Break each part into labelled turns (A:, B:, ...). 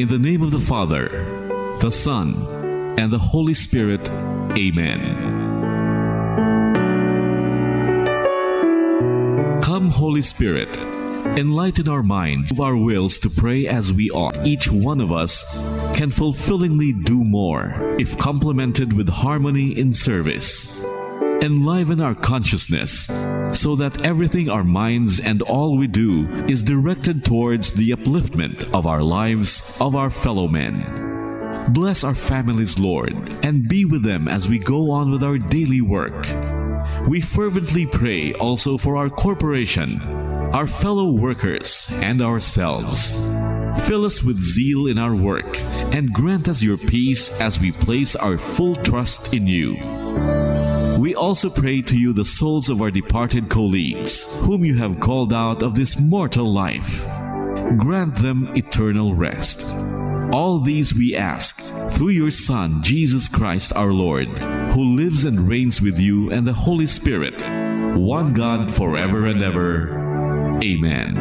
A: In the name of the Father, the Son, and the Holy Spirit. Amen. Come, Holy Spirit, enlighten our minds, move our wills to pray as we ought. Each one of us can fulfillingly do more if complemented with harmony in service. Enliven our consciousness so that everything our minds and all we do is directed towards the upliftment of our lives, of our fellow men. Bless our families, Lord, and be with them as we go on with our daily work. We fervently pray also for our corporation, our fellow workers, and ourselves. Fill us with zeal in our work and grant us your peace as we place our full trust in you. We also pray to you the souls of our departed colleagues, whom you have called out of this mortal life. Grant them eternal rest. All these we ask through your Son, Jesus Christ our Lord, who lives and reigns with you and the Holy Spirit, one God forever and ever. Amen.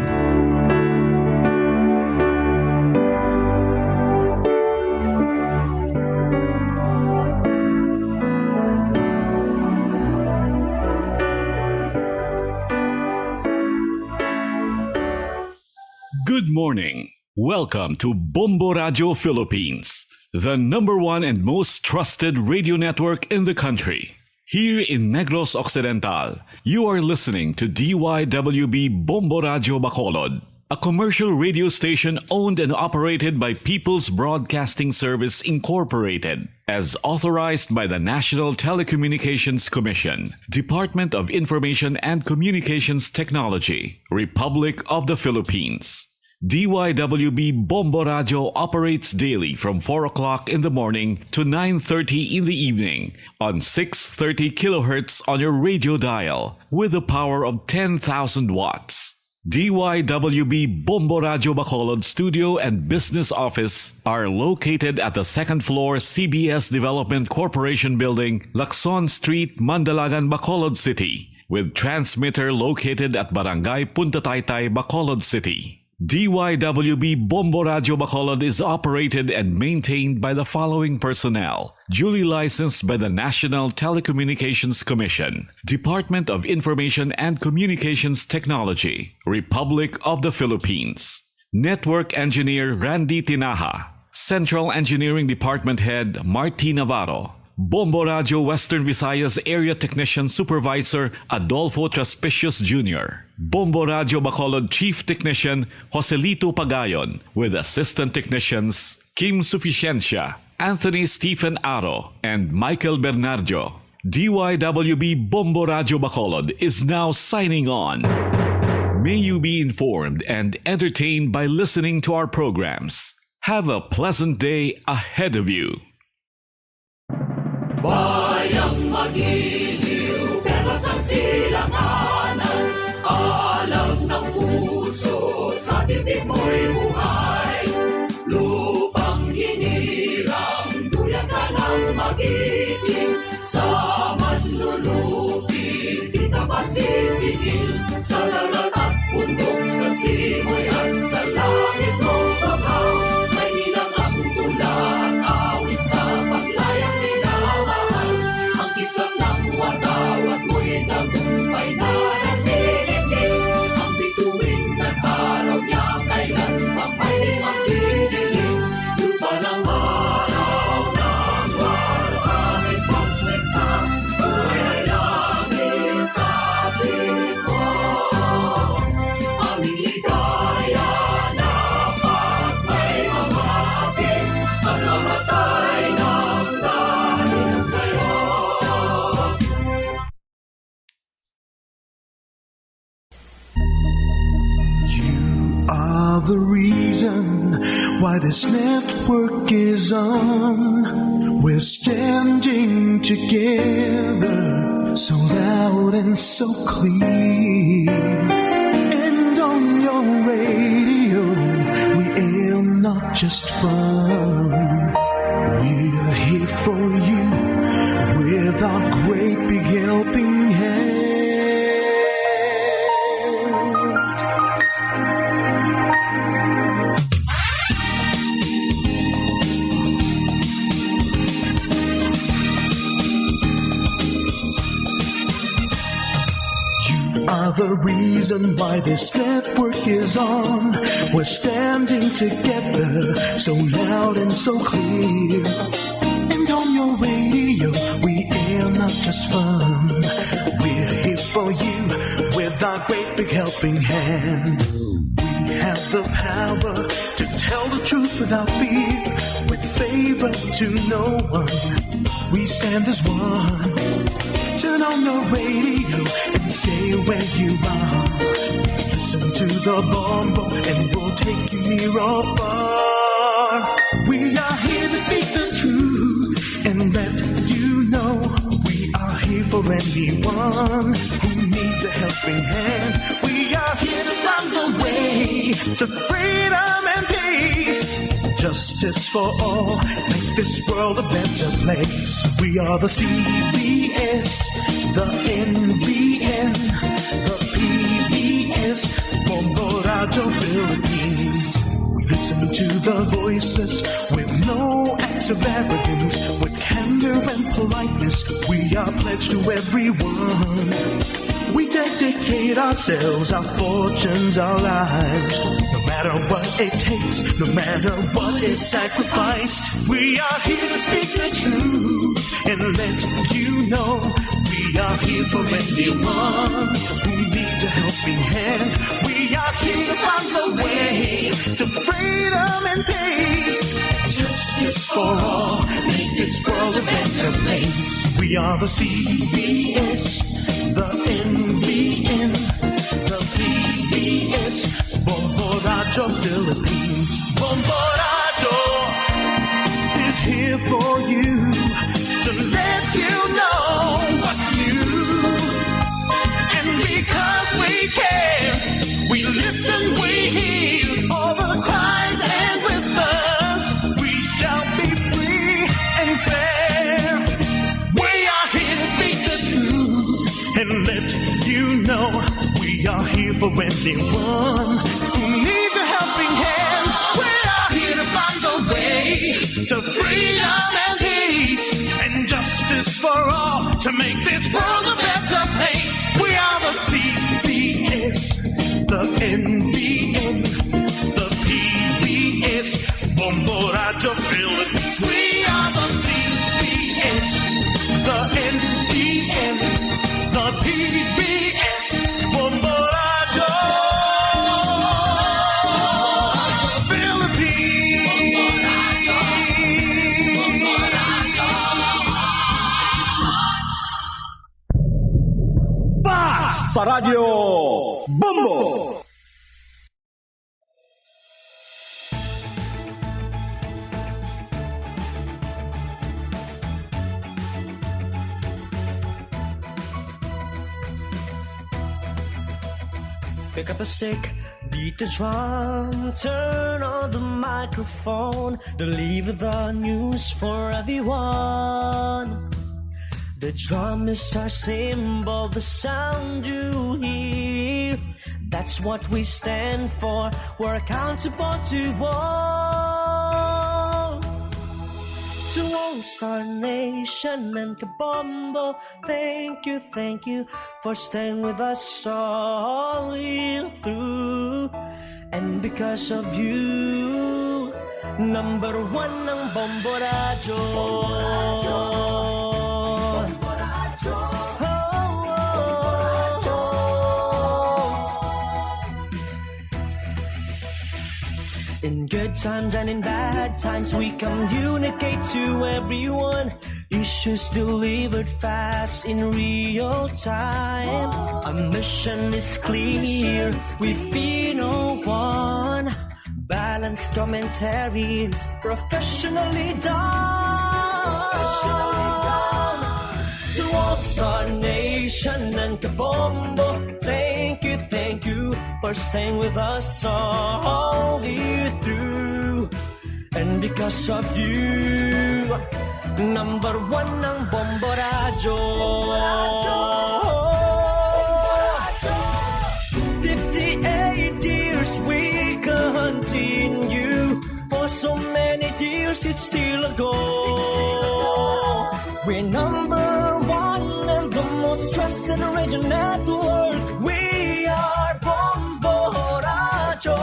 A: Good morning. Welcome to Bombo Radio Philippines, the #1 and most trusted radio network in the country. Here in Negros Occidental, you are listening to DYWB Bombo Radio Bacolod, a commercial radio station owned and operated by People's Broadcasting Service Incorporated, as authorized by the National Telecommunications Commission, Department of Information and Communications Technology, Republic of the Philippines. DYWB Bombo Radio operates daily from 4 o'clock in the morning to 9:30 in the evening on 630 kilohertz on your radio dial with a power of 10,000 watts. DYWB Bombo Radio Bacolod Studio and Business Office are located at the second floor CBS Development Corporation Building, Lacson Street, Mandalagan, Bacolod City, with transmitter located at Barangay Punta Taytay, Bacolod City. DYWB Bombo Radio Bacolod is operated and maintained by the following personnel, duly licensed by the National Telecommunications Commission, Department of Information and Communications Technology, Republic of the Philippines. Network Engineer Randy Tinaha, Central Engineering Department Head Marty Navarro, Bombo Radio Western Visayas Area Technician Supervisor Adolfo Traspicius Jr., Bombo Radio Bacolod Chief Technician Joselito Pagayon, with Assistant Technicians Kim Suficiencia, Anthony Stephen Aro, and Michael Bernardo. DYWB Bombo Radio Bacolod is now signing on. May you be informed and entertained by listening to our programs. Have a pleasant day ahead of you.
B: Bayang magiliw, pero sa silanganan, alam ng puso, sa titik mo'y buhay. Lupang hinirang, duyan ka ng magiting, sa manlulupi, di ka masisingil. Sa dagat at bundok, sa simoy at sa langit mong bakaw, may nilang ang tula at awit sa paglayang isang ng watawat mo'y tagumpay na nagtitigil. Ang bituin at araw niya kailan pa may magdidilim. Lupa ng araw ng waro aming pagsikta, buhay ay langit sa piling ko. Aming ligaya na pag may mamapit, ang namatay ng dahil sa'yo.
C: Are the reason why this network is on. We're standing together so loud and so clear. And on your radio we aim not just fun. We're here for you with our great big helping hand. reason why this network is on. We're standing together, so loud and so clear. And on your radio, we air not just fun. We're here for you with our great big helping hand. We have the power to tell the truth without fear, with favor to no one. We stand as one. Turn on your radio and stay where you are. Listen to the Bombo and we'll take you near or far. We are here to speak the truth and let you know. We are here for anyone who needs a helping hand. We are here to find the way to freedom and peace. Justice for all, make this world a better place. We are the CBS, the NBN, the PBS, Bombo Radio Philippines. We listen to the voices with no acts of arrogance, with candor and politeness. We are pledged to everyone. We dedicate ourselves, our fortunes, our lives. No matter what it takes, no matter what is sacrificed. We are here to speak the truth and let you know. We are here for anyone who needs a helping hand. We are here to find the way to freedom and peace. Justice for all, make this world a better place. We are the CBS, the NBN, the PBS, Bombo Radio Philippines. Bombo Radio is here for you to let you know what's new. And because we care, we listen, we hear all the cries and whispers. We shall be free and fair. We are here to speak the truth and let you know. We are here for anyone who needs a helping hand. We are here to find the way to freedom and peace and justice for all, to make this world a better place. We are the CBS, the NBN, the PBS, Bombo Radio Philippines. We are the CBS, the NBN, the PBS, Bombo Radio Philippines.
D: Paradyo Bombo!
E: Pick up a stick, beat the drum, turn on the microphone, deliver the news for everyone. The drum is our symbol, the sound you hear. That's what we stand for, we're accountable to all. To All Star Nation and Kabombo, thank you for staying with us all year through. And because of you, number one ng Bombo Radio. In good times and in bad times, we communicate to everyone. Issues delivered fast in real time. Our mission is clear, we fear no one. Balanced commentaries, professionally done. To All Star Nation and Kabombo, thank you for staying with us all year through. And because of you, number one ng Bombo Radio. 58 years we continue. For so many years it's still a goal. We're number one and the most trusted radio network. We are radyo.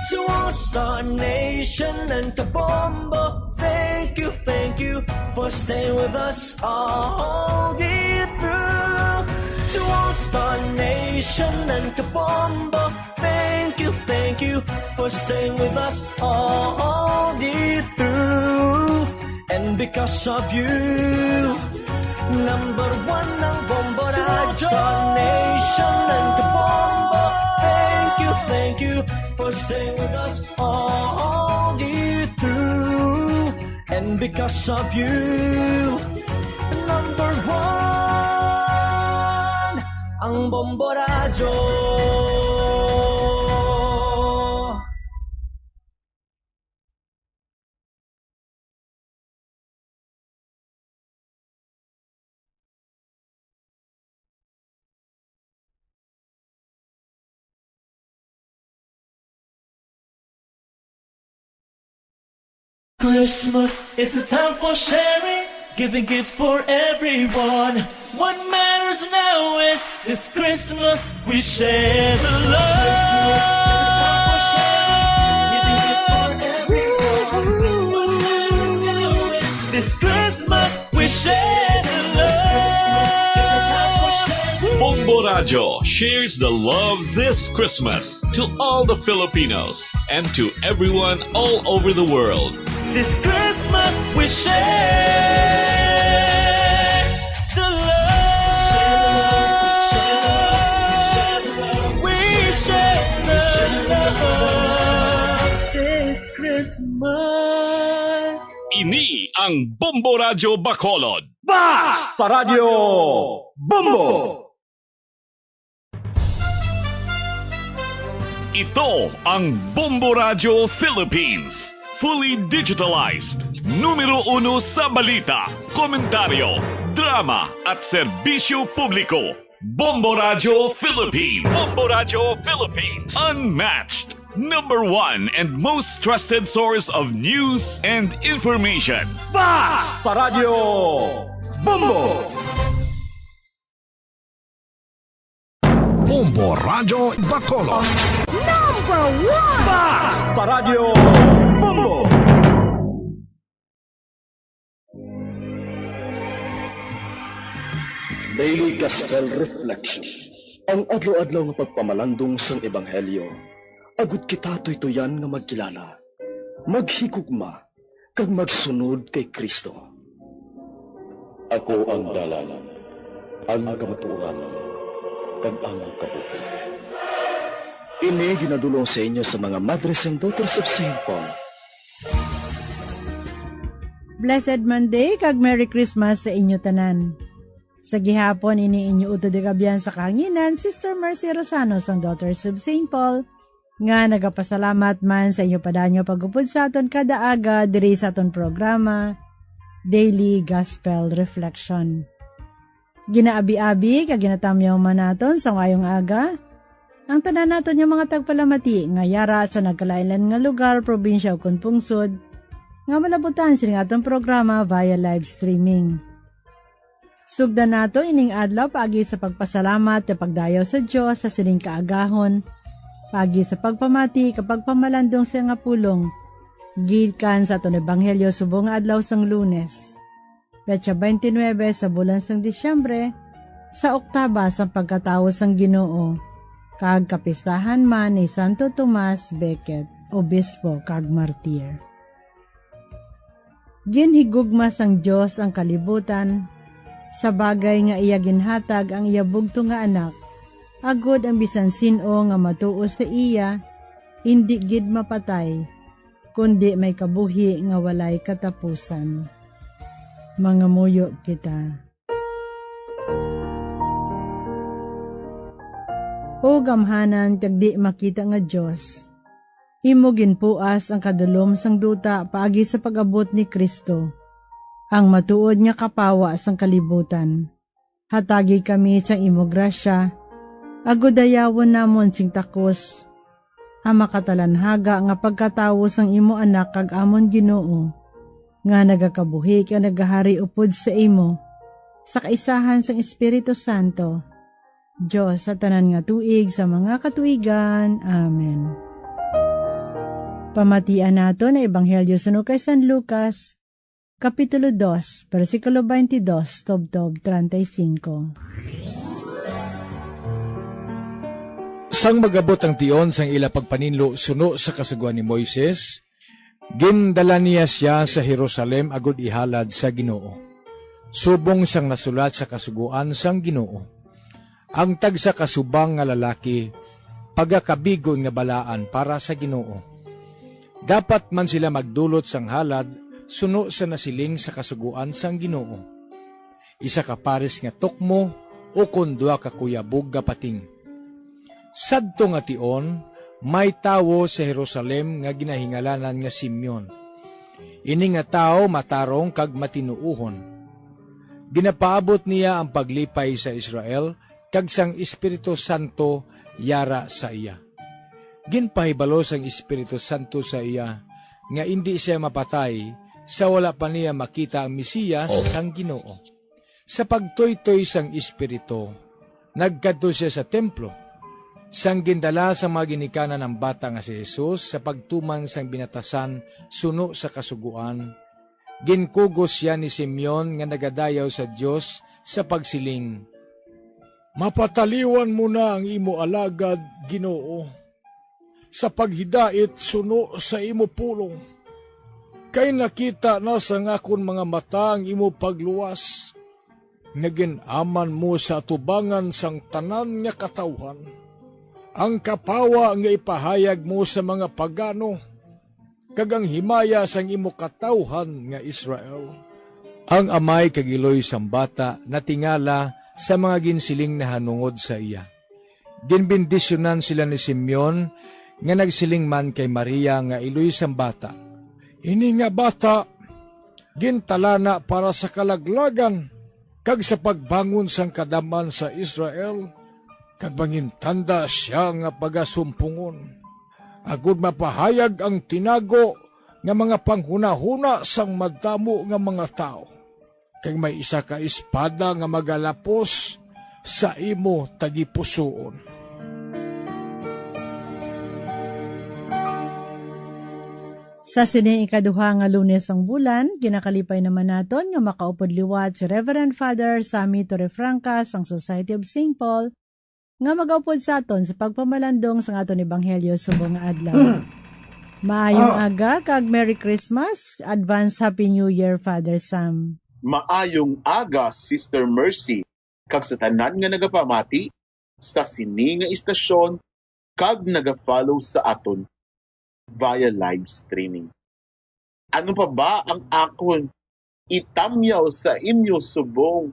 E: To all Star Nation and Kabombo, thank you for staying with us all the through. To all Star Nation and Kabombo, thank you for staying with us all the through. And because of you, number one ang Bombo Radio. To all Star Nation and Kabombo, thank you for staying with us all the through. And because of you, number one ang Bombo Radio. Christmas is a time for sharing, giving gifts for everyone. What matters now is this Christmas we share the love. Christmas is a time for sharing, giving gifts for everyone. What matters now is this Christmas we share the love. Christmas is a time for sharing.
A: Bombo Radio shares the love this Christmas to all the Filipinos and to everyone all over the world.
E: This Christmas we share the love. We share the love. This Christmas.
A: Ini ang Bombo Radio Bacolod.
D: Basta Radio Bombo!
A: Ito ang Bombo Radio Philippines. Fully digitalized. Numero 1 sa balita, komentaryo, drama at serbisyo publiko. Bombo Radio Philippines. Bombo Radio Philippines. Unmatched. Number 1 and most trusted source of news and information.
D: Basta Radio Bombo!
F: Bombo Radio Bacolod.
G: Number one!
D: Basta Radio Bombo! Daily Gospel Reflection. Ang adlaw-adlaw nga pagpamalandong sang Ebanghelyo. Agud kita tuytoyan nga magkilala, maghigugma, kag magsunod kay Kristo. Ako ang dalan, ang kamatuoran, kag ang kabuhi. Ini ginadulong sa inyo sa mga Mothers and Daughters of St. Paul.
G: Blessed Monday kag Merry Christmas sa inyo tanan. Sa gihapon ini inyo utod kabyan sa kahanginan, Sister Mercy Rosano sang Daughters of St. Paul, nga nagapasalamat man sa inyo padanyo pagupod sa aton kada aga diri sa aton programa, Daily Gospel Reflection. Ginaabi-abi kag ginatamyaw man naton sa ngayong aga, ang tanan naton yung mga tagpalamati nga yara sa nagkalailan nga lugar, probinsya o pungsod, nga malabutan sining atong programa via live streaming. Sugdan nato ining adlaw paagi sa pagpasalamat at pagdayaw sa Dios sa sining kaagahon, paagi sa pagpamati kapag pamalandong sa nga pulong, gikan sa aton ebanghelyo subong nga adlaw sang Lunes, petsa 29 sa bulan sang Disyembre, sa oktaba sang pagkatawo sang Ginoo, kag kapistahan man ni Santo Tomas Becket, obispo kag martir. Ginhigugma sang Dios ang kalibutan, sa bagay nga iya ginhatag ang iya bugto nga anak, agod ang bisan sino nga matuo sa iya, hindi gid mapatay, kundi may kabuhi nga walay katapusan. Mangamuyo kita. O gamhanan kag di makita nga Dios, imo ginpuas ang kadulom sang duta paagi sa pag-abot ni Kristo, ang matuod nga kapawa sang kalibutan. Hatagi kami sa imo grasya, Agodayawon namon sing takos. Ama katalanhaga nga pagkatawo sang imo anak kag amon Ginoo, nga nagakabuhi ka nagahari upod sa imo, sa kaisahan sang Espiritu Santo, Diyos sa tanan nga tuig sa mga katuigan. Amen. Pamatian nato na Ebanghelyo suno kay San Lucas, Kapitulo 2, versikulo 22, tubtob 35.
F: Sang magabot ang tion sang ila pagpaninlo suno sa kasuguan ni Moises, gindala niya siya sa Jerusalem agud ihalad sa Ginoo. Subong sang nasulat sa kasuguan sang Ginoo. Ang tagsa kasubang nga lalaki, pagakabigon nga balaan para sa Ginoo. Dapat man sila magdulot sang halad suno sa nasiling sa kasuguan sang Ginoo. Isa ka pares nga tukmo o kundwa ka kuyabog nga pating. Sadto nga tion, may tawo sa Jerusalem nga ginahingalanan nga Simeon. Ini nga tawo matarong kag matinuuhon. Ginapaabot niya ang paglipay sa Israel kag sang Espiritu Santo yara sa iya. Ginpahibalo sang Espiritu Santo sa iya nga hindi siya mapatay sa wala pa niya makita ang Mesiyas sang Ginoo. Sa pagtoy-toy sang Espiritu, nagkadto siya sa templo. Sang gindala sa mga ginikanan ng bata nga si Jesus sa pagtuman sang binatasan suno sa kasuguan, ginkugos siya ni Simeon nga nagadayaw sa Dios sa pagsiling, "Mapataliwan mo na ang imo alagad, Ginoo, sa paghidait suno sa imo pulong. Kay nakita na sa ngakon mga mata ang imo pagluwas, naginaman mo sa atubangan sang tanan nga katawhan. Ang kapawa nga ipahayag mo sa mga pagano, kag ang himaya sang imo katawhan nga Israel." Ang amay kagiloy sang bata natingala sa mga ginsiling na hanungod sa iya. Ginbendisyonan sila ni Simeon nga nagsiling man kay Maria nga iloy sang bata, "Ini nga bata, gintalana para sa kalaglagan, kag sa pagbangon sang kadaman sa Israel, kag mangintanda siya nga pagasumpungon, agud mapahayag ang tinago nga mga panghuna-huna sang madamo nga mga tao, kag may isa ka espada nga magalapos sa imo tagipusoon."
G: Sa sini ikaduha nga Lunes ang bulan, ginakalipay naman naton nga makaupod liwat si Reverend Father Sammy Torrefranca sang Society of St. Paul, nga magaupod sa aton sa pagpamalandong sa aton Ebanghelyo subong nga adlaw. Maayong aga kag Merry Christmas, advance Happy New Year, Father Sam.
H: Maayong aga, Sister Mercy, kag sa tanan nga nagapamati sa sini nga istasyon kag nagafollow sa aton via live streaming. Ano pa ba ang akon itamyaw sa inyo subong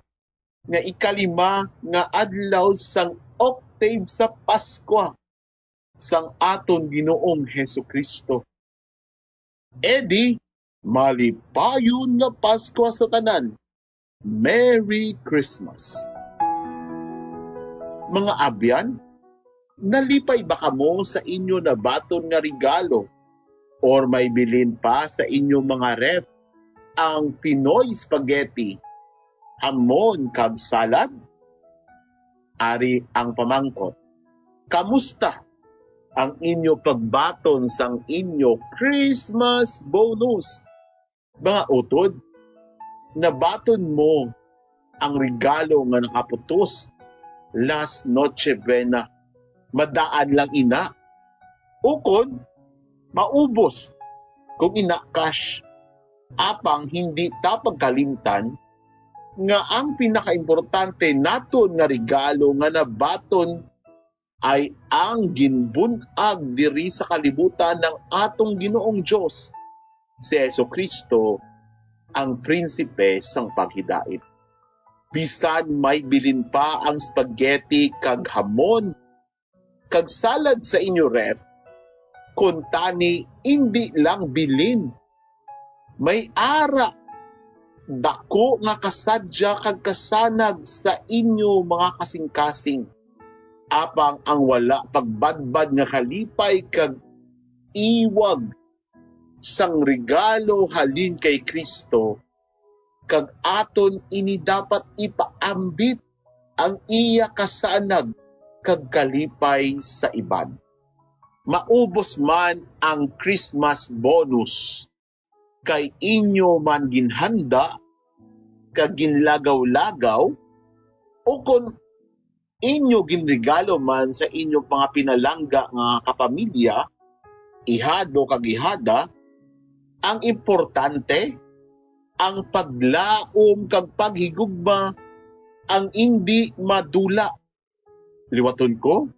H: nga ikalima nga adlaw sang octave sa Paskwa sang aton Ginoong Hesukristo. Edi, malipayon nga Paskwa sa tanan. Merry Christmas! Mga abyan, nalipay ba kamo sa inyo na baton nga regalo or may bilin pa sa inyo mga ref ang Pinoy spaghetti, hamon kag salad? Ari ang pamangkot. Kamusta ang inyo pagbaton sang inyo Christmas bonus? Mga utod, nabaton mo ang regalo nga nakaputos last Noche Buena. Madaan lang ina. Ukon, maubos kung ina cash. Apang hindi tapagkalimtan nga ang pinakaimportante naton nga regalo nga nabaton ay ang ginbunag diri sa kalibutan ng atong Ginoong Diyos, si Hesukristo, ang prinsipe sang paghidait. Bisan may bilin pa ang spaghetti kag hamon kag salad sa inyo ref, kuntani hindi lang bilin. May ara dako nga kasadya kag kasanag sa inyo mga kasing-kasing. apang ang wala pagbadbad nga kalipay kag iwag sang regalo halin kay Kristo, kag aton ini dapat ipaambit ang iya kasanag kag kalipay sa iban. Maubos man ang Christmas bonus, kay inyo man ginhanda kag ginlagaw-lagaw, o kung inyo ginregalo man sa inyong mga pinalangga nga kapamilya, ihado kag ihada, ang importante, ang paglaom kag paghigugma, ang hindi madula. Liwaton ko,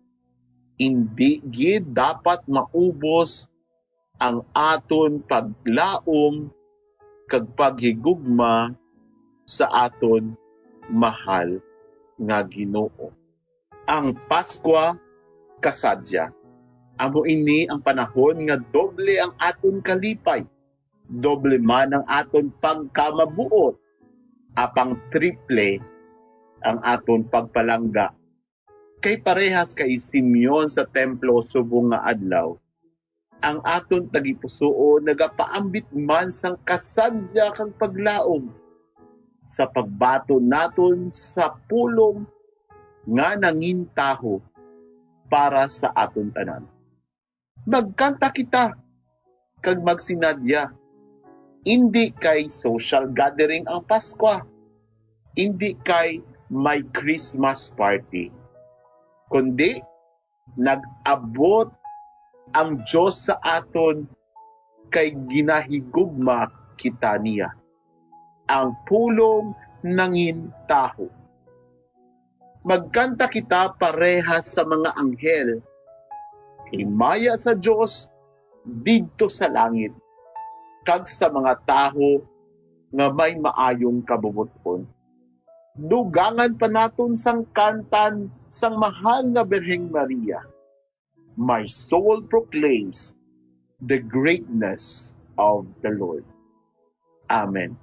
H: hindi gid dapat maubos ang aton paglaom kag paghigugma sa aton mahal nga Ginoo. Ang Paskwa kasadya. Amo ini ang panahon nga doble ang aton kalipay. Doble man ang aton pagkamabuot. Apang triple ang aton pagpalangga. Kay parehas kay Simeon sa templo subong nga adlaw, ang aton tagipusoon nagapaambit man sang kasadya kang paglaom sa pagbato naton sa pulong nga nangintaho para sa aton tanan. Magkanta kita kag magsinadya. Hindi kay social gathering ang Paskwa, hindi kay may Christmas party, kundi nag-abot ang Diyos sa aton kay ginahigugma kita niya, ang pulong nangin taho. Magkanta kita parehas sa mga anghel, himaya sa Diyos didto sa langit, kag sa mga taho nga may maayong kabubuton. Dugangan pa naton sang kantan sang mahal na Birheng Maria. My soul proclaims the greatness of the Lord. Amen.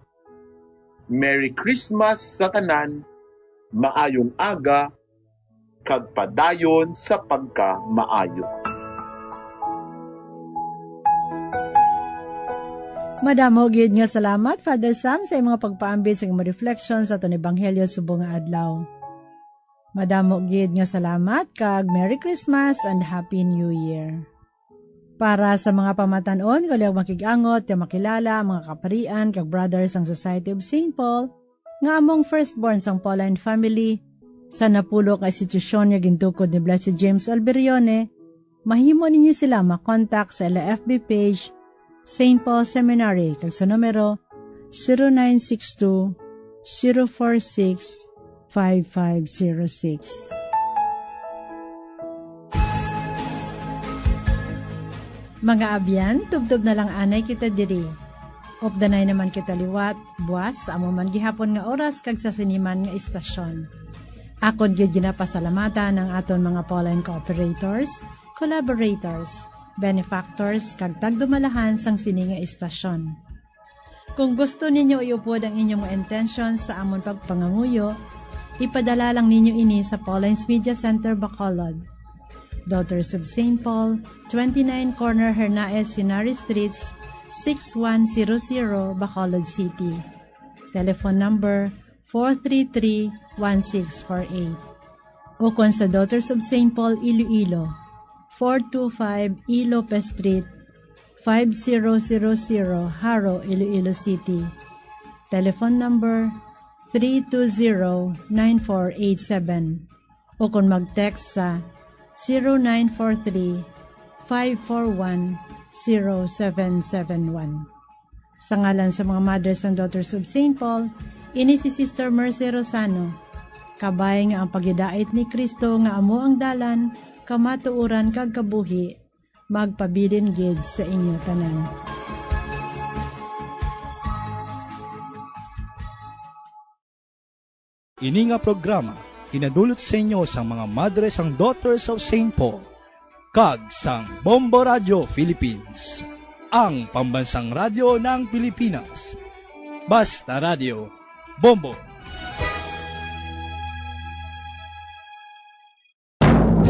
H: Merry Christmas sa tanan, maayong aga, kag padayon sa pagka-maayo.
G: Madamo gid nga salamat, Father Sam, sa imong pagpaambit sa imong reflection sa itong Ebanghelyo subong nga adlaw. Madamo gid nga salamat, kag Merry Christmas and Happy New Year. Para sa mga pamatanon, kuliang makigangot, yung makilala, mga kaparian, kag brothers ang Society of St. Paul, nga among firstborn sang Pauline family, sa napulo ka institusyon nga gintukod ni Blessed James Alberione, mahimo ninyo sila makontak sa LFB page, St. Paul Seminary, kag sa numero 0962-046-5506. Mga abyan, tubtob na lang anay kita diri. Opdanay naman kita liwat, buwas, amo man gihapon nga oras kag sa siniman nga istasyon. Akon gyud ginapasalamatan ng aton mga Pauline cooperators, collaborators, benefactors kag tagdumalahan sang sini nga istasyon. Kung gusto ninyo iupod ang inyong intention sa amon pagpanganguyo, ipadala lang ninyo ini sa Pauline's Media Center, Bacolod. Daughters of St. Paul, 29 Corner Hernaez Sinari Streets, 6100 Bacolod City. Telephone number 433-1648. O kung sa Daughters of St. Paul, Iloilo, 425 E. Lopez Street, 5000 Haro, Iloilo City. Telephone number 320-9487. O kung mag-text sa 0943-541-0771. Sa ngalan sa mga mothers and daughters of St. Paul, ini si Sister Mercy Rosano. Kabay nga ang pagidait ni Kristo nga amo ang dalan, kamatuuran kag kabuhi, magpabilin gid sa inyo tanan.
I: Ini nga programa kinadulot sa inyo sang mga Madres and Daughters of St. Paul kag sang Bombo Radio Philippines, ang pambansang radyo ng Pilipinas. Basta Radio Bombo.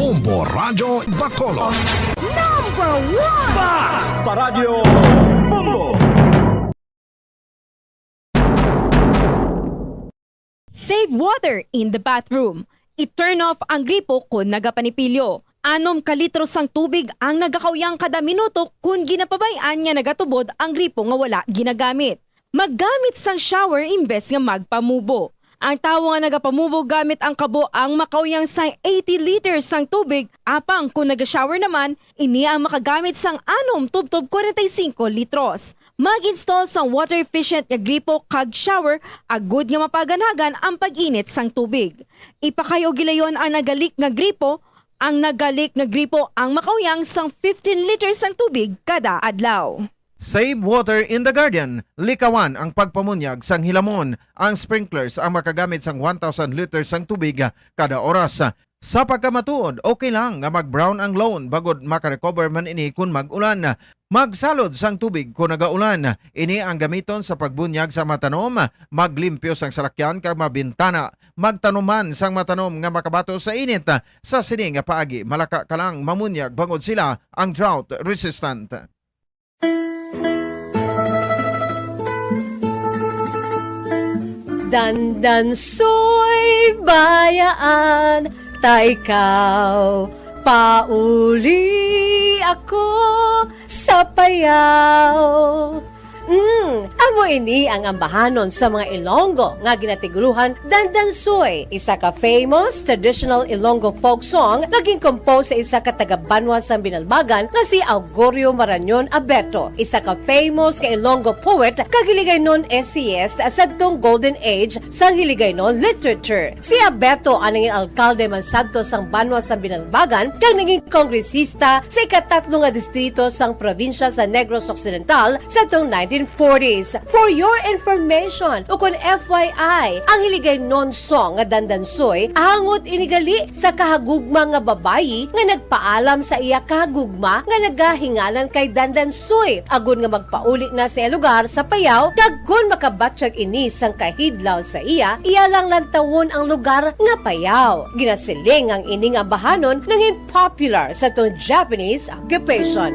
J: Bombo Radio Bacolod.
K: Save water in the bathroom. I-turn off ang gripo kung nagapanipilyo. 6 kalitro sang tubig ang nagakawyang kada minuto kung ginapabayaan niya nagatubod ang gripo nga wala ginagamit. Maggamit sang shower imbes nga magpamubo. Ang tawo nga nagapamubo gamit ang kabo ang makawyang sang 80 liters sang tubig, apang kung naga-shower naman, ini ang makagamit sang 6 tubtob 45 litros. Mag-install sang water-efficient nga gripo kag shower, agud nga mapaganagan ang pag-init sang tubig. Ipakayo gilayon ang nagalik nga gripo, ang makawyang sang 15 liters sang tubig kada adlaw.
L: Save water in the garden. Likawan ang pagpamunyag sang hilamon. Ang sprinklers ang makagamit sang 1,000 liters sang tubig kada oras. Sa pagkamatuod, okay lang nga mag-brown ang lawn bagod makarecover man ini kung mag-ulan. Magsalod sang tubig kung nagaulan. Ini ang gamiton sa pagbunyag sa matanom. Maglimpyo sang salakyan kag mabintana. Magtanuman sang matanom nga makabato sa init. Sa sini nga paagi, malaka ka lang mamunyag bangod sila ang drought resistant.
M: Dandansoy bayaan, ta ikaw, pauli ako sa payaw. Amo ini ang ambahanon sa mga Ilonggo nga ginatiguluhan Dandansoy, isa ka famous traditional Ilonggo folk song naging compose sa isa ka taga-Banwa sa Binalbagan nga si Augurio Marañon Abeto, isa ka famous ka Ilonggo poet kag Hiligaynon essayist sa tong golden age sa Hiligaynon literature. Si Abeto ang naging alkalde man sadto sang Banwa sa Binalbagan kag naging kongresista sa ikatatlo nga distrito sang probinsya sa Negros Occidental sa tong 1940s. For your information, o kung FYI, ang Hiligaynon song nga Dandansoy angot inigali sa kahagugma nga babayi nga nagpaalam sa iya kahagugma nga nagahingalan kay Dandansoy. Agon nga magpauli na sa lugar sa Payaw, daggon makabatsyag ini sang kahidlaw sa iya lang lantawon ang lugar nga Payaw. Ginasiling ang ining ambahanon nangin popular sa tong Japanese occupation.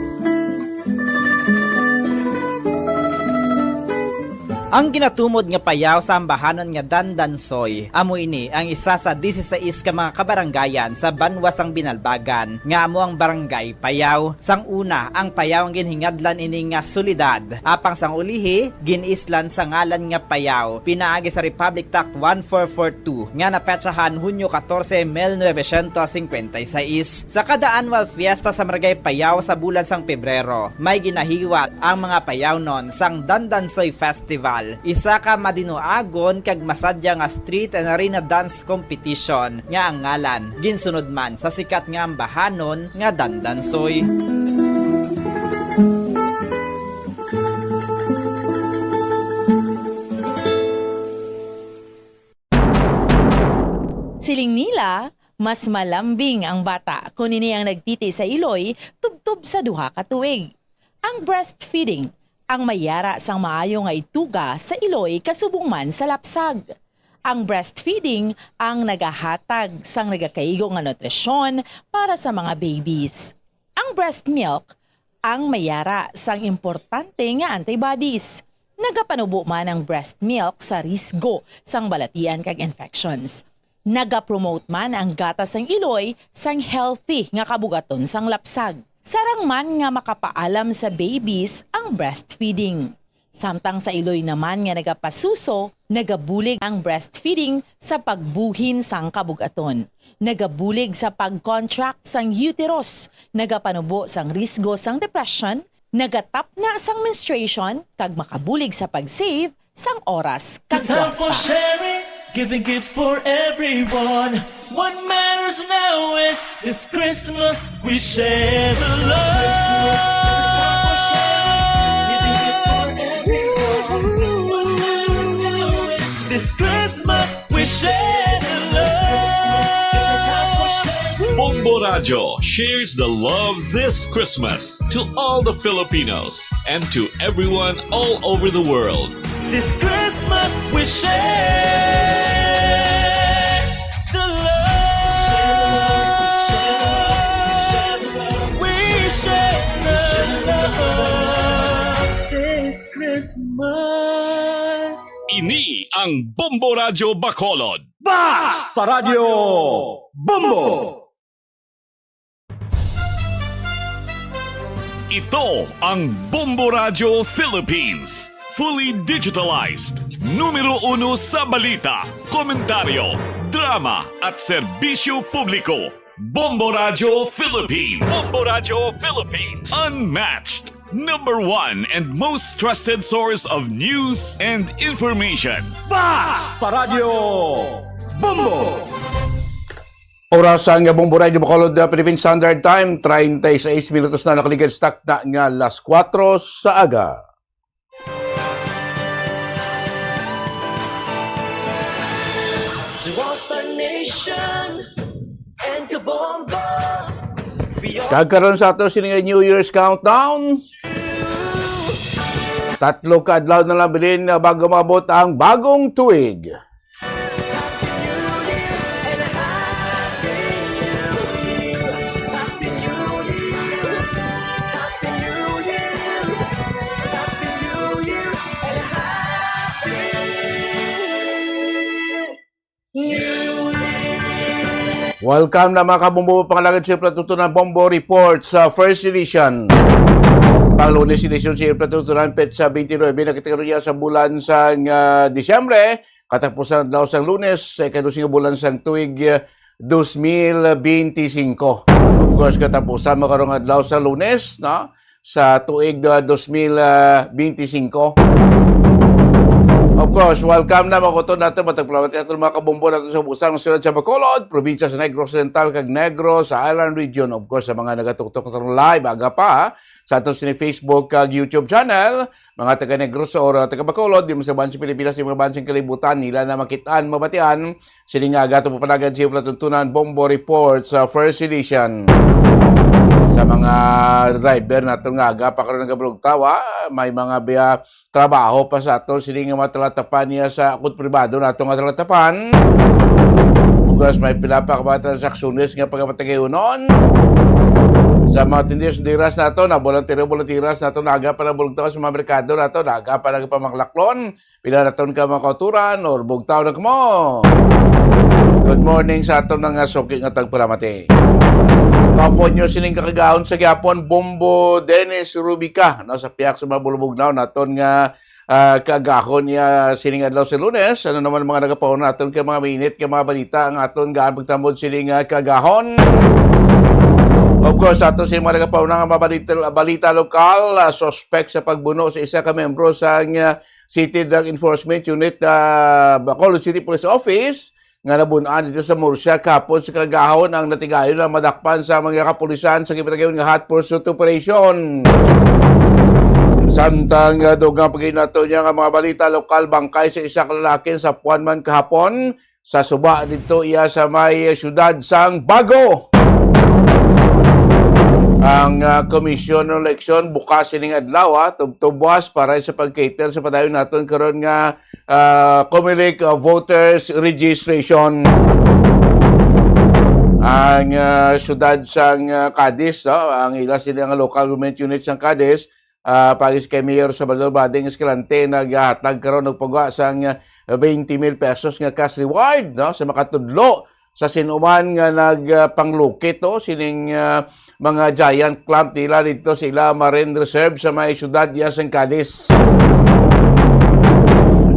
N: Ang ginatumod nga payaw sa ambahanon nga Dandansoy, amo ini ang isa sa 16 ka mga kabaranggayan sa Banwa sang Binalbagan, nga amo ang barangay Payaw. Sang una, ang Payaw ang ginhingadlan ini nga Solidad, apang sang ulihi, ginislan sa ngalan nga Payaw, pinaagi sa Republic Act 1442, nga napetsahan Hunyo 14, 1956. Sa kada annual fiesta sa Maragay Payaw sa bulan sang Pebrero, may ginahiwat ang mga Payaw non sang Dandansoy Festival. Isa ka madinuagon kag masadya nga street and arena dance competition nga ang ngalan ginsunod man sa sikat nga ambahanon nga Dandansoy.
O: Siling nila, mas malambing ang bata kung ini ang nagtiti sa iloy tubtub sa duha ka tuig. Ang breastfeeding ang mayara sang maayo nga ituga sa iloy kasubong man sa lapsag. Ang breastfeeding ang nagahatag sang nagakaigo nga nutrisyon para sa mga babies. Ang breast milk ang mayara sang importante nga antibodies. Nagapanubo man ang breast milk sa risgo sang balatian kag infections. Nagapromote man ang gatas sang iloy sang healthy nga kabugaton sang lapsag. Sarang man nga makapaalam sa babies ang breastfeeding. Samtang sa iloy naman nga nagapasuso, nagabulig ang breastfeeding sa pagbuhin sang kabugaton. Nagabulig sa pag-contract sang uterus, nagapanubo sang risgo sang depression, nagatap na sang menstruation, kag makabulig sa pag-save sang oras kag gwapa.
E: Giving gifts for everyone. What matters now is this Christmas we share the love. It's a time for sharing. Giving gifts for everyone. What matters now is this Christmas we share the love. It's a time for sharing.
A: Bombo Radio shares the love this Christmas to all the Filipinos and to everyone all over the world.
E: This Christmas we share the love.
M: Christmas.
A: Ini ang Bombo Radio Bacolod.
D: Basta Radio Bombo!
A: Ito ang Bombo Radio Philippines. Fully digitalized. Numero 1 sa balita, komentaryo, drama at serbisyo publiko. Bombo Radio Philippines. Bombo Radio Philippines. Unmatched. Number 1 and most trusted source of news and information.
D: Basta Radio Bombo!
P: Oras ang Bombo Radio Bacolod Philippine Standard Time, 36 minutos na nakaligid stock na nga alas 4 sa aga. Kagkaroon sa ato sining New Year's Countdown. 3 kaadlaw na lang bilin bago mabot ang bagong tuig. Welcome na mga kabombo, pangalagad siyempre tutunan Bombo Report sa first edition. Pang-Lunes edition siyempre tutunan petsa 29 nakita niya sa bulan sa Disyembre, katapusan daw sa Lunes, kadusing bulan sa tuig 2025. Of course, katapusan makarong adlaw sa Lunes, no? Sa tuig 2025. Of course, welcome na mga natin matagpalawat at mga kabombo natin sa busang siyudad sa Bacolod, probinsya sa Negros Occidental, kag Negros, sa Island Region. Of course, sa mga nagatuktok ng live, aga pa, sa ating sini Facebook kag YouTube channel, mga taga Negros o taga Bacolod, di mo sa bansang Pilipinas, di mga bansang kalibutan, nila na makitaan, mabatian, sining aga ito papalagan siya platuntunan Bombo Report sa first edition. Sa mga driver natin nga aga, pakaroon ng gablog tawa, may mga biya trabaho pa sa ato, sining nga matalatapan niya sa akot pribado na itong matalatapan. Bukas may pila pa mga transaksyunis nga pagkapatagayunon. Sa mga tindiras na ito, na volunteeras na ito, naga pa na bulugtaw sa mga merkado na ito, naga pa na pamanglaklon, pila na ito ka mga kauturan, or bugtaw na mo. Good morning sa ito ng suking at tagpalamati. Kapo nyo sining kakagaon sa Gyapon, Bombo Dennis Rubica, no, sa piyak sa mga bulubugnaw naton nga kagahon niya sining adlaw sa Lunes. Ano naman mga nagapaon naton kay mga minute kay mga balita ang aton gaan pagtambod sining kagahon. Of course, aton sining mga nagapaon nga balita lokal, suspect sa pagbuno sa isa ka membro sa City Drug Enforcement Unit Bacolod City Police Office nga nabunaan dito sa Murcia kapon sa kagahon ang natigayon na madakpan sa mga kapulisan sa gipatagayon nga hot pursuit operation. Samtang dugang pagin nato niya nga mga balita lokal, bangkay sa isa ka lalaki sa Puanman kahapon sa suba dito iya sa may syudad sang Bago. Ang Commission on Election bukas sining adlaw tubwas para sa pag-cater sa padayon naton karon nga Comelec voters registration. Ang syudad sang Cadiz, ang ila silang local government unit sang Cadiz, pagis kay Mayor Salvador Bading Escalante naghatag karon og pagwa sang 20,000 pesos nga cash reward, no, sa makatudlo sa sinuman nga nagpanglukit sining mga giant clamp nila dito sila Marine Reserve sa may syudad ya sang Cadiz.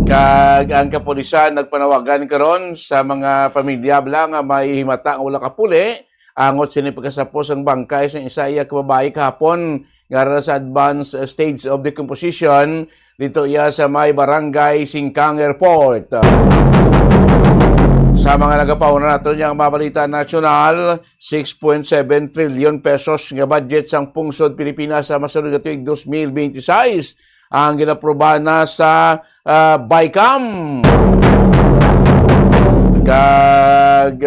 P: Kag ang kapulisan nagpanawagan karon sa mga pamilya nga may himata nga wala kapuli angot sini pagkasapos ang bangkay sa isa iya kababae kahapon nga sa advanced stage of decomposition dito iya sa may barangay Singkang Airport. Sa mga nagapauna nato niyang mabalita nasyonal, 6.7 trillion pesos nga budget sang pungsod Pilipinas sa masunod nga tuig 2026 ang ginaproba na sa BICAM. Kag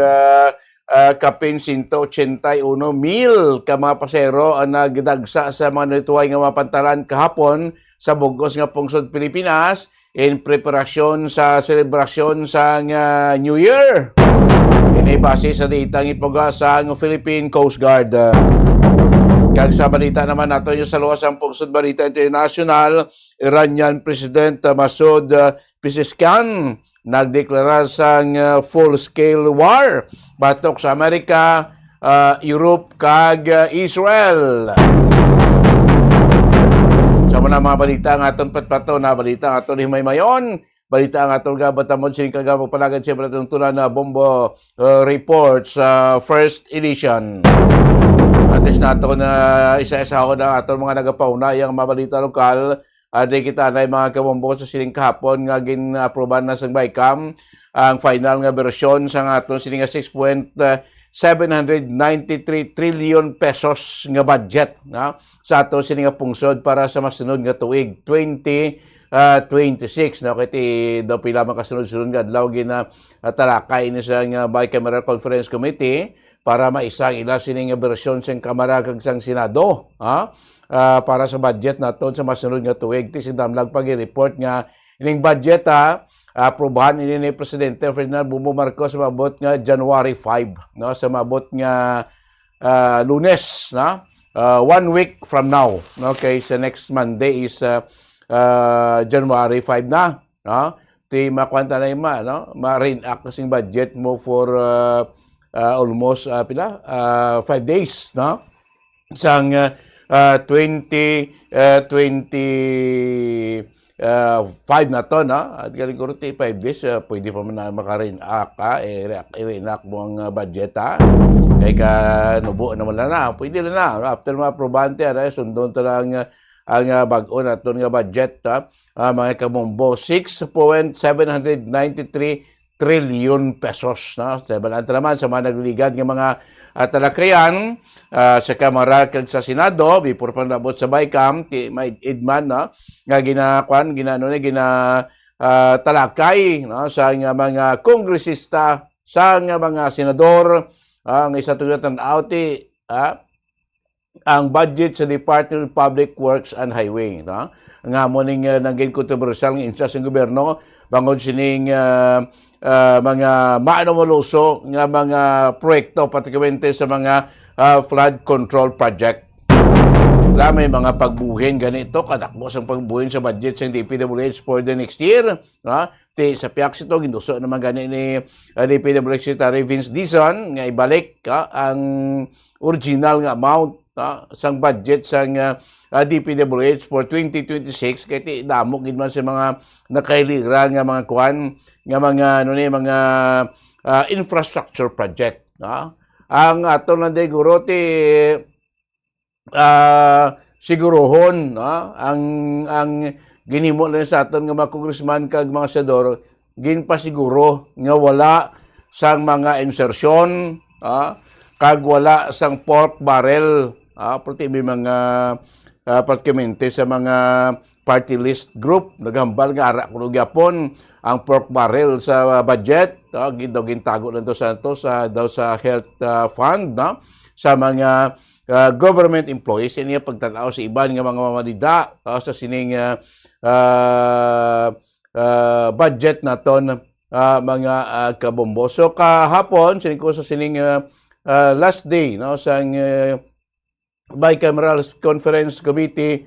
P: kapin 181,000 ka mga pasero ang nagdagsa sa mga natuway nga mapantalan kahapon sa bugos nga pungsod Pilipinas in preparasyon sa selebrasyon sa New Year. Ini base sa data ng ipaga sa Philippine Coast Guard. Kag sa balita naman nato yung sa luwas ang Pungsod Balita International, Iranian President Masoud Pezeshkian nagdeklara sang full-scale war batok sa Amerika, Europe kag Israel. Sa mga balita ang aton patpato na balita ang aton himay-mayon, balita ang aton gabatamod sining kagapapalagad siyempre itong tunan na Bombo Reports first edition. Atis nato na isa-isa ako na aton mga nagapaunayang mabalita lokal. Di kita na mga kabombo sa sining kahapon nga gin-aproban na sa BICAM ang final nga bersyon sa aton sining 6.793 trillion pesos nga budget na sa aton sining pungsod para sa masunod nga tuig 2026 na kiti do pila makasunod-sunod nga adlaw gina talakay ni sa Bicameral Conference Committee para maisang ila sining bersyon sa Kamara kag sang Senado para sa budget naton sa masunod nga tuig. Ti sidamlag pag-report nga ining budget aprobahan ini ni Presidente Ferdinand Bongbong Marcos sa mabot nga January 5 no, sa mabot nga Lunes na 1 week from now. Okay, sa next Monday is January 5 na no. Ti makwanta na ima no, ma-reenact kasing budget mo for almost 5 days no, sang 2025 na to no, at galing ko 5 days pwede pa man na maka-reenact i-reenact mo ang budget kay ka nubo naman na pwede na after ma-aprobante sundon to lang ang bag-o naton nga budget mga kabombo 6.793 trillion pesos na sa balanta naman sa mga nagliligad ng mga talakayan sa Kamara kag sa Senado before pa nabot sa BICAM may idman na nga talakay no, sa mga kongresista sa mga senador ang isa tugod tan-aw ang budget sa Department of Public Works and Highway no, nga mo ning naging kontrobersyal ng interest ng gobyerno bangod sining mga maanomaluso nga mga proyekto particularmente sa mga flood control project. May mga pagbuhin ganito kadakbo sang pagbuhin sa budget sa DPWH for the next year no? Sa piaks ito ginduso naman gani ni DPWH Secretary Vince Dizon nga ibalik ang original nga amount sang budget sang DPWH for 2026 kay damo gid man sa mga nakailiran nga mga kuan nga mga infrastructure project no? Ang ato lang day guro sigurohon no? ang ginhimo lang sa aton nga mga congressman kag mga senador ginpasiguro nga wala sang mga insertion kag wala sang pork barrel pati may mga particularmente sa mga party list group naghambal nga ara kuno gyapon ang pork barrel sa budget gintago lang to sa health fund no? Sa mga government employees niya pagtanaw sa iban nga mga mamanida sa sining budget naton mga kabombo. So kahapon sining ko sa sining last day no sang Bicameral Conference Committee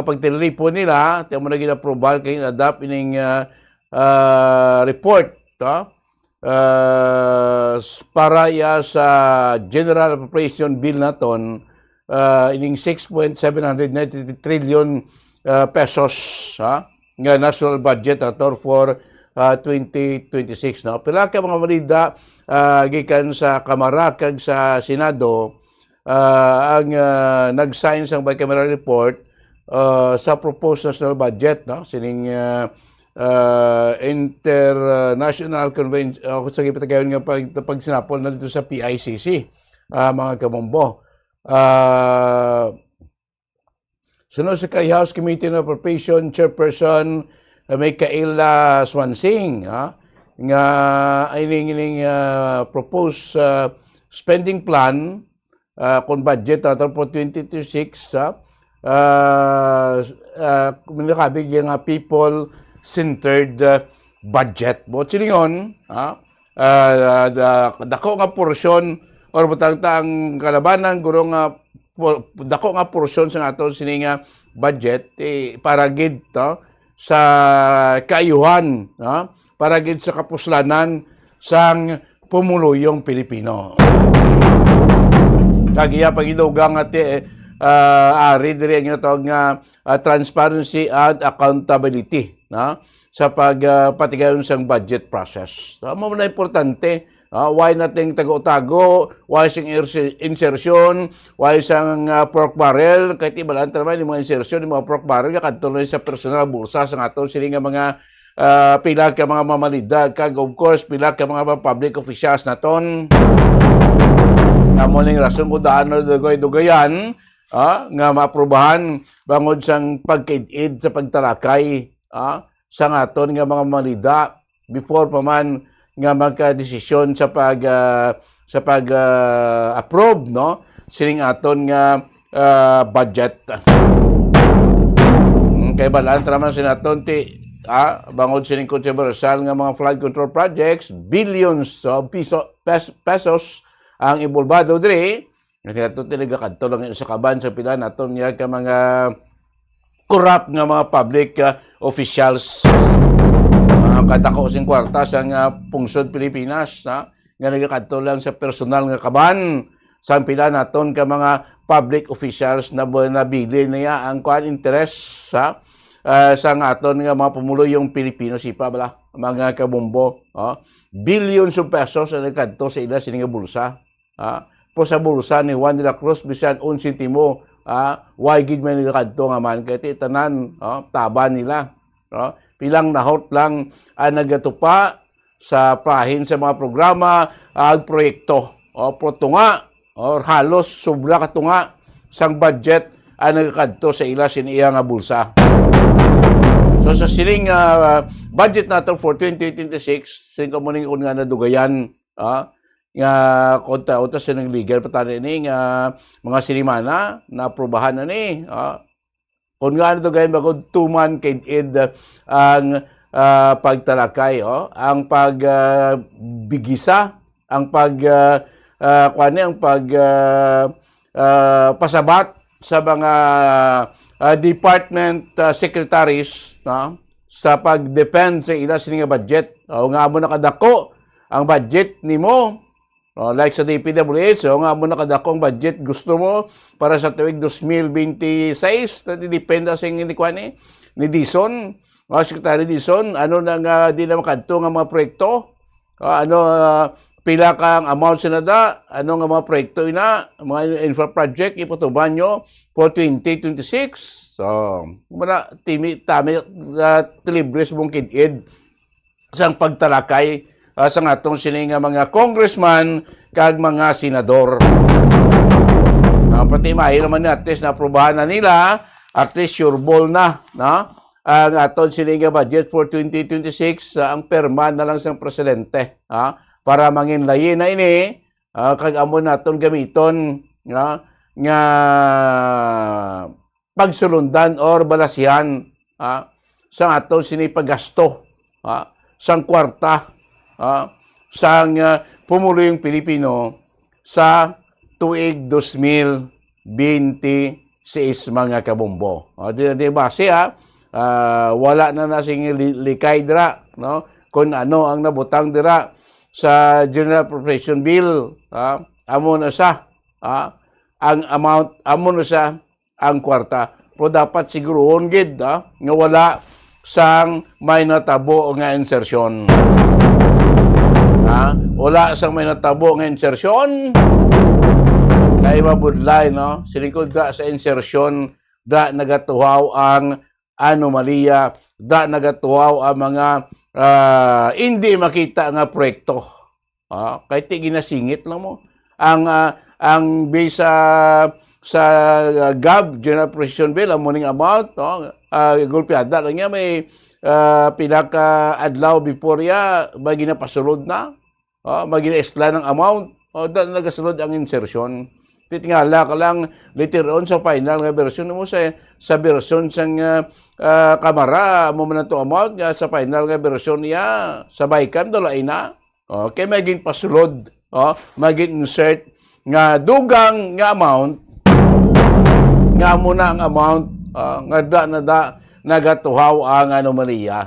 P: pagtilipon nila tiyan mo na ginaprobal kay adapt ining report para sa General Appropriation Bill naton ining 6.793 trillion pesos nga national budget naton for 2026 no. Pila ka mga balita gikan sa Kamara kag sa Senado ang nag-sign sang bicameral report sa proposed national budget no sining international convention sa gipatagayon nga pagsinapol na dito sa PICC mga kabombo. Sunod sa kay House Committee on Appropriation Chairperson may Kaila Swansing nga ining proposed spending plan kung budget for 2026 minakabig yung people-centered budget. But siningon, dako nga porsyon or butang-tang kalabanan guro nga dako nga porsyon sa aton sini nga budget para gid sa kaayuhan, para gid sa kapuslanan sang pumuluyong Pilipino. Kagiya pagidugang ati ari diri nga tawag nga transparency and accountability sa pagpatigayon sang budget process. Mao na importante. Why nating tago-tago, why sing insertion, why sang pork barrel, kahit ibalan naman yung mga insertion, yung mga pork barrel, kadtuloy sa personal bulsa sa aton sila nga mga pila ka mga mamalidad, kag of course, pila ka mga public officials naton. Amo ning rason kung daan na dugay-dugayan, nga maaprubahan bangod sang pagkaid sa pagtalakay sa aton nga mga mamalida before pa man nga magka-desisyon sa approve sining aton nga budget. Kay balaan naman sinaton bangod sining controversial nga mga flood control projects, billions of pesos ang ibolbado diri. Kaya ito talaga kadto lang sa kaban sa pila naton nga ka mga corrupt nga mga public officials. Kadako sing kwarta sa pungsod Pilipinas nga nagakadto lang sa personal nga kaban sa pila naton ka mga public officials na nabili niya ang kuan interest sa aton nga mga pumuluyong Pilipino sipa bala mga kabombo. Billions of pesos ang nagkadto sa ila sining bulsa. Po sa bulsa ni Juan de la Cruz bisan 1 sentimo why gid man nagkadto nga man kay tanan taban nila. Pilang nahot lang ang nagatupa sa pahin sa mga programa ag proyekto protunga or halos sobra katunga sang budget ang nagkadto sa ila siniya nga bulsa. So sa siling budget nato for 2026 sing kamuning kun nga nadugayan nga konta sa nang legal patani ni nga mga sinimana na aprobahan na ni kung nga nadugayan bagod 2-man kaid ang pagtalakay, ang pagbigisa, ang pasabat sa mga department secretaries sa pag-depend sa ila sining budget. Nga mo nakadako ang budget nimo. Like sa DPWH, nga mo nakadako ang budget gusto mo para sa tuig 2026, depende sa ni Dison. Secretary Dison, ano nang di na makadto nga mga proyekto? Pila kang amount sinada? Ano nga mga proyekto mga infra project ipotuban nyo for 2026? So, muna tami tilibres mong kid-id sang pagtalakay sa atong sining mga congressman kag mga senador. Pati mahal naman at least na aprobahan na nila, at least sure ball na ang aton sining budget for 2026 ang perma na lang sang presidente para manginlayin na ini kag amon naton gamiton nga pagsulundan or balasihan sang aton sini paggasto sang kwarta sang pumuluyong Pilipino sa tuig 2026 mga kabombo. Di base wala na nasing likay dira kung ano ang nabutang dira sa General Appropriation Bill. Amo na sa ang amount, amo na sa ang kwarta. Pero dapat sigurohon gid nga wala sang may natabo nga insertion. Wala sang may natabo nga insertion. Kaya mabudlay, silikod ka sa insertion, da nagatuhaw ang anomalya, da nagatuhaw ang mga hindi makita nga proyekto. Kahit ginasingit lang mo. Ang base sa GAB, General Appropriation Bill, ang morning amount, gulpiada lang niya, may pila ka adlaw before ya, may ginapasulod na, may gina-esla ng amount, da nagasulod ang insertion. Titingala ka lang later on sa final nga version mo sa version sang kamara mo man to amount nga sa final nga version niya sa Bicam dala ina. Okay, maging pasulod, maging insert nga dugang nga amount nga muna ang amount nga nagatuhaw ang anomalya.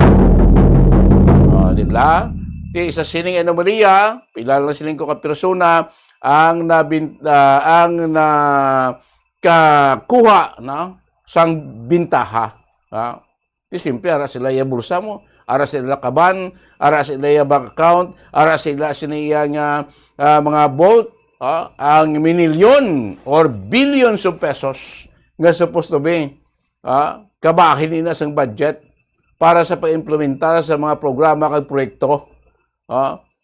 P: Di ba? Ti isa sining anomalya, pila lang sining ko ka persona ang kakuha na sang bintaha. Ti simple ara sila ya bulsa mo, ara sila kaban, ara sila ya bank account, ara sila siniya nga mga vault, ang minilyon or billions of pesos nga supposed to be kabahin nila sang budget para sa pag-implementar sa mga programa kag proyekto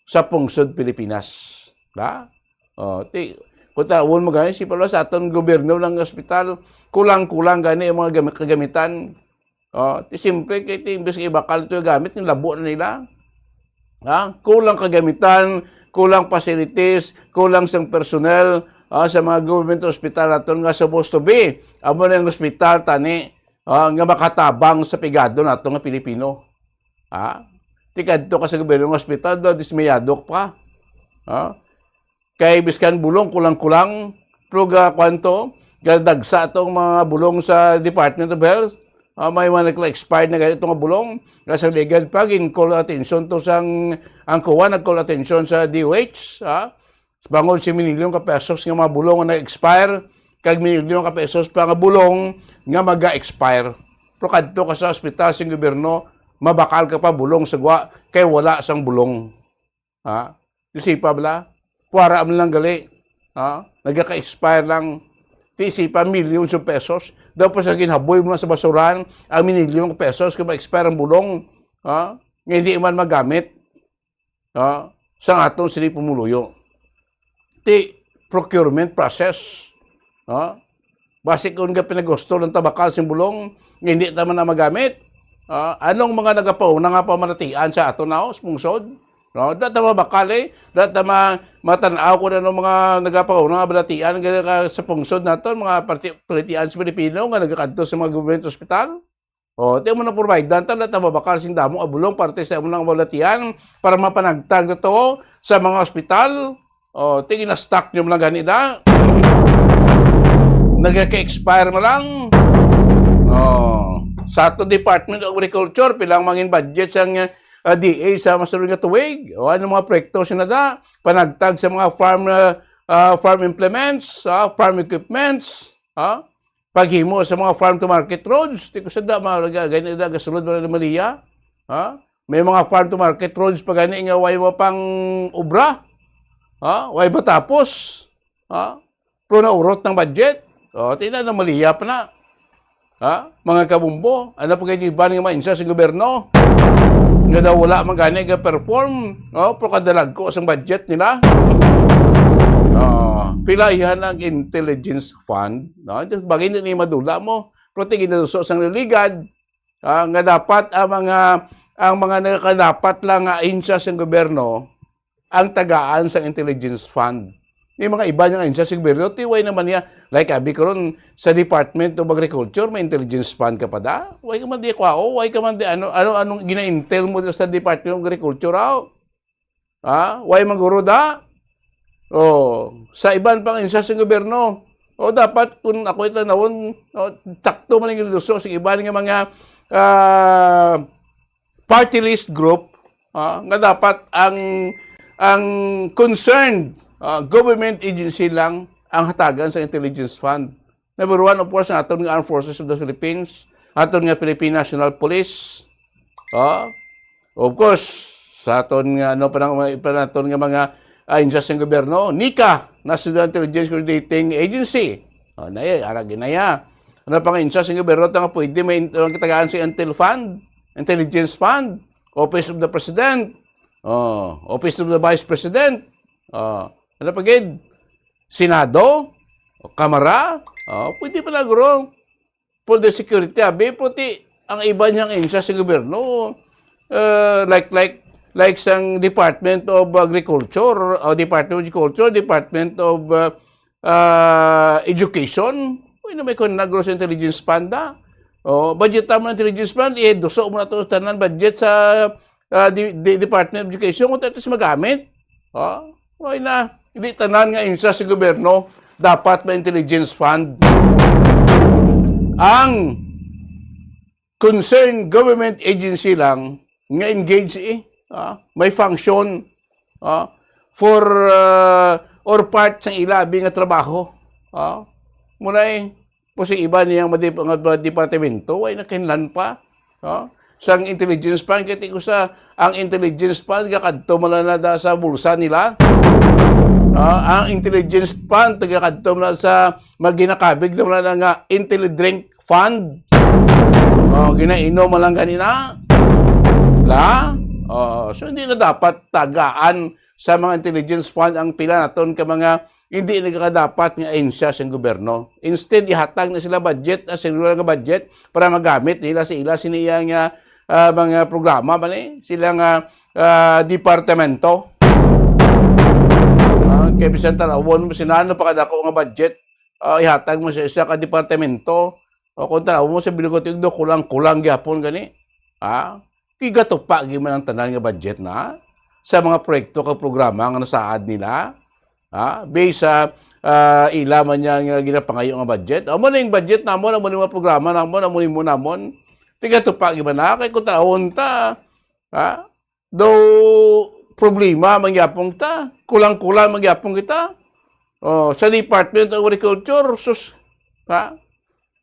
P: sa pungsod Pilipinas. Kung taon mo gani, si Palo sa aton gobyerno ng ospital, kulang-kulang gani yung mga kagamitan. Simple, kaya imbes ibakal ito yung gamit, yung labo na nila. Kulang kagamitan, kulang facilities, kulang sang personnel sa mga government hospital naton nga supposed to be. Amo na yung hospital, tani, nga makatabang sa pigado nato nga Pilipino. Tikad to ka sa gobyerno ng hospital, dismayado pa. Kay biskan bulong, kulang-kulang, pero kwanto, dagsa itong mga bulong sa Department of Health, may mga nagka-expired na ganito nga bulong, kasi legal pa, call attention to sang angkuwa, nag-call attention sa DOH, bangol si miliyon ka pesos nga mga bulong nga nag-expire, kag miliyon ka pesos pa nga bulong nga mag-expire. Pero kadto ka sa ospital sa gobyerno, mabakal ka pa bulong sagwa, kay wala sang bulong. Isipa bala? Puwara mo lang gali. Nagka-expire lang. Isipa, millions of pesos. Daw pa sa ginhaboy mo na sa basuran, ang minilyon pesos kung ma-expire ang bulong. Hindi man magamit. Sa atong sili pumuluyo. Procurement process. Basic kung nga pinagusto ng tabakal sa bulong, hindi naman na magamit. Anong mga nagapauna nga pamanatian sa ato na spungsod? Data mabakal data matanaw ko na ng mga nagapauna nga balatian sa pungsod nato, mga partian sa Pilipino nga nagakanto sa mga government hospital. Tiyo mo na provide data mabakal sing damo abulong parte sa mga balatian para mapanagtag na to sa mga hospital. Tingin na stock nyo lang ganita. Nagka-expire mo lang. Sa ato Department of Agriculture, pilang mangin budget sang DA sa masunod nga tuwig. Ano mga proyekto sinada? Panagtag sa mga farm implements, farm equipments, paghimo sa mga farm-to-market roads. Di ko sada, ganyan na gasulod mo na Malia. May mga farm-to-market roads pa ganyan nga way mo pang obra. Way ba tapos? Pero naurot ng budget. Tingnan na Malia pa na. Mga kabumbo, ano pa kayo iba nga mainsa sa gobyerno? Nga daw wala man gani nga perform, pero kadalag ko sa budget nila. Pila yan ang intelligence fund, bagay na ni madula mo, pero tingin na sa liligad, nga dapat ang mga nakadapat lang nga insya sa gobyerno, ang tagaan sa intelligence fund. May mga iba niyang insya sa gobyerno, tiway naman niya, like abi karon sa Department of Agriculture, may intelligence fund ka pa da? Way ka man di kwao, way ka man di anong gina-intel mo sa Department of Agriculture way maguro da? Sa iban pang insya sa gobyerno, dapat kung ako itanawon, takto man ang giluso sa iban nga mga party list group, nga dapat ang concerned government agency lang ang hatagan sa intelligence fund. Number one, of course, ang aton nga Armed Forces of the Philippines, aton nga Philippine National Police, of course, sa aton nga aton nga mga agencies ng gobyerno, NICA, National Intelligence Coordinating Agency. Ginaya. Ano pang agencies ng gobyerno nga pwede may katagaan sa Intel Fund, Intelligence Fund, Office of the President, Office of the Vice President, ano pa gid? Senado? Kamara? Pwede pala guro. For the security, puti ang iba niyang insya sa gobyerno. Like sang Department of Agriculture, Department of Agriculture, Department of Education. Pwede may kunagro sa intelligence fund budget tama ng intelligence fund, doso mo na ito tanan budget sa Department of Education kung ito magamit. Why na? Hindi tanan nga insa sa gobyerno dapat may intelligence fund. Ang concerned government agency lang nga engage may function for or part sa ilabi nga trabaho. Muna po si iba niyang departamento ay nakinlan pa. Sang intelligence fund, kaya ko sa ang intelligence fund, kakadto malanada sa bulsa nila. Ang intelligence fund, tagakadto na sa maginakabig na nga intelli-drink fund. Ginainom malang ganina. So hindi na dapat tagaan sa mga intelligence fund ang pila naton ka mga hindi nagkakadapat nga ahensya sa gobyerno. Instead, ihatag na sila budget, asiguro nga budget para magamit nila sa ila siniya nga mga programa ba ni silang departamento. Kaya bisan talawon mo sinano pa kadako nga budget, ihatag mo sa isa ka departamento. O kung talawon mo sa binugot yung kulang-kulang gyapon gani. Kigatupa gyud ang tanan nga budget na sa mga proyekto ka programa nga nasaad nila. Based sa ila man niya nga ginapangayo nga budget. Amo na yung budget namon, amo na mga programa namon, amo ni mo namon. Tiga to pa gimana kay ko taon ta. Do problema mangyapong ta, kulang-kulang mangyapong kita. Sa Department of Agriculture sus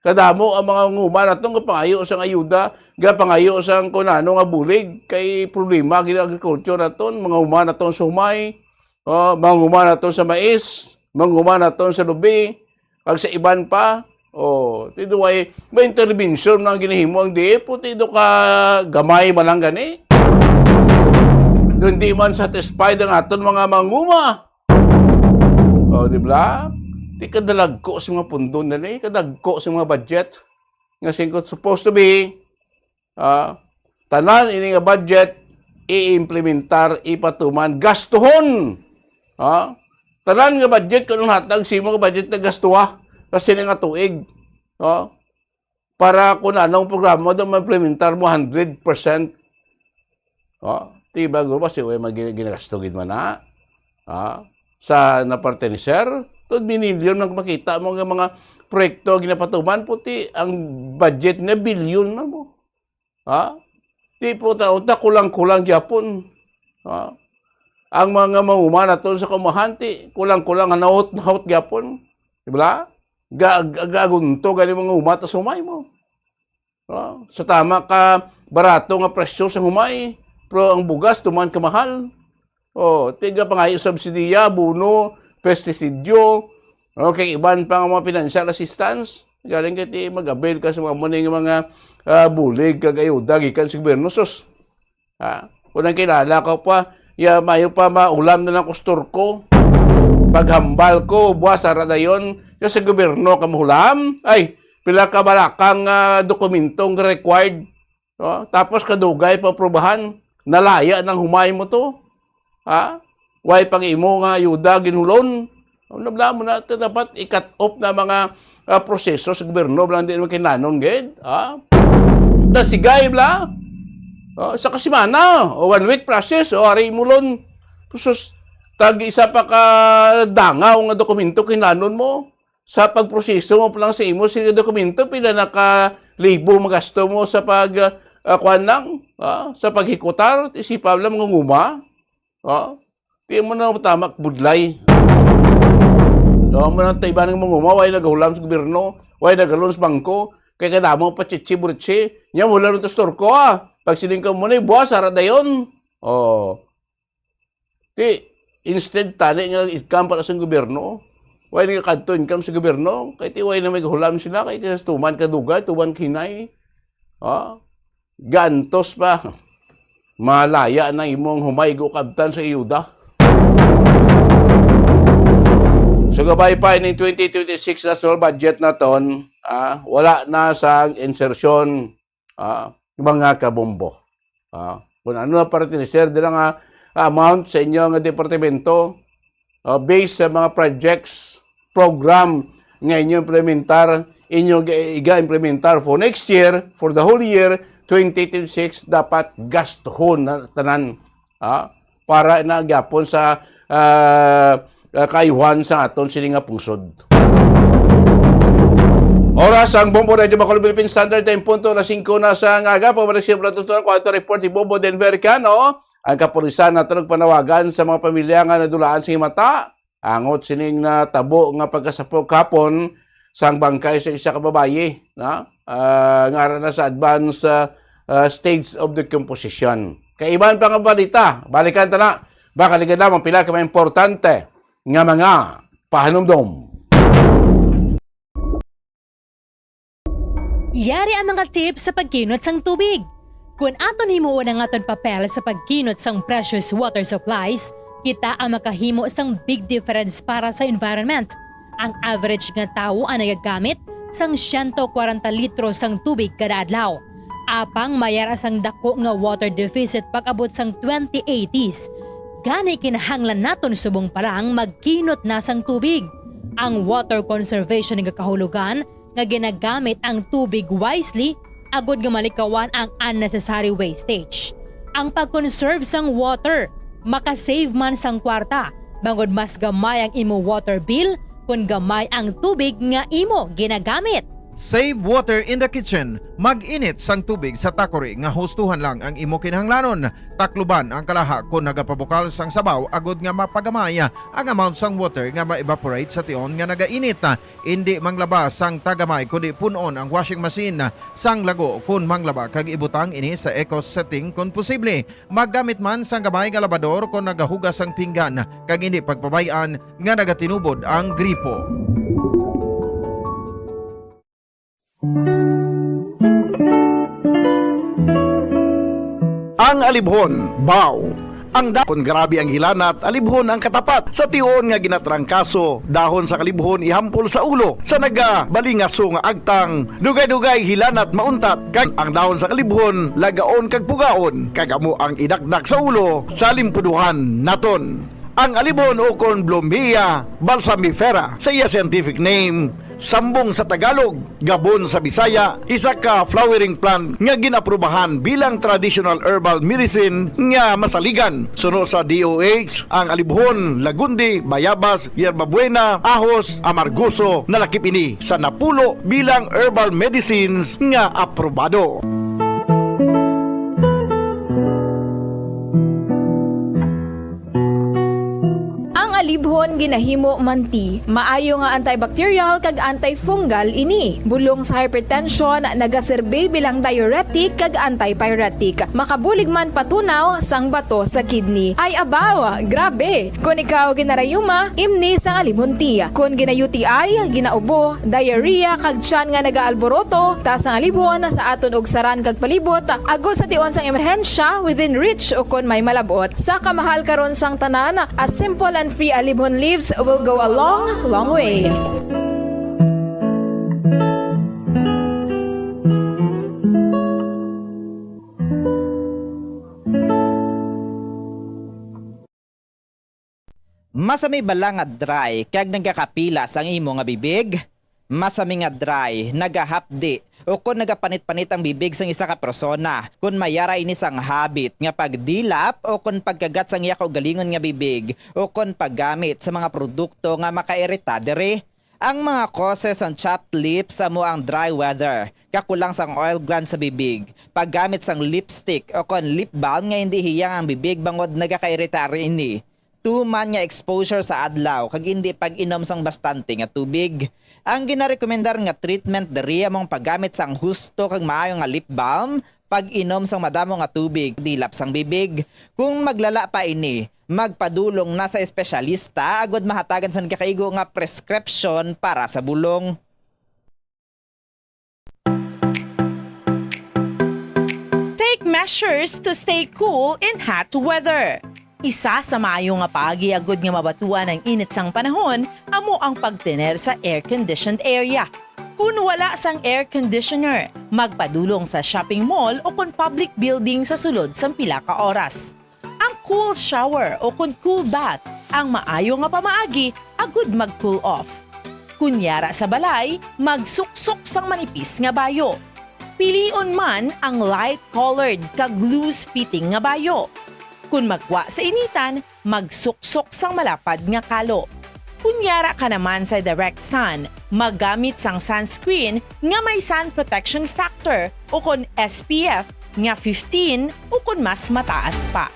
P: kadamo ang mga nguma natong pangayo sa ayuda, pangayo sa kunano nga bulig kay problema gid agriculture naton, mga nguma naton sa humay, mga nguma naton sa mais, mga nguma naton sa lubi, kag sa iban pa. Tido ay may intervention nang ginahimo ang DF, tido ka gamay man lang gani. Doon di man satisfied ang aton mga manguma. Di ba? Di kadalag ko sa mga pundo na ni, kadag ko sa mga budget. Nga singkot supposed to be, tanan ini nga budget, i-implementar, ipatuman, gastuhon. Tanan nga budget, kung hatag simo nga budget na gastuha. Kasi nga tuig. Para kung anong programa doon ma-implementar mo 100%. Tiba ko ba siya ginagastugid man na? Sa naparte ni Sir, 2 milyon nang makita mo nga mga proyekto ginapatuman, puti ang budget na bilyon na mo. Di po ta kulang-kulang gyapon. Ang mga manguma naton sa kamahanti, kulang-kulang naut gyapon. Di ba? Gagunto gani mga umata sa humay mo. Sa tama ka barato nga presyo sa humay, pero ang bugas tuman ka mahal. Tiga pangayo subsidiya, buno, pestisidyo, kay iban pa nga mga financial assistance. Galing kay mag-avail ka sa mga muning mga bulig kag ayuda gikan sa gobyerno sus. Kung kilala ko pa, mayo pa maulam na ng kustor ko. Paghambal ko, buwas ara dayon, yung sa gobyerno kamuhulam, ay, pila ka balakang dokumentong required. Tapos kadugay pa aprobahan, nalaya ng humay mo to. Way pang imo nga ayuda ginhulon. Nabla mo na, dapat i-cut off na mga proseso sa gobyerno, blang din mo kinanon, ged. Tasigay, bla. Sa kasimana, 1 week process, ari mulon. Pusos, tag-isa pa ka dangaw nga dokumento kinanon mo. Sa pagproseso mo pa lang sa imo sa dokumento, pila naka-libo magasto mo sa sa paghikutar, isipaw lang mga nguma. Di mo na tamak budlay. Mo na tayo ba ng mga nguma, way nagahulam sa gobyerno, way nagalon sa bangko, kaya kadamo pa chichi-burichi, niya mula rin to store ko Pag siling ka muna, buwas, harap na yun. Instead, tali nga income para sa gobyerno. Way nga kadto income sa gobyerno. Kaya way na may hulam sila. Kaya tuman kadugay, tuman kinay. Gantos pa. Malaya na imong humaygo kabtan sa iyuda. So gabay pa ng 2026 national budget na ton, wala na sa insertion mga kabombo. Kung ano na para tinisir, din nga amount sa inyong departamento based sa mga projects, program nga inyo implementar, inyo i-implementar for next year, for the whole year, 2026, dapat gastuhon na tanan para na gyapon sa kayuhan sa aton sini nga pungsod. Oras ang Bombo Radio Bacolod Philippine Standard Time, punto na 5 na sa ngaga. Pabalik siya tutunan ko ito report ni Bombo Denvercano. Ang kapulisan na panawagan sa mga pamilya nga nadulaan sa himata. Angot sining na tabo nga pagkasapok kapon sang bangkay sa isa ka babaye. Ngara na sa advance stage of decomposition. Kaiban pa nga balita. Balikan ta na. Baka ligan lamang pila ka mga importante nga mga pahanumdom.
Q: Yari ang mga tips sa pagkinot sang tubig. Kung aton himuon ang aton papel sa pagkinot sang precious water supplies, kita ang makahimo sang big difference para sa environment. Ang average nga tao ang nagagamit sang 140 litro sang tubig kada adlaw. Apang mayara sang dako nga water deficit pag-abot sang 2080s. Gani kinahanglan naton subong parang magkinot na sang tubig. Ang water conservation nga kahulugan nga ginagamit ang tubig wisely agud nga malikawan ang unnecessary wastage. Ang pag-conserve sang water makasave man sang kwarta bangod mas gamay ang imo water bill kung gamay ang tubig nga imo ginagamit.
L: Save water in the kitchen. Mag-init sang tubig sa takori nga hustuhan lang ang imo kinahanglanon. Takluban ang kalaha kung nagapabukal sang sabaw agud nga mapagamay ang amount sang water nga ma-evaporate sa tion nga nagainit. Hindi manglaba sang tagamay kundi punon ang washing machine sang lago kung manglaba kag ibutang ini sa eco setting kung posible. Maggamit man sang gamay nga labador kung nagahugas sang pinggan kag hindi pagpabayan nga nagatinubod ang gripo.
J: Ang alibhon, baw. Ang dahon grabe ang hilanat, alibhon ang katapat. Sa tion nga ginatrangkaso, dahon sa kalibhon ihampol sa ulo. Sa nagabalingaso nga agtang, dugay-dugay hilanat mauntat. Kag ang dahon sa kalibhon, lagaon kag pugaon. Kagamo ang idakdak sa ulo, sa limpuduhan naton. Ang alibhon o kon Blomia balsamifera sa iya scientific name, sambong sa Tagalog, gabon sa Bisaya, isa ka flowering plant nga ginaprubahan bilang traditional herbal medicine nga masaligan. Suno sa DOH, ang alibhon, lagundi, bayabas, yerbabuena, ahos, amargoso, nalakip ini sa napulo bilang herbal medicines nga aprobado.
R: Alibhon ginahimo manti, maayo nga antibacterial kag antifungal ini. Bulong sa hypertension, nagaserbe bilang diuretic kag antipyretic. Makabulig man patunaw sang bato sa kidney. Ay abaw, grabe! Kung ikaw ginarayuma, imni sang alibhon-ti. Kung gina-UTI, ginaubo, diarrhea kag tiyan nga nagaalboroto, tas ang alibhon sa aton og saran kag palibot, agos sa tion sang emerhensya within reach o kon may malabot. Sa kamahal karon sang tanan, a simple and free alibhon leaves will go a long, long way.
N: Masami bala nga dry kag nagakapilas ang imo nga bibig? Masami nga dry, nagahapdi o kung nagapanit-panit ang bibig sang isa ka persona, kung mayara ini sang habit nga pagdilap o kung pagkagat sang iya kaugalingon nga bibig o kung paggamit sa mga produkto nga makairita dere. Ang mga causes ang chapped lips amo ang dry weather, kakulang sang oil gland sa bibig, paggamit sang lipstick o kung lip balm nga hindi hiyang ang bibig bangod nagakairita ini. Tuman nga exposure sa adlaw kag hindi pag-inom sang bastante nga tubig. Ang ginarekomendar nga treatment diri among paggamit sang husto kag maayo nga lip balm, pag-inom sang madamo nga tubig, dilap sang bibig. Kung maglala pa ini, magpadulong na sa espesyalista agud mahatagan sang kakaigo nga prescription para sa bulong.
O: Take measures to stay cool in hot weather. Isa sa maayo nga paagi agud nga mabatuan ang init sang panahon amo ang pagtener sa air-conditioned area. Kung wala sang air conditioner, magpadulong sa shopping mall o kung public building sa sulod sang pila ka oras. Ang cool shower o kung cool bath ang maayo nga pamaagi agud mag-cool off. Kunyara sa balay, magsuksok sang manipis nga bayo. Pilion man ang light-colored kag loose-fitting nga bayo. Kung magwa sa initan, magsuksok sang malapad nga kalo. Kunyara ka naman sa direct sun, maggamit sang sunscreen nga may sun protection factor o kon SPF nga 15 o kon mas mataas pa.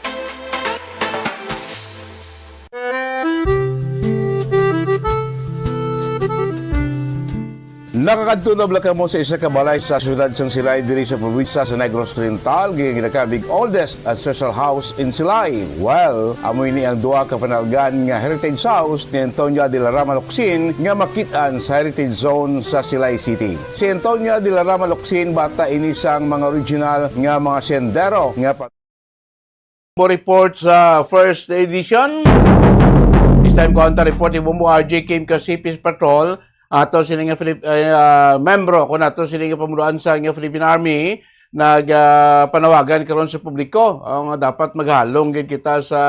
P: Nakakadtunab lang mo sa isa ka balay sa siyudad sang Silay diri sa probinsya sa Negros Oriental, ginakabig oldest ancestral house in Silay. Well, amoy ni ang duha ka panalgan nga heritage house ni Antonio de la Rama Locsin nga makitaan sa heritage zone sa Silay City. Si Antonio de la Rama Locsin bata ini sang mga original nga mga sendero nga report sa first edition. This time counter report ni Bumbo RJ came ka CPS Patrol ato sila nga membro kung ato sila nga pamunuan sa nga Philippine Army nagpanawagan karon sa publiko ang dapat maghalong gid kita sa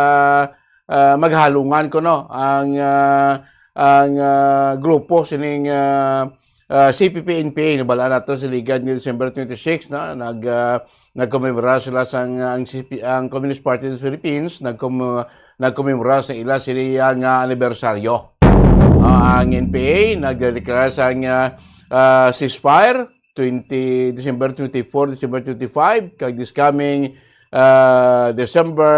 P: maghalungan ko no ang grupo sining CPP-NPA nabala nato sa ligad ng December 26 na nagkomemora sila sa ang Communist Party of the Philippines nagkomemora sa ila sila nga anibersaryo. Ang NPA nagdeklara sa ceasefire December 24, December 25 kag this coming December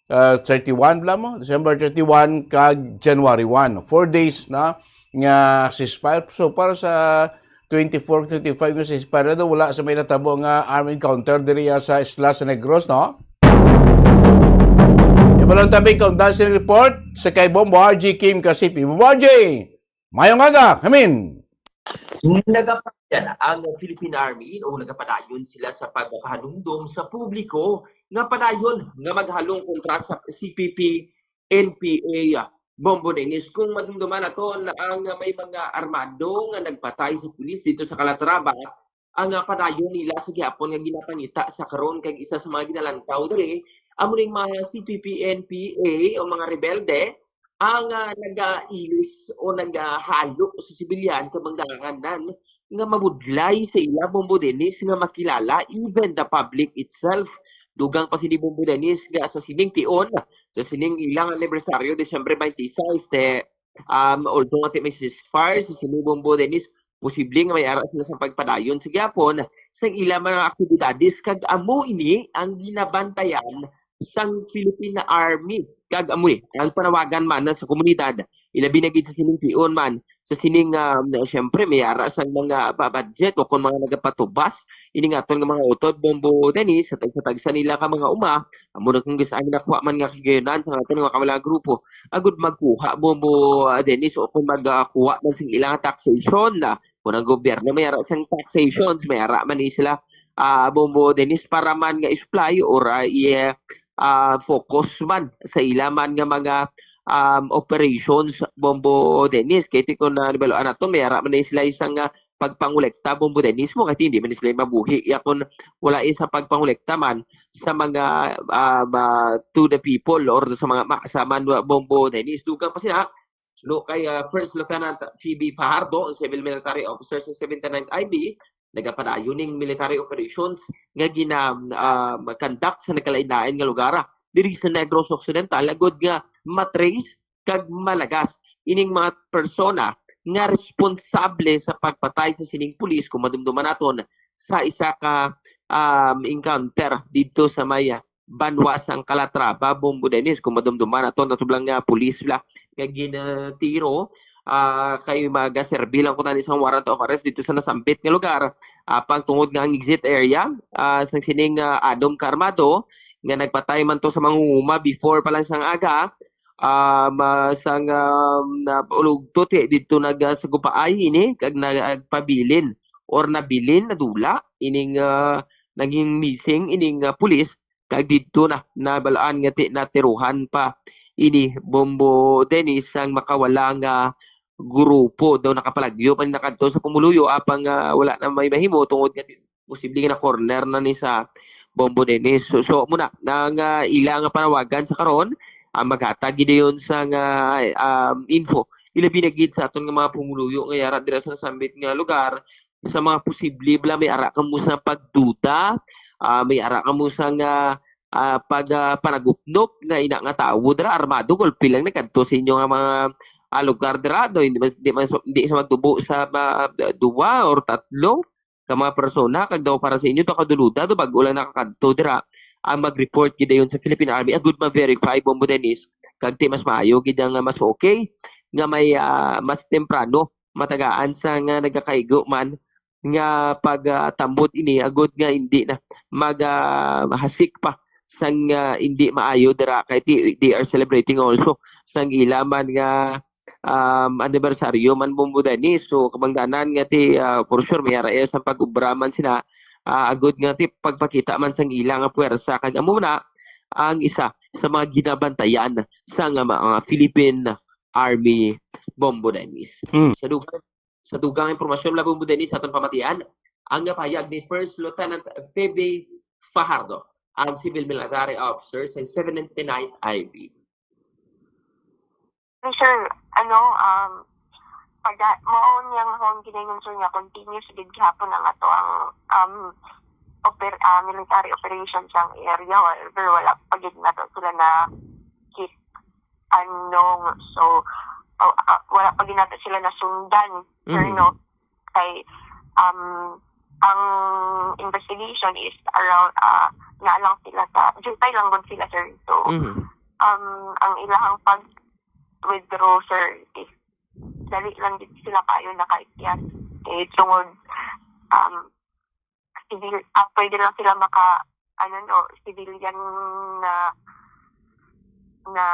P: 31 December 31 kag January 1. 4 days na nga ceasefire. So para sa 24, 25 nga ceasefire na wala sa may natabo nga armed encounter diri sa Isla sa Negros, no? Balong tabi kong dancing report sa kay Bombo RJ Kim Kasipi. Bombo RJ, mayong aga, kamin.
S: Nagapadayon ang Philippine Army o nagapadayon sila sa pagkahalumdum sa publiko nga padayon nga maghalong kontra sa CPP, NPA, Bombo Dennis. Kung madumduman nato na ang may mga armado nga nagpatay sa pulis dito sa Calatrava, ang padayon nila sa gihapon nga ginapangita sa karon kay isa sa mga ginalantaw diri amo ning mga CPP, NPA o mga rebelde ang nagailis o naghalo sa sibilyan sa mangdanganan nga mabudlay sa ila Bombo Dennis nga makilala even the public itself. Dugang pa si Bombo Dennis nga sa sining tion sa sining ilang anibersaryo Desyembre 26 although ati may ceasefire sa sining Bombo Dennis posibleng may ara sila sa pagpadayon sa gyapon sa ilang mga aktibidades kag amo ini ang ginabantayan sang Philippine Army kag amoy ang panawagan man sa komunidad ilabi na gid sa sining tion man sa sining syempre may ara sang mga budget o kon mga nagapatubas ini nga aton nga mga utod Bombo Dennis sa tagsa nila ka mga uma amo na kung gisaan nakuha man nga kagayonan sa aton nga kamalang grupo agud magkuha Bombo Dennis o kung magkuha man sing ilang taxation na kung ang gobyerno may ara sang taxations may ara man ni sila Bombo Dennis para man nga supply or focus man sa ilaman nga mga operations Bombo Dennis kay ko na nibaloan nato may ara man sila isang pagpangolekta Bombo Dennis mo kay hindi man sila mabuhi yakon wala isa pagpangolekta man sa mga to the people or sa mga makasama Bombo Dennis dugang pa sila no kay First Lieutenant Phoebe Fajardo, Civil Military Officer sa 79th IB nagapadayon ning military operations nga conduct sa nagkalain-lain nga lugar diri sa Negros Occidental agud nga matrace kag malagas ining mga persona nga responsable sa pagpatay sa sining pulis kung madumduman naton sa isa ka encounter dito sa may banwa sang Calatrava Bombo Dennis kung madumduman naton natublang nga pulis la nga ginatiro kay magaserbi lang ko tani isang warrant of arrest dito sa nasambit nga lugar pagtungod nga ang exit area sang sining Adom Carmado nga nagpatay man to sa mangunguma before pa lang sang aga sang ulugtot dito nagasagupaay ini kag nagpabilin or nabilin na dula ining naging missing ining pulis kag dito na nabalaan nga natiruhan pa ini Bombo Dennis ang makawala nga grupo daw nakapalagyo pa nakadto sa pumuluyo apang wala na may mahimo tungod nga posible nga na corner na ni sa Bombo Dennis. So muna nang ilang panawagan sa karon maghatag gidayon sa info ilabi na gid sa aton nga mga pumuluyo nga yara dira sa nasambit nga lugar sa mga posible bla may ara kamo sa pagduda may ara kamo sa nga pag panagupnop nga ina nga tawo dira armado golpe lang nakadto sa inyo nga mga lugar dira do hindi sa magtubo sa duwa or tatlo ka mga persona kag daw para sa inyo to kaduluda do bag ulang nakakadto dira ang mag-report gid yon sa Philippine Army a good ma-verify Bombo Dennis kag ti mas maayo gid nga mas okay nga may mas temprano matagaan sa nga nagakaigo man nga pagtambot ini agud nga hindi na hasik pa sang hindi maayo dira kay they are celebrating also sang ilaman nga anniversaryo man Bombo Dennis so kabangdanan nga ti for sure may ara sa pag-ubraman sila agud nga ti pagpakita man sang ilang nga puwersa kag amo na ang isa sa mga ginabantayan sa mga Philippine Army Bombo Dennis. Sa dugang impormasyon la Bombo Dennis aton pamatian ang pahayag ni First Lieutenant Phoebe Fajardo ang civil military officer sa 79th IB.
T: Sir, pag mo niyang home ginayon sir nga continuous gid gihapon ang ato ang military operations ang area however wala pa gid nato sila na hit so wala pa gid nato sila na sundan sir no kay ang investigation is around nga lang sila sa Juntay lang gud sila sir so ang ilahang pag withdraw sir is dali lang din sila kayo nakaikyat tungod pwede lang sila civilian na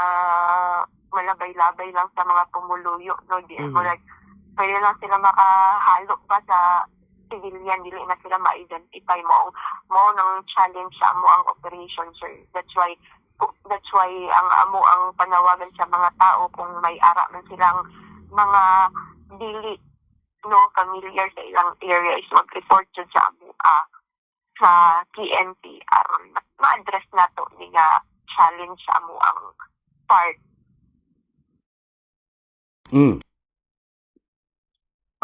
T: malabay-labay lang sa mga pumuluyo no pwede lang sila makahalo pa sa civilian dili na sila ma-identify mo nang challenge sa mo ang operation sir that's why ang amo ang panawagan sa mga tao kung may ara man silang mga dili familiar sa ilang area is mag-report jud sa amo sa PNP aron ma-address nato ni nga challenge sa amo ang part.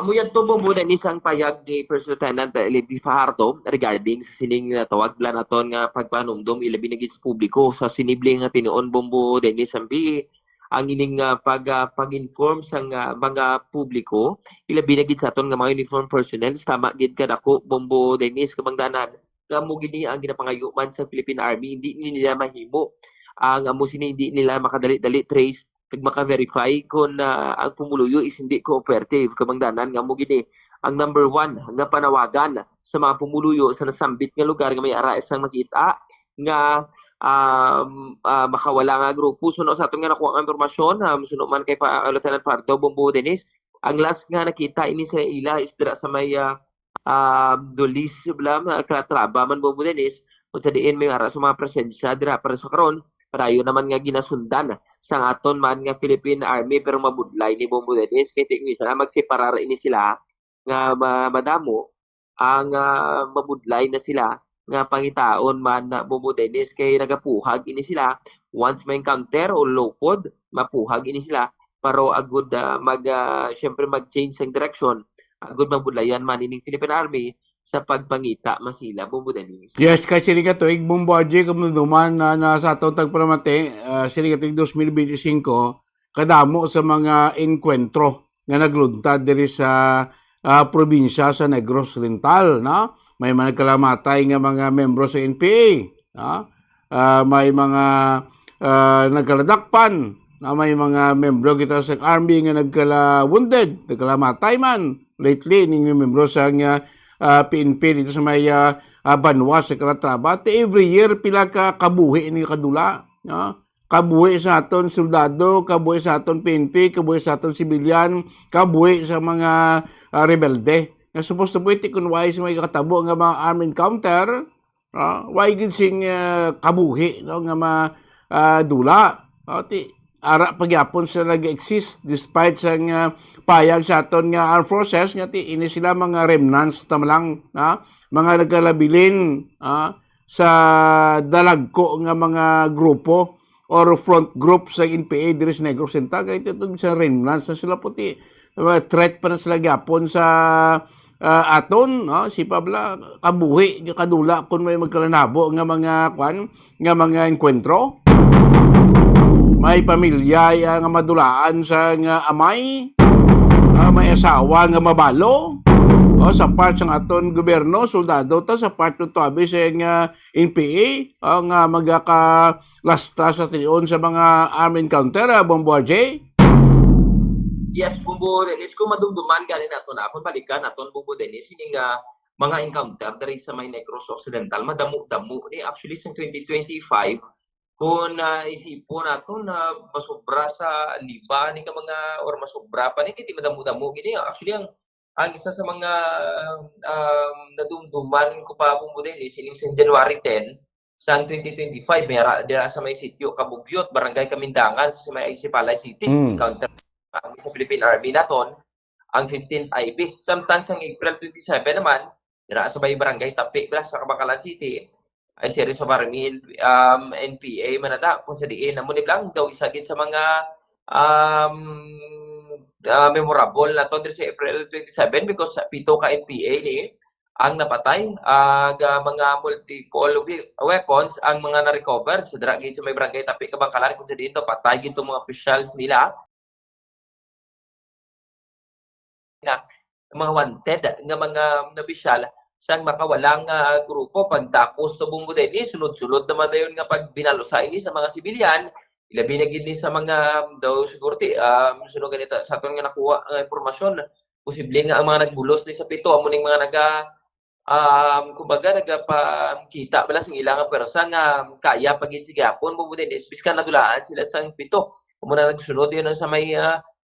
S: Amo yan to Bombo Dennis ang payag ni First Lieutenant Phoebe Fajardo regarding sa sining tawag bla naton nga pagpanumdum ilabi na gid sa publiko sa sinibling nga tinuon Bombo Dennis ang ining pag-inform sa mga publiko ilabi na gid sa aton nga mga uniform personnel tama gid kadako Bombo Dennis kabangdanan kamo gini ang ginapangayuman sa Philippine Army hindi nila mahimo ang amo sini hindi nila makadali-dali trace kag maka-verify kung ang pumuluyo is hindi cooperative kabangdanan nga mo gini ang number 1 nga panawagan sa mga pumuluyo sa nasambit nga lugar nga may ara isang makita nga makawala nga grupo suno sa aton nga nakuha nga impormasyon suno man kay Lieutenant Fajardo Bombo Dennis ang last nga nakita ini sa ila is dira sa may Dolis blam Calatrava man Bombo Dennis ug sa diin may ara sa mga presensya dira para sa karon parayo naman nga ginasundan sa aton man nga Philippine Army pero mabudlay ni Bombo Dennis kay tingwi sana magseparar ini sila nga madamo ang mabudlay na sila nga pangitaon man na Bombo Dennis kay nagapuhag ini sila once may encounter o lopod mapuhag ini sila pero agud syempre mag-change ang direction agud mabudlayan man ining Philippine Army sa pagpangita masila Bombo Dennis.
P: Yes, kasi sila katuig Bombo Adji kamduman na sa atong tagparamate sila katuig 2025 kadamo sa mga enkwentro nga nagluntad diri sa probinsya sa Negros Oriental na may mga nagkalamatay nga mga membro sa NPA may mga nagkaladakpan na may mga membro kita sa army nga nagkala-wounded nagkalamatay man lately ning membro sa nga PNP dito sa may Banwa sa Calatrava. Every year pila ka kabuhi ni kadula. Kabuhi sa aton soldado, kabuhi sa aton PNP, kabuhi sa aton civilian, kabuhi sa mga rebelde. Nga supposed to pwede kung why sa may katabo nga mga armed encounter, why gid sing kabuhi nga dula. Ara pagyapon sila nag-exist despite sa payag sa aton nga armed forces nga ini sila mga remnants tamalang mga nagkalabilin sa dalagko nga mga grupo or front group sa NPA diri sa Negros Oriental kay ito sa remnants na sila puti threat pa na sila gyapon sa aton si Pabla kabuhi kadula kun may magkalanabo nga mga enkwentro. may pamilya nga madulaan sa nga amay, may asawa nga mabalo. O sa part ng aton gobyerno, soldado ta sa part ng tabi sa nga NPA nga magakalastra sa tiyon sa mga armed encounter, Bombo RJ.
S: Yes, Bumbo Dennis, kung madumduman ganin nato na akong balikan naton Bumbo Dennis, ini nga mga encounter dari sa may Negros Occidental, madamo-damo ni actually sa 2025 kung isipon nato na masobra sa liba ni ka mga or masobra pa ni kiti madamo-damo gini actually ang isa sa mga nadumduman ko pa Bumbo Dennis sining sa January 10 sa 2025 mayara dira sa may sitio Kabugyot, Barangay Kamindangan sa may Isipalay City encounter sa Philippine Army naton ang 15th IB. Samtang sa April 27 naman dira sa may Barangay Tapi sa Kabakalan City ay series of Army NPA manada kung sa diin namo ni lang daw isa gid sa mga memorable na to sa April 27 because pito ka NPA ni ang napatay mga multiple weapons ang mga na-recover sa dira gid sa may Barangay Tapi Kabangkalan kung sa dito patay gid mga officials nila na mga wanted nga mga nabisyal sang makawalang grupo pagtapos sa Bumbo Dennis sunod-sunod naman dayon nga pag binalusay ni sa mga sibilyan ilabi na gid ni sa mga daw security sunod ganito sa aton nga nakuha nga impormasyon posible nga ang mga nagbulos ni sa pito amo ning mga kumbaga nagapakita bala sing ilang persa nga kaya pagin si gapon Bumbo Dennis biskan nadulaan sila sang pito amo na nagsunod yun sa may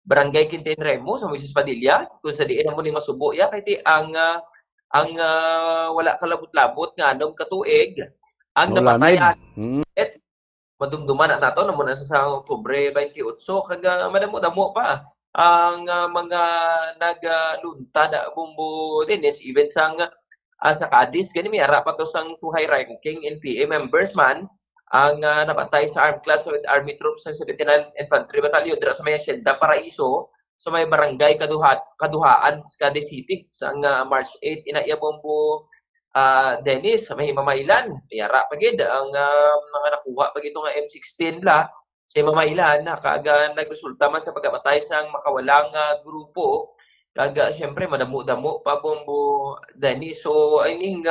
S: Barangay Quintin Remo sa Moises Padilla kung sa diin mo ning masubo ya kay ti ang wala kalabot-labot nga anong katuig ang napatay at madumduman na nato namo na sa Oktubre 28 kaga madamo-damo pa ang mga nagluntad Bumbo Dennis even sang sa Cadiz kani may ara pa to sang 2 high ranking NPA members man ang napatay sa armed class with army troops ng 79 Infantry Battalion dira sa may Hacienda Paraiso sa may Barangay Kaduhaan sa Cadiz City sa March 8 inaiya Bumbo Dennis sa may Mamaylan mayara pagid ang mga nakuha pag ito nga M16 la sa Mamaylan kaga nagresulta man sa pagkamatay sa makawalang grupo kaga syempre madamo-damo pa Bumbo Dennis so ining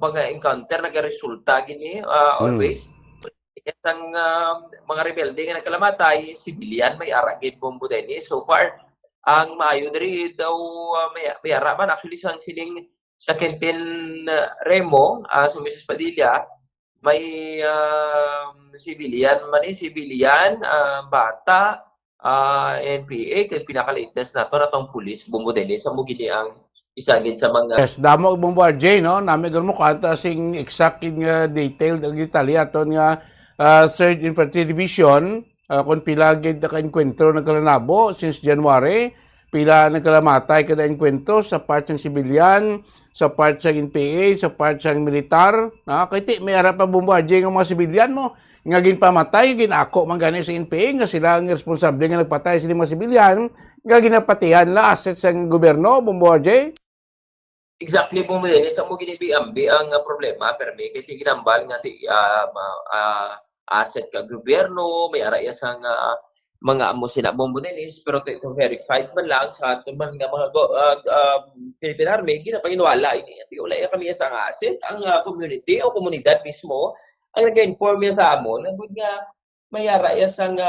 S: mga encounter nagaresulta gini always ang mga rebelde nga nagkalamatay civilian may ara gid Bumbo Dennis so far ang maayo diri daw may ara man actually sang sining sa Quintin Remo sa Moises Padilla may civilian bata NPA kay pinaka-latest nato natong pulis Bumbo Dennis sa gini ang isa gid sa mga
P: yes damo Bumbo RJ no nami mo kanta sing exact nga detailed ang detalye aton nga 3rd Infantry Division kung pila gid naka-enkwentro nagkalanabo since January pila nagkalamatay kada enkwentro sa part ng sibilyan sa part ng NPA sa part ng militar kay ti may ara pa Bumbo RJ nga mga sibilyan mo nga ginpamatay ginako man gani sa NPA nga sila ang responsable nga nagpatay sa mga sibilyan nga ginapatihan la assets ng gobyerno Bumbo RJ.
S: Exactly Bumbo Dennis mo ginibi-ambi ang problema permi kay ginambal nga ti asset ka gobyerno may ara sang mga amo sila Bumbo Dennis pero ito verified man lang sa aton man nga mga Philippine Army ginapanginwala ini ati wala kami sa asset ang community o komunidad mismo ang nag-inform sa amon good nga may ara sang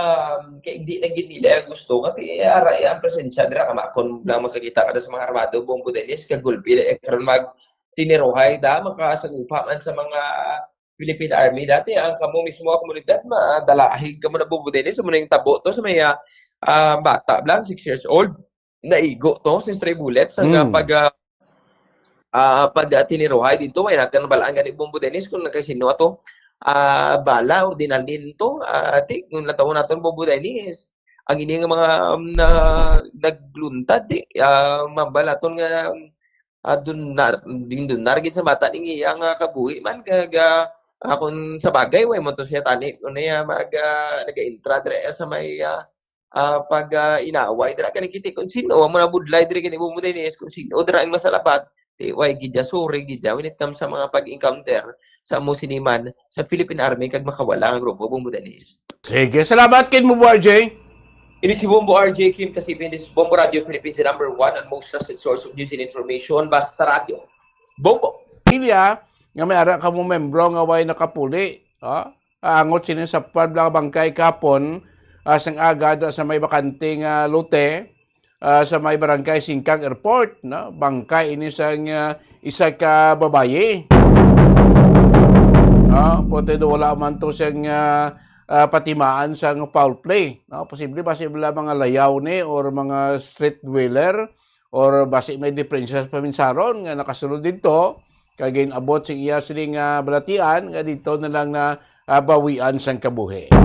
S: kay di na gid nila gusto kasi ara ang presensya dira kamakon lang makakita kada sa mga armado Bumbo Dennis ka gulpi karon mag tinirohay da makasagupa man sa mga Philippine Army dati ang kamo mismo komunidad madalahig kamo na Bumbo Dennis mo ning tabo to sa may bata lang 6 years old naigo to sa stray bullets ang pag tinirohay dito may natin balaan gani Bumbo Dennis kung nakasino ato bala ordinal nito ati kung nataon naton Bumbo Dennis ang ini nga mga nagluntad mabalaton nga dunar gid sa bata ning iyang kabuhi man kaga kung sa bagay way mo to siya tani unya naga-intra dire sa may pag inaway dira kani kiti kung sino mo na budlay dire kani Bumbo Dennis kung sino dira ang masalapat Way gidya suri gidya when it comes sa mga pag-encounter sa mo siniman sa Philippine Army kag makawala ang grupo Bombo Dennis.
P: Sige, salamat kid mo, RJ.
S: It is si Bombo RJ Kim Kasipin. This is Bombo Radio Philippines, the #1 and most trusted source of news and information. Basta radio. Bombo!
P: Pilya, nga may ara ka mo membro nga way nakapuli. Angot sinin sa padlang bangkay kapon sang agad sa may bakanting lote sa may barangay Singkang Airport. No? Bangkay ini sang isa ka babaye. Pwede do wala man to siyang patimaan sa foul play. No? Posible mga layaw ni or mga street dweller or basi may diferensya sa paminsaron nga nakasunod dito kagain abot sa iya sining balatian nga dito na lang na bawian sang kabuhi.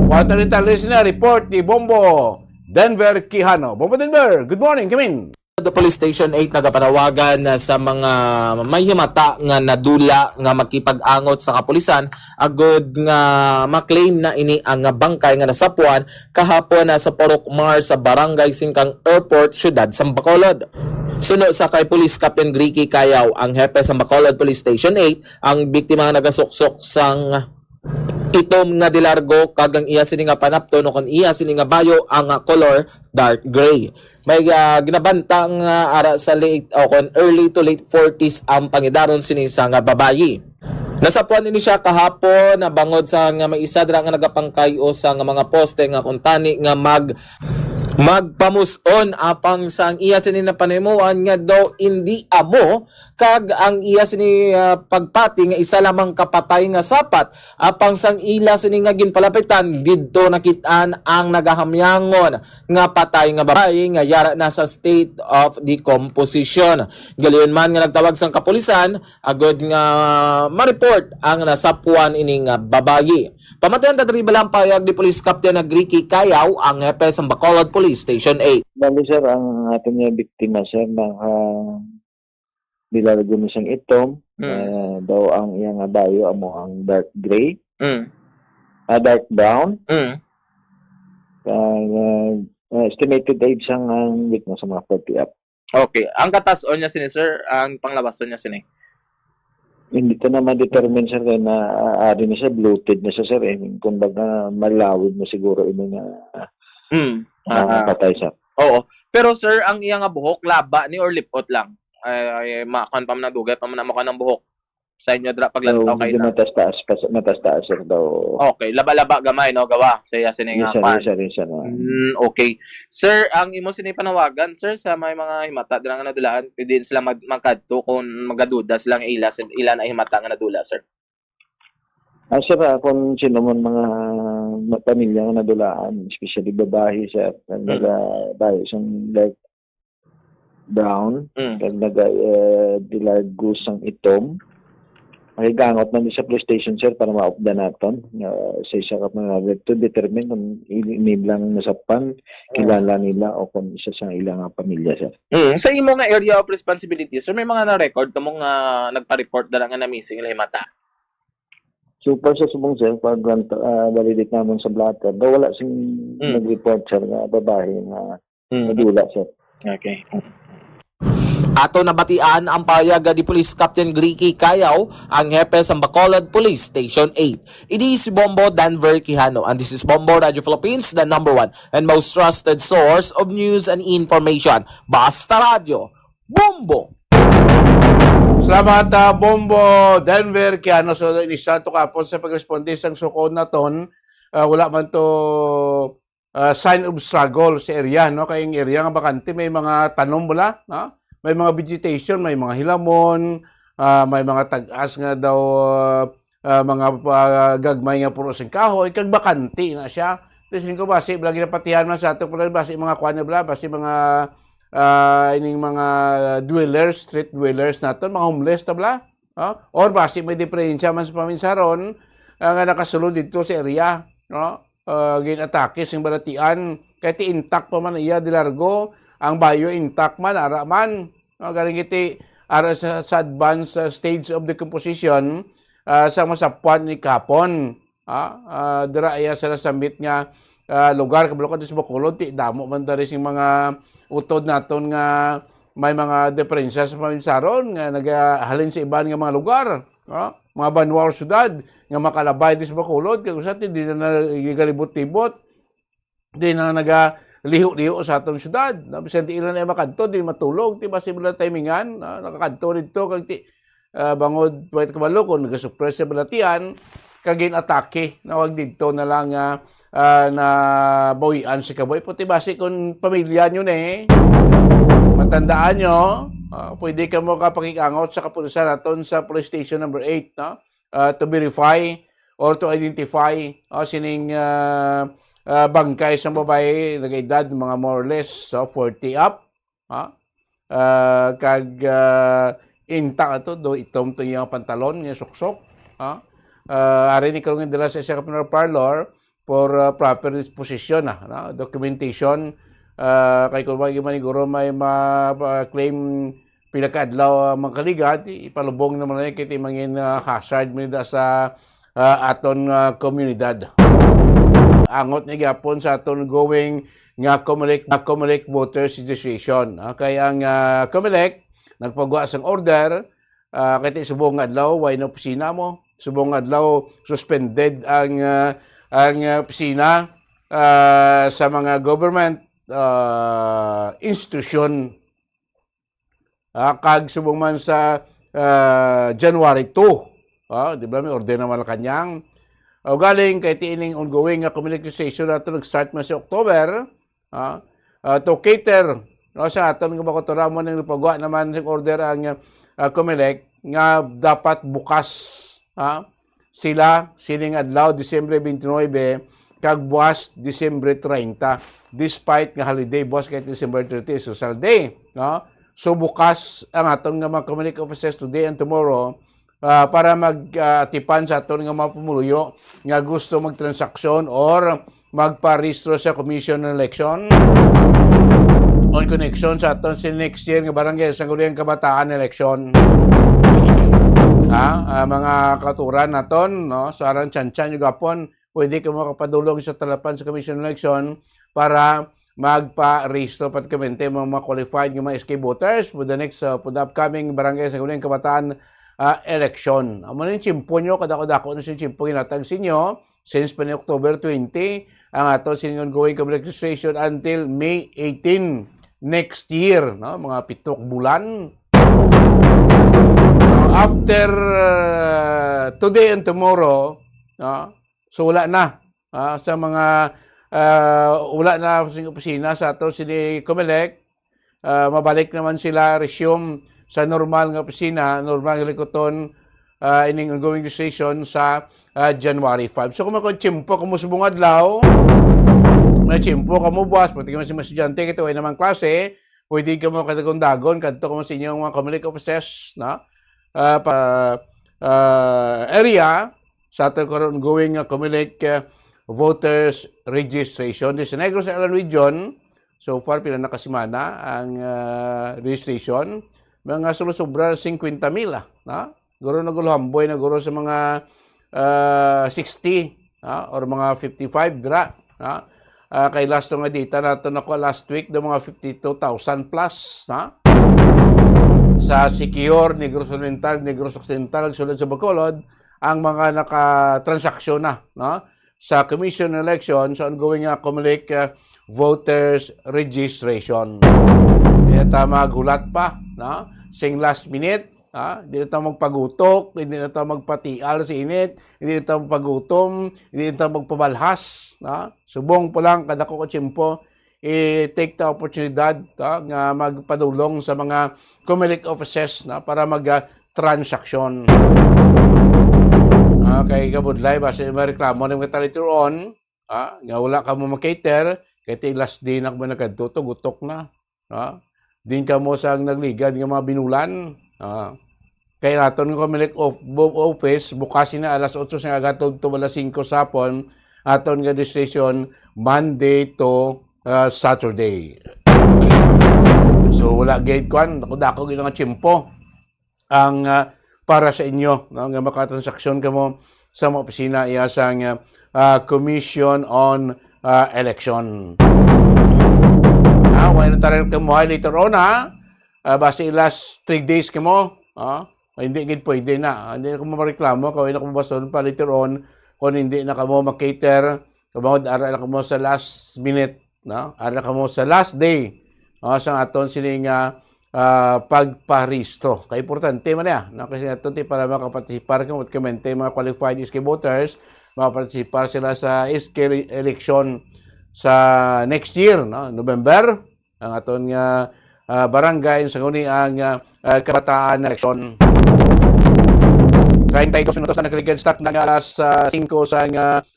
P: Water listener report ni Bombo Denver Quijano. Bombo Denver, good morning, come in.
U: The Police Station 8 nagapanawagan sa mga may himata nga nadula nga makipag-angot sa kapulisan agod nga maklaim na ini ang bangkay nga nasapuan kahapon sa Porok Mar sa Barangay Singkang Airport, Syudad sa Bacolod. Suno sa kay Police Captain Ricky Cayaw, ang hepe sa Bacolod Police Station 8, ang biktima nga nagasuksok sang itom nga dilargo kagang iya sini nga panapto no kon iya sini nga bayo ang color dark gray. May ginabanta nga ara sa late o kon early to late 40s ang pangidaron sini sa nga babayi. Nasapuan ini siya kahapon na bangod sa nga may isa dira nga nagapangkayo sa nga mga poste nga kuntani nga magpamuson apang sang iya sini na panimuan nga daw hindi amo kag ang iya sini pagpati nga isa lamang kapatay nga sapat apang sang ila sini nga ginpalapitan didto nakitaan ang nagahamyangon nga patay nga babae nga yara na sa state of decomposition. Galiyon man nga nagtawag sang kapulisan agod nga ma-report ang nasapuan ini nga babayi. Pamatayan tatriba lang payag ni Police Captain Ricky Cayaw, ang hepe sa Bacolod Police Station 8.
V: Bali sir, ang ating nga biktima sir dilargo mo siyang itom. Daw ang iyang bayo amo ang dark gray. Dark brown. Estimated age sang ang biktima sa mga 40 up.
U: Okay. Ang katas-on niya sini sir, ang panglabason niya sini.
V: Hindi ko naman determine sir na ari na siya bloated na siya sir kung baga malawid na siguro ino na patay siya.
U: Oo. Pero sir, ang iya nga buhok laba ni or lipot lang. Ay makan pa man dugat pa man mo kanang buhok. Sa inyo dra paglantaw kay na.
V: Mataas sir daw.
U: Okay, laba-laba gamay no gawa. Saya sini nga pan. Okay. Sir, ang imo sini panawagan sir sa may mga himata dira nga nadulaan, pwede sila magkadto kung magaduda sila nga ila na himata nga nadula sir.
V: Sir, kung sino man mga pamilya nga nadulaan, especially babae sir, nagabayo isang like brown, kag dilargo sang itom. Magigangot man sa police station sir para ma-upda naton sa isa ka mga to determine kung iniblang nasapan kilala nila o kung isa sa ilang pamilya sir.
U: Sa imo nga area of responsibility sir, may mga na-record mo nga nagpa-report na nga na missing la himata.
V: Super sa subong sir pag validate namon sa blatter daw wala sing nag-report sir nga babae nga nadula sir.
U: Okay. Ato nabatian ang payag ni Police Captain Ricky Cayaw, ang hepe sa Bacolod Police Station 8. It is Bombo Denver Quijano, and this is Bombo Radio Philippines, the #1 and most trusted source of news and information. Basta Radio, Bombo!
P: Salamat Bombo Denver Quijano. So inisa to kapon sa pagresponde sang sukod naton. Wala man to sign of struggle sa area, no? Kayong area nga bakante may mga tanom wala, no? May mga vegetation, may mga hilamon, may mga tag-as nga daw, mga gagmay nga puro sing kahoy, kag bakanti na siya. Tapos ko basi, lagi na patihan man sa ato, basi mga kwan na basi mga ining mga dwellers, street dwellers naton, mga homeless na bla. Or basi may diferensya man sa paminsaron, nga nakasulod dito sa area. Ginatake sing balatian, kahit intact pa man iya dilargo, ang bayo intact man, ara man. Galing iti, ara sa advanced stage of decomposition, sa masapuan ni kapon. Dira iya sa nasambit nga lugar, kabalo ka sa Bacolod, ti damo man dari sing mga utod naton nga may mga diferensya sa pamimsaron nga nagahalin sa iban nga mga lugar, mga banwa o syudad nga makalabay di sa Bacolod kay usat di na nagalibot-libot, di na liho-liho sa atong syudad. Bisan di ilan ay makadto, di matulog, di basibla timingan, nakakadto dito kag ti bangod pwede kabalo kung nagasuppress sa balatian, kagin atake na wag dito na lang na bawian si kaboy. Puti basi kung pamilya nyo matandaan nyo, pwede ka mo kapakikangot sa kapulisan naton sa police station number 8 to verify or to identify sining bangkay sa babae nag-edad mga more or less 40 up kag intact ato do itom to yung pantalon nga suksok ari ni karong dala sa isa ka parlor for proper disposition documentation kay kung maniguro may ma-claim pila ka adlaw magkaligat ipalubong naman na kiti mangin hazard minida sa aton komunidad. Angot ni gapon sa aton going nga Comelec voters registration. Kay ang Comelec nagpagawa sang order kay subong adlaw way na opisina mo, subong adlaw suspended ang opisina sa mga government institution kag subong man sa January 2. Di ba may order na Malacanang. O galing kay tiining ongoing communication nato nag-start man sa October to cater sa aton nga bakotora mo nang pagwa naman ng order ang Comelec nga dapat bukas sila sining adlaw Disyembre 29 kag buwas Disyembre 30 despite nga holiday boss kay December 30 social day so bukas ang aton nga mga Comelec officers today and tomorrow para mag-atipan sa aton nga mga pumuluyo nga gusto magtransaksyon or magparehistro sa Commission on Election on connection sa aton sa next year nga barangay Sangguniang Kabataan election. Mga katuran naton so aran tsan-tsan yung gapon pwede ka makapadulong sa talapan sa Commission on Election para magpa-rehistro patikamente mga qualified nga mga SK voters for the next for the upcoming barangay Sangguniang Kabataan election. Amo ni chimpo nyo kadako-dako na si chimpo ginatag sinyo since pa ni October 20 ang ato sining ongoing registration until May 18 next year, mga 7 bulan. After today and tomorrow, so wala na sa mga wala na sa opisina sa ato sini Comelec, mabalik naman sila resume sa normal nga opisina, normal nga likoton ining ongoing registration sa January 5. So kung makachimpo kamo subong adlaw, may chimpo kamo buwas, pati kamo si estudyante kito ay naman klase, pwede ka mo kadagon-dagon kadto kamo sa inyong mga Comelec officers area sa ato karon ongoing Comelec voters registration sa Negros Island Region. So far pila na kasimana ang registration. Mga sobra 50,000 Guro na guluhamboy na guro sa mga 60 or mga 55 dra. Kay last nga data nato nako last week do mga 52,000 plus sa Siquijor, Negros Oriental, Negros Occidental sulod sa Bacolod ang mga nakatransaksyon na sa Commission on Election sa ongoing Comelec voters registration. Hindi na magulat pa sing last minute, hindi na tayo magpagutok, hindi na tayo magpatial sa init, hindi na tayo magpagutom, hindi na tayo magpabalhas. Subong po lang, kadako ko tsimpo, take the oportunidad nga magpadulong sa mga Comelec offices para mag-transaksyon. Kay kabudlay, basta mareklamo ng mga later on, nga wala ka mo makater, kaya last day na kung nagkadto, gutok na. Din ka mo sang nagligad ng mga binulan. Kaya natin ng Comelec office, bukasin na alas 8 sa agatog to alas 5 sapon, aton nga registration Monday to Saturday. So wala gate kwan, dako gina nga tsimpo ang para sa inyo nga makatransaksyon kamo sa mga opisina iyasang Commission on Election. Wala na tayo kamuhay later on base last 3 days kamo, hindi gid pwede na. Hindi ko mareklamo kung ina ko mabason pa later on kung hindi na kamo makater, kabawad ara na kamo sa last minute, no? Ara kamo sa last day. Sa aton sining pagparehistro. Kay importante man ya, no? Kasi aton para makapartisipar kamo at kamente mga qualified SK voters, makapartisipar sila sa SK election sa next year, no? November ang aton nga barangay sa nguni ang kabataan election. Kain tayo minutos na nag-record start ng alas 5 sa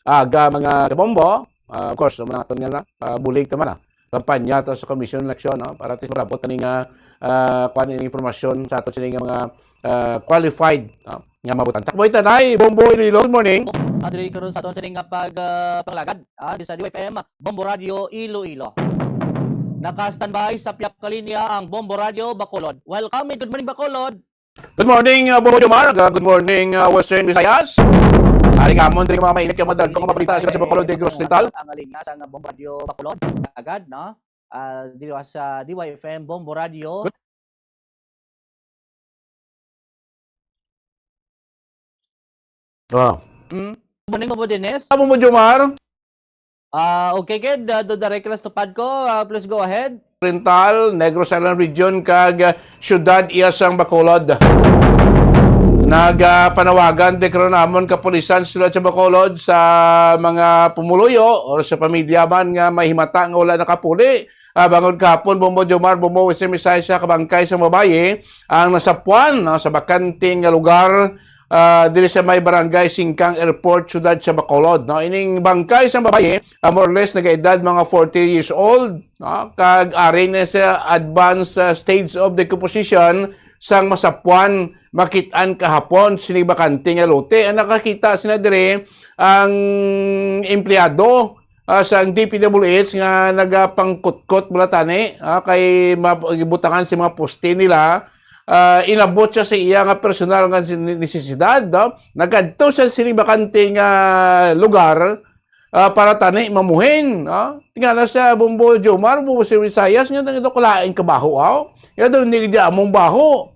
P: aga mga kabombo. Of course, mga aton nga bulig naman kampanya to sa commission election, no? Para tis marabot ni nga kuan ini informasyon sa aton sini nga mga qualified, no? Nga mabutan. Takboy tanay, Bombo Iloilo, good morning.
B: Adri karon sa aton sini nga paglagad sa DFM Bombo Radio Iloilo. Naka-standby sa piyak kalinya ang Bombo Radio Bacolod. Welcome and good morning Bacolod.
P: Good morning, Bombo Jomar. Good morning, Western Visayas. Aring amon din mga mainit yung madag kung mabalita sila sa Bacolod de Grosdental.
B: Ang alinga sa Bombo Radio Bacolod agad, no? Dito sa DYFM Bombo Radio. Good morning, Bombo Dennis.
P: Bombo Jomar.
B: Okay, kid. Do the reckless tupad ko. Please go ahead.
P: Oriental, Negros Island Region, kag syudad Iyasang Bacolod. Nagpanawagan de karon namon kapulisan sulod sa Bacolod sa mga pumuluyo o sa pamilya man nga may himata nga wala nakapuli. Bangod kahapon, Bombo Jomar, Bombo Western Visayas sa kabangkay sa babaye ang nasapuan sa bakanting nga lugar dili sa may barangay Singkang Airport, syudad sa Bacolod, no? Ining bangkay sa babaye, more or less nagaedad mga 40 years old, no? Kag ari na sa advanced stage of decomposition sang masapuan makit-an kahapon sini bakante nga lote. Ang nakakita sina dire ang empleyado sa DPWH nga nagapangkutkot mula tani kay mabutangan si mga poste nila. Inabot siya sa iya nga personal nga necesidad, no? Nagadto siya sa bakante nga lugar para tani mamuhin, no? Tingala sa Bombo Jomar, Bombo sa Visayas nga ito kulain kabaho, yan doon hindi di among baho,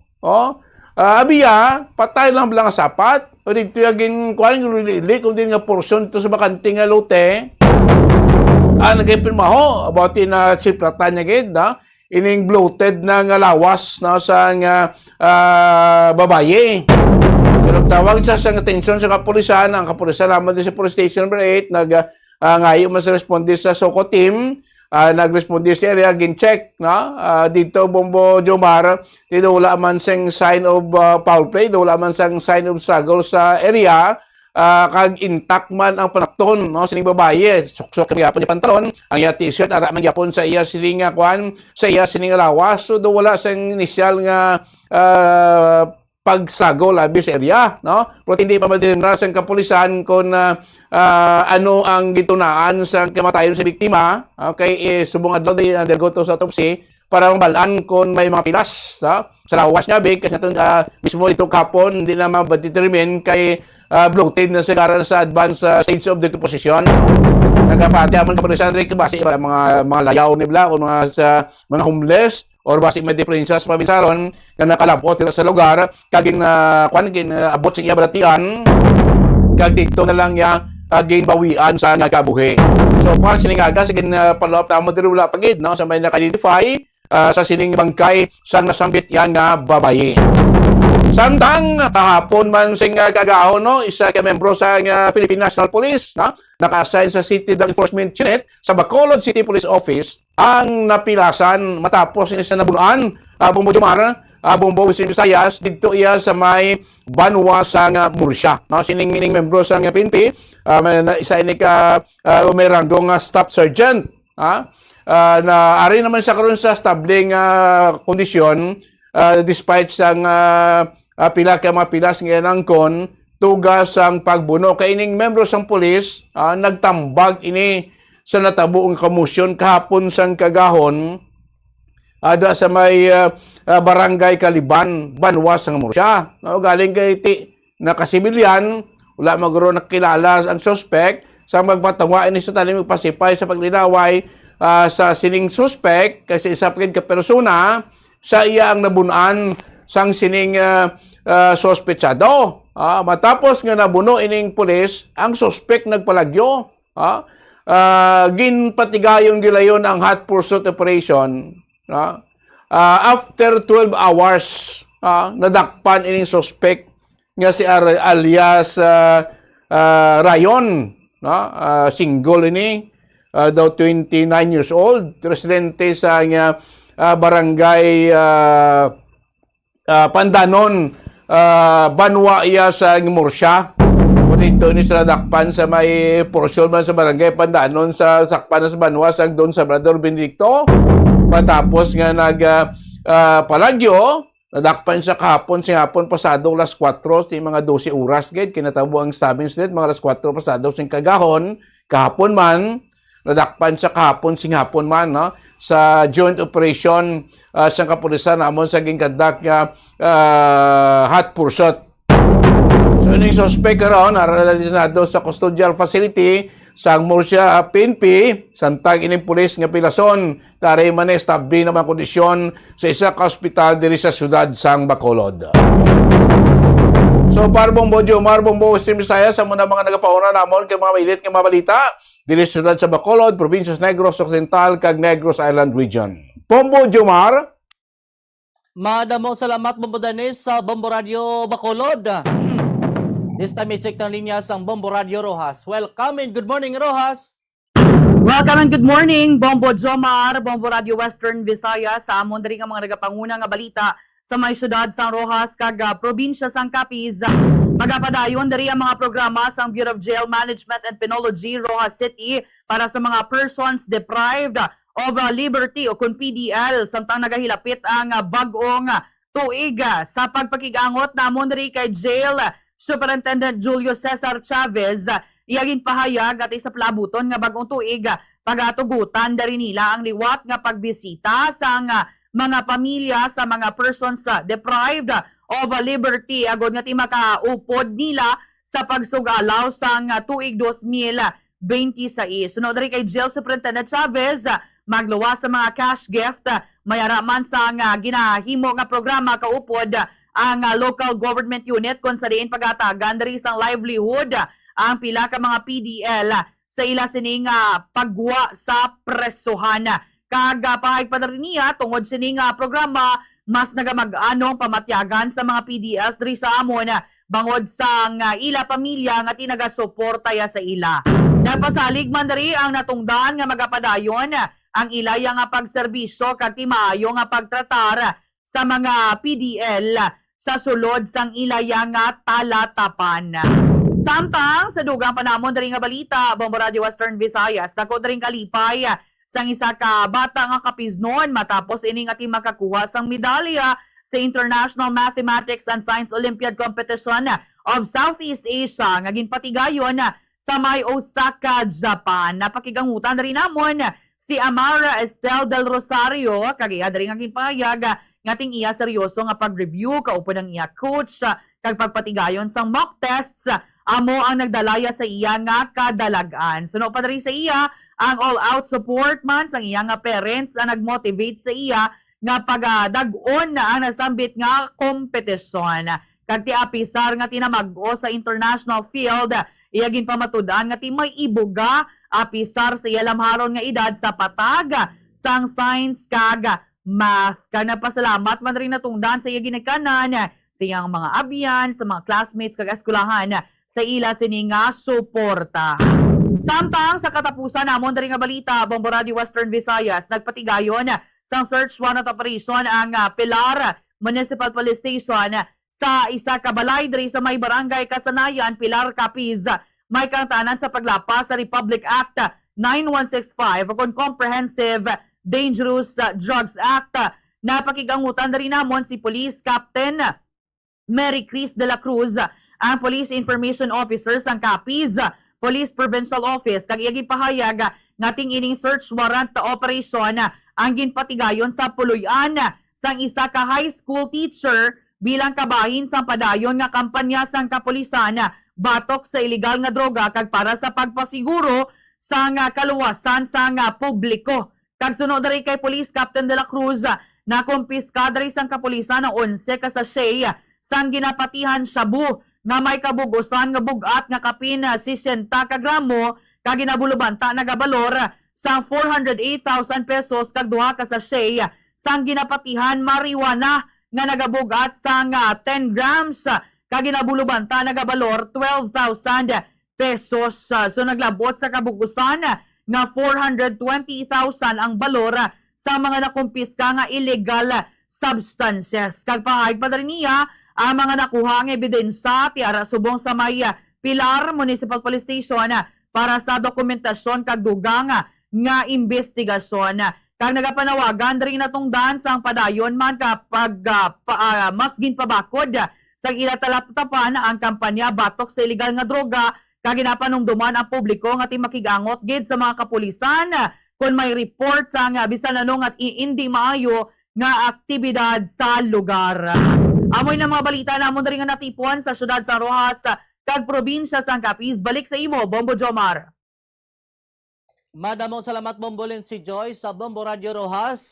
P: abiya patay lang bilang sapat o dito yagin kuan lili kung din nga portion ito sa bakante nga lote nagipirmaho about in sipratan niya gid, no? Ining bloated na nga lawas na sa nga babaye. So nagtawag siya sa atensyon sa kapulisan. Ang kapulisan naman din sa police station number 8 ngayo man sa responde sa SOCO team. Nagresponde sa area gin-check, no? Dito Bombo Jomar, dito wala man sang sign of foul play, wala man sang sign of struggle sa area. Kag intact man ang panakton, no? Sining babaye, suksok kaya pa ni pantalon, ang iya t-shirt ara man gyapon sa iya sining kwan, sa iya sining lawas. So do wala sang initial nga pagsago labi sa area, no? Pero hindi pa madinra sang kapulisan kung ano ang gitunaan sa kamatayon sa biktima. Okay, subong adlaw di undergo sa autopsy para mabalaan kung may mga pilas, no? Sa lawas niya big kasi naton mismo dito kapon hindi na ma-determine kay bloated na sigara sa advanced stage of decomposition. Nagapati amon kapulisan rin base mga layaw nila o mga homeless or base may diferensya sa pabinsaron na nakalapot sa lugar kaging abot sa iya balatian kag dito na lang niya again bawian sa nagabuhi. So para siningaga sige follow up tamo diri wala pagid, no? Sa may naka-identify sa sining bangkay sang nasambit yan nga babaye. Samtang kahapon man sing kagahon, no, isa ka membro sa Philippine National Police, no, naka-assign sa City Drug Enforcement Unit sa Bacolod City Police Office ang napilasan matapos niya sa nabunuan Bombo Jomar, Bombo Western Visayas dito iya sa may Banwa sa Murcia, no? Sining membro sa PNP isa ini may ranggong staff sergeant, na ari naman siya karon sa stabling kondisyon despite sang pila ka mga pilas nga nangkon tugas ang pagbuno kay ining membro sang pulis nagtambag ini sa natabuong kamusyon kahapon sang kagahon ada sa may barangay Kaliban, Banwa sang Murcia. No, galing kay nakasibilyan, wala magro nakilala ang suspect sa magpatangwa ini sa tanim magpasipay sa paglinaway sa sining suspect kasi isa pagid ka persona sa iya ang nabunan sang sining sospechado. Matapos nga nabuno ining pulis, ang suspect nagpalagyo. Ginpatigayon gilayon ang hot pursuit operation. After 12 hours, nadakpan ining suspect nga si alias Rayon. Single ini, daw 29 years old, residente sa barangay Pandanon, Banwa iya sa Murcia. Dito ni sa nadakpan sa may porsyon man sa barangay Pandanon sa sakpan sa Banwa sa Don Salvador Benedicto. Matapos nga palagyo, nadakpan siya kahapon, pasado alas 4, si mga 12 oras, kinatabo ang stabbing incident, mga alas 4 pasado, sing kagahon, kahapon man, nadakpan siya kahapon, man, no? Sa joint operation sa kapulisan, namon sa ginkadak nga hot pursuit. So, yung suspect karon naralantinado sa custodial facility sa Murcia PNP, samtang ining pulis nga pilason, taray man establi naman kondisyon sa isa ka ospital diri sa siyudad sang Bacolod. So, parbong Bojo, marbong Bo, Stream Visayas, sa muna mga nagapauna namon kay mga mailit nga mabalita diri sa siyudad sa Bacolod, Provincias Negros Occidental, kag Negros Island Region. Pombo Jomar.
B: Madamo salamat, Bombo Dennis, sa Bombo Radio Bacolod. This time, i-check ng linya sang Bombo Radio Rojas. Welcome and good morning, Rojas.
C: Welcome and good morning, Bombo Jomar, Bombo Radio Western Visayas, sa amon diri nga mga nagapanguna nga balita sa may syudad sang Rojas kag probinsya sang Capiz. Magapadayon diri ang mga programa sang Bureau of Jail Management and Penology Rojas City para sa mga persons deprived of liberty o kun PDL, samtang nagahilapit ang bag-ong tuig sa pagpakigangot namon diri kay Jail Superintendent Julio Cesar Chavez. Iyagin pahayag at isa plabuton nga bagong tuig pagatugutan dari nila ang liwat nga pagbisita sa mga pamilya sa mga persons deprived of liberty agod nga ti makaupod nila sa pagsugalaw sa tuig 2026. Sunod dari kay Jail Superintendent Chavez, magluwas sa mga cash gift mayaraman sa ginahimo nga programa kaupod ang local government unit kung sa diin pagatagan dari isang livelihood ang pila ka mga PDL sa ila sining pagwa sa presuhan. Kag pahayag pa rin niya tungod sining programa mas nagamag-anong pamatyagan sa mga PDLs diri sa amon bangod sa ila pamilya nga tinagasuporta ya sa ila. Nagpasalig man diri ang natungdan nga magapadayon ang ilaya nga pagserbisyo kag timaayo nga pagtratar sa mga PDL sa sulod sang ilaya nga talatapan. Samtang sa dugang panamon diri nga balita, Bombo Radio Western Visayas, dako diri kalipay sang isa ka bata nga kapiznon matapos ini nga makakuha sang medalya sa International Mathematics and Science Olympiad Competition of Southeast Asia nga ginpatigayon sa may Osaka, Japan. Napakigangutan rin namon si Amara Estel del Rosario kag iya diri nga ginpahayag nga ting iya seryoso nga pag-review kaupod ang iya coach kag pagpatigayon sang mock tests amo ang nagdalaya sa iya nga kadalagan. Suno pa diri sa iya ang all-out support man sang iya nga parents ang nagmotivate sa iya nga pagdag-on na ang nasambit nga kompetisyon. Kag ti apisar nga tinamag-o sa international field, iya ginpamatud-an nga ti may ibuga apisar sa iya lamharon nga edad sa patag sang science kag math. Kag napasalamat man rin natungdan sa iya ginikanan sa iyang mga abyan, sa mga classmates kag eskwelahan sa ila sininga suporta. Samtang sa katapusan namon diri nga balita, Bombo Radio Western Visayas nagpatigayon sang search warrant operation ang Pilar Municipal Police Station sa isa ka balay diri sa may barangay Kasanayan, Pilar, Capiz. May kantanan sa paglapas sa Republic Act 9165 o Comprehensive Dangerous Drugs Act. Napakigangutan rin namon si Police Captain Mary Chris de la Cruz, ang Police Information Officer sang Capiz Police Provincial Office. Kag iyang pahayag ngating ining search warrant operation ang ginpatigayon sa puluyan sang isa ka high school teacher bilang kabahin sang padayon nga kampanya sang kapulisan batok sa illegal nga droga kag para sa pagpasiguro sa kaluwasan sa publiko. Kag sunod diri kay Police Captain de la Cruz, nakumpiska diri sang kapulisan ang 11 ka sachet sang ginapatihan shabu nga may kabugusan nga bugat nga kapin 60 ka gramo kag ginabulubanta nagabalor sang 408,000 pesos kag duha ka sachet sang ginapatihan marijuana nga nagabugat sang 10 grams kag ginabulubanta nagabalor 12,000 pesos. So naglabot sa kabugusan nga 420,000 ang balor sa mga nakumpiska nga illegal substances. Kag pahayag pa rin niya ang mga nakuha nga ebidensya tiara subong sa may Pilar Municipal Police Station para sa dokumentasyon kag dugang nga investigasyon. Kag nagapanawagan rin natungdan sang padayon man kapag mas ginpabakod sa ilatalaptapan ang kampanya batok sa illegal nga droga kag ginapanungduman ang publiko nga makigangot gid sa mga kapulisan kung may report sa nga bisan anong at hindi maayo nga aktibidad sa lugar. Amoy na mga balita namon diri nga natipon sa syudad sa Rojas kag probinsya sang Capiz. Balik sa imo, Bombo Jomar.
B: Madamong salamat Bombolin si Joy sa Bombo Radio Rojas.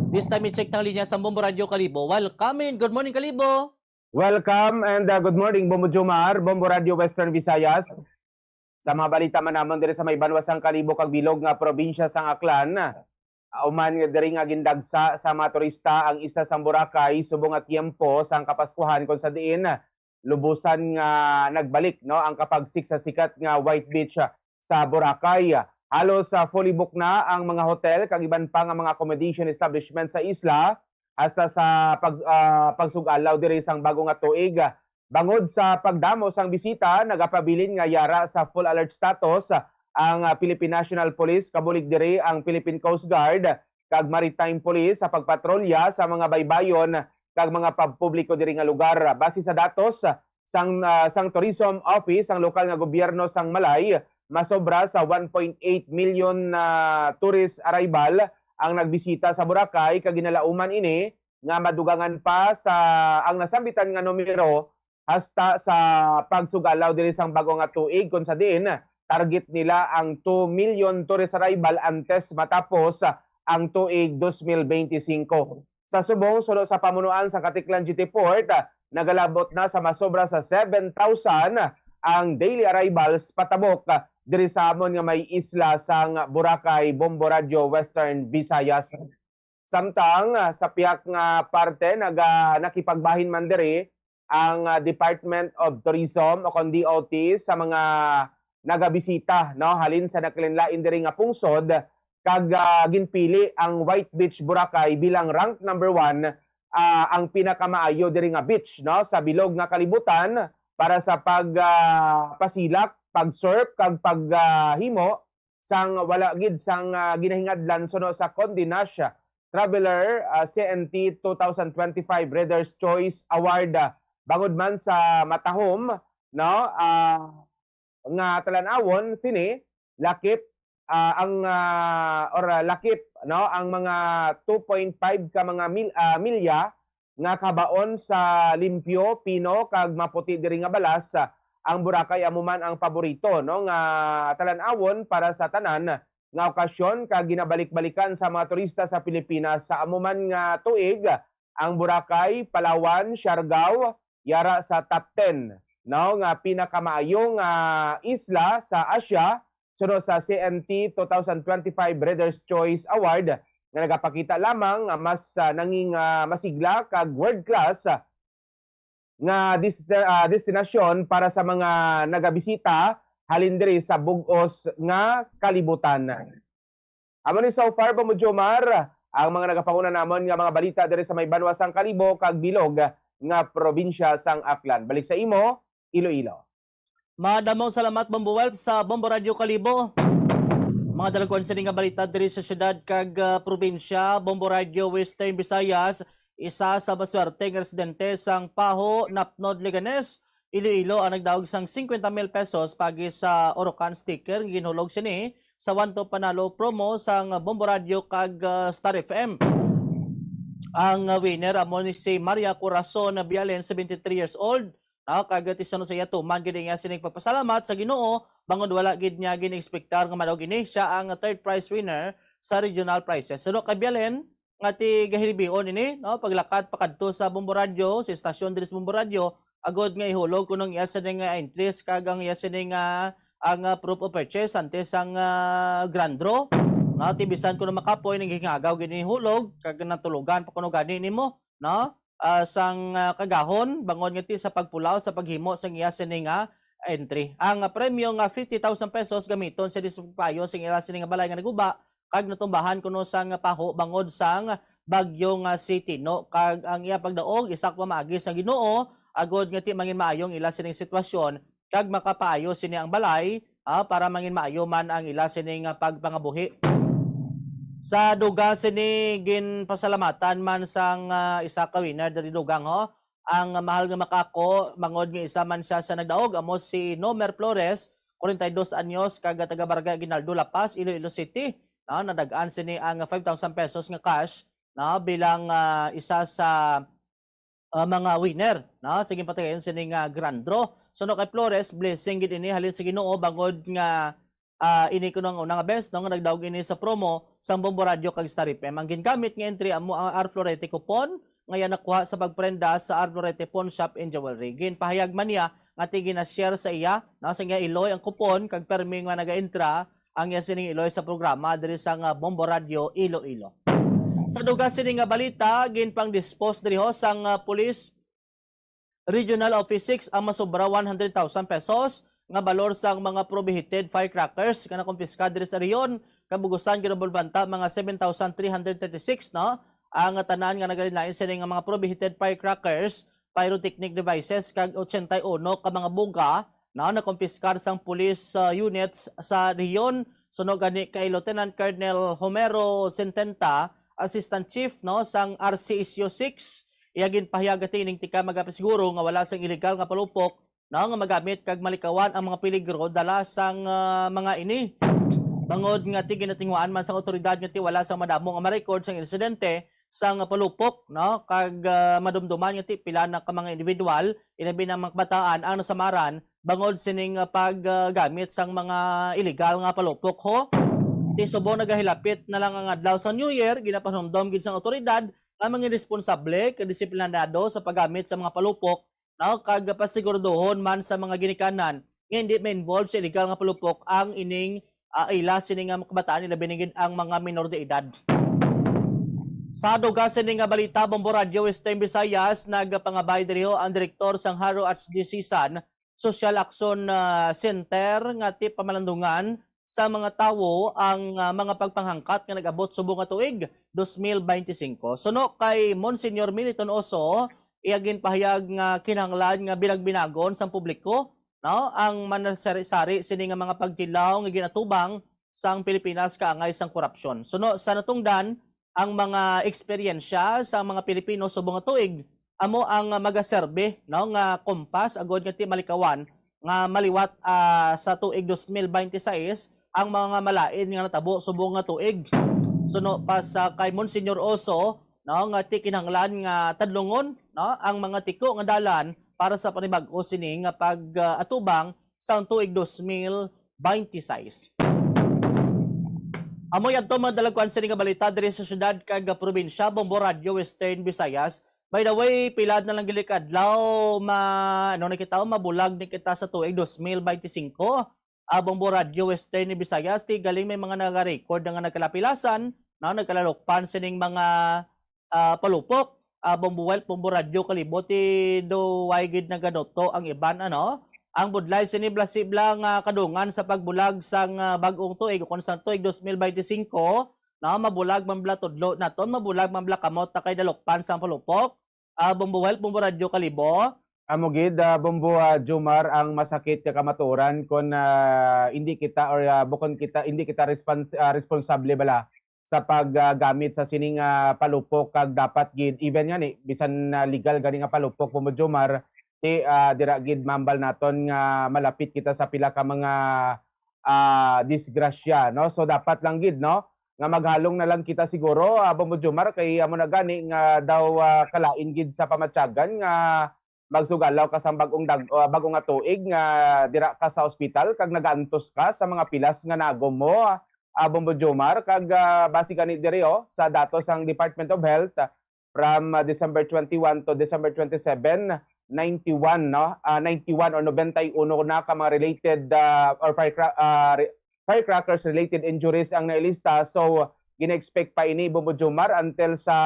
B: This time i-check ng linya sa Bombo Radio Kalibo. Welcome in. Good morning Kalibo.
F: Welcome and good morning Bombo Jomar, Bombo Radio Western Visayas. Sa mga balita man namon diri sa may banwasang Kalibo kag bilog nga probinsya sang Aklan, uman nga diri nga gindagsa sa mga turista ang isla sang Boracay subong at tiempo sang Kapaskuhan kung sa diin lubusan nga nagbalik no ang kapagsik sa sikat nga White Beach sa Boracay. Halos fully book na ang mga hotel kag iban pa nga mga accommodation establishment sa isla hasta sa pagsugalaw diri sang bago nga tuig. Bangod sa pagdamo sang bisita, nagapabilin nga yara sa full alert status ang Philippine National Police, kabulig diri ang Philippine Coast Guard kag Maritime Police sa pagpatrolya sa mga baybayon kag mga pampubliko diri nga lugar. Base sa datos sang Tourism Office, ang lokal nga gobyerno sang Malay, masobra sa 1.8 million tourist arrival ang nagbisita sa Boracay kag ginalauman ini nga madugangan pa sa ang nasambitan nga numero hasta sa pagsugalaw diri sang bago nga tuig kun sa diin target nila ang 2 million tourist arrival antes matapos ang tuig 2025. Sa subong sunod sa pamunuan sa Katiklan GT Port, nagalabot na sa masobra sa 7,000 ang daily arrivals patabok diri sa amon nga may isla sang Boracay, Bombo Radio Western Visayas. Samtang sa piyak nga parte nakipagbahin man diri ang Department of Tourism o kon DOT sa mga nagabisita no halin sa nakilinlain diri nga pungsod kag ginpili ang White Beach Boracay bilang rank number 1 ang pinakamaayo diri nga beach no sa bilog nga kalibutan para sa pasilak, pag-surf kag paghimo sang wala gid sang ginahingadlan suno sa Condé Nast Traveler CNT 2025 Reader's Choice Award. Bangod man sa matahom no nga talan-awon sini lakip lakip no ang mga 2.5 ka mga milya nga kabaon sa limpyo, pino kag maputi diri nga balas. Ang Boracay amuman ang paborito no nga talan-awon para sa tanan nga okasyon kag ginabalik-balikan sa mga turista sa Pilipinas sa amuman nga tuig. Ang Boracay, Palawan, Siargao yara sa top 10 no nga pinakamaayong isla sa Asia sunod sa CNT 2025 Reader's Choice Award nga nagapakita lamang mas nanging masigla kag world class nga destinasyon para sa mga nagabisita halin diri sa bug-os nga kalibutan. Amo ni so far Bombo Jomar ang mga nagapanguna namon nga mga balita diri sa may banwasang Kalibo kag bilog nga probinsya sang Aklan. Balik sa imo, Iloilo.
B: Madamong salamat Bombo Welp sa Bombo Radio Kalibo. Mga dalaguan sa nga balita diri sa syudad kag probinsya, Bombo Radio Western Visayas, isa sa maswerte nga residente sang Paho, Napnod, Leganes, Iloilo ang nagdaog sang 50,000 pesos pagi sa Orocan sticker ginhulog sini sa 1 to panalo promo sang Bombo Radio kag Star FM. Ang winner amo ni si Maria Corazon Bialen, 73 years old. Kagati sa no sa yato man gid nga sining pagpasalamat sa Ginoo bangod wala gid niya gini-expectar nga madaog ini siya ang third prize winner sa regional prizes. Suno kay Bialen, nga ti gahilibion ini no paglakad pakadto sa Bombo Radio sa istasyon diri sa Bombo Radio agod nga ihulog kunong iya sa nga entries kag ang iya sa nga ang proof of purchase antes ang grand draw no ti bisan kuno makapoy ning hingagaw gini hulog kag natulugan pa kuno gani nimo no sang kagahon bangon nga ti sa pagpulaw sa paghimo sang iya sa nga entry. Ang premyo nga 50,000 pesos gamiton sa dispayo sing ila sini nga balay nga naguba kag natumbahan kuno sang paho bangod sang bagyo nga City no kag ang iya pagdaog isak pa maagi sa Ginoo agod nga ti mangin maayong ila sining sitwasyon kag makapaayo sini ang balay para mangin maayo man ang ila sini nga pagpangabuhi. Sa duga sini gin pasalamatan man sang isa ka winner diri dugang ho. Ang mahal nga makako mangod nga isa man siya sa nagdaog amo si Nomer Flores 42 anyos kag taga Barangay Ginaldo La Paz, Iloilo City. Nadagaan sini ang 5,000 pesos nga cash bilang isa sa mga winner sige patayon sini nga grand draw. Suno kay Flores blessing gid ini halin sa Ginoo bangod nga ini kuno nga unang best nga nagdaog ini sa promo sa Bombo Radio kag Star FM. Ang gingamit nga entry amo ang R Florete coupon ngayon nakuha sa pagprenda sa Arnorete Pawn Shop and Jewelry. Ginpahayag man niya nga gina-share sa iya sa nga Iloy ang kupon kag permi nga naga-entra ang iya sining Iloy sa programa diri sa Bombo Radio Iloilo. Sa duga sining nga balita ginpang dispose diri ho sang Police Regional Office 6 ang masobra 100,000 pesos nga balor sang mga prohibited firecrackers nga nakumpiska diri sa riyon kabugusan ginabulbanta mga 7,336 ang tanan nga nagalain sa nga mga prohibited firecrackers, pyrotechnic devices kag 81 ka mga buga na nakumpiskar sang police units sa riyon. Sunog gani kay Lieutenant Colonel Homero Sententa, Assistant Chief sang RCSU 6. Iyagin pahayagati ning tika magapasiguro nga wala sang illegal nga palupok nga magamit kag malikawan ang mga peligro dala sang mga ini. Bangod nga ti ginatingwaan man sang otoridad nga ti wala sang madamong nga ma-record sang insidente sang palupok kag madumduman nga ti pila na ka mga individual inabi na mga kabataan ang nasamaran bangod sining paggamit sang mga illegal nga palupok ho. Ti subo nagahilapit na lang ang adlaw sa New Year ginapanumdom gid sang otoridad nga mga responsable kag disiplinado sa paggamit sa mga palupok kag pasiguraduhon man sa mga ginikanan nga hindi ma-involve sa illegal nga palupok ang ining ila sining nga kabataan ilabi na gid ang mga minor de edad. Sa duga sining nga balita Bombo Radio Western Visayas nagpangabay diri ang direktor sang Haro Archdiocesan Social Action Center nga ti pamalandungan sa mga tawo ang mga pagpanghangkat nga nagabot subong nga tuig 2025. Suno kay Monsignor Militon Oso iyagin pahayag nga kinahanglan nga binagbinagon sa publiko ang manasari-sari sini nga mga pagtilaw nga ginatubang sang Pilipinas kaangay sang korupsyon. Suno sa natungdan ang mga eksperyensya sa mga Pilipino subong nga tuig amo ang magaserbe nga kompas agod nga ti malikawan nga maliwat sa tuig 2026 ang mga malain nga natabo subong nga tuig. Suno pa sa kay Monsignor Oso nga ti kinahanglan nga tadlungon ang mga tiko nga dalan para sa panibag-o sini nga pag-atubang sa tuig 2026. Amoy adto madalagkuan sini nga balita diri sa syudad kag probinsya Bombo Radio Western Visayas. By the way, pilad na lang gilik adlaw nakita mabulag ni kita sa tuig 2025. Bombo Radio Western Visayas ti galing may mga naga-record nga nagkalapilasan nagkalalokpan sining mga palupok. Bombo Radio Kalibo ti do waygid naganoto ang iban ang budlay sini blasibla nga kadungan sa pagbulag sang bag-ong tuig kun sa tuig 2025 mabulag mambla tudlo naton mabulag mambla kamot ta kay dalokpan sang palupok. Bombo Radio Kalibo
F: amo gid Bombo Jomar ang masakit ka kamaturan kun hindi kita or bukon kita hindi kita responsable bala sa paggamit sa sining palupok kag dapat gid even nga ni bisan legal gani nga palupok Bombo Jomar ti dira gid mambal naton nga malapit kita sa pila ka mga disgrasya so dapat lang gid nga maghalong na lang kita siguro Bombo Jomar kay amo na gani nga daw kalain gid sa pamatyagan nga magsugalaw ka sa bagong nga tuig nga dira ka sa ospital kag nagaantos ka sa mga pilas nga nagom mo Bombo Jomar, kag base gani diri sa datos sang Department of Health from December 21 to December 27, 91 91 or 91 na ka mga related or firecrackers related injuries ang nailista. So gina-expect pa ini Bombo Jomar until sa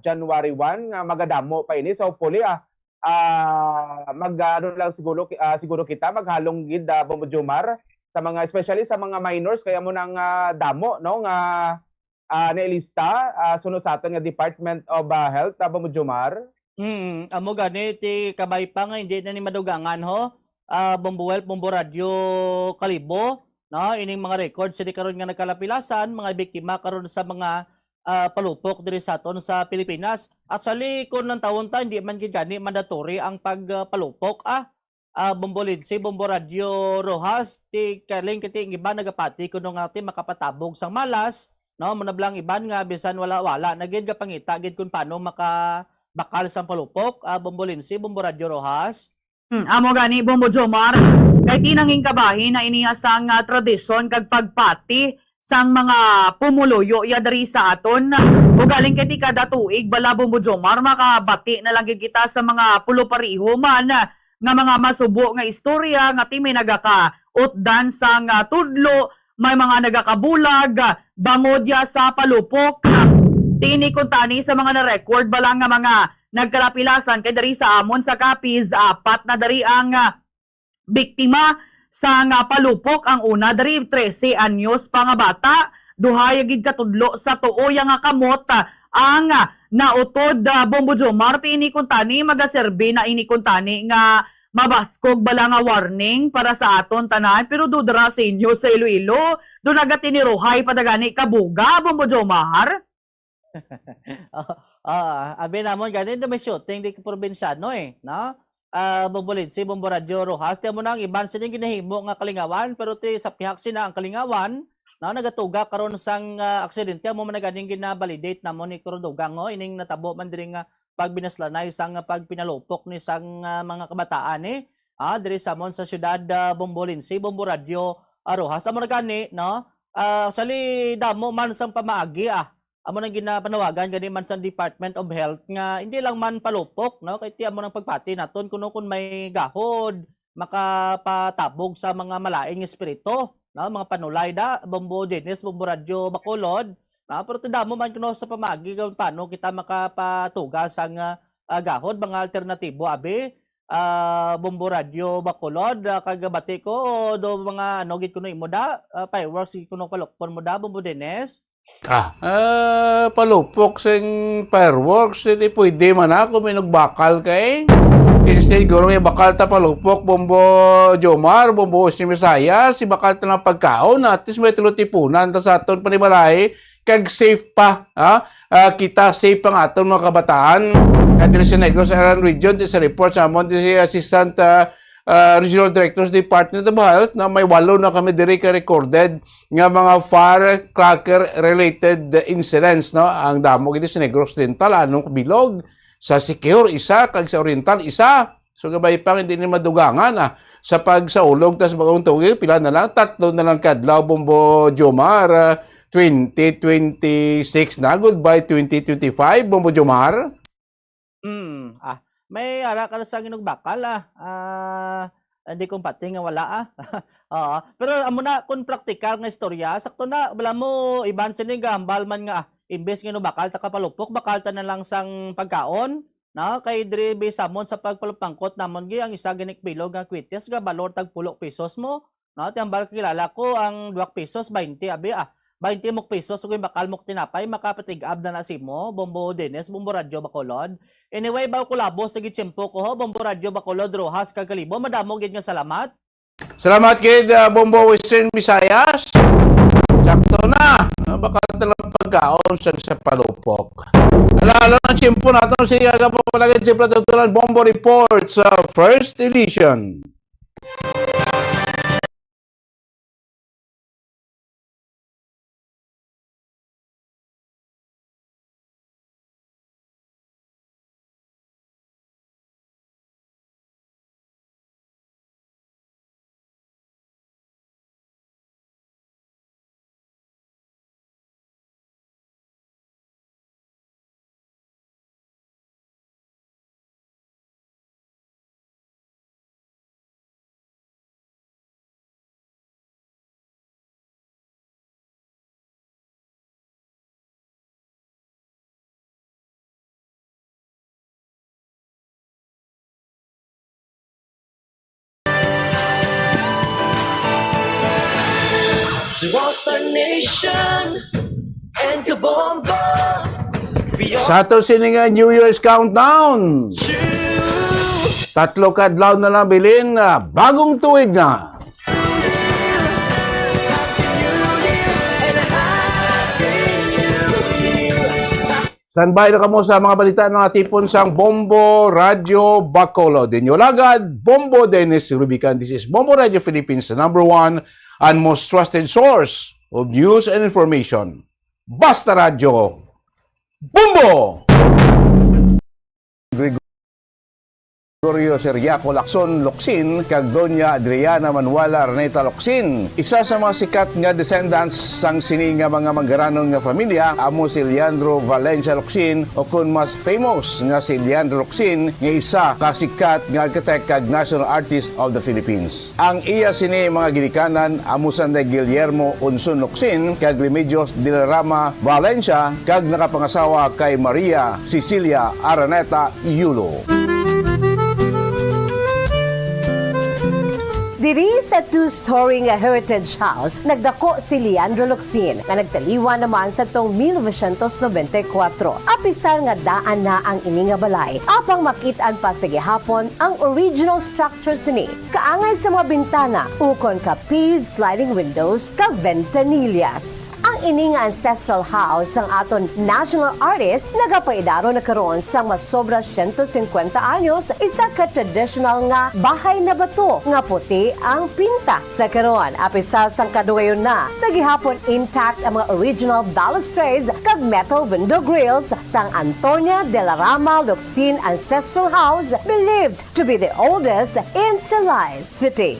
F: January 1 nga magadamo pa ini. So hopefully ano lang siguro kita maghalong gid Bombo Jomar sa mga especially sa mga minors kaya mo nang damo no nga nailista sunod sa aton nga Department of Health Bombo Jomar.
B: Amo gani ti kabay pa nga hindi na ni madugangan ho. Bombo Welp, Bombo Radio Kalibo, no, ining mga records sini karon nga nagkalapilasan, mga biktima karon sa mga palupok diri sa aton sa Pilipinas. Actually kun ng taon ta hindi man gid gani mandatory ang pagpalupok Bombo Lindsay, Bombo Radio Rojas, ti kaling kiti iba nagapati kuno nga ti makapatabog sang malas, no, manablang iban nga bisan wala na gid ka pangita gid kun paano makabakal sang palupok. Bombo Lindsay, Bombo Radio Rojas.
C: Amo gani Bombo Jomar, kay tinanging kabahin na iniya sang tradisyon kag pagpati sang mga pumuluyo ya diri sa aton. O galing kay ti kada tuig bala Bombo Jomar makabati na lang gid kita sa mga pulupariho man nga mga masubo nga istorya nga ti may nagaka-utdan sang tudlo, may mga nagakabulag bangod sa palupok. Tini kuntani sa mga na-record bala nga mga nagkalapilasan kay dari sa amon sa Capiz, 4 na dari ang biktima sa nga palupok. Ang una dari 13 anyos pa nga bata, duhay gid katudlo sa tuo nga kamot ang nautod. Bombo Jomar, ini kuntani magaserbi na ini kuntani nga mabaskog bala nga warning para sa aton tanan, pero dudra sa inyo sa Iloilo do nagati ni Rohay padagani kabuga Bombo Jomar.
B: Abi namon gani na may shooting di probinsyano no. Bombo Lindsay, Bombo Radio Rojas, ti mo nang iban sa ginahimo nga kalingawan, pero ti sa pihak sina ang kalingawan na nagatuga karon sang aksidente mo man ganing gina-validate namon ni Kurudugang ining natabo man diri nga pagbinaslanay sang pagpinalupok ni sang mga kabataan diri sa mon sa syudad Bombo Lindsay, Bombo Radio Rojas. Amo na gani no. Sali damo man sang pamaagi amo nang ginapanawagan gani man sa Department of Health nga hindi lang man palupok no, kay ti amo nang pagpati naton kuno kun may gahod makapatabog sa mga malaing espiritu no, mga panulay Bombo Dennis, Bombo Radio Bacolod. Pero tidamo man kuno sa pamagi kung paano kita makapatugas ang gahod, mga alternatibo abi. Bombo Radio Bacolod, kagabati ko do mga gid kuno imo fireworks kuno palukpon mo Bombo Dennis.
P: Palupok sing fireworks, hindi pwede man ako minugbakal kay. Instead, guro may bakal ta palupok, Bombo Jomar, Bombo si Misaya, si bakal ta ng pagkaon, at least may tilutipunan ta sa aton panibalay, kag safe pa, kita safe ang aton mga kabataan. At sa Negros Island Region, sa report sa amon, si Assistant Regional Directors Department of Health na may 8 na kami diri ka recorded nga mga firecracker related incidents no. Ang damo gid sa Negros Oriental anong bilog, sa Siquijor isa, kag sa Oriental isa. So gabay pa hindi ni madugangan sa pagsaulog tas bagong tuig pila na lang 3 na lang kadlaw Bombo Jomar. 2026 na, goodbye 2025 Bombo Jomar.
B: May ara ka na sa ginugbakal hindi kong pati nga wala pero amo na kung practical nga istorya sakto na wala mo iban sini gambal man nga imbes nga no bakal ta kapalupok bakal ta na lang sang pagkaon na kay diri samon sa pagpalupangkot namon gi ang isa ginikbilog nga kwites ga balor tag 10 pesos mo na tiambal kilala ko ang 2 pesos 20 abi 20 mok pesos kung bakal mok tinapay makapatig-ab na si mo Bombo Dennis, Bombo Radio Bacolod. Anyway, bago ko labos sa gitsimpo ko Bombo Radio Bacolod Rojas Kagalibo, madamo gid nga salamat.
P: Salamat kid Bombo Western Visayas. Sakto na, bakal talang pagkaon sa palupok. Alala ng tsimpo natin siya kapapalagay si Production Bombo Reports First Edition.
E: to all-star nation and kabombo.
P: Sa to sininga New Year's countdown. 3 kadlaw na lang bilin, bagong tuig na. Standby na kamo sa mga balita ng atipon sang Bombo Radio Bacolod. Dinyo lagad, Bombo Dennis Rubican. This is Bombo Radio Philippines, the #1 and most trusted source of news and information. Basta Radio Bombo! Gregorio Seriaco Lacson Locsin kag Doña Adriana Manuela Reneta Locsin. Isa sa mga sikat nga descendants sang sini nga mga manggaranon nga familia amo si Leandro Valencia Locsin o kun mas famous nga si Leandro Locsin nga isa ka sikat nga architect kag national artist of the Philippines. Ang iya sini mga ginikanan amo sanday Guillermo Unson Locsin kag Remedios de la Rama Valencia kag nakapangasawa kay Maria Cecilia Araneta Yulo.
M: Diri sa 2-story nga heritage house, nagdako si Leandro Locsin na nagtaliwa naman sa tong 1994. Apisar nga daan na ang ini nga balay, apang makitaan pa sa gihapon ang original structure sini. Kaangay sa mga bintana, ukon kapis, sliding windows, kag ventanillas. Ang ini nga ancestral house ang aton national artist nagapaidaro na karon sang mas sobra 150 anyos, isa ka traditional nga bahay na bato nga puti ang pinta sa karon. Apisal sang kadugayon na sa gihapon intact ang mga original balustrades kag metal window grills sang Antonia de la Rama Locsin Ancestral House, believed to be the oldest in Silay City.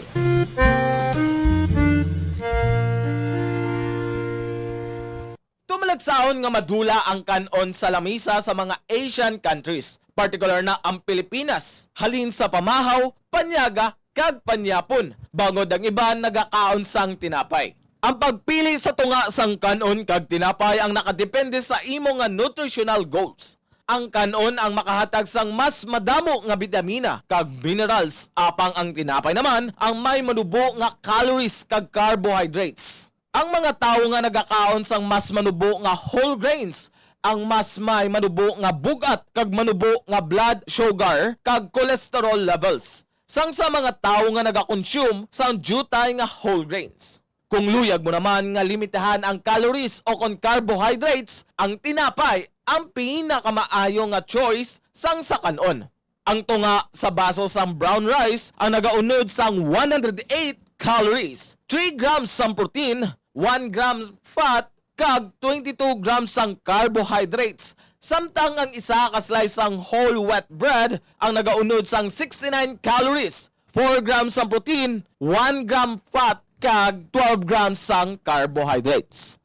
G: Tumalagsaon nga madula ang kanon sa lamisa sa mga Asian countries, particular na ang Pilipinas, halin sa pamahaw, panyaga, kag panyapon, bangod ang iban nagakaon sang tinapay. Ang pagpili sa tunga sang kanon kag tinapay ang nakadepende sa imo nga nutritional goals. Ang kanon ang makahatag sang mas madamo nga vitamina kag minerals, apang ang tinapay naman ang may manubo nga calories kag carbohydrates. Ang mga tao nga nagakaon sang mas manubo nga whole grains ang mas may manubo nga bugat kag manubo nga blood sugar kag cholesterol levels. Sang sa mga tao nga nagakonsume sang jutay nga whole grains. Kung luyag mo naman nga limitahan ang calories o kon carbohydrates, ang tinapay ang pinakamaayo nga choice sang sa kanon. Ang tunga sa baso sang brown rice ang nagaunod sang 108 calories, 3 grams sang protein, 1 gram fat, kag 22 grams sang carbohydrates. Samtang ang isa ka slice sang whole wheat bread ang nagaunod sang 69 calories, 4 grams sang protein, 1 gram fat, kag 12 grams sang carbohydrates.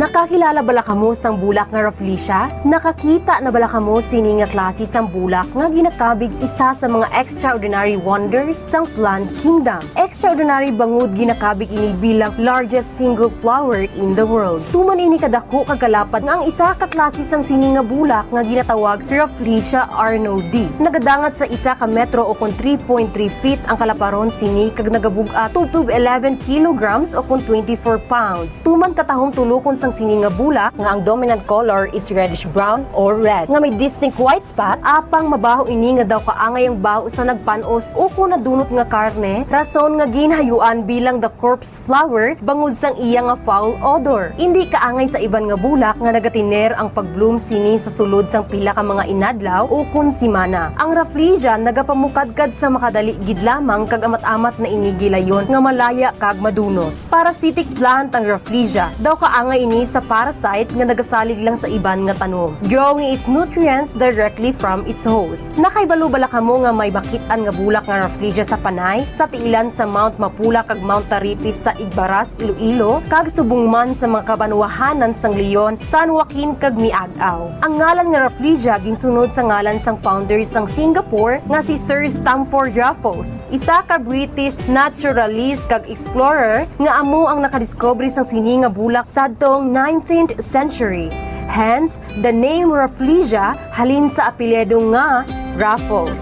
M: Nakakilala bala kamo sang bulak nga Rafflesia? Nakakita na bala kamo sini nga klase sang bulak nga ginakabig isa sa mga extraordinary wonders sang plant kingdom. Extraordinary bangod ginakabig ini bilang largest single flower in the world. Tuman ini kadako kagalapat nga ang isa ka klase sang sini nga bulak nga ginatawag Rafflesia arnoldi. Nagadangat sa isa ka metro o kon 3.3 feet ang kalaparon sini kag nagabug-a tubtub 11 kilograms o kon 24 pounds. Tuman katahom tulokon sang sini nga bulak nga ang dominant color is reddish brown or red nga may distinct white spot, apang mabaho ini nga daw kaangay ang baho sa nagpanos o kung nadunot nga karne, rason nga ginhayuan bilang the corpse flower bangod sang iya nga foul odor. Hindi kaangay sa iban nga bulak nga nagatiner ang pagbloom sini sa sulod sang pila ka mga inadlaw o kun simana. Ang Rafflesia nagapamukadkad sa makadali gid lamang kag amat-amat na inigilayon nga malaya kag madunot. Parasitic plant ang Rafflesia, daw kaangay ini sa parasite nga nagasalig lang sa iban nga tanom, drawing its nutrients directly from its host. Nakaibalo-bala kamo nga may bakitan nga bulak nga Rafflesia sa Panay, sa tiilan sa Mount Mapula kag Mount Taripis sa Igbaras, Iloilo, kag subungman sa mga kabanwahanan sang Leon, San Joaquin kag Miagaw. Ang ngalan nga Rafflesia ginsunod sa ngalan sang founder sang Singapore nga si Sir Stamford Raffles, isa ka British naturalist kag explorer nga amo ang nakadiscovery sang sini nga bulak sadtong 19th century. Hence, the name Rafflesia halin sa apelyido nga Raffles.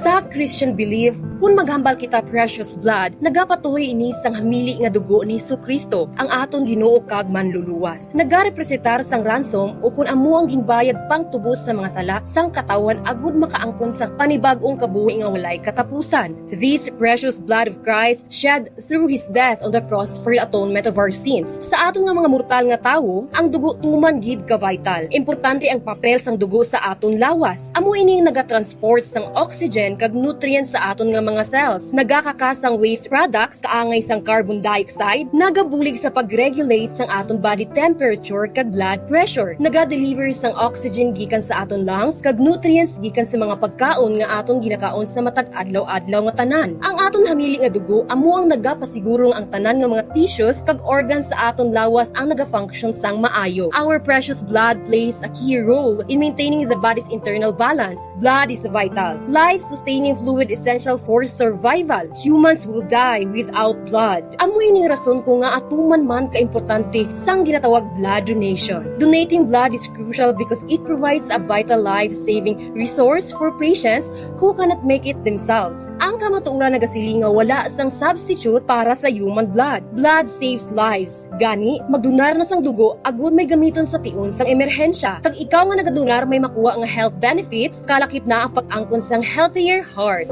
H: Sa Christian belief, kung maghambal kita precious blood, nagapatuhoy ini sang hamili nga dugo ni Jesucristo, ang aton Ginoo kag manluluwas. Nagarepresentar sang ransom o kung amo ang ginbayad pang tubos sa mga sala sang katawan agud makaangkon sa panibag-ong kabuhi nga walay katapusan. This precious blood of Christ shed through His death on the cross for the atonement of our sins. Sa aton nga mga mortal nga tawo, ang dugo tuman gid ka vital. Importante ang papel sang dugo sa aton lawas. Amo ining nagatransport sang oxygen kag nutrients sa aton nga mga cells. Nagakakasang waste products kaangay sang carbon dioxide, nagabulig sa pag-regulate sang aton body temperature kag blood pressure. Naga-deliver sang oxygen gikan sa aton lungs kag nutrients gikan sa mga pagkaon nga aton ginakaon sa matag adlaw-adlaw nga tanan. Ang aton hamili nga dugo amo ang nagapasiguro ang tanan nga mga tissues kag organs sa aton lawas ang naga-function sang maayo. Our precious blood plays a key role in maintaining the body's internal balance. Blood is vital, life-sustaining fluid essential for survival. Humans will die without blood. Amoy ning rason ko nga atuman man kaimportante sang ginatawag blood donation. Donating blood is crucial because it provides a vital life-saving resource for patients who cannot make it themselves. Ang kamatuoran nagasilinga wala sang substitute para sa human blood. Blood saves lives. Gani, magdunar na sang dugo agud may gamiton sa tion sang emerhensya. Kag ikaw nga nagadunar may makuha nga health benefits, kalakip na ang pag-angkon sang healthier heart.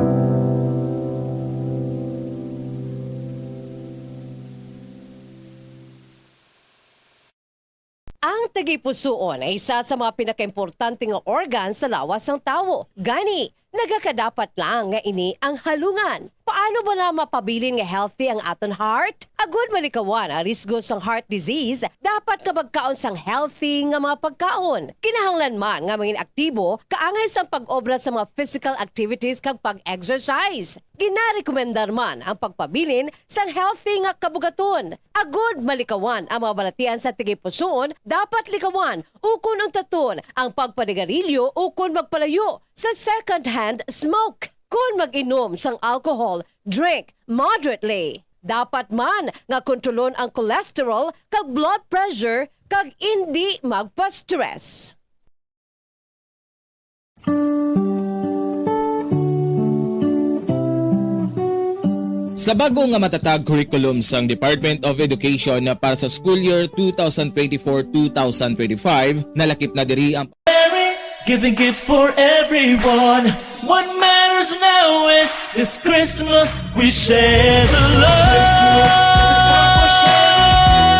I: Ang tagipusoon ay isa sa mga pinakaimportante nga organ sa lawas ng tao. Gani, nagakadapat lang nga ini ang halungan. Paano ba na mapabilin nga healthy ang aton heart? Agud malikawan ang risgo sang heart disease, dapat ka magkaon sang healthy nga mga pagkaon. Kinahanglan man nga maging aktibo, kaangay sang pag-obra sa mga physical activities kag pag-exercise. Ginarekomendar man ang pagpabilin sang healthy nga kabugaton. Agud malikawan ang mga balatian sa tigipusoon, dapat likawan ukon ang taton ang pagpanigarilyo ukon magpalayo sa second-hand smoke. Kung mag-inom sang alcohol, drink moderately. Dapat man nga kontrolon ang cholesterol kag blood pressure kag hindi magpa-stress.
U: Sa bago nga matatag curriculum sang Department of Education para sa school year 2024-2025, nalakip na diri ang
E: Giving gifts for everyone. What matters now is this Christmas we share the love.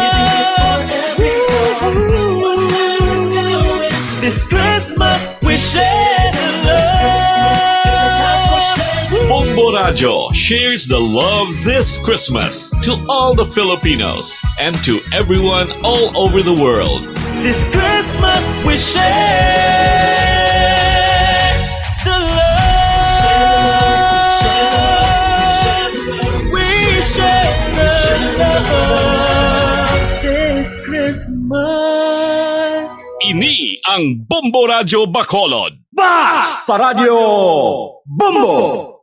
E: Giving gifts for everyone. What matters now is this Christmas we share the love.
A: Bombo Radio shares the love this Christmas to all the Filipinos and to everyone all over the world.
E: This Christmas we share the love. We share the love this Christmas.
A: Ini ang Bombo Radio Bacolod.
J: Basta Radio Bombo!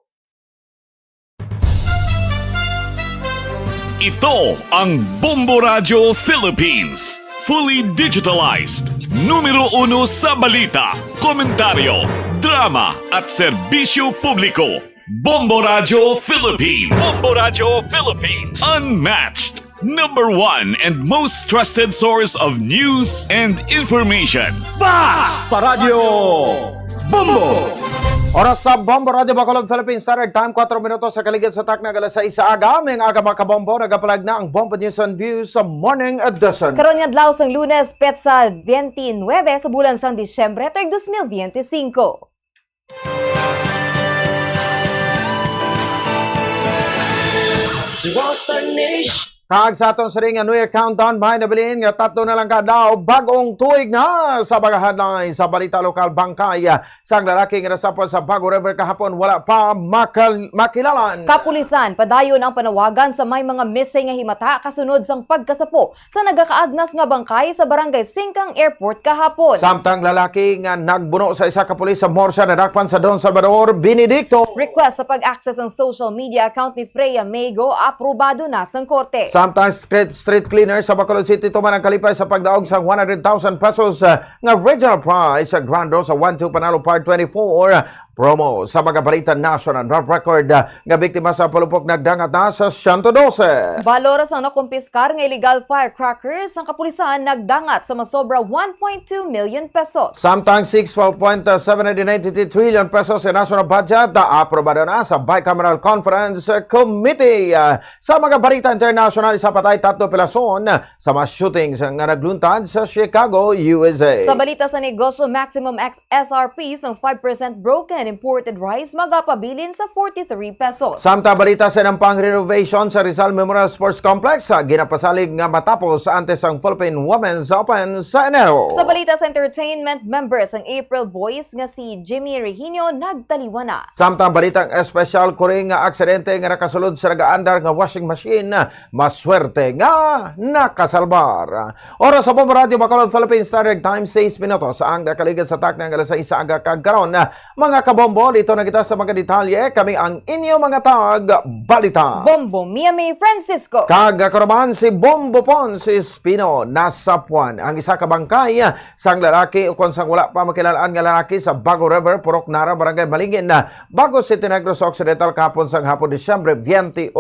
A: Ito ang Bombo Radio Philippines. Fully digitalized. Numero 1 sa balita, komentaryo, drama at serbisyo publiko. Bombo Radio Philippines. Bombo Radio Philippines. Unmatched. Number 1 and most trusted source of news and information.
J: Basta Radio Bombo! Oras sa Bombo Radio Bacolod Philippines Standard Time, 4 minutos sa kaligid sa takna alas 6 aga. May aga mga kabombo, nagapalag na ang Bombo News and Views sa Morning Edition.
W: Karon nga adlaw sang Lunes, petsa 29 sa bulan sang Disyembre tuig 2025.
E: Si Western Nation.
J: Kag sa atong siring nga New Year Countdown, bahay na bilin nga 3 na lang kada bagong tuig na sa bagahan lang sa balita lokal. Bangkay sang lalaki nga nasapon sa Bago River kahapon wala pa makilalan.
W: Kapulisan padayon ang panawagan sa may mga missing nga himata kasunod sang pagkasapo sa nagakaagnas nga bangkay sa barangay Singkang Airport kahapon.
J: Samtang lalaki nga nagbuno sa isa ka pulis sa Morsa nadakpan sa Don Salvador, Benedicto.
W: Request sa pag-access ang social media account ni Freya Mego aprobado na sang korte.
J: Samtang street cleaner sa Bacolod City tuman ang kalipay sa pagdaog sa 100,000 pesos nga regional prize sa Grand Rosa 1-2 Panalo Part 24 promo. Sa mga balita national record nga biktima sa palupok nagdangat na sa 112.
W: Baloras ang nakumpiskar nga illegal firecrackers ang kapulisan nagdangat sa masobra 1.2 million pesos.
J: Samtang 6.793 trillion pesos sa national budget na aprobado na sa Bicameral Conference Committee. Sa mga balita international, isa patay 3 pelason sa mga shootings nga nagluntad sa Chicago, USA.
W: Sa balita sa negosyo, maximum SRPs ng 5% broken imported rice magapabilin sa 43 pesos.
J: Samtang balita sa nampang renovation sa Rizal Memorial Sports Complex, ginapasalig nga matapos antes ang Philippine Women's Open sa Enero.
W: Sa balita sa entertainment, members ng April Boys nga si Jimmy Regino nagtaliwan na.
J: Samtang balitang espesyal kuring nga aksidente nga nakasulod sa nagaandar nga washing machine, maswerte nga nakasalbar. Oras sa Bombo Radio Bacolod, Philippine Standard Time, 6 minutos ang nakaligid sa takna ng alas 6 aga kagkaron. Mga kabombo, dito na kita sa mga detalye. Kami ang inyo mga balita.
W: Bombo Miami Francisco.
J: Kagakaroman si Bombo Ponce Espino nasapuan ang isa ka bangkay sang lalaki o kung sang wala pa makilalaan nga lalaki sa Bago River, Purok Nara, Barangay Malingin na Bago City, Negros Occidental kahapon sang hapon Disyembre 28.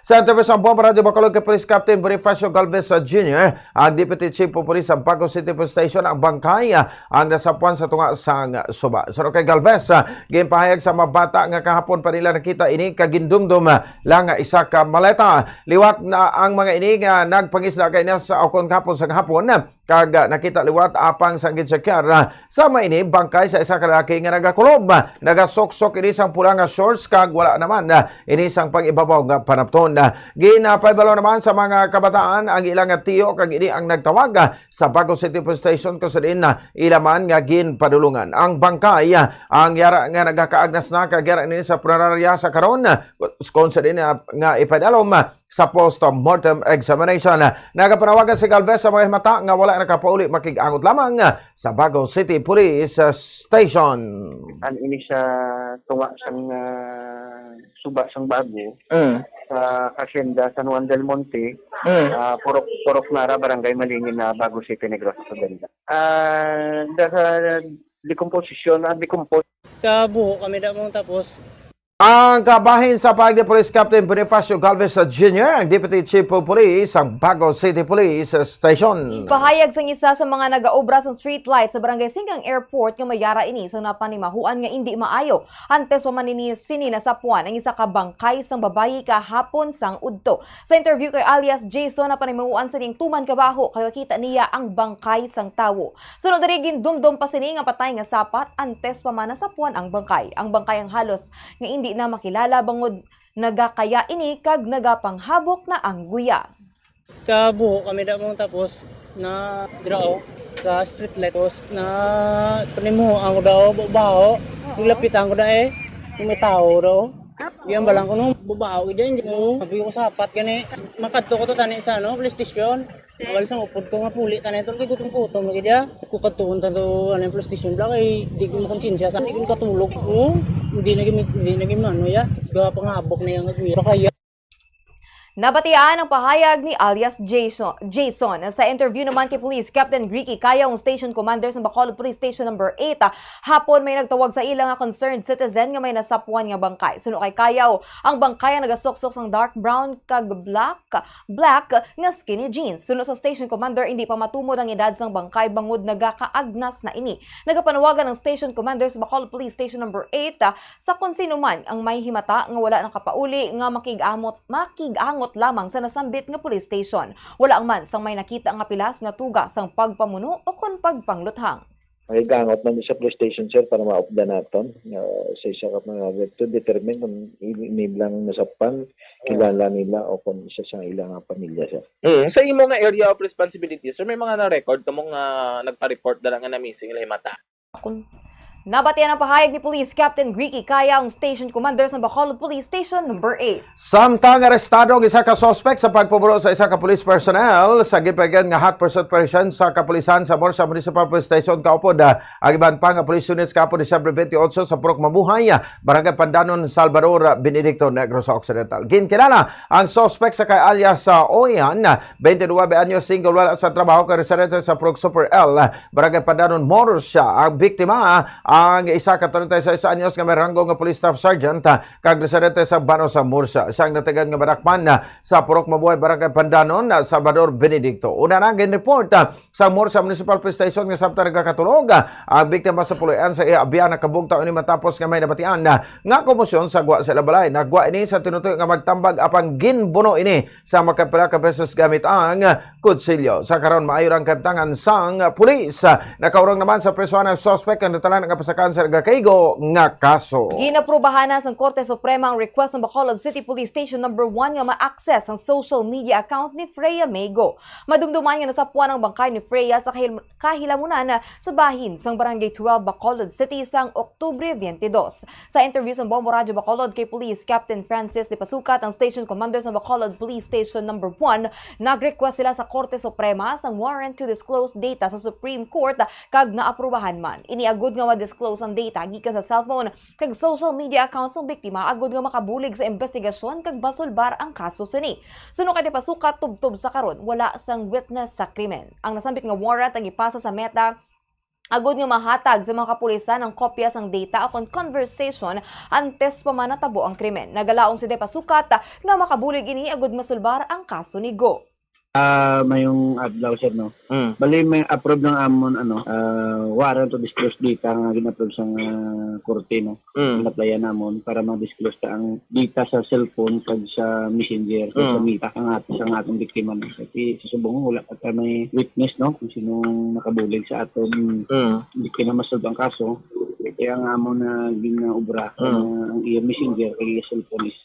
J: Sa interview sa Bombo Radio Bacolod kay Police Captain Bonifacio Galvez Jr., ang Deputy Chief of Police sa Bago City Police Station, ang bangkay ang nasapuan sa tunga sang Suba. So kay Galvez, ginpahayag sa mga bata nga kahapon pa nila nakita ini kagindumdum lang nga isa ka maleta. Liwat na ang mga ini nga nagpangisda kay na sa okon kahapon sa hapon kag nakita liwat apang sa gitsakyar sa maini bangkay sa isa ka lalaki nga nagakulob, nagasoksok ini sang pula nga shorts kag wala naman ini sang pag-ibabaw nga panapton. Ginapabalo naman sa mga kabataan ang ilang nga tiyo kag ini ang nagtawag sa Bago City Police Station kung saan ilaman nga ginpadulungan ang bangkay. Ang yara nga nagakaagnas na kag yara ini sa punararya sa karon kung saan nga ipadalom sa post-mortem examination. Nagapanawagan si Galvez sa mga himata nga wala nakapauli makig-angot lamang sa Bago City Police Station.
D: Ano ini sa tunga sang Suba sang Bago sa Hacienda San Juan del Monte, Purok Nara, Barangay Malingin na Bago City, Negros Occidental. Decomposition.
K: Kabuo kami na mong tapos.
J: Ang kabahin sa pahayag ni Police Captain Bonifacio Galvez Jr., ang Deputy Chief of Police ang Bago City Police Station.
W: Pahayag sang isa sa mga nagaobra sa street light sa Barangay Singgang Airport nga mayara ini sa napanimahuan nga hindi maayo. Antes pa man ini sini nasapuan ang isa ka bangkay sang babayi kahapon sang udto. Sa interview kay alias Jason na panimahuan sa ning tuman kabaho kakita niya ang bangkay sang tawo. Sunod diri gindumdum pa sini nga patay nga sapat antes pa man nasapuan ang bangkay. Ang bangkay ang halos nga hindi na makilala bangod nagakaya ini kag nagapanghabok na ang guya.
K: Kabuo kami na mong tapos na draw sa street light na panimo ang daw babaho. Nilapitan ko da yung may tao daw. Yan balang ko nung babaho diyan sabi ko sapat gani makadto ko to tani sa police station. Awal sang upod ko nga puli tanay tol kay gutong putom lagi dia. Ko kadtuon tanto ano police station bla kay di ko makonsensya sa di ko katulog ko. Hindi naging ano ya. Gawa panghabok na yang agwira kaya.
W: Nabatian ang pahayag ni alias Jason. Sa interview naman kay Police Captain Greeky Kayaw, Station Commander sa Bacolod Police Station number 8, hapon may nagtawag sa ilang nga concerned citizen nga may nasapuan nga bangkay. Suno kay Kayaw, ang bangkay nagasoksok sang dark brown kag black nga skinny jeans. Suno sa Station Commander, hindi pa matumod ang edad sang bangkay bangod nagakaagnas na ini. Nagapanawagan ng Station Commander sa Bacolod Police Station number 8 sa kung sino man ang may himata nga wala nakapauli nga makigangot lamang sa nasambit nga police station. Wala ang man sang may nakita nga pilas nga tuga sang pagpamuno o kon pagpangluthang.
V: May gangot man sa police station, sir, para maupda naton sa isa ka mga to determine kung iniblang nasapan, kilala nila o kung isa sa ilang pamilya, sir.
U: Sa imo nga area of responsibility, sir, may mga na-record kamong nagpa-report na nga na missing himata.
W: Nabatian ang pahayag ni Police Captain Greeky Kayaw, Station Commander sa Bacolod Police Station number 8.
J: Samtang arestado ang isa ka suspect sa pagpuburo sa isa ka police personnel sa gipagan nga hot pursuit operation sa kapulisan sa Borsa Municipal Police Station kaupod ang iban pa nga police units kapon Disyembre 28 sa Purok Mabuhay, Barangay Pandanon, Salvador, Benedicto, Negros Occidental. Ginkilala ang suspect sa kay alias Oyan, 29 anyos, single, wala sa trabaho, ka residente sa Purok Super L, Barangay Pandanon, Moros siya. Ang biktima
F: ang isa ka 36 anyos nga may ranggo nga police staff sergeant kag residente sa Bano sa Mursa. Siyang natagan nga barakman sa Purok Mabuhay Barangay Pandanon, Salvador Benedicto. Una na ang report sa Mursa Municipal Police Station nga sabta nagkakatulog ang biktima sa puloyan sa iabiyan na kabugtaon ni matapos nga may nabatian nga komosyon sa gwa sa Labalay. Nagwa ini sa tinutoy nga magtambag apang ginbuno ini sa makapila ka pesos gamit ang kutsilyo. Sa karon maayo ang kaptangan sang pulis. Nakaurong naman sa presuhan ng suspect ang natalan ng kapasakan sa nagakaigo nga kaso.
W: Ginaprubahan na sa Korte Suprema ang request ng Bacolod City Police Station No. 1 nga ma-access ang social media account ni Freya Mego. Madumduman nga nasapuan ang bangkay ni Freya sa kahilamunan sa bahin sang Barangay 12 Bacolod City sang Oktubre 22. Sa interview sa Bombo Radio Bacolod kay Police Captain Francis de Pasukat, ang Station Commander sa Bacolod Police Station No. 1, nag-request sila sa Korte Suprema sang warrant to disclose data sa Supreme Court kag naaprubahan man. Iniagod nga ma-disclose ang data gikan sa cellphone kag social media accounts ng biktima agod nga makabulig sa investigasyon kag basulbar ang kaso sini. Suno kay Pasukat tubtob sa karon wala sang witness sa krimen. Ang nasambit nga warrant ang ipasa sa Meta agod nga mahatag sa mga kapulisan ang kopya sang data akon conversation antes pa man natabo ang krimen. Nagalaom si Pasukat nga makabulig ini agod masulbar ang kaso ni Go.
L: Mayong adlaw sir no. Bali may approve ng amon warrant to disclose data nga gina-approve sang korte no. Gina-applyan namon para ma-disclose ta ang data sa cellphone kag sa messenger sa mita ang atong biktima no. Kasi sa subong wala pa may witness no kung sinong nakabulig sa atong biktima masulb ang kaso. Kaya ang amon na ginaobra ang iya messenger kag iya cellphone is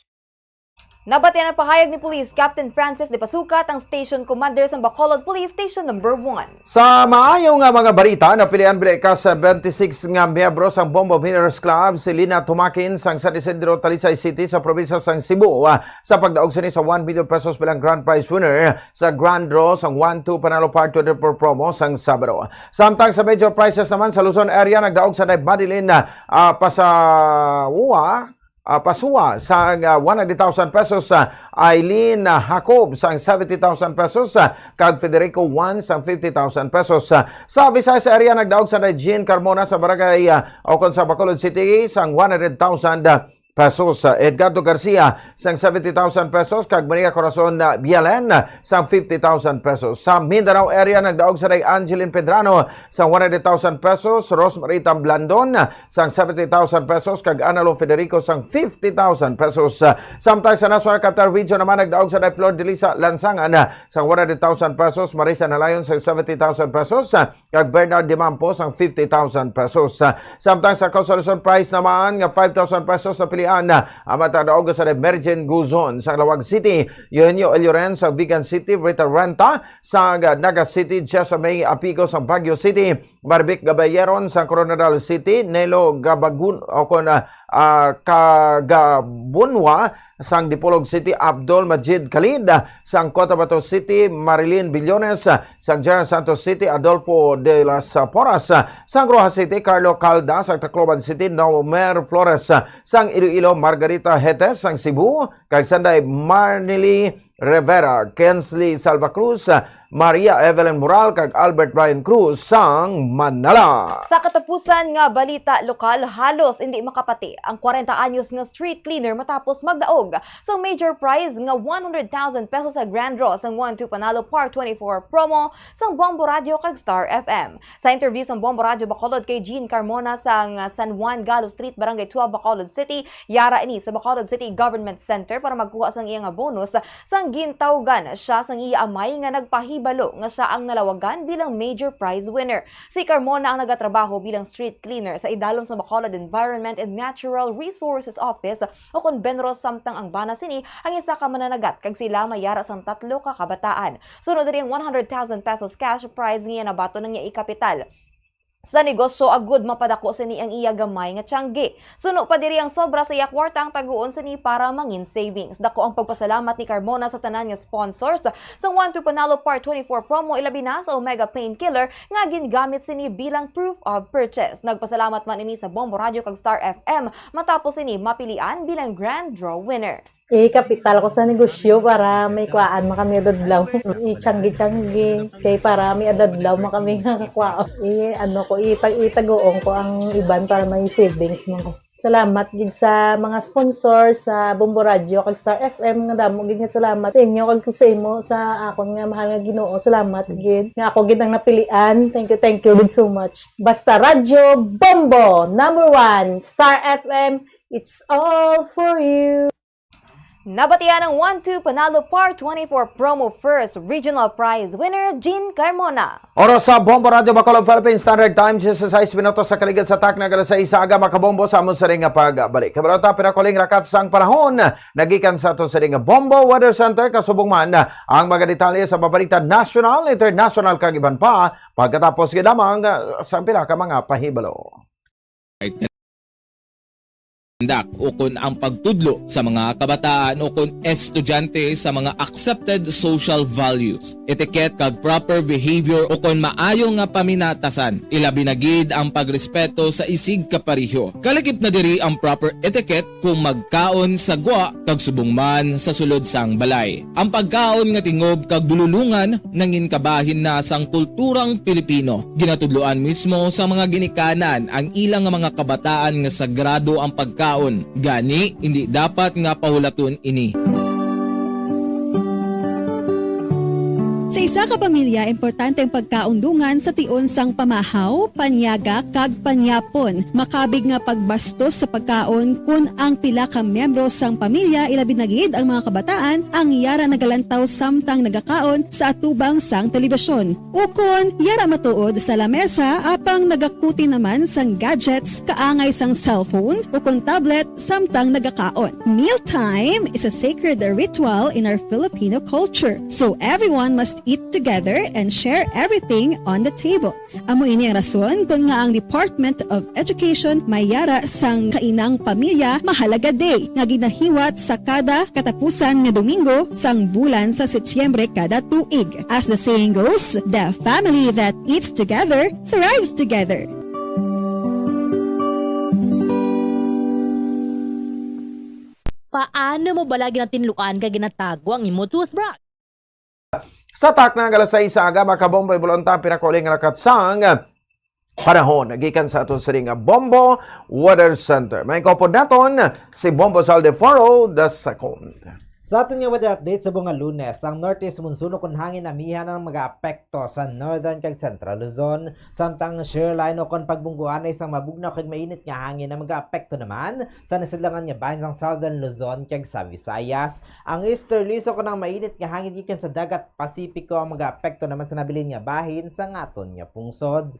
W: Nabatian ang pahayag ni Police Captain Francis de Pasukat, ang Station Commander sa Bacolod Police Station No. 1.
F: Sa maayo nga mga balita, napilian bilang ka sa 26 nga miyembro sa Bombo Winners Club si Lina Tumakin sang San Isidro, Talisay City sa probinsya sang Cebu sa pagdaog sini sa 1 million pesos bilang grand prize winner sa grand draw sang 1-2 Panalo Part 24 promo sang Sabado. Samtang sa major prizes naman sa Luzon area nagdaog sa Madeline Pasuwa sa 100,000 pesos, Eileen Jacob sa 70,000 pesos, kag Federico 1 sa 50,000 pesos. Sa Visayas area nagdaog sa Jean Carmona sa barangay Ocon sa Bacolod City sa 100,000 pesos. Edgardo Garcia sang 70,000 pesos, kag Maria Corazon Bialen sang 50,000 pesos. Sa Mindanao area nagdaog sa Angeline Pedrano sang 100,000 pesos, Rosemary Tamblandon sang 70,000 pesos, kag Analo Federico sang 50,000 pesos. Samtang sa National Capital Region naman nagdaog sa Flor de Lisa Lansangan sang 100,000 pesos, Marisa Nalayon sang 70,000 pesos, kag Bernard Dimampo sang 50,000 pesos. Samtang sa consolation prize naman nga 5,000 pesos sa pilihan amatadaog sa Emergent Guzon sa Lawag City, Eugenio Elioren sa Vigan City, Rita Renta sa Naga City, Jessa May Apico sa Baguio City, Marvic Gabayeron sa Coronadal City, Nelo Gabagun o Kagabunwa sang Dipolog City, Abdul Majid Khalid sang Cotabato City, Marilyn Billones sang General Santos City, Adolfo de las Porras sang Rojas City, Carlo Calda sang Tacloban City, Nomer Flores sang Iloilo, Margarita Hetes sang Cebu, kag Sanday Marnili Rivera, Kensley Salva Cruz, Maria Evelyn Moral, kag Albert Brian Cruz sang Manila.
W: Sa katapusan nga balita lokal, halos hindi makapati ang 40 anyos nga street cleaner matapos magdaog sa major prize nga 100,000 pesos sa grand draw sang 1-2 Panalo Part 24 promo sang Bombo Radio kag Star FM. Sa interview sang Bombo Radio Bacolod kay Jean Carmona sang San Juan Galo Street, Barangay 12 Bacolod City, yara ini sa Bacolod City Government Center para magkuha sang iya nga bonus sang gintawgan siya sang iya amay nga nagpahibalo nga siya ang nalawagan bilang major prize winner. Si Carmona ang nagatrabaho bilang street cleaner sa idalom sa Bacolod Environment and Natural Resources Office o kon Benro, samtang ang bana sini ang isa ka mananagat kag sila mayara sang 3 ka kabataan. Sunod diri ang 100,000 pesos cash prize niya nabato ng iya ikapital. Sa negosyo agud mapadako sa ni ang iya gamay nga tiyanggi. Suno pa diri ang sobra sa iya kwarta ang taguon sa ni para mangin savings. Dako ang pagpasalamat ni Carmona sa tanan nga sponsors sa 1-2 Panalo Part 24 promo, ilabi na sa Omega Painkiller nga gingamit sini bilang proof of purchase. Nagpasalamat man ini sa Bombo Radio kag Star FM matapos ini mapilian bilang grand draw winner.
N: kapital ko sa negosyo para may kuhaan mo kami adadlaw. Itiyanggi-tiyanggi kay para may adadlaw mo kami nakakuha. Itagoong ko ang iban para may savings mo. Salamat gid sa mga sponsor sa Bombo Radio kag Star FM nga damo gid nga salamat sa inyo kag sa imo sa akon nga mahal nga Ginoo. Salamat gid nga ako gid ang napilian. Thank you gid so much. Basta Radio Bombo #1 Star FM, it's all for you.
W: Nabatian ng 1-2 Panalo Par 24 Promo First Regional Prize winner Jean Carmona.
F: Oras sa Bombo Radio Bacolod Philippines Standard Time 16 minutos sa kaligid sa takna gala sa isaga makabombo sa amon sa ring nga pagbalik. Kabalota pinakuling rakat sang panahon nagikan sa ato sa ring nga Bombo Weather Center kasubong man ang mga detalye sa babalita national, international kag iban pa pagkatapos gid lamang sa pila ka mga pahibalo.
U: Ukon ang pagtudlo sa mga kabataan ukon estudyante sa mga accepted social values, etiquette kag proper behavior ukon maayo nga paminatasan. Ilabi na gid ang pagrespeto sa isig kapareho. Kalikip na diri ang proper etiquette kung magkaon sa gwa kag subong man sa sulod sang balay. Ang pagkaon nga tingob kag dululungan nangin kabahin na sang kulturang Pilipino. Ginatudloan mismo sa mga ginikanan ang ilang mga kabataan nga sagrado ang pagkaon. Gani, hindi dapat nga pahulaton ini.
Q: Sa isa ka pamilya, importante ang pagkaundungan sa tion sang pamahaw, panyaga, kag panyapon. Makabig nga pagbastos sa pagkaon kung ang pila ka miyembro sang pamilya ilabi na gid ang mga kabataan ang yara nagalantaw samtang nagakaon sa atubang sang telebisyon. Ukon, yara matuod sa lamesa apang nagakuti naman sang gadgets kaangay sang cellphone ukon tablet samtang nagakaon. Mealtime is a sacred ritual in our Filipino culture. So everyone must eat together and share everything on the table. Amo ini ang rason kung nga ang Department of Education mayara sang kainang pamilya mahalaga day nga ginahiwat sa kada katapusan nga Domingo sang bulan sa Setyembre kada tuig. As the saying goes, the family that eats together thrives together.
R: Paano mo balagi natin lukan ka ginatago ang imo toothbrush?
F: Sa takna gala sa isaga makabombo bulonta pinakuling rakat sang panahon nagikan sa aton sa ring nga Bombo Weather Center. May kopod naton si Bombo Saldeforo II.
X: Sa aton nga weather update sa bunga Lunes, ang northeast monsoon kun hangin amihan ang mag-apekto sa northern kag central Luzon, samtang shear line o kon pagbungguan ay isang mabugnaw kag mainit nga hangin na mag-apekto naman sa nasilangan nga bahin sang southern Luzon kag sa Visayas. Ang easterly so kun ang mainit nga hangin gikan sa dagat Pasipiko ang mag-apekto naman sa nabilin nga bahin sa aton nga pungsod.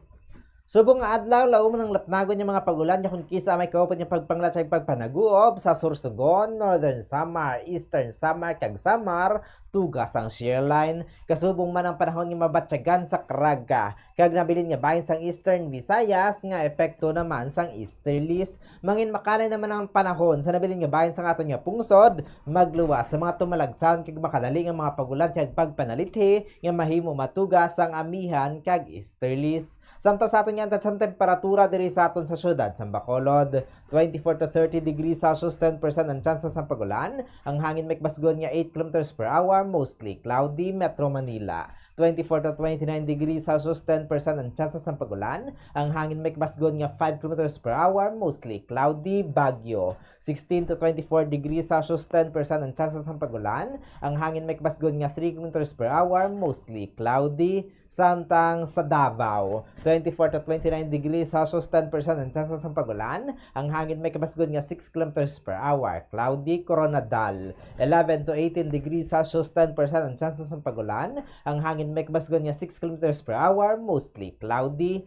X: Subong nga adlaw laom ng latnagon yung mga pagulan niya kung kisa may kaupad yung pagpanglat sa pagpanaguob sa Sorsogon, Northern Samar, Eastern Samar, kag Samar, tugas ang shear line. Kasubong man ang panahon nga mabatyagan sa Caraga, kag nabilin nga bahin sang Eastern Visayas nga epekto naman sang easterlies. Mangin makanay naman ang panahon sa nabilin nga bahin sang aton nga pungsod, magluwas sa mga tumalagsan kag makadali nga mga pagulan kag pagpanalithi nga mahimo matugas ang amihan kag easterlies. Samtang sa aton nga ang temperatura diri sa aton sa syudad sa Bacolod, 24 to 30 degrees Celsius, 10% ang chances ng pagulan. Ang hangin may basgon nga 8 km per hour, mostly cloudy. Metro Manila, 24 to 29 degrees Celsius, 10% ang chances ng pagulan. Ang hangin may basgon nga 5 km per hour, mostly cloudy. Baguio, 16 to 24 degrees Celsius, 10% ang chances ng pagulan. Ang hangin may basgon nga 3 km per hour, mostly cloudy. Samtang sa Davao, 24 to 29 degrees Celsius, 10% ang chances ng pagulan. Ang hangin may kabasgon nga 6 km per hour, cloudy. Coronadal, 11 to 18 degrees Celsius, 10% ang chances ng pagulan. Ang hangin may kabasgon nga 6 km per hour, mostly cloudy.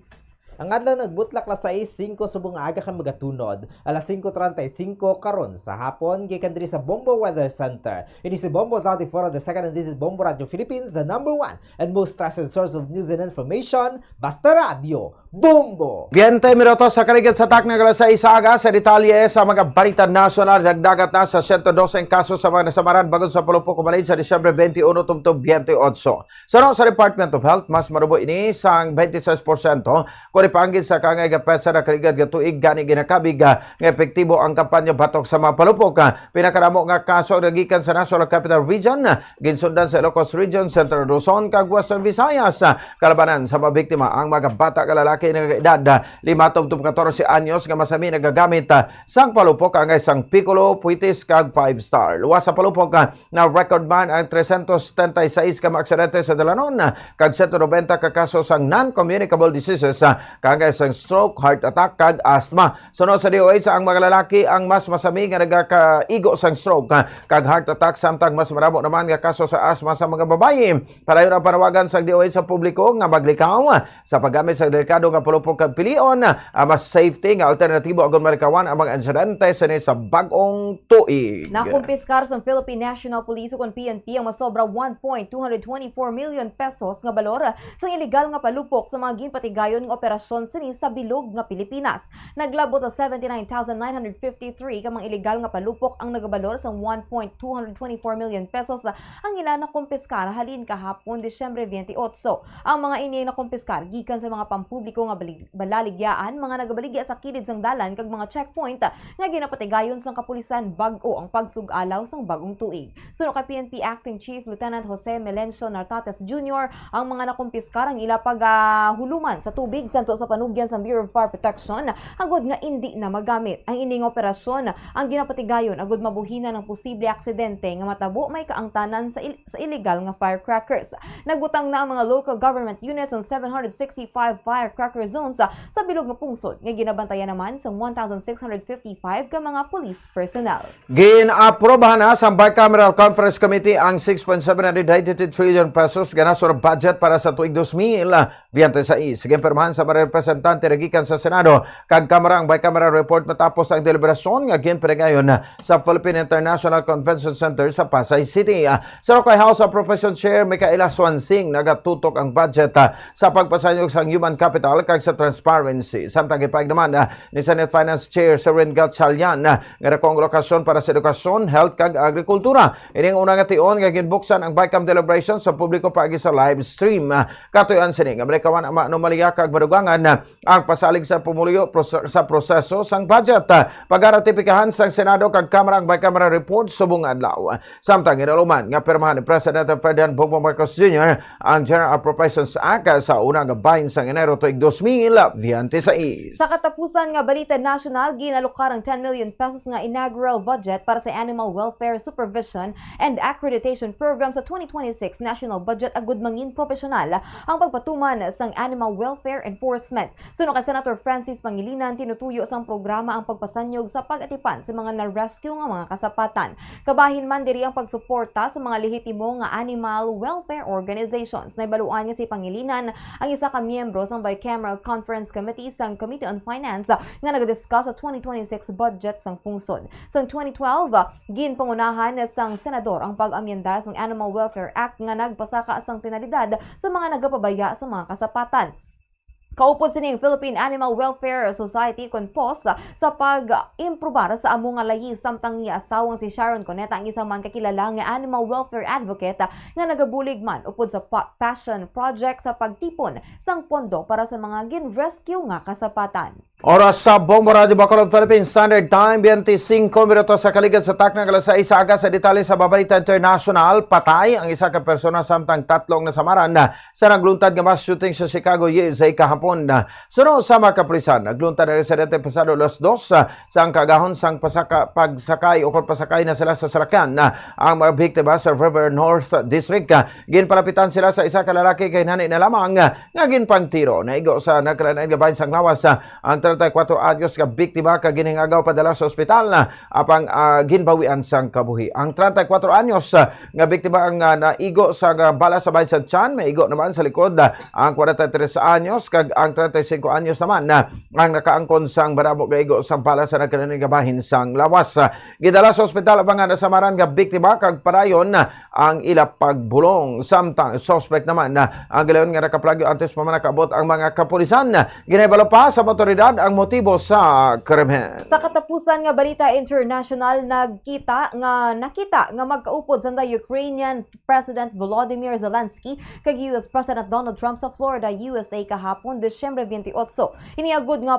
X: Ang adlaw nagbutlak la 6:05 subong aga kan magatunod, alas 5:35 karon sa hapon gikan diri sa Bombo Weather Center. Ini si Bombo Saldeforo II and this is Bombo Radio Philippines, the #1 and most trusted source of news and information. Basta Radio Bombo.
F: 20 minutos sa kaligid sa takna gala sa isaga sa detalye sa mga balita nasyonal. Dagdagat na sa 112 kaso sa mga nasamaran bagon sa Palumpo kumalid sa Disyembre 21 tumtong 28. Sa Department of Health, mas marubo ini sang 26%. Tungod ipaanggit sa kangay gapetsa na kaligad nga tuig gani ginakabig nga epektibo ang kampanya batok sa mga palupok. Pinakaramo nga kaso nagikan sa National Capital Region, ginsundan sa Ilocos Region, Central Luzon kag Western Visayas. Kalabanan sa mga biktima ang mga bata ka lalaki nga edad 5-14 anyos nga masami nagagamit sang palupok ang isang Piccolo, Puitis kag 5-star. Luwas sa palupok na record man ang 336 ka mga aksidente sa Dalanon kag 190 ka kaso sang non-communicable diseases kag isang stroke, heart attack kag asthma. Sunod sa DOH ang mga lalaki ang mas masami nga nagakaigo sang stroke kag heart attack, samtang mas maramo naman nga kaso sa asthma sa mga babae. Para yun ang panawagan sa DOH sa publiko nga maglikaw sa paggamit sa delikado nga palupok kag pilion, mas safety nga alternatibo agon marikawan ang mga insidente sa bagong tuig.
W: Nakumpiskar sa Philippine National Police ug PNP ang masobra 1.224 million pesos nga balor sa illegal nga palupok sa mga ginpatigayon nga operasyon sini sa bilog nga Pilipinas. Naglabot sa 79,953 ka mga illegal nga palupok ang nagabalor sa 1.224 million pesos ang ila na kumpiskar halin kahapon Disyembre 28. Ang mga ini na kumpiskar gikan sa mga pampubliko nga balaligyaan, mga nagabaligya sa kilid sang dalan kag mga checkpoint nga ginapatigayon sang kapulisan bag-o ang pagsug-alaw sang bagong tuig. Suno kay PNP Acting Chief Lieutenant Jose Melencio Nartates Jr., ang mga nakumpiskar ang ila paghuluman sa tubig santo sa panugyan sa Bureau of Fire Protection agud nga indi na magamit. Ang ining operasyon ang ginapatigayon agud mabuhina ng posible aksidente nga matabo may kaangtanan sa illegal nga firecrackers. Nagbutang na ang mga local government units ng 765 firecracker zones sa bilog nga pungsod nga ginabantayan naman sa 1,655 ka mga police personnel.
F: Ginaprobahan na sa Bicameral Conference Committee ang 6.783 trillion pesos ganasor budget para sa tuig 2026. Sige permahan sa mga representante regikan sa Senado kag Kamara ang Bicameral report matapos ang deliberasyon nga ginpadayon sa Philippine International Convention Center sa Pasay City. Sa kay House of Profession Chair Micaela Swansing nagatutok ang budget sa pagpasanyog sa human capital kag sa transparency. Samtang ipahig naman ni Senate Finance Chair Seren Gatchalian nga dakong lokasyon para sa edukasyon, health kag agrikultura. Ining una nga tion nga ginbuksan ang Bicam deliberation sa publiko paagi sa live stream. Katuyan sini nga malikawan ang anomalya kag badugangan ang pasalig sa pumuluyo sa proseso sang budget. Pagaratipikahan sang Senado kag Kamara ang Bicameral report subong adlaw. Samtang inaluman nga pirmahan ni President Ferdinand Bongbong Marcos Jr. ang General Appropriations Act sa unang bahin sang Enero tuig 2026.
W: Sa katapusan nga balita nasyonal, ginalukar ang 10 million pesos nga inaugural budget para sa Animal Welfare Supervision and Accreditation Program sa 2026 National Budget agud mangin profesional ang pagpatuman sang Animal Welfare Enforcement. Suno kay Senator Francis Pangilinan, tinutuyo sang programa ang pagpasanyog sa pag-atipan sa mga na-rescue nga mga kasapatan. Kabahin man diri ang pagsuporta sa mga lehitimo nga animal welfare organizations. Naibaluan nga si Pangilinan ang isa ka miyembro sang Bicameral Conference Committee sang Committee on Finance nga nagadiscuss sa 2026 budget sang pungsod. Sang 2012, ginpangunahan sang senador ang pag-amyenda sang Animal Welfare Act nga nagpasaka sang penalidad sa mga nagapabaya sa mga kasapatan. Kaupod sining Philippine Animal Welfare Society CONPOS sa pag-improbar sa amo nga layi, samtang asawang si Sharon Coneta ang isang man kakilala nga animal welfare advocate nga nagabulig man upod sa passion project sa pagtipon sang pondo para sa mga gin-rescue nga kasapatan.
F: Oras sa Bombo Radio Bacolod Philippine Standard Time, 25 minutos sa kaligid sa taknang alas 6 aga sa detalye sa Babalita International. Patay ang isa ka persona samtang tatlong nasamaran sa nagluntad nga mass shooting sa Chicago USA kahapon. Suno sa mga kapulisan, nagluntad ang residente pasado alas 2 sa ang kagahon sang pagsakay o pasakay na sila sa salakyan ang mga biktima sa River North District. Ginpalapitan sila sa isa ka lalaki kay nani na lamang nga ginpangtiro. Naigo sa nagkalain nga bahin sang lawas ang 34 anyos ka biktima ka ginhingagaw padala sa ospital apang ginbawian sang kabuhi. Ang 34 anyos nga biktima ang naigo sa bala sa bahin sa tiyan, maigo naman sa likod ang 43 anyos kag ang 35 anyos naman ang nakaangkon sang barabo gaigo sa bala sa nagkalain nga bahin sang lawas. Gidala sa ospital ang mga nasamaran nga biktima kag padayon ang ila pagbulong. Samtang suspect naman ang gilayon nga nakaplagyo antes pa man nakabot ang mga kapulisan. Ginaibalo pa sa otoridad ang motibo sa krimen.
W: Sa katapusan nga balita international, nakita nga magkaupod sa Ukrainian President Volodymyr Zelensky kag US President Donald Trump sa Florida, USA kahapon Desyembre 28. Iniagod nga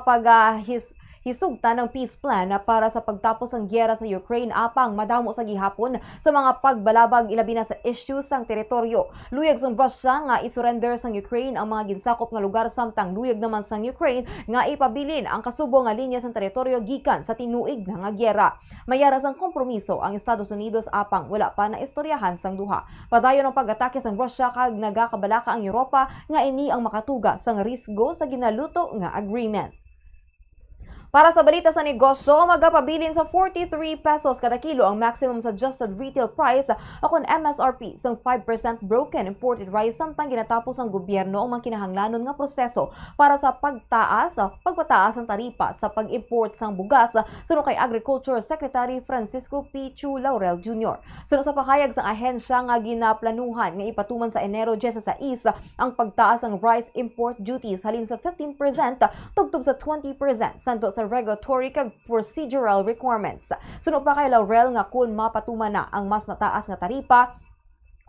W: hisugta ng peace plan para sa pagtapos ng gyera sa Ukraine apang madamo sa gihapon sa mga pagbalabag ilabi na sa issues sang teritoryo. Luyag sang Russia nga isurrender sang Ukraine ang mga ginsakop nga lugar samtang luyag naman sang Ukraine nga ipabilin ang kasubo nga linya sang teritoryo gikan sa tinuig nga gyera. Mayara sang kompromiso ang Estados Unidos apang wala pa na istoryahan sang duha. Padayon ang pag-atake sang Russia kag nagakabalaka ang Europa nga ini ang makatuga sang risgo sa ginaluto nga agreement. Para sa balita sa negosyo, magapabilin sa 43 pesos kada kilo ang maximum suggested retail price o kung MSRP sang 5% broken imported rice samtang ginatapos ang gobyerno ang kinahanglanon nga proseso para sa pagpataas ng taripa sa pag-import sang bugas suno kay Agriculture Secretary Francisco P. Chu Laurel Jr. Suno sa pahayag sang ahensya nga ginaplanuhan nga ipatuman sa Enero 16 ang pagtaas ng rice import duties halin sa 15% tubtob sa 20% santo sa regulatory kag procedural requirements. Suno pa kay Laurel nga kun mapatuman na ang mas mataas nga taripa,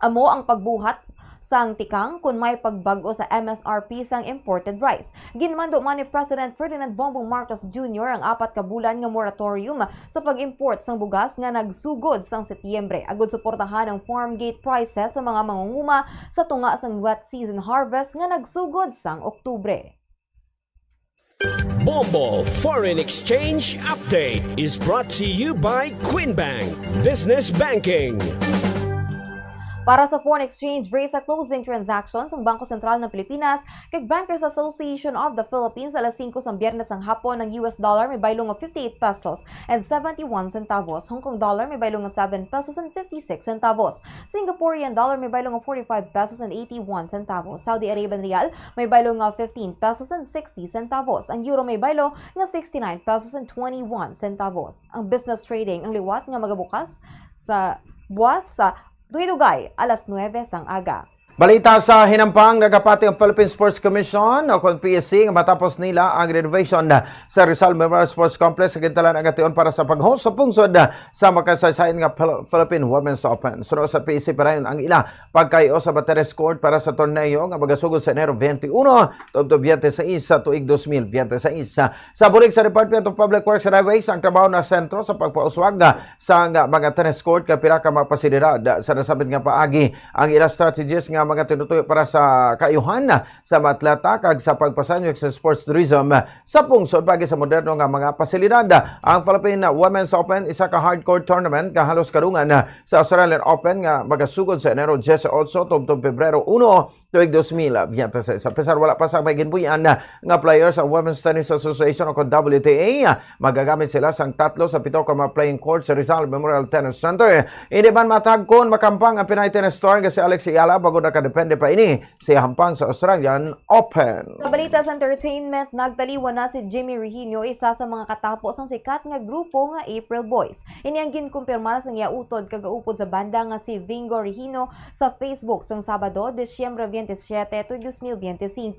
W: amo ang pagbuhat sang tikang kun may pagbago sa MSRP sang imported rice. Ginmando man ni President Ferdinand Bongbong Marcos Jr. ang 4 ka bulan nga moratorium sa pag-import sang bugas nga nagsugod sang Setyembre agud suportahan ang farm gate prices sa mga mangunguma sa tunga sang wet season harvest nga nagsugod sang Oktubre.
C: Bombo Foreign Exchange Update is brought to you by Quinbank Business Banking.
W: Para sa foreign exchange rate sa closing transactions ang Bangko Sentral ng Pilipinas kag Bankers Association of the Philippines alas 5 sa Biyernes ng hapon ng US dollar may baylong nga 58 pesos and 71 centavos. Hong Kong dollar may baylong nga 7 pesos and 56 centavos. Singaporean dollar may baylong nga 45 pesos and 81 centavos. Saudi Arabian rial may baylong nga 15 pesos and 60 centavos. Ang euro may baylo nga 69 pesos and 21 centavos. Ang business trading ang liwat nga magabukas sa buwas sa Dugay, alas 9 sang aga.
F: Balita sa hinampang, nagapati ang Philippine Sports Commission o kung PSC matapos nila ang renovation sa Rizal Memorial Sports Complex sa gintalan ang ation para sa pag-host sa pungsod sa makasaysayan nga Philippine Women's Open. Sunod sa PSC pa rin ang ila pagkayo sa Bateres Court para sa torneo nga magasugod sa Enero 21 tubtob 26 sa tuig 2026. Sa bulig sa Department of Public Works and Highways ang trabaho na sentro sa pagpauswag sa mga tennis court kapira ka mapasilidad sa nasabit nga paagi ang ila strategies nga mga tinutuyo para sa kaayuhan sa mga atleta kag sa pagpasanyog sa sports tourism sa pungsod pagi sa moderno nga mga pasilidad. Ang Philippine Women's Open isa ka hardcore tournament kahalos kadungan sa Australian Open nga magasugod sa Enero 18 tubtob Pebrero 1 tuig 2026. Sa pesar wala pa sa may ginbuyan nga players sa Women's Tennis Association o WTA, magagamit sila sang 3 sa 7 ka mga playing court sa Rizal Memorial Tennis Center. Hindi man matagkon makampang ang Pinay Tennis Star nga si Alex Ayala bago nakadepende pa ini sa hampang sa Australian Open.
W: Sa balita sa entertainment, nagtaliwan na si Jimmy Regino, isa sa mga katapos ng sikat nga grupo nga April Boys. Ini ang ginkumpirmar sa giautod kagaupod sa banda nga si Vingo Regino sa Facebook sang Sabado, Disyembre 27, 2025.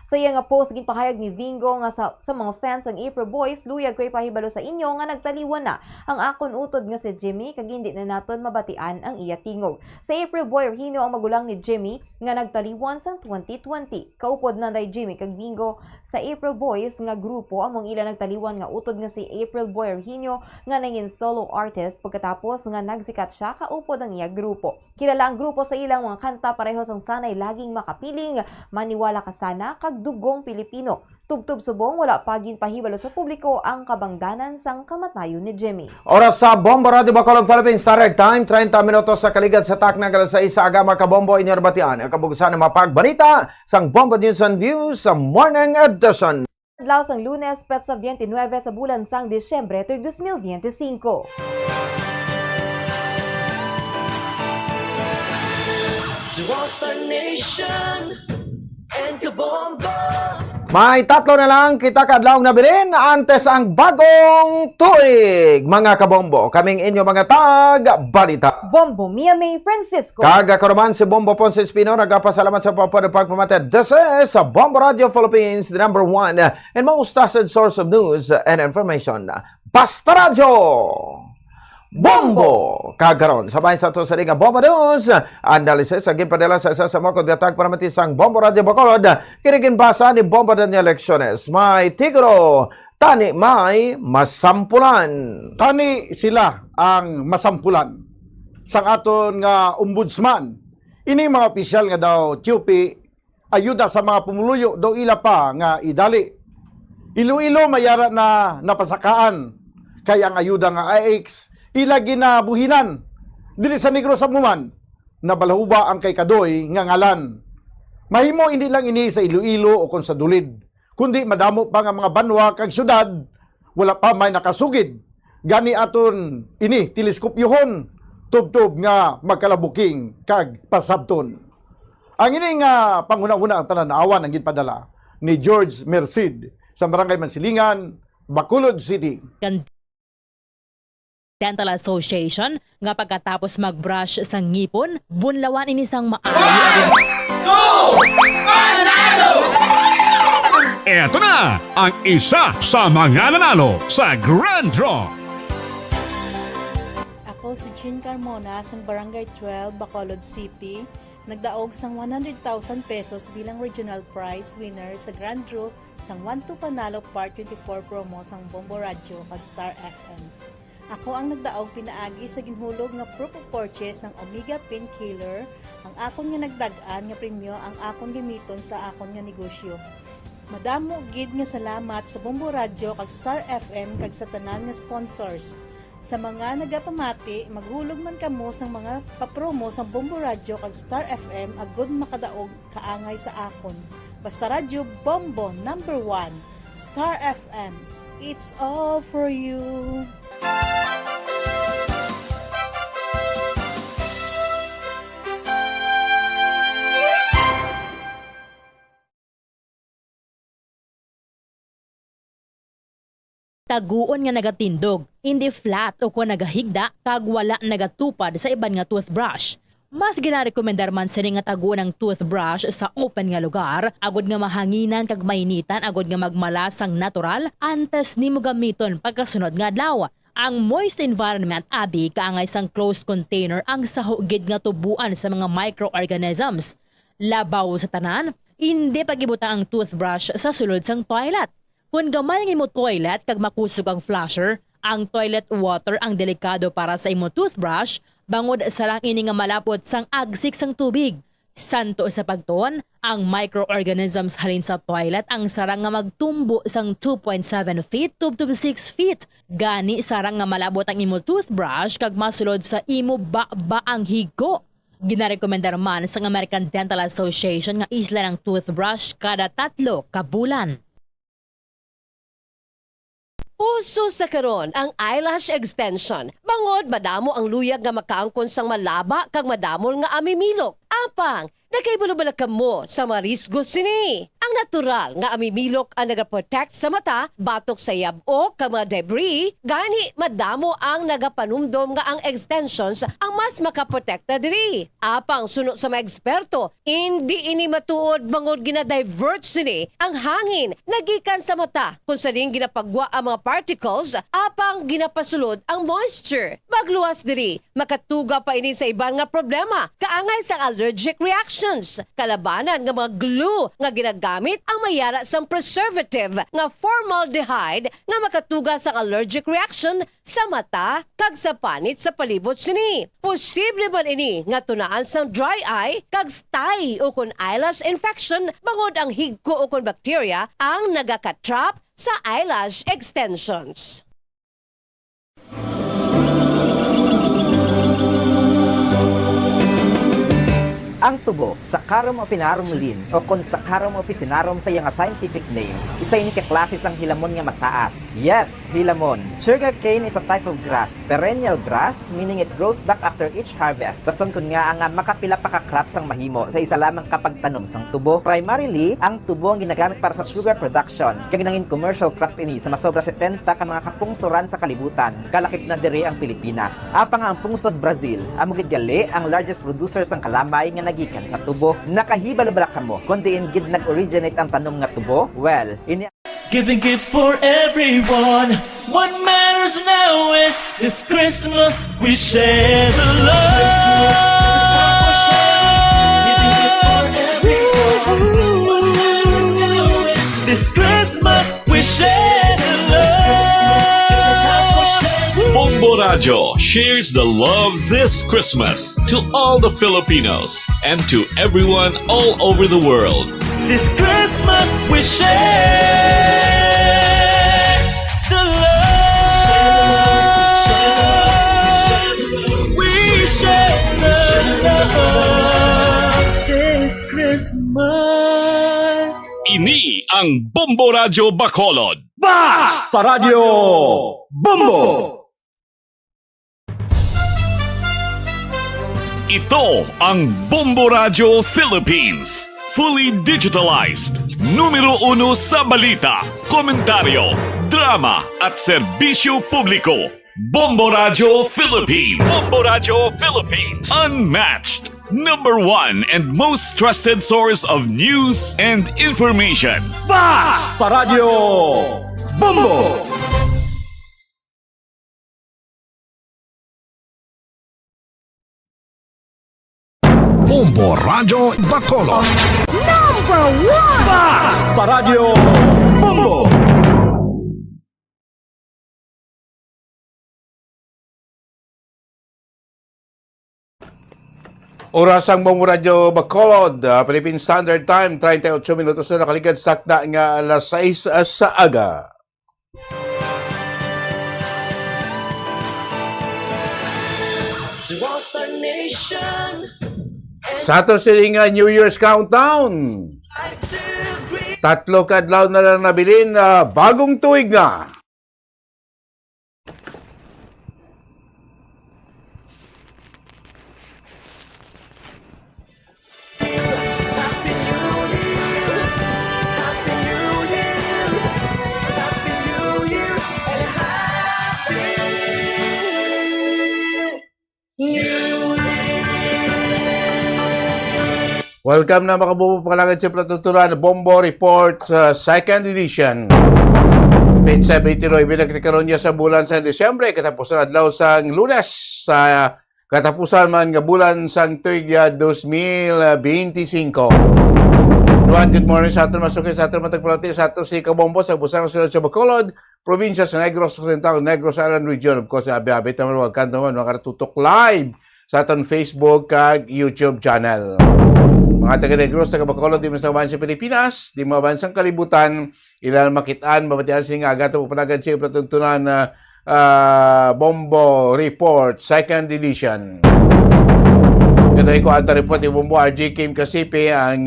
W: Sa iya nga post, ginpahayag ni Vingo nga sa mga fans ng April Boys, luyag ko'y pahibalo sa inyo nga nagtaliwan na ang akon utod nga si Jimmy kag hindi na naton mabatian ang iya tingog. Sa April Boy Regino ang magulang ni Jimmy nga nagtaliwan sa 2020. Kaupod na day Jimmy kag Vingo sa April Boys nga grupo among ila nagtaliwan nga utod nga si April Boy Regino nga naging solo artist pagkatapos nga nagsikat siya kaupod ang iya grupo. Kilala ang grupo sa ilang mga kanta parehas ang sanay laging makapiling, maniwala ka sana kag dugong Pilipino. Tubtob subong wala pagin pahibalo sa publiko ang kabangdanan sang kamatayon ni Jimmy.
F: Oras sa Bombo Radio Bacolod Philippines Standard Time 30 minutos sa kaligad sa takna alas 6 sa agama ka Bombo inyo batian. Kabugusan ng mapagbalita sang Bombo News and Views sa Morning Edition.
W: Adlaw sang Lunes, petsa 29 sa bulan sang Disyembre tuig 2025.
E: To all Star Nation and Kabombo.
F: May tatlo na lang kita kadlawng nabilin antes ang bagong tuig. Mga kabombo, kaming inyo mga balita.
W: Bombo Mia May Francisco.
F: Kaga karuman si Bombo Ponce Espino, nagpasalamat sa pagpamatid. This is Bombo Radio Philippines, the number one and most trusted source of news and information. Basta Radio! Bombo! Kagaron, sabay sa to sa ringa Bombo News. Analysis, aging padala sa isa sa mga kudetag para matisang Bombo Radio Bacolod. Kinigin basa ni Bombo Daniel Elecciones. May tigro, tani may masampulan.
J: Tani sila ang masampulan sang aton nga ombudsman. Ini mga opisyal nga daw TUP ayuda sa mga pumuluyo daw ila pa nga idali. Iloilo mayara na napasakaan kaya ang ayuda nga IX ila ginabuhinan dili sa Negros Amuman na balahuba ang kay Kadoy nga ngalan. Mahimo hindi lang ini sa Iloilo o kung sa Dulid, kundi madamo pa nga mga banwa kag syudad wala pa may nakasugid. Gani aton ini teleskopyohon tubtob nga magkalabuking kag pasabton. Ang ini nga panguna-una ang tananawan ang ginpadala ni George Merced sa Barangay Mansilingan, Bacolod City.
R: Dental Association nga pagkatapos mag-brush sa ngipon, bunlawan ini sang maayo.
A: Go! Panalo! Eto na ang isa sa mga nanalo sa Grand Draw.
B: Ako si Chin Carmona sang Barangay 12, Bacolod City. Nagdaog sang 100,000 pesos bilang regional prize winner sa Grand Draw sang 1-2 Panalo Part 24 promo sang Bombo Radio kag Star FM. Ako ang nagdaog pinaagi sa ginhulog nga proof of purchase ng Omega Painkiller. Ang akon nga nagdagan nga premyo ang akon gamiton sa akon nga negosyo. Madamo gid nga salamat sa Bombo Radio kag Star FM kag sa tanan nga sponsors. Sa mga nagapamati, maghulog man kamo sa mga papromo sa Bombo Radio kag Star FM agud makadaog kaangay sa akon. Basta Radio Bombo number 1, Star FM. It's all for you.
R: Taguon nga nagatindog, hindi flat o kung nagahigda, kag wala nagatupad sa iban nga toothbrush. Mas ginarekomendar man sini nga taguon ang toothbrush sa open nga lugar, agod nga mahanginan kag mainitan, agod nga magmalasang natural, antes nimo gamiton pagkasunod nga adlaw. Ang moist environment abi kaangay sang closed container ang sahugid nga tubuan sa mga microorganisms. Labaw sa tanan, hindi pagibuta ang toothbrush sa sulod sang toilet. Kung gamay ng imo toilet kag makusog ang flusher, ang toilet water ang delikado para sa imo toothbrush, bangod sa lang ini nga malapot sang agsik sang tubig. Santo sa pagtuon, ang microorganisms halin sa toilet ang sarang nga magtumbo sang 2.7 feet to 6 feet. Gani sarang nga malabot ang imo toothbrush kag masulod sa imo ba ang higo. Ginarekomendar man sa American Dental Association nga isla ng toothbrush kada 3 ka bulan.
I: Uso sa karon ang eyelash extension. Bangod madamo ang luyag nga makaangkon sang malaba kag madamol nga amimilok. Apang, nakaibalo-bala kamo sa marisgo sini. Ang natural nga amimilok ang nagaprotect sa mata, batok sa yabo kag mga debris, gani madamo ang nagapanumdom nga ang extensions ang mas makaprotekta diri. Apang suno sa mga eksperto, hindi ini matuod bangod ginadivert sini ang hangin nagikan sa mata kung saling ginapagwa ang mga particles, apang ginapasulod ang moisture. Magluwas diri, makatuga pa ini sa iban nga problema, kaangay sa allergic reactions, kalabanan nga mga glue nga ginagamit ang mayara sang preservative nga formaldehyde nga makatuga sa allergic reaction sa mata kag sa panit sa palibot sini. Posible man ini nga tunaan sang dry eye kag stye o kun eyelash infection bangod ang higko o kun bacteria ang nagakatrap sa eyelash extensions.
O: Ang tubo, Saccharum officinarum lin o kung Saccharum officinarum sa iyang scientific names, isa ini kaklase sang hilamon nga mataas. Yes, hilamon. Sugarcane is a type of grass, perennial grass, meaning it grows back after each harvest. Tason kun nga ang makapila pa ka crops ang mahimo sa isa lamang kapag tanom sang tubo. Primarily, ang tubo ang ginagamit para sa sugar production. Kaya ginangin commercial crop ini sa masobra 70 ka mga kapungsuran sa kalibutan. Kalakip na diri ang Pilipinas. Apang ang pungsod Brazil, amugid gali ang largest producer sang kalamay nga nagikan sa tubo. Nakahibalo bala kamo kun diin gid nag-originate ang tanom nga tubo? Well, ini
E: Giving gifts for everyone. What matters now is this Christmas we share the love. Giving gifts for everyone. What matters now is this Christmas we share the love.
A: Bombo Radio shares the love this Christmas to all the Filipinos and to everyone all over the world.
E: This Christmas we share the love. We share the love this Christmas.
A: Ini ang Bombo Radio Bacolod.
C: Basta Radio Bombo!
A: Ito ang Bombo Radio Philippines. Fully digitalized. Numero 1 sa balita, komentaryo, drama at serbisyo publiko. Bombo Radio Philippines. Bombo Radio Philippines. Unmatched. Number 1 and most trusted source of news and information.
C: Basta Radio Bombo!
J: Bombo Radio Bacolod.
C: Number 1! Basta Radio Bombo!
F: Oras ang Bombo Radio Bacolod, Philippine Standard Time, 38 minutos na nakaligad sakta nga alas 6 sa aga. Sa ato siling New Year's countdown, 3 kadlaw na lang nabilin na bagong tuig na. Welcome na makabubo palagad sa Platuturan Bombo Report sa 2nd edition. Pizza 29 binagtikaroon niya sa bulan sa Desyembre, katapusan adlaw sang Lunes sa katapusan man nga bulan sang tuig 2025. Good morning sa aton masukin sa aton matagpalati sa aton si Kabombo sa busang sulod sa Bacolod, probinsya sa Negros Occidental, Negros Island Region. Of course, abi-abi naman wag kanto man makatutok live sa aton Facebook kag YouTube channel. Mga taga-Negros, taga-Bacolod, di masabahan sa Pilipinas, di mabansang kalibutan, ilan makitaan, mabatian sing agad o panagad siya patuntunan na Bombo Report, 2nd edition. Katoy ko ang report ni Bombo RJ Kim Kasipi ang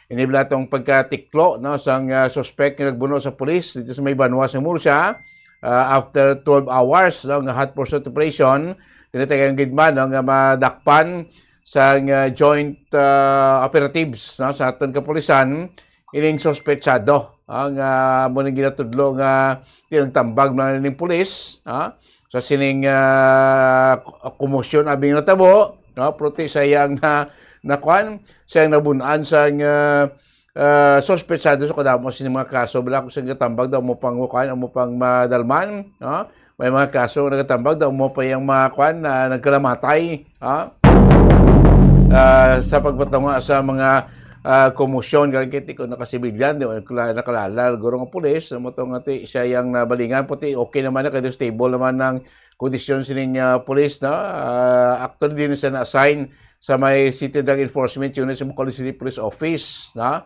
F: inibla itong pagkatiklo no, sang suspect na nagbuno sa pulis dito sa may Banwa sa Murcia after 12 hours ng hot pursuit operation. Tinatagang gidman nga madakpan sa joint operatives no, sa aton kapulisan ining sospetsado ang munang ginatudlo nga tinatambag na ning pulis sa sining komosyon abing natabo no, prote sayang na kwan sayang nabunan sang sospetsado sa kadamo sining mga kaso bala ko sang gatambag daw mo pang kwan mo pang madalman no, may mga kaso nagatambag daw mo pa yung mga kwan na nagkalamatay sa pagbatunga sa mga komosyon galkit ko nakasibilyan di nakalala guro nga pulis mo to nga siya yang nabalingan puti okay naman na kay stable naman ng kondisyon sining pulis na actually din siya na-assign sa may City Drug Enforcement Unit sa Bacolod City Police Office na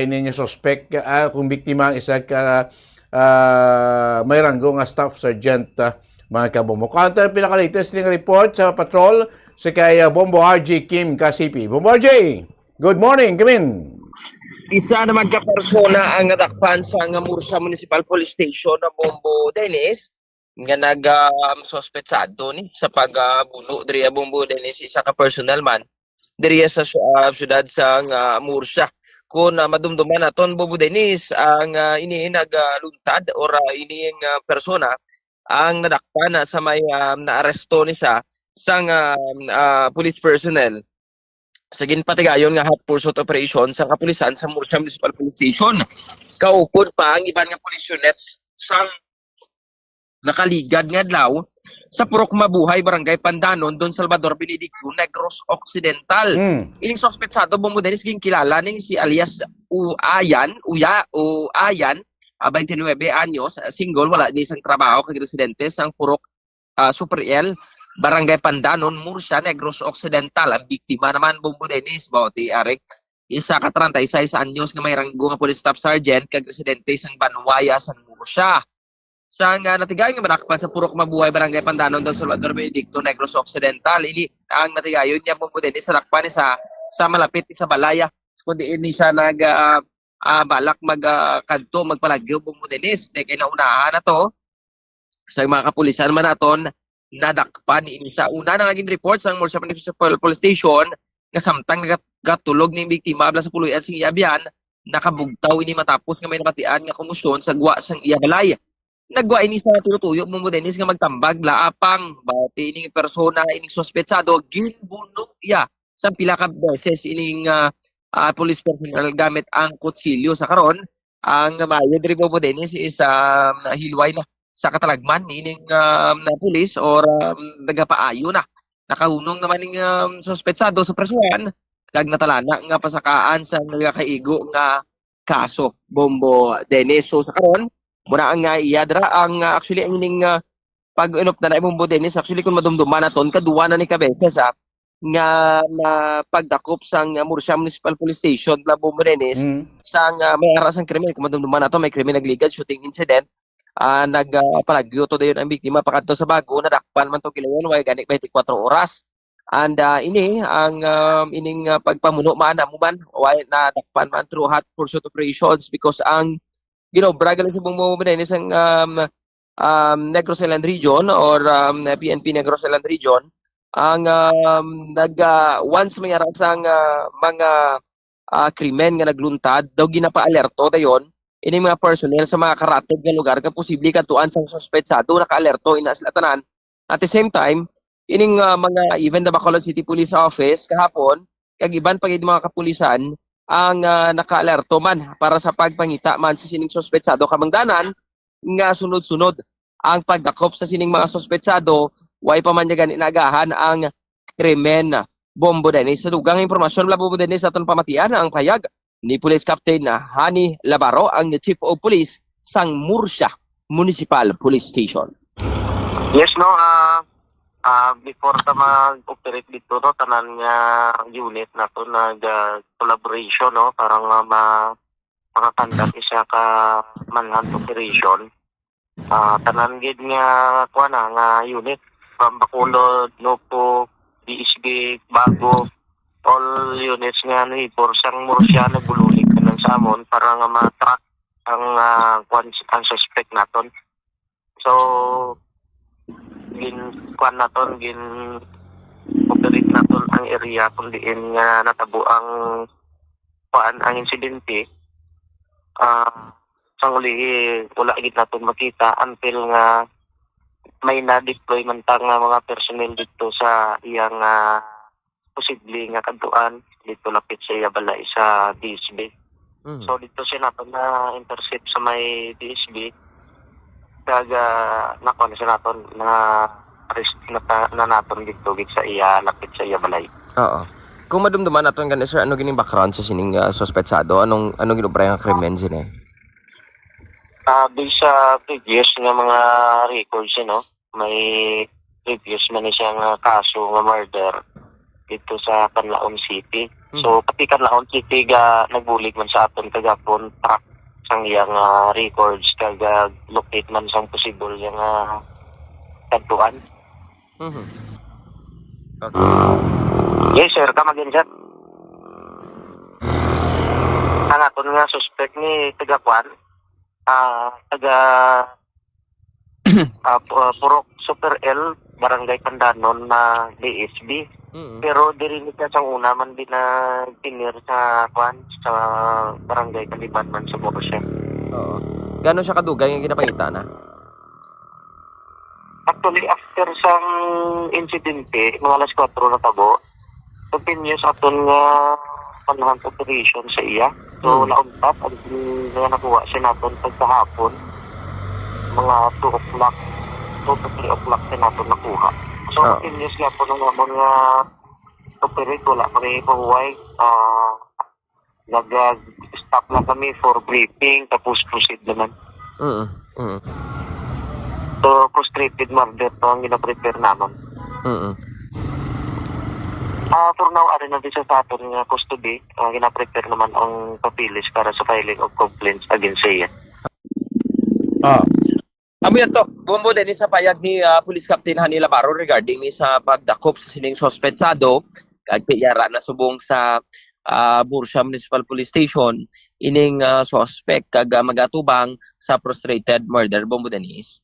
F: ini niya suspect kung biktima isa ka may ranggo nga staff sergeant mga Kabombo. Counter pinaka-latest ng report sa patrol
G: si kay Bombo RJ Kim Kasipi. Bombo RJ, good morning, come in.
P: Isa naman ka persona ang nadakpan sa Murcia Municipal Police Station na Bombo Dennis nga nag-sospetsado ni sa pagbuno diri Bombo Dennis, isa ka personal man diri sa syudad sa Murcia. Kung madumduman naton Bombo Dennis ang ini nagluntad or ini ang persona ang nadakpan sa may naaresto ni sa police personnel sa ginpatigayon nga hot pursuit operation sa kapulisan sa Murcia Municipal Police Station. Kaupod pa ang iban nga police units sang nakaligad nga adlaw sa Purok Mabuhay, Barangay Pandanon, Don Salvador, Benedictio, Negros Occidental. Ining sospetsado Bombo Dennis ginkilala ning si alias Uayan, 29 anyos, single, wala ni isang trabaho kag residente sang Purok Supriel, Barangay Pandanon, Murcia, Negros Occidental. Ang biktima naman Bombo Dennis, bawti Arik, isa ka 36 anyos nga may ranggo nga police staff sergeant kag residente sang Banwaya, San Murcia. Sa natigayon nga manakpan sa Purok Mabuhay, Barangay Pandanon, Don Salvador, Benedictio, Negros Occidental. Ini ang natigayon niya Bombo Dennis sa nakpan sa malapit sa balaya. Kundi ini siya balak magkanto, magpalagyo Bombo Dennis. Dahil kay naunahan na to sa mga kapulisan man naton nadakpan ini sa una na naging report sa Murcia Municipal Police Station nga samtang nagatulog ning biktima abla sa puluyan sing iabyan, nakabugtaw ini matapos nga may napatian nga komusyon sa gwa sang iyabalay. Nagwa ini sa tutuyo Bombo Dennis nga magtambag laapang bati ining persona ining sospetsado ginbuno iya sa pila ka beses ining police personnel gamit ang kutsilyo. Sa karon ang mayad ri Bombo Dennis is hilway na sa katalagman ining na pulis or nagapaayo na. Nakahunong naman ning sospetsado sa presuhan kag natalana nga pasakaan sa nagakaigo nga kaso Bombo Dennis. So sa karon muna ang iyadra ang actually ang ining pag-inop na Bombo Dennis, actually kung madumduman naton kaduwa na ni kabeses nga pagdakop sang Murcia Municipal Police Station na Bombo Dennis sang may aras ang krimen. Kung madumduman naton may krimen nagligad shooting incident. Nagpalagyo to dayon ang biktima pakadto sa bago, nadakpan man to kilayon way gani 24 oras. And ini ang ining pagpamuno man amuman way nadakpan man through hot pursuit operations because ang ginobra gali sa Bombo Dennis ang Negros Island Region or PNP Negros Island Region ang once may aras ang mga krimen nga nagluntad daw ginapa-alerto dayon ini mga personnel sa mga karatig nga lugar ka posible katuan sang sospetsado naka-alerto ina sila tanan. At the same time, ining mga even the Bacolod City Police Office kahapon kag iban pagid mga kapulisan ang naka-alerto man para sa pagpangita man sa sining sospetsado kamangdanan nga sunod-sunod ang pagdakop sa sining mga sospetsado way pa man gani nagahan ang krimen Bombo Dennis. Sa dugang impormasyon Bombo Dennis aton pamatian ang payag ni Police Captain Hani Labaro, ang Chief of Police sang Murcia Municipal Police Station.
S: Yes, no, before ta mag-operate dito, no, tanan nga unit na to nag-collaboration, no, parang makakandak isa ka manhunt operation. Tanan gid nga nga unit from Bacolod, Nopo, DSB, Bago, all units nga ni sang Murcia nagbululig ka ng samon para nga ma-track ang suspect naton. So gin operate naton ang area kung diin nga natabo ang insidente. Sang uli wala gid naton makita until nga may na-deploy man tang mga personnel dito sa iyang posible nga kantuan dito lapit sa Yabalay sa DSB. So dito siya naton na intercept sa may DSB kag nakon siya naton na arrest na naton dito gid sa iya lapit sa Yabalay.
P: Oo. Kung madumduman naton gan sir, ano gining background sa sining sospetsado? Anong ginubray nga krimen sini?
S: Based sa previous nga mga records, no, may previous man siya nga kaso nga murder dito sa Canlaon City. So pati Canlaon City ga nagbulig man sa aton kagapon track sang iyang records kag locate man sang possible yang kantuan. Yes, sir. Kamagin, sir. Ang aton nga suspect ni Tagakwan, taga Purok Super L, Barangay Pandanon na DSB. Pero diri ka sa una man din na tinir sa Kwan, sa Barangay Kaliban man sa Borussia.
P: Oo. Gano'n siya kadugay yung ginapangita na?
S: Actually, after sang insidente, mga alas 4 na tabo, continuous aton nga panahon operation sa iya. So, launtat, ang nga nakuha siya natin pagkahapon, mga 2 o'clock, 2 to 3 o'clock siya natin nakuha. So, continuous nga po ng mga operate, wala kami pahuway. Nag-stop lang kami for briefing, tapos proceed naman. So, frustrated murder to ang gina-prepare naman. For now, arin na din sa atin nga custody, gina-prepare naman ang papilis para sa filing of complaints against siya.
P: Amo yan to, bumbo din sa payag ni Police Captain Hani Labaro regarding ni sa pagdakop sa sining sospetsado kag tiyara na subong sa Bursa Municipal Police Station ining suspect kag magatubang sa frustrated murder. Bumbo Dennis.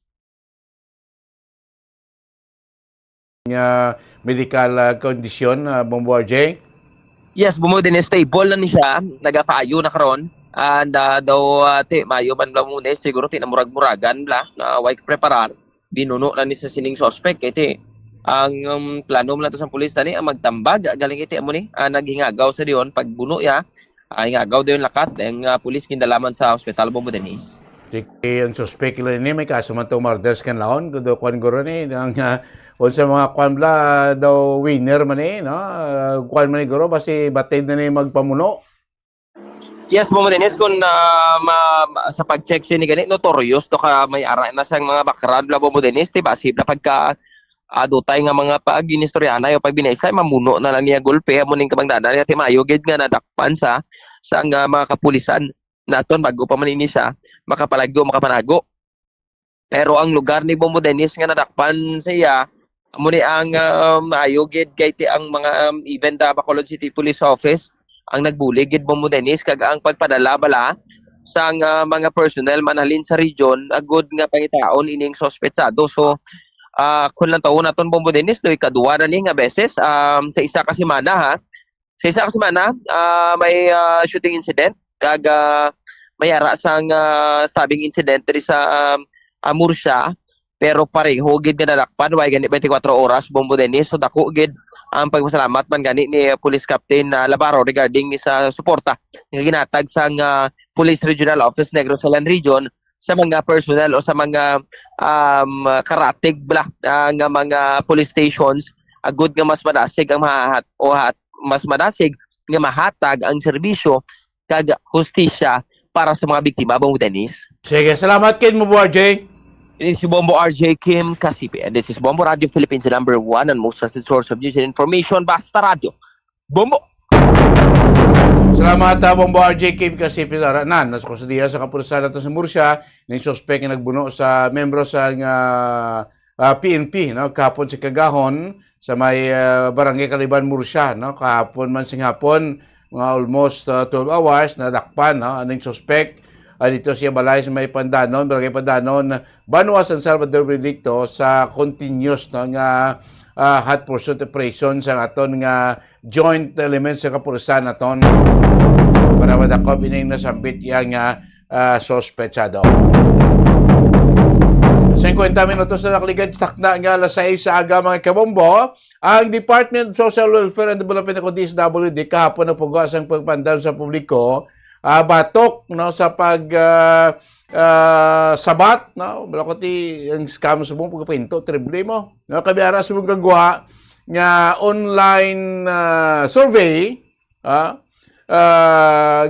G: Medical condition, Bombo RJ?
P: Yes, Bumbo Dennis, stable na ni siya, nagapaayo na karon. And daw mayo man lang muna siguro tinamurag-muragan bla na way preparar binuno na ni sa sining suspect kay ang plano man to sa pulis tani ang magtambag galing iti amo ni naghingagaw sa diyon pagbuno ya hingagaw dayon lakat ang pulis kindalaman sa ospital Bombo Dennis.
G: Ang suspect ni may kaso man to murders kan laon kudo kwan guro ni ang sa mga kwan bla daw winner man ni no kwan man ni guro basi batid na ni magpamuno.
P: Yes, Bombo Dennis, kung sa pag-check siya ni ganit, notorious to ka may ara na sa mga background la Bombo Dennis, diba? Sip na pagka adutay nga mga pag-ginistoryahanay o pag-binaysay, mamuno na lang niya gulpe, amuning kabangdana niya, timayogid nga nadakpan sa mga kapulisan naton bago pa maninisa, makapanago. Pero ang lugar ni Bombo Dennis nga nadakpan siya, amuni ang mayogid kay ang mga event Bacolod City Police Office, ang nagbuligid Bombo Dennis kag ang pagpadala bala sa mga personnel manhalin sa region agud nga pangitaon ining sospetsado. So kun lang taon naton Bombo Dennis no ikaduwa na ni nga beses sa isa ka semana ha. Sa isa ka semana may shooting incident kag may ara sang sabing incident diri sa Murcia pero pareho gid nga nadakpan way gani 24 oras Bombo Dennis. So dako gid ang pagpasalamat man gani ni Police Captain Labaro regarding ni sa suporta nga ginatag sa Police Regional Office Negros Occidental Region sa mga personnel o sa mga karatig bla nga mga police stations agud nga mas madasig ang mas madasig nga mahatag ang serbisyo kag hustisya para sa mga biktima Bombo Dennis.
G: Sige, salamat kid mo RJ.
P: This is Bombo RJ Kim Kasipi and this is Bombo Radio Philippines, the #1 and most trusted source of news and information. Basta Radio. Bombo!
G: Salamat Bombo RJ Kim Kasipi Aranan. Nasa kusodiya sa kapulisan nato sa Murcia, ng suspect nga nagbuno sa membro sa PNP, no? Kahapon sa Kagahon, sa may Barangay Kaliban, Murcia. No? Kahapon man singhapon, mga almost 12 hours, nadakpan, no? Anong suspect. Dito siya balay sa may Pandanon, Barangay Pandanon, Banwa, San Salvador Benedicto sa continuous no, nga hot pursuit operation sa aton nga joint elements sa kapulisan naton para madakop ining nasambit yang sospechado. 50 minutos na nakaligad takna nga alas 6 sa aga mga kabombo. Ang Department of Social Welfare and Development o DSWD kahapon na pagwas ang pagpandal sa publiko batok no sa pag sabat no balakoti ang scam sa buong pagpinto triple mo no kabiara sa mong gagawa nga online survey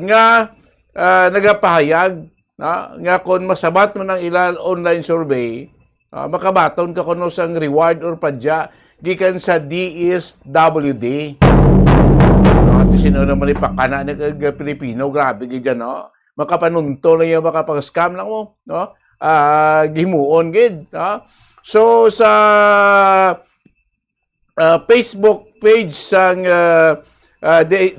G: nga nagapahayag nga kung masabat mo ng ilan online survey makabaton ka kuno sang reward or padya gikan sa DSWD. Sino naman ipakana na Pilipino, grabe gid no. Makapanunto lang yung makapag-scam lang mo, no? Gimuon gid, no? So sa Facebook page sang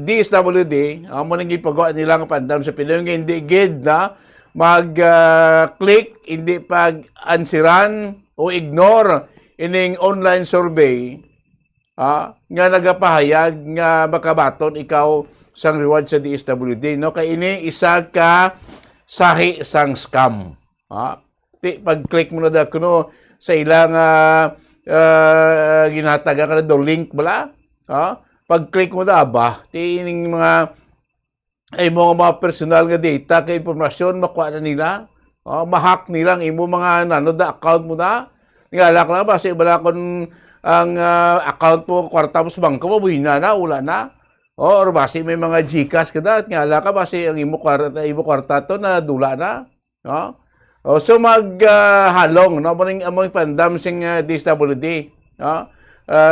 G: DSWD, amo nang gipagawa nila nga pandam sa Pinoy nga hindi gid na mag-click, hindi pag-ansiran o ignore ining online survey nga nagapahayag nga makabaton ikaw sang reward sa DSWD, no? Kay ini isa ka sahi sang scam. Pag-click mo na da kuno sa ilang ginataga ka na do link bala. Pag-click mo da ba, ining mga mga personal nga data kay impormasyon makuha na nila. Mahack nila ang imo mga account mo na. Ngalak na ba sa ibala kon ang account mo kwarta mo sa bangko mo buhina na ula na. Or basi may mga GCash kada ngala ka basi ang imo kwarta to na dula na. So halong no among pandam sing DSWD.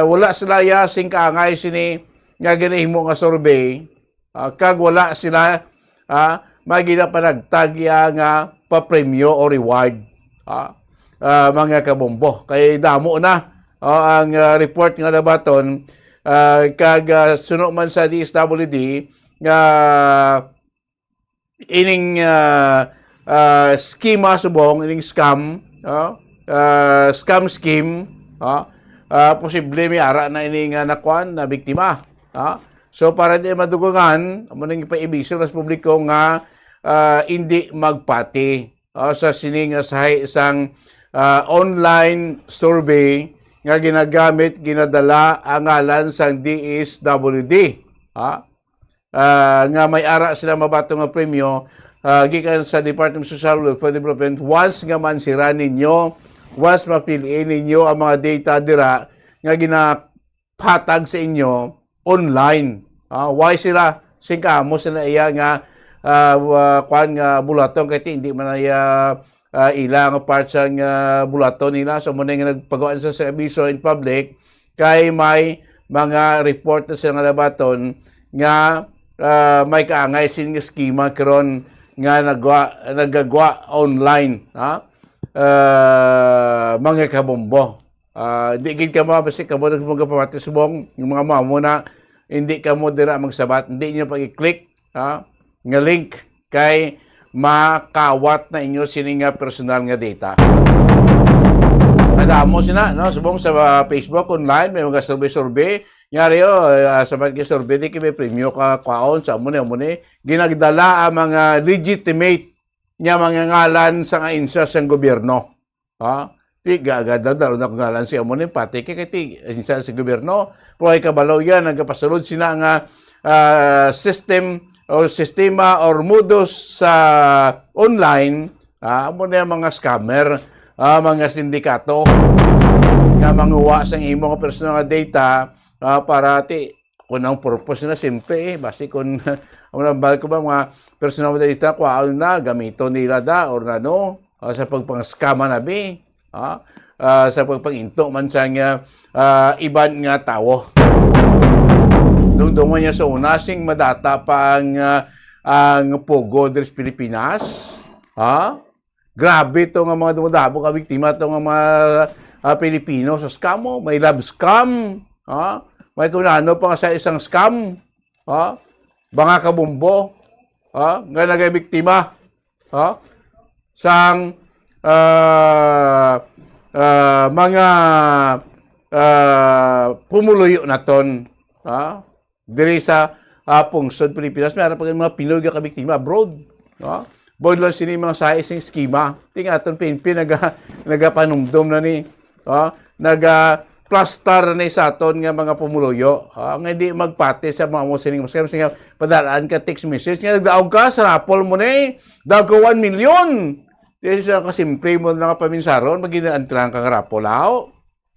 G: Wala sila ya sing kaangay sini nga ginahimo nga survey. Kag wala sila magina panagtagya nga papremyo o reward mga kabombo. Kay damo na ang report nga nabaton kag suno man sa DSWD nga ining schema subong ining scam scheme posible may ara na ining nakuan na biktima. So para di madugungan amo nang ipaibisyo sa publiko nga hindi magpati sa sining sa isang online survey nga ginadala ang ngalan sang DSWD. Nga may ara sila mabato nga premyo gikan sa Department of Social Welfare Development once nga mansira ninyo, once mapiliin ninyo ang mga data dira nga ginahatag sa inyo online. Why sila singkamo sila iya nga kuan nga bulaton kay hindi man ilang part sa bulaton nila. So muna nga nagpagawaan sa abiso in public kay may mga report na sila nga labaton nga may kaangay sin nga schema karon nga nagagwa online mga kabombo. Di gid ka mabasik ka mo mga papatisbong yung mga mamo na hindi ka mo dira magsabat, hindi niyo pag-i-click nga link kay makawat na inyo sini nga personal nga data. Adamo sina no subong sa Facebook online may mga survey nyari sa mga survey di kay premyo ka kwaon sa mo ni ginagdala ang mga legitimate nya mga ngalan sa insa sa gobyerno. Ti gagada daw na ngalan siya mo ni pati kay insa sa gobyerno pero ay kabalaw yan nagapasulod sila nga system o sistema or modus sa online amo na mga scammer, mga sindikato nga manguwa sa imong personal data para kung ang purpose na simple basi kung balik ko ba mga personal data kuhaan na gamito nila da or ano sa pagpang-scam na bi sa pagpang-into man sa iban nga tawo. Dumduman niya sa unasing madata pa ang Pogo des Pilipinas. Grabe ito nga mga dumadabo ka biktima ito nga mga Pilipino sa scam. May love scam. May kunano pa sa isang scam. Banga kabumbo. Nga nagay-biktima. Sang mga pumuluyo na ton. Diri sa pungsod Pilipinas. Mayroon pa mga Pinoy nga kabiktima abroad. Boy lang sini mga sa isang skema. Tingaton PNP nagapanumdum na ni. Nagaplastar na sa aton nga mga pumuluyo. Nga hindi magpati sa mga mo sining mas kaya padalaan ka text message nga nagdaog ka sa rapol mo ni. Daog ka 1 million. Dito sa kasimple mo na paminsaron maginaantran ka nga rapol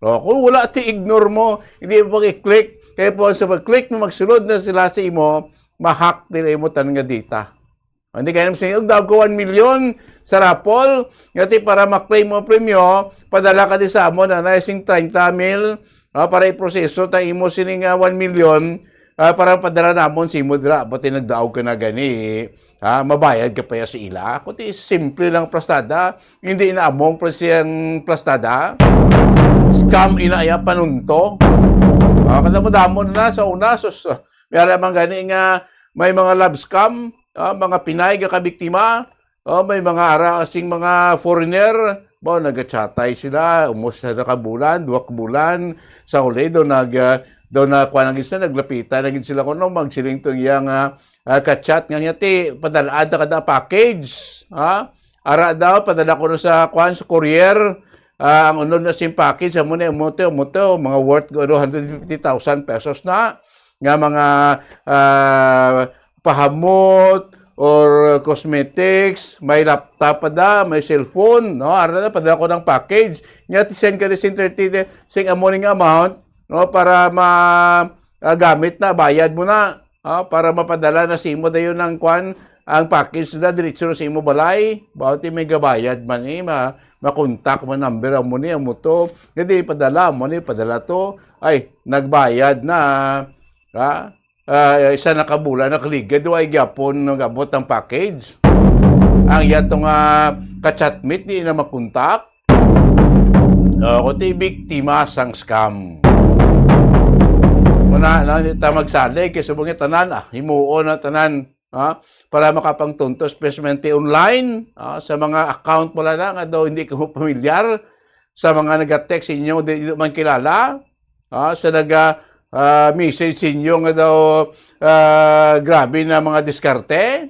G: kung wala ignore mo, hindi mo pag-i-click. Kaya po sa pag-click mo magsulod na sila sa imo, ma-hack nila imo tan nga data. Hindi kaya naman sa inyo, daw ko 1 million sa rapol, ngati para ma-claim mo premyo, padala ka din sa amo na naising 30 mil para i-proseso tayo imo sining 1 million para padala namon si imo dira. Buti nagdaog ka na gani, mabayad ka pa sa ila. Kundi simple lang plastada, hindi inaamong siyang plastada. Scam inaya panunto. Kada mo damo na sa una. Sus, may alamang gani nga may mga love scam, mga Pinay nga kabiktima, may mga asing mga foreigner, nagchatay sila, umusta na kabulan, 2 kabulan, sa uli, doon na kuha naging sila, naglapitan, naging sila kuno, magsiling itong iyang kachat, nga ti, padalaan na kada package, ara daw, padala ko na sa courier, ang unod na sim package, muna umuto, mga worth 150,000 pesos na, nga mga pahamot, or cosmetics, may laptop pa da, may cellphone, no? Ara na, padala ko ng package. Nga, send ka rin 30 sing amoning amount, no? Para gamit na, bayad mo na, para mapadala na simo da yun ng ang package na, diretso sa imo balay, bawat may gabayad man makontak mo number mo ni, mo to, hindi padala mo ni, padala to, ay, nagbayad na, isa na kabulan, nakaligad, ay gyapon nagabot ang package. Ang yatong kachatmit, di na makontak. Kundi biktima sang scam. Muna, ta magsali, kasi mga tanan, himuon na tanan, para makapangtuntos, especially online, sa mga account mo lang, daw hindi ko pamilyar, sa mga nag-text inyo, hindi man kilala, sa message inyo nga daw grabe na mga diskarte,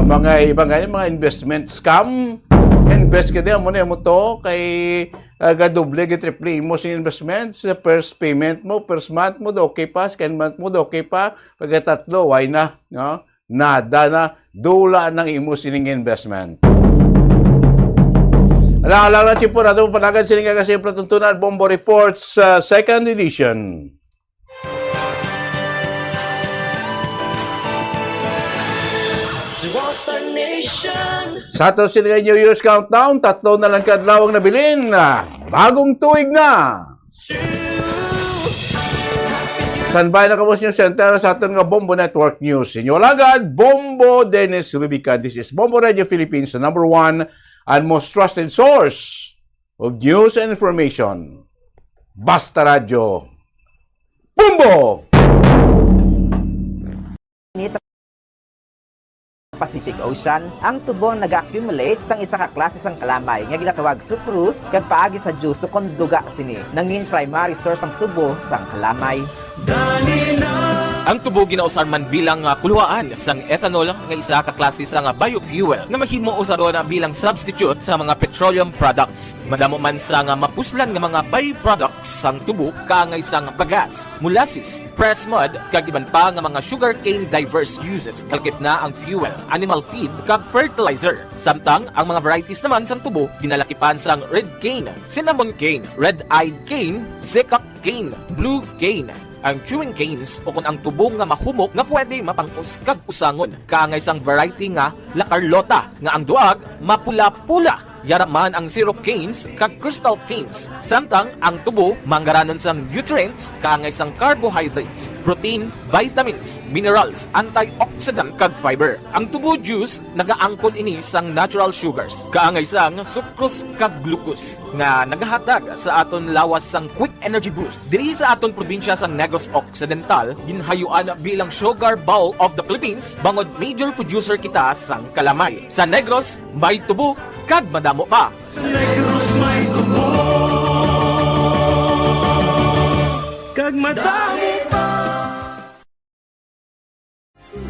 G: mga ibang mga investment scam. Invest ka din mo to kay gadoble, triple mo sa investment. Sa first payment mo, first month mo okay pa, second month mo okay pa, pagkatatlo why na, nada na, dula ng imo sining investment. Alang-alang na po natin panagan sining kasi platuntunan Bombo Reports second edition. Sa ato sining New Year's Countdown, 3 na lang kadlawang nabilin. Bagong tuig na. Standby na Kabos News Center sa aton nga Bombo Network News. Inyo lagad, Bombo Dennis Rubica. This is Bombo Radio Philippines, the number 1 and most trusted source of news and information. Basta Radio. Bombo!
O: Pacific Ocean, ang tubong nag-accumulate sang isa ka klase sang kalamay nga ginatawag sucrose kag paagi sa juice kon duga sini. Nangin primary source ang tubo sang kalamay.
U: Ang tubo ginausan man bilang kuluhaan sang ethanol nga isa ka klase sang biofuel nga mahimo usaron bilang substitute sa mga petroleum products. Madamo man sa mapuslan nga mga byproducts sang tubo kaangay sang bagas, molasses, pressed mud kag iban pa nga mga sugarcane diverse uses kalkip na ang fuel, animal feed kag fertilizer. Samtang ang mga varieties naman sang tubo ginalakipan sang red cane, cinnamon cane, red-eyed cane, sekak cane, blue cane. Ang chewing canes o kung ang tubong nga mahumok nga pwede mapangus kag usangon. Kaangay sang variety nga La Carlota nga ang duag mapula-pula. Yaraman ang syrup canes kag crystal canes. Samtang ang tubo manggaranon sang nutrients kaangay sang carbohydrates, protein, vitamins, minerals, antioxidant kag fiber. Ang tubo juice nagaangkon ini sang natural sugars kaangay sang sucrose kag glucose nga nagahatag sa aton lawas sang quick energy boost. Diri sa aton probinsya sang Negros Occidental ginhayuan bilang sugar bowl of the Philippines bangod major producer kita sang kalamay. Sa Negros may tubo kag madamo pa.
E: Negros may tubo kag madamo pa.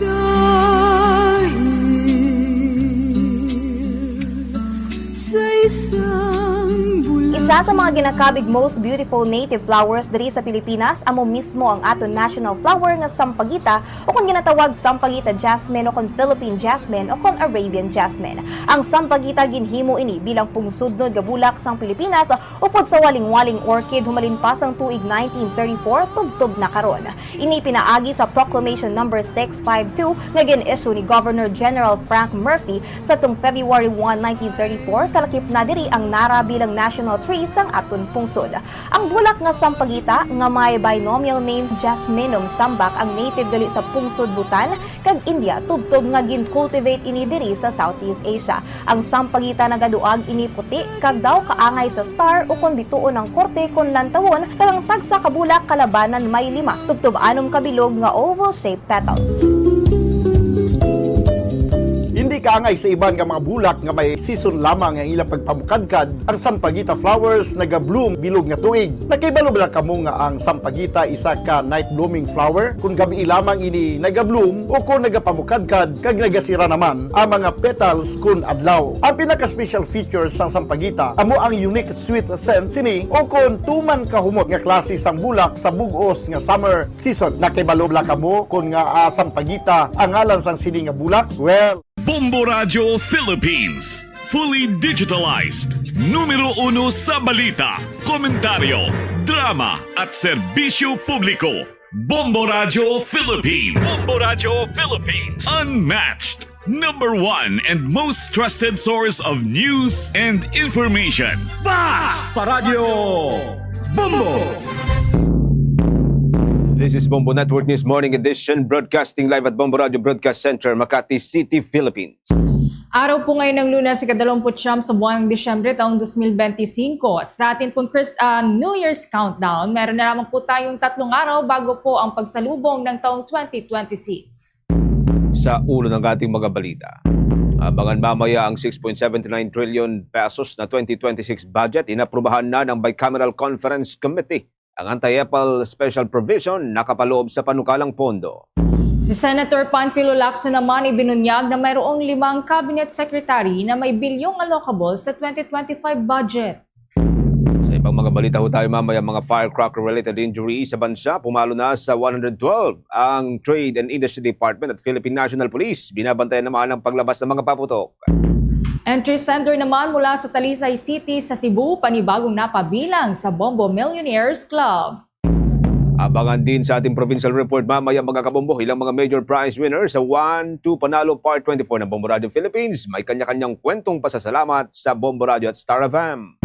E: Dahil sa isang bulan.
W: Isa sa mga ginakabig most beautiful native flowers diri sa Pilipinas amo mismo ang aton national flower nga sampagita o kung ginatawag sampagita jasmine o kung Philippine jasmine o kung Arabian jasmine. Ang sampagita ginhimo ini bilang pungsudnod nga bulak sang Pilipinas upod sa waling-waling orchid humalin pa sang tuig 1934 tubtob na karon. Ini pinaagi sa Proclamation number 652 nga gin-issue ni Governor General Frank Murphy sa tung February 1, 1934 kalakip na diri ang Nara bilang national tree diri sang aton pungsod. Ang bulak nga sampagita nga may binomial names Jasminum sambak ang native gali sa pungsod Bhutan kag India tubtob nga gin-cultivate ini diri sa Southeast Asia. Ang sampagita nagaduag ini puti kag daw kaangay sa star o kon bituon ng korte kon lantawon kag ang tagsa ka bulak kalabanan may 5 tubtob 6 kabilog nga oval-shaped petals.
J: Hindi kaangay sa iban nga mga bulak nga may season lamang ang ilang pagpamukadkad, ang sampagita flowers naga-bloom bilog nga tuig. Nakibalo ba kamo nga ang sampagita isa ka night blooming flower? Kung gabi lamang ini naga-bloom o kung nagapamukadkad kag nagasira naman ang mga petals kun adlaw. Ang pinaka-special feature sa sampagita amo ang unique sweet scent sini o kung tuman kahumot nga klase sang bulak sa bug-os nga summer season. Nakibalo ba kamo kung nga sampagita ang ngalan sang sini nga bulak? Well,
A: Bombo Radio Philippines. Fully digitalized. Numero 1 sa balita, komentaryo, drama at serbisyo publiko. Bombo Radio Philippines. Bombo Radio Philippines. Unmatched. Number 1 and most trusted source of news and information.
C: Paradio Bombo! This is Bombo Network News Morning Edition, broadcasting live at Bombo Radio Broadcast Center, Makati City, Philippines.
D: Araw po ngayon ng Lunes, ika-29 sa buwan ng Disyembre taong 2025. At sa atin pong New Year's Countdown, meron na lamang po tayong 3 araw bago po ang pagsalubong ng taong 2026.
C: Sa ulo ng ating mga balita, abangan mamaya ang 6.79 trillion pesos na 2026 budget. Inaprubahan na ng Bicameral Conference Committee. Ang anti-EPAL special provision nakapaloob sa panukalang pondo.
D: Si Senator Panfilo Lacson naman ibinunyag na mayroong 5 cabinet secretary na may bilyong allocable sa 2025 budget.
C: Sa ibang mga balita ho tayo mamaya, mga firecracker-related injury sa bansa. Pumalo na sa 112 ang Trade and Industry Department at Philippine National Police. Binabantayan naman ang paglabas ng mga paputok.
D: Entry sender naman mula sa Talisay City sa Cebu, panibagong napabilang sa Bombo Millionaires Club.
C: Abangan din sa ating provincial report mamaya mga kabombo, ilang mga major prize winners sa 1-2 Panalo Part 24 ng Bombo Radio Philippines. May kanya-kanyang kwentong pasasalamat sa Bombo Radio at Star FM.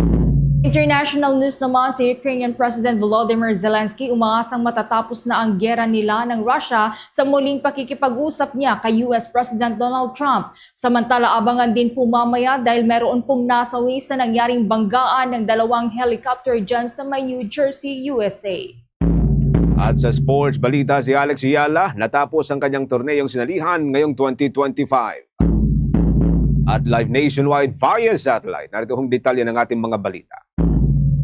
D: International news naman, si Ukrainian President Volodymyr Zelensky umaasang matatapos na ang giyera nila ng Russia sa muling pakikipag-usap niya kay US President Donald Trump. Samantala, abangan din po mamaya dahil meron pong nasawi sa nangyaring banggaan ng 2 helicopter dyan sa may New Jersey, USA.
C: At sa sports balita, si Alex Ayala natapos ang kanyang torneyong sinalihan ngayong 2025. At live nationwide via satellite, narito hong detalye ng ating mga balita.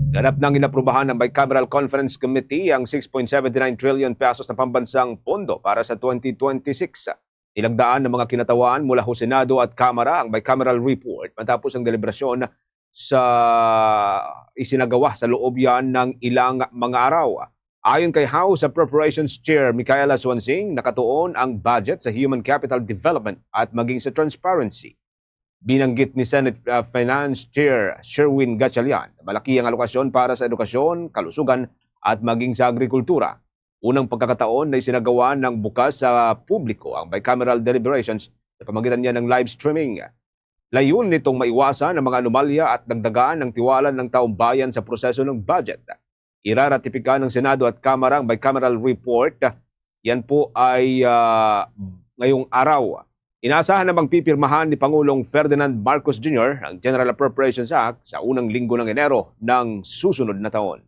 C: Ganap nang inaprubahan ng Bicameral Conference Committee ang 6.79 trillion pesos na pambansang pondo para sa 2026. Ilagdaan ng mga kinatawan mula ho Senado at Kamara ang bicameral report matapos ang deliberasyon sa isinagawa sa loob yan ng ilang mga araw. Ayon kay House Appropriations Chair Micaela Swansing, nakatuon ang budget sa human capital development at maging sa transparency. Binanggit ni Senate Finance Chair Sherwin Gatchalian na malaki ang alokasyon para sa edukasyon, kalusugan at maging sa agrikultura. Unang pagkakataon na isinagawa ng bukas sa publiko ang bicameral deliberations sa pamagitan niya ng live streaming. Layun nitong maiwasan ang mga anomalya at dagdagan ng tiwala ng taong bayan sa proseso ng budget. Iraratipika ng Senado at Kamara ang bicameral report. Yan po ay ngayong araw. Inaasahan namang pipirmahan ni Pangulong Ferdinand Marcos Jr. ang General Appropriations Act sa unang linggo ng Enero ng susunod na taon.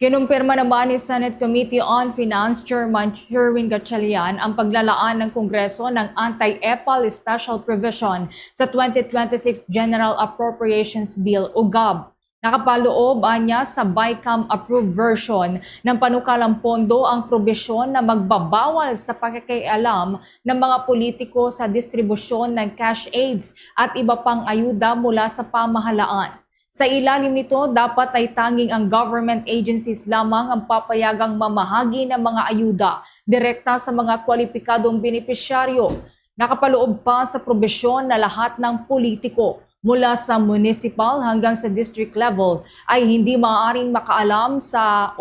D: Kinumpirma naman ni Senate Committee on Finance Chairman Sherwin Gatchalian ang paglalaan ng Kongreso ng Anti-EPAL Special Provision sa 2026 General Appropriations Bill o GAB. Nakapaloob niya sa BICAM-approved version ng panukalang pondo ang probisyon na magbabawal sa pakikialam ng mga politiko sa distribusyon ng cash aids at iba pang ayuda mula sa pamahalaan. Sa ilalim nito, dapat ay tanging ang government agencies lamang ang papayagang mamahagi ng mga ayuda direkta sa mga kwalipikadong benepisyaryo. Nakapaloob pa sa probisyon na lahat ng politiko mula sa municipal hanggang sa district level ay hindi maaaring makialam sa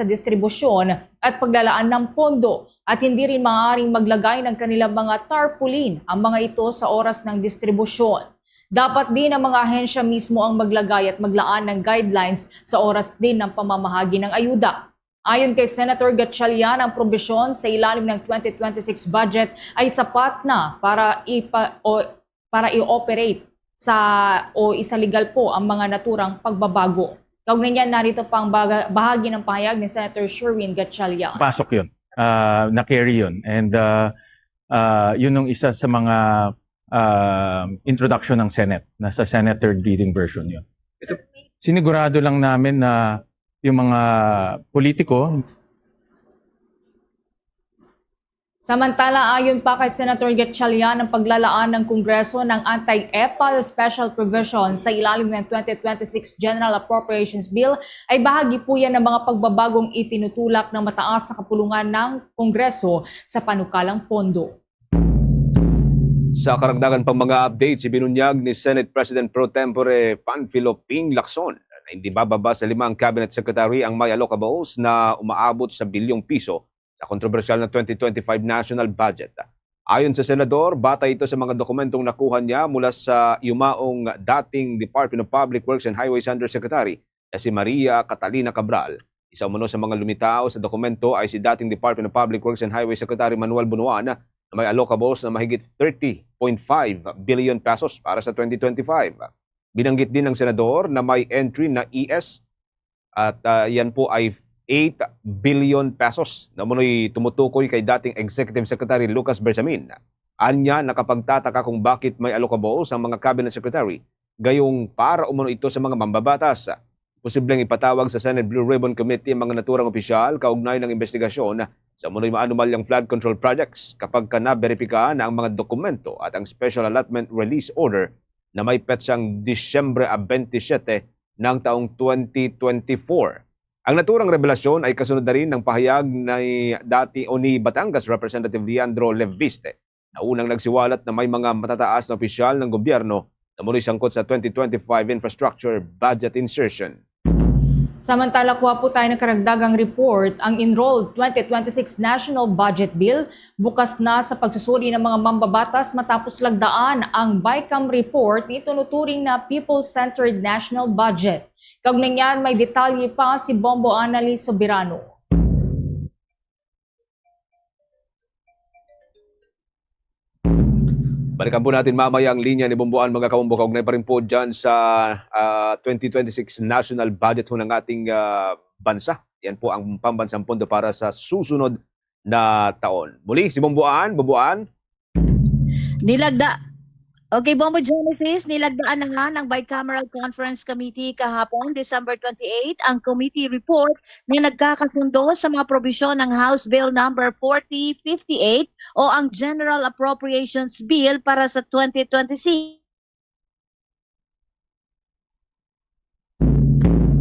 D: distribusyon at paglalaan ng pondo at hindi rin maaaring maglagay ng kanilang mga tarpaulin ang mga ito sa oras ng distribusyon. Dapat din ang mga ahensya mismo ang maglagay at maglaan ng guidelines sa oras din ng pamamahagi ng ayuda. Ayon kay Senator Gatchalian, ang probisyon sa ilalim ng 2026 budget ay sapat na para i-operate o isaligal po ang mga naturang pagbabago. Kaugnay niyan, narito pang bahagi ng pahayag ni Senator Sherwin Gatchalian.
H: Pasok yun, na-carry yun. And yun yung isa sa mga introduction ng Senate. Nasa Senate third reading version yun. Sinigurado lang namin na yung mga politiko.
D: Samantala, ayon pa kay Senator Gatchalian, ang paglalaan ng Kongreso ng Anti-EPAL Special Provision sa ilalim ng 2026 General Appropriations Bill ay bahagi po yan ng mga pagbabagong itinutulak ng mataas na kapulungan ng Kongreso sa panukalang pondo.
C: Sa karagdagan pang mga updates, ibinunyag ni Senate President Pro Tempore Panfilo Ping Lacson na hindi bababa sa 5 cabinet secretary ang may allocables na umaabot sa bilyong piso sa kontrobersyal na 2025 national budget. Ayon sa senador, batay ito sa mga dokumentong nakuha niya mula sa yumaong dating Department of Public Works and Highways Undersecretary na si Maria Catalina Cabral. Isa umano sa mga lumitaw sa dokumento ay si dating Department of Public Works and Highways Secretary Manuel Bunuan na may allocables na mahigit 30.5 billion pesos para sa 2025. Binanggit din ng senador na may entry na ES at yan po ay 8 billion pesos na munoy tumutukoy kay dating Executive Secretary Lucas Bersamin. Anya nakapagtataka kung bakit may allocables ang mga cabinet secretary gayong para umano ito sa mga mambabatas. Posibleng ipatawag sa Senate Blue Ribbon Committee ang mga naturang opisyal kaugnay ng investigasyon sa munoy maanumalyang flood control projects kapag na-beripika na ang mga dokumento at ang Special Allotment Release Order na may petsang Disyembre 27 ng taong 2024. Ang naturang revelasyon ay kasunod na rin ng pahayag ni Batangas Representative Leandro Leviste na unang nagsiwalat na may mga matataas na opisyal ng gobyerno na muli sangkot sa 2025 infrastructure budget insertion.
D: Samantala, kuha po tayo ng karagdagang report, ang enrolled 2026 National Budget Bill bukas na sa pagsusuri ng mga mambabatas matapos lagdaan ang BICAM report ni tunuturing na People-Centered National Budget. Kaugnay niyan, may detalye pa si Bombo Annalise Soberano.
C: Balikan po natin mamaya ang linya ni Bomboan mga kabombo. Kaugnay pa rin po dyan sa 2026 national budget ho ng ating bansa. Yan po ang pambansang pondo para sa susunod na taon. Muli, si Bomboan.
K: Okay, Bombo Genesis, nilagdaan na nga ng Bicameral Conference Committee kahapon, December 28, ang committee report na nagkakasundo sa mga probisyon ng House Bill number 4058 o ang General Appropriations Bill para sa 2026.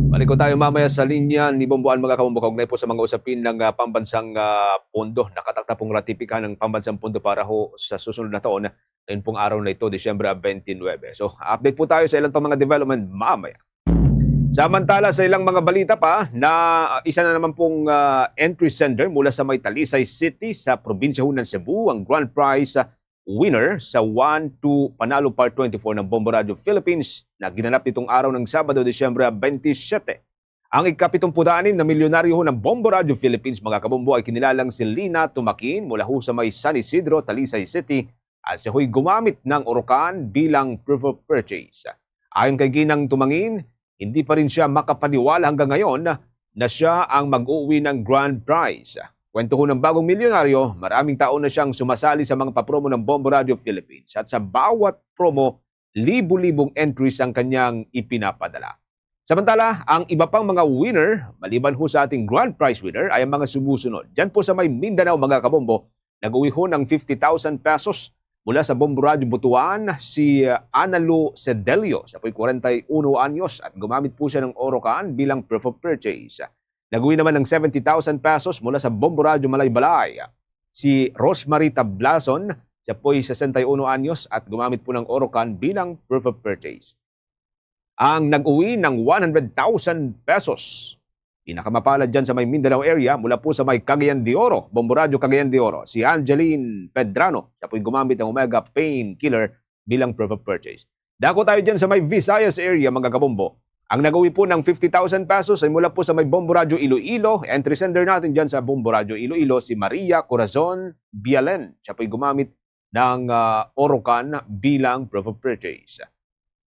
C: Balik ko tayo mamaya sa linya ni Bomboan mga kabombo. Kaugnay po sa mga usapin ng pambansang pondo. Nakatakda pong ratipika ng pambansang pondo para ho sa susunod na taon. Ngayon pong araw na ito, Disyembre 29. So, update po tayo sa ilang pang mga development mamaya. Samantala, sa ilang mga balita pa, na isa na naman pong entry sender mula sa may Talisay City sa probinsya ng Cebu, ang grand prize winner sa 1-2 Panalo Part 24 ng Bombo Radio Philippines na ginanap nitong araw ng Sabado, Disyembre 27. Ang ika-76 na milyonaryo ng Bombo Radio Philippines, mga kabombo, ay kinilalang si Lina Tumakin mula ho sa may San Isidro, Talisay City, at siya ho'y gumamit ng Orocan bilang proof of purchase. Ayon kay Ginang Tumangin, hindi pa rin siya makapaniwala hanggang ngayon na siya ang mag-uwi ng grand prize. Kwento ho ng bagong milyonaryo, maraming taon na siyang sumasali sa mga papromo ng Bombo Radio Philippines at sa bawat promo, libu-libong entries ang kanyang ipinapadala. Samantala, ang iba pang mga winner, maliban ho sa ating grand prize winner, ay ang mga sumusunod. Diyan po sa may Mindanao, mga kabombo, nag-uwi ho ng 50,000 pesos mula sa Bombo Radio Butuan, si Analu Sedelio. Siya po'y 41 anyos at gumamit po siya ng Orocan bilang proof of purchase. Nag-uwi naman ng 70,000 pesos mula sa Bombo Radio Malaybalay. Si Rosemary Tablason, siya po'y 61 anyos at gumamit po ng Orocan bilang proof of purchase. Ang nag-uwi ng 100,000 pesos, pinakamapalad dyan sa may Mindanao area mula po sa may Cagayan de Oro, Bombo Radio Cagayan de Oro, si Angeline Pedrano. Siya po'y gumamit ng Omega Painkiller bilang proof of purchase. Dako tayo dyan sa may Visayas area, mga kabombo. Ang nagawi po ng 50,000 pesos ay mula po sa may Bombo Radio Iloilo. Entry sender natin dyan sa Bombo Radio Iloilo, si Maria Corazon Bialen. Siya po'y gumamit ng Orocan bilang proof of purchase.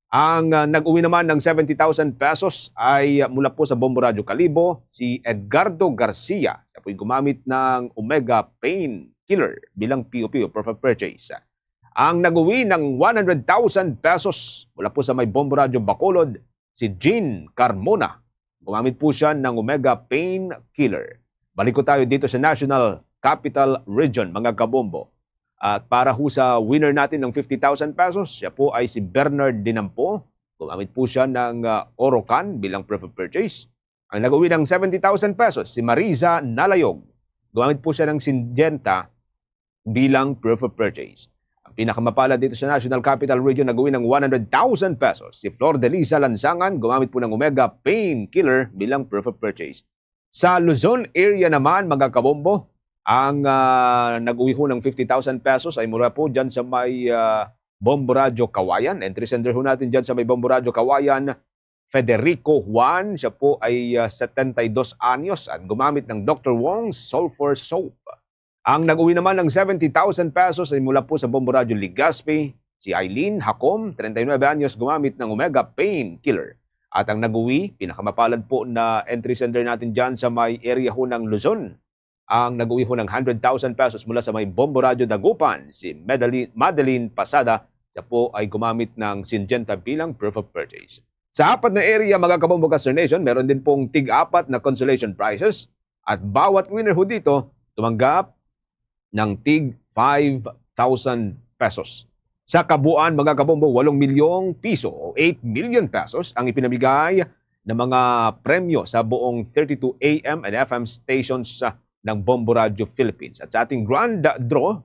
C: Ang nag-uwi naman ng 70,000 pesos ay mula po sa Bombo Radio Calibo, si Edgardo Garcia. Siya po'y gumamit ng Omega Pain Killer bilang POP, proof of purchase. Ang nag-uwi ng 100,000 pesos mula po sa may Bombo Radio Bacolod, si Jean Carmona. Gumamit po siya ng Omega Pain Killer. Balik ko tayo dito sa National Capital Region, mga kabombo. At para ho sa winner natin ng 50,000 pesos, siya po ay si Bernard Dinampo. Gumamit po siya ng Orocan bilang proof of purchase. Ang nag-uwi ng 70,000 pesos, si Mariza Nalayog. Gumamit po siya ng Syngenta bilang proof of purchase. Pinakamapala dito sa National Capital Region, nag-uwi ng 100,000 pesos. Si Flor de Liza Lansangan, gumamit po ng Omega Pain Killer bilang proof of purchase. Sa Luzon area naman, mga kabombo, ang nag-uwi ho ng 50,000 pesos ay mula po dyan sa may Bombo Radio Kawayan. Entry sender ho natin dyan sa may Bombo Radio Kawayan, Federico Juan. Siya po ay 72 anyos at gumamit ng Dr. Wong's Sulfur Soap. Ang nag-uwi naman ng 70,000 pesos ay mula po sa Bombo Radio Legazpi, si Eileen Hacom, 39 anyos, gumamit ng Omega Pain Killer. At ang nag-uwi, pinakamapalad po na entry sender natin dyan sa may area ho ng Luzon. Ang nag-uwi ho ng 100,000 pesos mula sa may Bombo Radio Dagupan, si Madeline Pasada. Siya po ay gumamit ng Syngenta bilang proof of purchase. Sa apat na area, mga kabombo Caster Nation, meron din pong tig-apat na consolation prizes. At bawat winner ho dito, tumanggap ng tig 5,000 pesos. Sa kabuuan, mga kabombo, 8 milyong piso o 8 million pesos ang ipinamigay ng mga premyo sa buong 32 AM and FM stations ng Bombo Radio Philippines. At sa ating grand draw,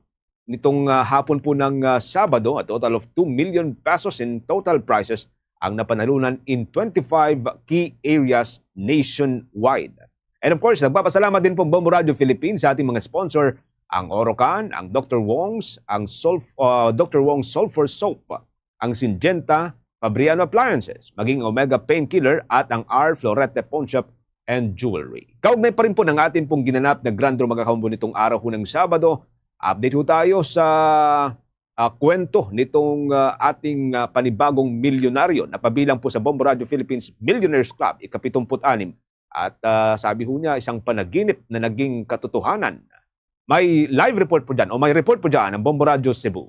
C: nitong hapon po ng Sabado, a total of 2 million pesos in total prizes ang napanalunan in 25 key areas nationwide. And of course, nagpapasalamat din po Bombo Radio Philippines sa ating mga sponsor, ang Orocan, ang Dr. Wong's, ang Dr. Wong's Sulfur Soap, ang Syngenta, Fabriano Appliances, maging Omega Painkiller at ang R. Florete Pawn Shop and Jewelry. Kaugnay pa rin po ng atin pong ginanap na Grand Draw, mga kabombo, nitong araw ho ng Sabado. Update ho tayo sa kwento nitong ating panibagong milyonaryo na pabilang po sa Bombo Radio Philippines Millionaires Club, ika-76. At sabi ho niya, isang panaginip na naging katotohanan. May live report po dyan, o may report po dyan ng Bombo Radio Cebu.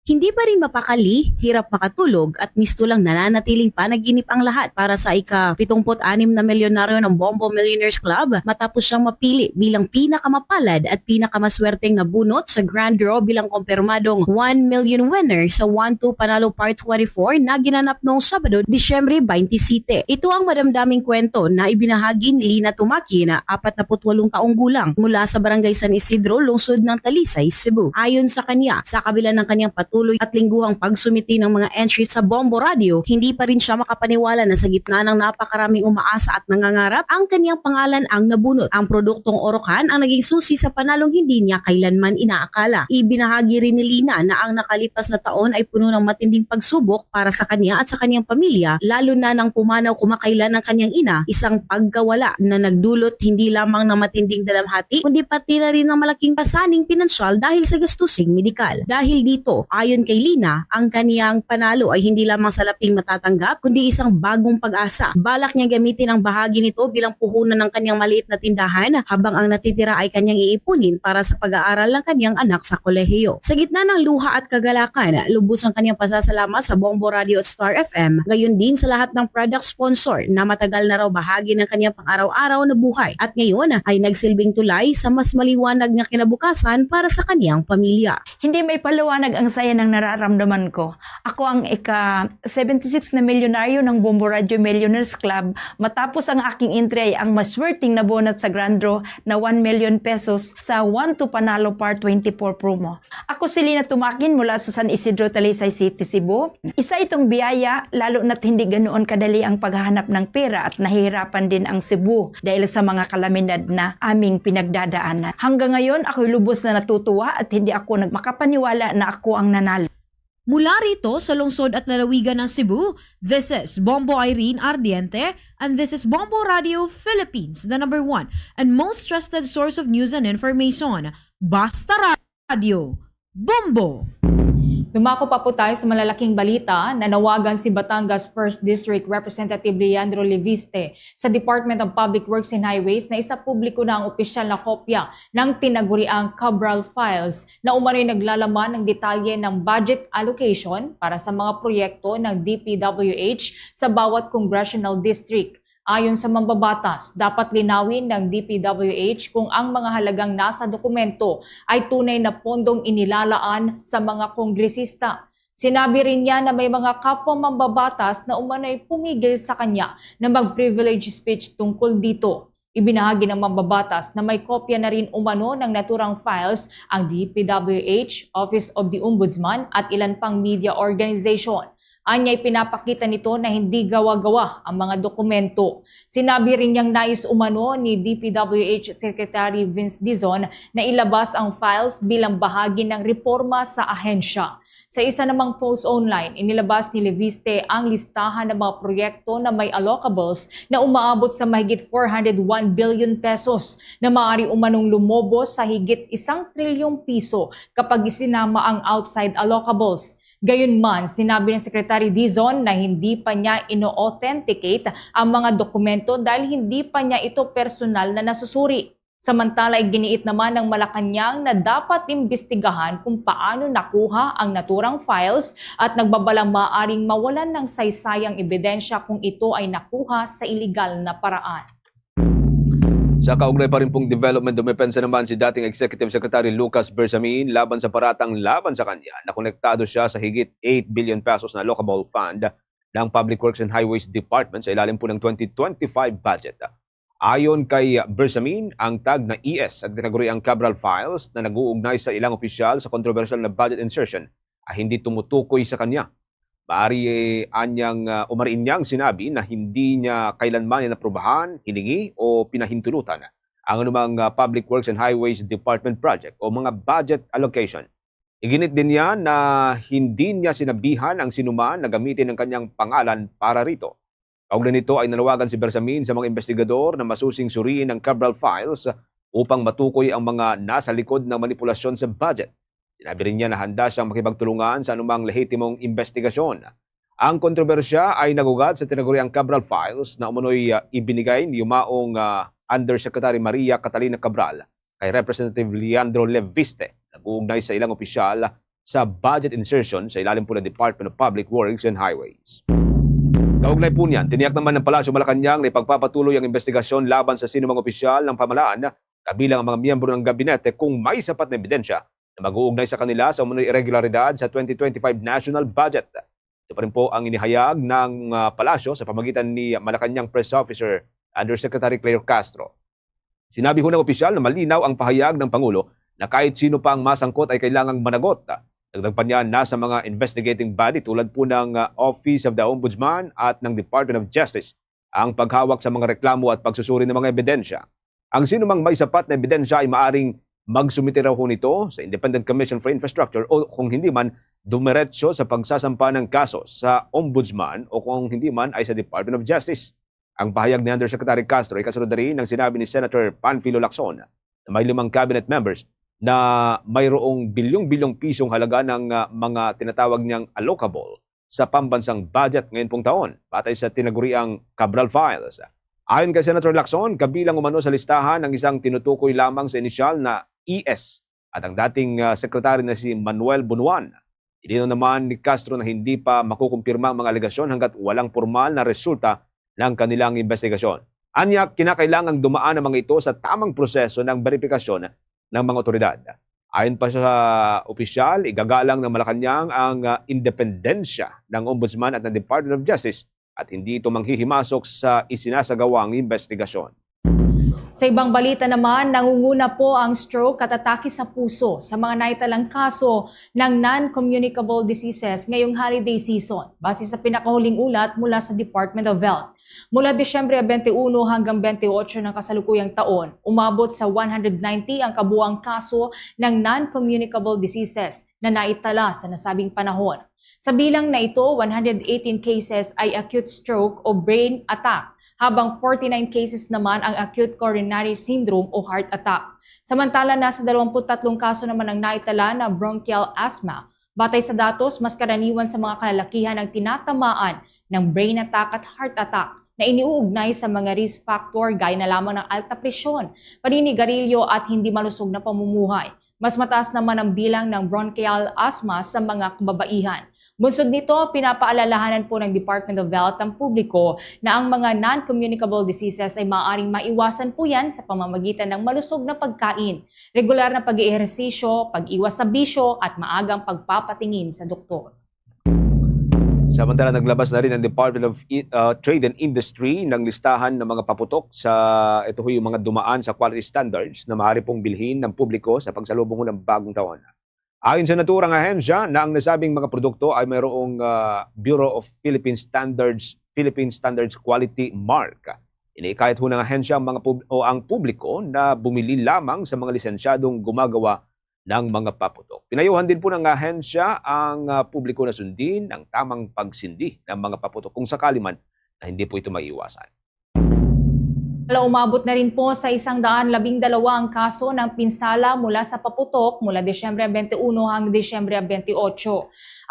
L: Hindi pa rin mapakali, hirap makatulog at mistulang nananatiling panaginip ang lahat para sa ika-76 na milyonaryo ng Bombo Millionaires Club matapos siyang mapili bilang pinakamapalad at pinakamaswerteng nabunot sa Grand Draw bilang kumpirmadong 1 million winner sa 1-2 Panalo Part 24 na ginanap noong Sabado, Disyembre 27. Ito ang madamdaming kwento na ibinahagi ni Lina Tumaki na 48 taong gulang mula sa Barangay San Isidro, lungsod ng Talisay, Cebu. Ayon sa kanya, sa kabila ng kanyang patuloy at lingguhang pagsumiti ng mga entries sa Bombo Radio, hindi pa rin siya makapaniwala na sa gitna ng napakaraming umaasa at nangangarap, ang kanyang pangalan ang nabunot. Ang produktong Orocan ang naging susi sa panalong hindi niya kailanman inaakala. Ibinahagi rin ni Lina na ang nakalipas na taon ay puno ng matinding pagsubok para sa kanya at sa kanyang pamilya, lalo na nang pumanaw kumakailan ng kanyang ina, isang pagkawala na nagdulot hindi lamang ng matinding dalamhati, kundi pati na rin ng malaking pasaning pinansyal dahil sa gastusing medikal. Dahil dito, ayon kay Lina, ang kaniyang panalo ay hindi lamang salaping matatanggap, kundi isang bagong pag-asa. Balak niya gamitin ang bahagi nito bilang puhunan ng kanyang maliit na tindahan, habang ang natitira ay kanyang iipunin para sa pag-aaral ng kanyang anak sa kolehiyo. Sa gitna ng luha at kagalakan, lubos ang kanyang pasasalamat sa Bombo Radio at Star FM, gayon din sa lahat ng product sponsor na matagal na raw bahagi ng kanyang pang-araw-araw na buhay at ngayon ay nagsilbing tulay sa mas maliwanag na kinabukasan para sa kanyang pamilya.
M: Hindi may paliwanag ang saya ng nararamdaman ko. Ako ang ika-76 na milyonaryo ng Bombo Radio Millionaires Club matapos ang aking entry ay ang maswerteng na bonus sa Grand Draw na 1 million pesos sa 1-2 Panalo Part 24 promo. Ako si Lina Tumakin mula sa San Isidro, Talisay City, Cebu. Isa itong biyaya, lalo na't hindi ganoon kadali ang paghahanap ng pera at nahihirapan din ang Cebu dahil sa mga kalamidad na aming pinagdadaanan. Hanggang ngayon, ako'y lubos na natutuwa at hindi ako nagmakapaniwala na ako ang nanalo.
N: Mula rito sa lungsod at lalawigan ng Cebu, this is Bombo Irene Ardiente and this is Bombo Radio Philippines, the #1 and most trusted source of news and information. Basta Radio, Bombo!
D: Dumako pa po tayo sa malalaking balita. Nanawagan si Batangas 1st District Representative Leandro Leviste sa Department of Public Works and Highways na isapubliko na ang opisyal na kopya ng tinaguriang Cabral Files na umano'y naglalaman ng detalye ng budget allocation para sa mga proyekto ng DPWH sa bawat congressional district. Ayon sa mambabatas, dapat linawin ng DPWH kung ang mga halagang nasa dokumento ay tunay na pondong inilalaan sa mga kongresista. Sinabi rin niya na may mga kapwa mambabatas na umano'y pumigil sa kanya na mag-privilege speech tungkol dito. Ibinahagi ng mambabatas na may kopya na rin umano ng naturang files ang DPWH, Office of the Ombudsman at ilan pang media organization. Anya'y pinapakita nito na hindi gawa-gawa ang mga dokumento. Sinabi rin niyang nais umano ni DPWH Secretary Vince Dizon na ilabas ang files bilang bahagi ng reforma sa ahensya. Sa isa namang post online, inilabas ni Leviste ang listahan ng mga proyekto na may allocables na umaabot sa mahigit 401 billion pesos na maaari umanong lumobos sa higit 1 trilyong piso kapag isinama ang outside allocables. Gayunman, sinabi ng Secretary Dizon na hindi pa niya ino-authenticate ang mga dokumento dahil hindi pa niya ito personal na nasusuri. Samantala, giniit naman ng Malacanang na dapat imbestigahan kung paano nakuha ang naturang files at nagbabalang maaaring mawalan ng saysayang ebidensya kung ito ay nakuha sa iligal na paraan.
C: Sa kaugnay pa rin pong development, dumepensa naman si dating Executive Secretary Lucas Bersamin laban sa paratang laban sa kanya na konektado siya sa higit 8 billion pesos na allocable fund ng Public Works and Highways Department sa ilalim po ng 2025 budget. Ayon kay Bersamin, ang tag na ES at tinaguriang Cabral Files na nag-uugnay sa ilang opisyal sa controversial na budget insertion ay hindi tumutukoy sa kanya. Maaari umariin niyang sinabi na hindi niya kailanman inaprubahan, hiningi o pinahintulutan ang anumang Public Works and Highways Department project o mga budget allocation. Iginit din niya na hindi niya sinabihan ang sinuman na gamitin ang kanyang pangalan para rito. Kaugnay nito ay nanawagan si Bersamin sa mga investigador na masusing suriin ang Cabral Files upang matukoy ang mga nasa likod ng manipulasyon sa budget. Sinabi rin niya na handa siyang makipagtulungan sa anumang lehitimong investigasyon. Ang kontrobersya ay nagugat sa tinaguriang Cabral Files na umunoy ibinigay ni yumaong Undersecretary Maria Catalina Cabral kay Representative Leandro Leviste, nag-uugnay sa ilang opisyal sa budget insertion sa ilalim po ng Department of Public Works and Highways. Kaugnay po niyan, tiniyak naman ng Palasyo Malacanang na ipagpapatuloy ang investigasyon laban sa sinumang opisyal ng pamahalaan kabilang ang mga miyembro ng gabinete kung may sapat na ebidensya na mag-uugnay sa kanila sa umunoy irregularidad sa 2025 national budget. Ito pa rin po ang inihayag ng Palasyo sa pamagitan ni Malacanang Press Officer Undersecretary Claire Castro. Sinabi ho ng opisyal na malinaw ang pahayag ng Pangulo na kahit sino pa ang masangkot ay kailangang managot. Dagdag pa niya nasa mga investigating body tulad po ng Office of the Ombudsman at ng Department of Justice ang paghawak sa mga reklamo at pagsusuri ng mga ebidensya. Ang sinumang may sapat na ebidensya ay maaring magsumite raw ho nito sa Independent Commission for Infrastructure o kung hindi man, dumiretso sa pagsasampa ng kaso sa Ombudsman o kung hindi man ay sa Department of Justice. Ang pahayag ni Undersecretary Castro ay kasunod rin ng sinabi ni Senator Panfilo Lacson na may 5 cabinet members na mayroong bilyong-bilyong pisong halaga ng mga tinatawag niyang allocable sa pambansang budget ngayon pong taon batay sa tinaguriang Cabral Files. Ayon kay Senator Lacson, kabilang umano sa listahan ng isang tinutukoy lamang sa inisyal na ES at ang dating sekretary na si Manuel Bunuan. Inino naman ni Castro na hindi pa makukumpirma ang mga alegasyon hanggat walang formal na resulta ng kanilang investigasyon. Anya, kinakailangang dumaan ang mga ito sa tamang proseso ng verifikasyon ng mga otoridad. Ayon pa sa opisyal, igagalang ng Malacanang ang independensya ng Ombudsman at ng Department of Justice at hindi ito manghihimasok sa isinasagawang investigasyon.
D: Sa ibang balita naman, nangunguna po ang stroke at atake sa puso sa mga naitalang kaso ng non-communicable diseases ngayong holiday season, base sa pinakahuling ulat mula sa Department of Health. Mula Disyembre 21 hanggang 28 ng kasalukuyang taon, umabot sa 190 ang kabuuang kaso ng non-communicable diseases na naitala sa nasabing panahon. Sa bilang na ito, 118 cases ay acute stroke o brain attack, habang 49 cases naman ang acute coronary syndrome o heart attack. Samantala, nasa 23 kaso naman ang naitala na bronchial asthma. Batay sa datos, mas karaniwan sa mga kalalakihan ang tinatamaan ng brain attack at heart attack na iniuugnay sa mga risk factor gaya na lamang ng alta presyon, paninigarilyo at hindi malusog na pamumuhay. Mas mataas naman ang bilang ng bronchial asthma sa mga kababaihan. Bunsod nito, pinapaalalahanan po ng Department of Health ang publiko na ang mga non-communicable diseases ay maaaring maiwasan po yan sa pamamagitan ng malusog na pagkain, regular na pag-ehersisyo, pag-iwas sa bisyo at maagang pagpapatingin sa doktor.
C: Samantala, naglabas na rin ang Department of Trade and Industry ng listahan ng mga paputok sa ito yung mga dumaan sa quality standards na maaari pong bilhin ng publiko sa pagsalubong ng bagong taon. Ayon sa naturang ahensya na ang nasabing mga produkto ay mayroong Bureau of Philippine Standards Quality Mark. Inikahit ho ng ahensya ang ang publiko na bumili lamang sa mga lisensyadong gumagawa ng mga paputok. Pinayuhan din po ng ahensya ang publiko na sundin ang tamang pagsindi ng mga paputok kung sakali man na hindi po ito maiiwasan.
D: Umabot na rin po sa 112 ang kaso ng pinsala mula sa paputok mula Disyembre 21 hanggang Disyembre 28.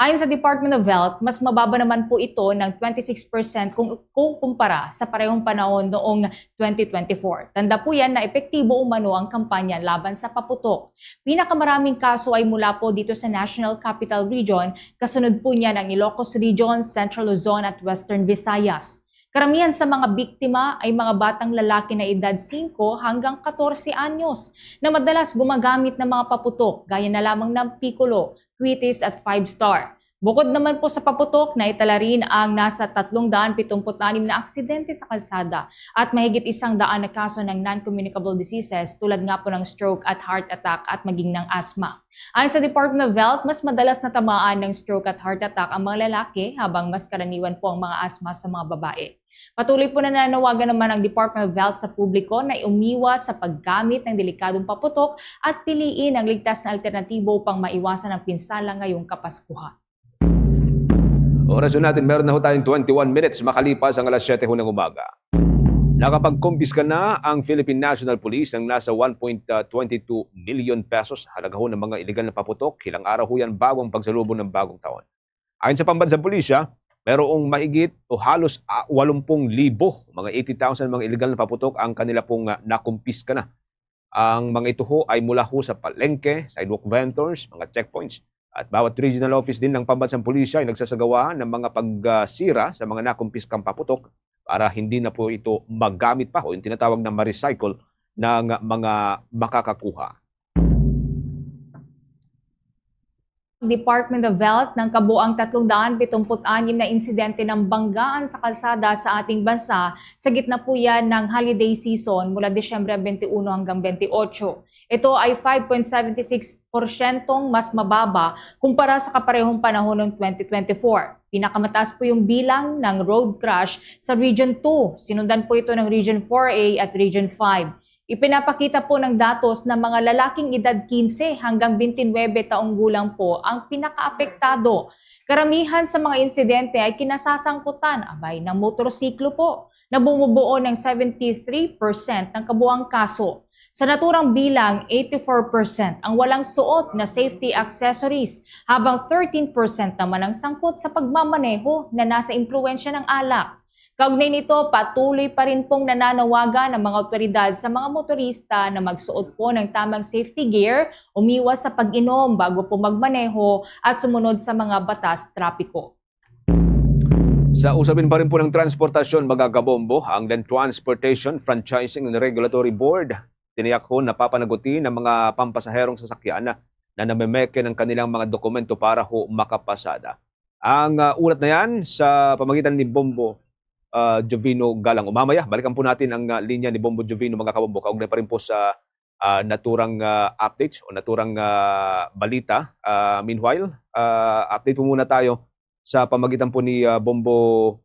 D: Ayon sa Department of Health, mas mababa naman po ito ng 26% kung kumpara sa parehong panahon noong 2024. Tanda po yan na epektibo umano ang kampanya laban sa paputok. Pinakamaraming kaso ay mula po dito sa National Capital Region, kasunod po niya ng Ilocos Region, Central Luzon at Western Visayas. Karamihan sa mga biktima ay mga batang lalaki na edad 5 hanggang 14 anyos na madalas gumagamit ng mga paputok gaya na lamang ng Piccolo, Quitis at 5-star. Bukod naman po sa paputok, naitala rin ang nasa 376 na aksidente sa kalsada at mahigit 100 na kaso ng non-communicable diseases tulad nga po ng stroke at heart attack at maging ng asthma. Ayon sa Department of Health, mas madalas na tamaan ng stroke at heart attack ang mga lalaki habang mas karaniwan po ang mga asthma sa mga babae. Patuloy po na nananawagan naman ang Department of Health sa publiko na umiwas sa paggamit ng delikadong paputok at piliin ang ligtas na alternatibo upang maiwasan ang pinsala ngayong Kapaskuhan.
C: Orasyon natin, meron na ho tayong 21 minutes makalipas ang alas 7 ho ng umaga. Nakapag-kumpiska na ang Philippine National Police ng nasa 1.22 million pesos halaga ho ng mga iligal na paputok. Ilang araw ho yan bago ang pagsalubong ng bagong taon. Ayon sa pambansang pulisya, mayroong mahigit o halos 80,000, mga 80,000 mga iligal na paputok ang kanila pong nakumpiska na. Ang mga ito ho ay mula ho sa palengke, sidewalk vendors, mga checkpoints. At bawat regional office din ng pambansang pulisya ay nagsasagawa ng mga pagsira sa mga nakumpiskang paputok para hindi na po ito magamit pa o yung tinatawag na ma-recycle ng mga makakakuha.
D: Department of Health ng kabuang 376 na insidente ng banggaan sa kalsada sa ating bansa sa gitna po yan ng holiday season mula Disyembre 21 hanggang 28. Ito ay 5.76% mas mababa kumpara sa kaparehong panahon ng 2024. Pinakamataas po yung bilang ng road crash sa Region 2. Sinundan po ito ng Region 4A at Region 5. Ipinapakita po ng datos na mga lalaking edad 15 hanggang 29 taong gulang po ang pinakaapektado. Karamihan sa mga insidente ay kinasasangkutan ng motorsiklo po na bumubuo ng 73% ng kabuang kaso. Sa naturang bilang, 84% ang walang suot na safety accessories, habang 13% naman ang sangkot sa pagmamaneho na nasa impluwensya ng alak. Kaugnay nito, patuloy pa rin pong nananawagan ng mga otoridad sa mga motorista na magsuot po ng tamang safety gear, umiwas sa pag-inom bago po magmaneho at sumunod sa mga batas trapiko.
C: Sa usapin pa rin po ng transportasyon, magagabombo, ang Land Transportation Franchising and Regulatory Board tiniyak ho na papanagutin ng mga pampasaherong sasakyan na namemeke ng kanilang mga dokumento para ho makapasada. Ang ulat na yan sa pamagitan ni Bombo Jovino Galang. Mamaya, balikan po natin ang linya ni Bombo Jovino, mga kabombo. Kaugnay pa rin po sa naturang updates o naturang balita. Meanwhile, update po muna tayo sa pamagitan po ni Bombo.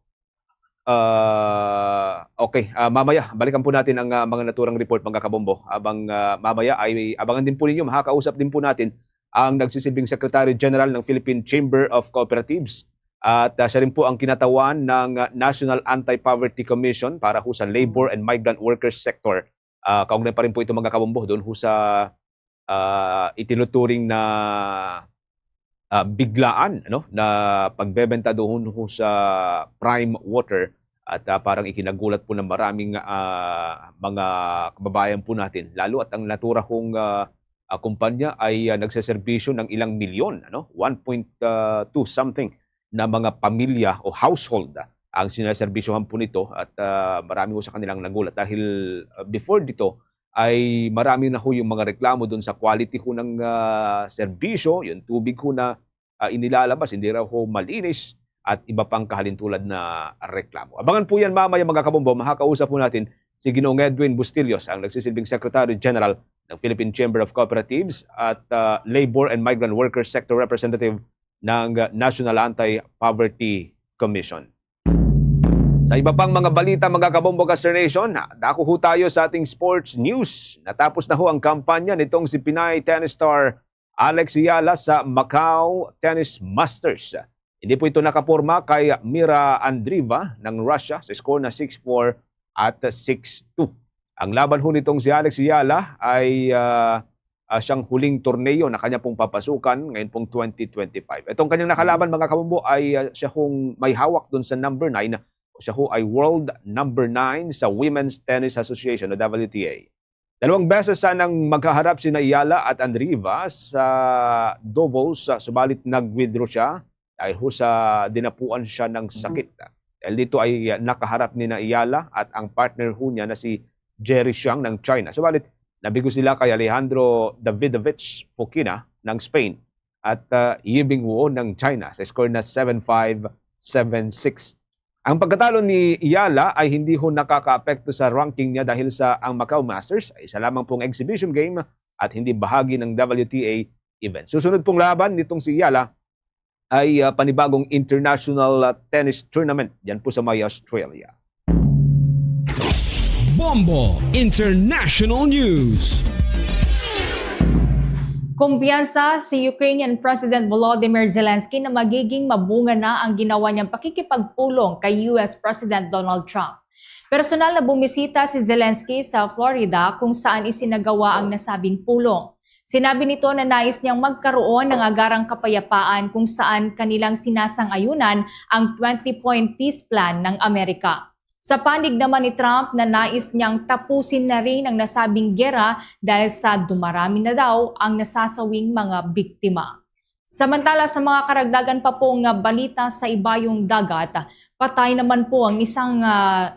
C: Mamaya, balikan po natin ang mga naturang report, mga kabombo. Abang mamaya ay abangan din po ninyo, makakausap din po natin ang nagsisilbing Secretary General ng Philippine Chamber of Cooperatives. At siya rin po ang kinatawan ng National Anti-Poverty Commission para ho sa labor and migrant workers sector. Kaugnay pa rin po ito mga kabombo doon ho sa itinuturing na biglaan na pagbebenta doon ho sa prime water. At parang ikinagulat po ng maraming mga kababayan po natin. Lalo at ang natura hong kumpanya ay nagseserbisyo ng ilang milyon, 1.2 something na mga pamilya o household ang sineserbisyohan po nito. At marami po sa kanilang nagulat. Dahil before dito ay marami na ho yung mga reklamo doon sa quality ho ng serbisyo, yung tubig ho na inilalabas, hindi raw ho malinis, at iba pang kahalintulad na reklamo. Abangan po yan mamaya mga kabombo. Makakausap po natin si Ginoong Edwin Bustillos, ang nagsisilbing Secretary General ng Philippine Chamber of Cooperatives at Labor and Migrant Workers Sector Representative ng National Anti-Poverty Commission. Sa iba pang mga balita mga kabombo Caster Nation, dako ho tayo sa ating sports news. Natapos na ho ang kampanya nitong si Pinay tennis star Alex Yala sa Macau Tennis Masters. Hindi po ito nakaporma kay Mira Andreeva ng Russia sa score na 6-4 at 6-2. Ang laban ho nitong si Alex Yala ay siyang huling torneo na kanya pong papasukan ngayon pong 2025. Itong kanyang nakalaban mga kabombo ay siya hong may hawak doon sa number 9. Siya ho ay world number 9 sa Women's Tennis Association o WTA. 2 beses sanang magkaharap sina Yala at Andreeva sa doubles, subalit nag-withdraw siya dahil ho sa dinapuan siya ng sakit. Dahil dito ay nakaharap ni Ayala at ang partner ho niya na si Jerry Xiang ng China. Subalit nabigo sila kay Alejandro Davidovich Fokina ng Spain at Yibing Wu ng China sa score na 7-5, 7-6. Ang pagkatalo ni Ayala ay hindi ho nakaka-apekto sa ranking niya dahil sa ang Macau Masters ay isa lamang pong exhibition game at hindi bahagi ng WTA event. Susunod pong laban nitong si Ayala ay panibagong international tennis tournament yan po sa may Australia.
Q: Bombo International News.
D: Kumpiyansa si Ukrainian President Volodymyr Zelensky na magiging mabunga na ang ginawa niyang pakikipagpulong kay US President Donald Trump. Personal na bumisita si Zelensky sa Florida kung saan isinagawa ang nasabing pulong. Sinabi nito na nais niyang magkaroon ng agarang kapayapaan kung saan kanilang sinasang-ayunan ang 20-point peace plan ng Amerika. Sa panig naman ni Trump na nais niyang tapusin na rin ang nasabing gera dahil sa dumarami na daw ang nasasawing mga biktima. Samantala sa mga karagdagan pa pong balita sa ibayong dagat, patay naman po ang isang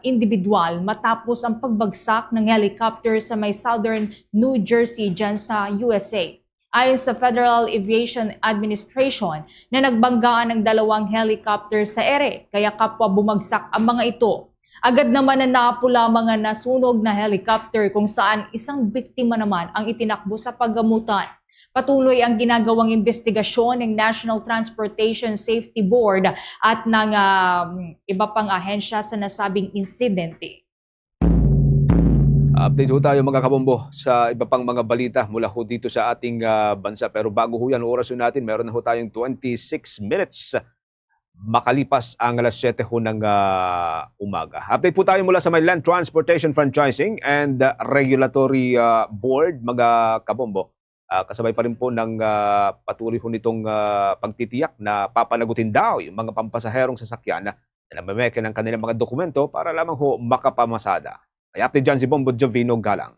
D: individual matapos ang pagbagsak ng helicopter sa may southern New Jersey dyan sa USA. Ayon sa Federal Aviation Administration na nagbanggaan ng 2 helicopter sa ere kaya kapwa bumagsak ang mga ito. Agad naman na napula mga nasunog na helicopter kung saan isang biktima naman ang itinakbo sa paggamutan. Patuloy ang ginagawang investigasyon ng National Transportation Safety Board at ng iba pang ahensya sa nasabing insidente.
C: Update ho tayo mga kabombo sa iba pang mga balita mula ho dito sa ating bansa. Pero bago ho yan, oras ho natin, meron na ho tayong 26 minutes makalipas ang alas 7 ho ng umaga. Update po tayo mula sa may Land Transportation Franchising and Regulatory Board, mga kabombo. Kasabay pa rin po ng patuloy ho nitong pagtitiyak na papanagutin daw yung mga pampasaherong sasakyan na namameke ng kanilang mga dokumento para lamang ho makapamasada. Kaya update dyan si Bombo Jovino Galang.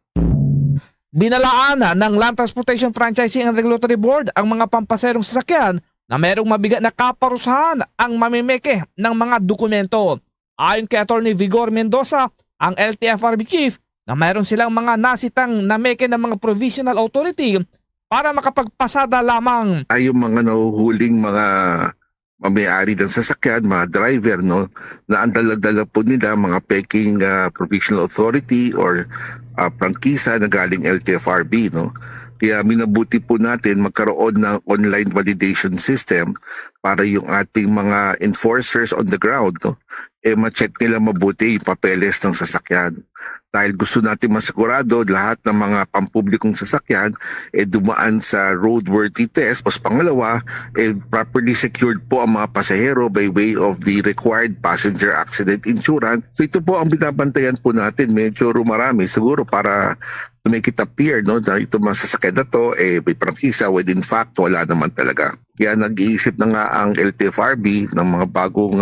T: Binalaan ng Land Transportation Franchising and Regulatory Board ang mga pampaserong sasakyan na mayroong mabigat na kaparusahan ang mamimeke ng mga dokumento. Ayon kay Attorney Vigor Mendoza, ang LTFRB Chief, na mayroon silang mga nasitang nameke ng mga provisional authority para makapagpasada lamang.
V: Ay yung mga nahuhuling mga mamayari ng sasakyan, mga driver, no, na ang dala-dala po nila mga peking provisional authority or prangkisa na galing LTFRB, no. Kaya minabuti po natin magkaroon ng online validation system para yung ating mga enforcers on the ground, no, ma-check nila mabuti yung papeles ng sasakyan. Dahil gusto natin masigurado lahat ng mga pampublikong sasakyan dumaan sa roadworthy test. Tapos pangalawa, properly secured po ang mga pasahero by way of the required passenger accident insurance. So ito po ang binabantayan po natin. Medyo rumarami siguro para to make it appear na ito masasakyan na to may prangkisa when in fact wala naman talaga. Kaya nag-iisip na nga ang LTFRB ng mga bagong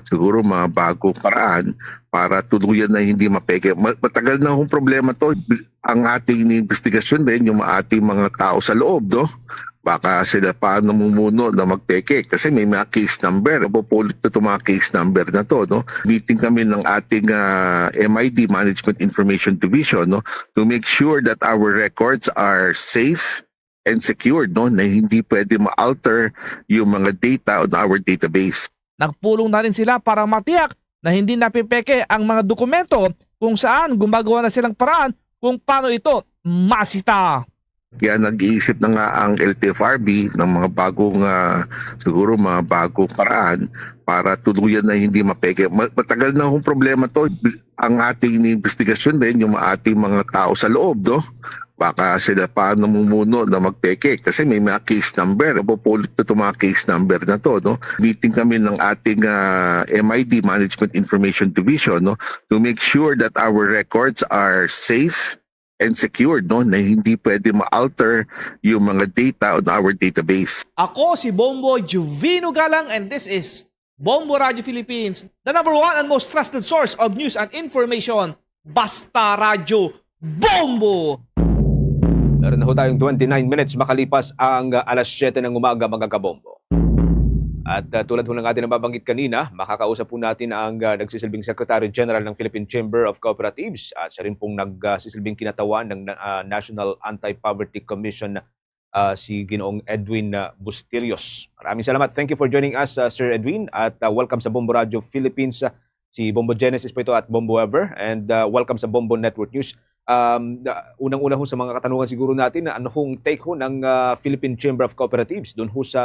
V: siguro mga bagong paraan para tuluyan na hindi mapeke. Matagal na akong problema to. Ang ating investigasyon rin yung ating mga tao sa loob, no? Baka sila pa namumuno na magpeke kasi may mga case number. Napupulot na itong mga case number na to, no? Meeting kami ng ating MID, Management Information Division, no? To make sure that our records are safe and secured, no? Na hindi pwede ma-alter yung mga data on our database.
T: Nagpulong na rin sila para matiyak na hindi napipeke ang mga dokumento kung saan gumagawa na silang paraan kung paano ito masita.
V: Kaya nag-iisip na nga ang LTFRB ng mga bagong siguro mga bagong paraan para tuluyan na hindi mapeke. Matagal na akong problema to. Ang ating investigasyon rin yung ating mga tao sa loob, no? Baka sila pa namumuno na magpeke kasi may mga case number. Napupulot na itong mga case number na to, no? Meeting kami ng ating MID, Management Information Division, no? To make sure that our records are safe and secured, no? Na hindi pwede ma-alter yung mga data on our database.
T: Ako si Bombo Juvino Galang and this is Bombo Radio Philippines, the #1 and most trusted source of news and information. Basta Radio Bombo!
C: Meron na ho tayong 29 minutes makalipas ang alas 7 ng umaga, mga kabombo. At tulad ho ng ating nababanggit kanina, makakausap po natin ang nagsisilbing Secretary General ng Philippine Chamber of Cooperatives at siya rin pong nagsisilbing kinatawan ng National Anti-Poverty Commission, si Ginoong Edwin Bustillos. Maraming salamat. Thank you for joining us, Sir Edwin, at welcome sa Bombo Radio Philippines. Si Bombo Genesis po ito at Bombo Ever, and welcome sa Bombo Network News. Unang-una ho sa mga katanungan siguro natin na ano hong take ho ng Philippine Chamber of Cooperatives doon ho sa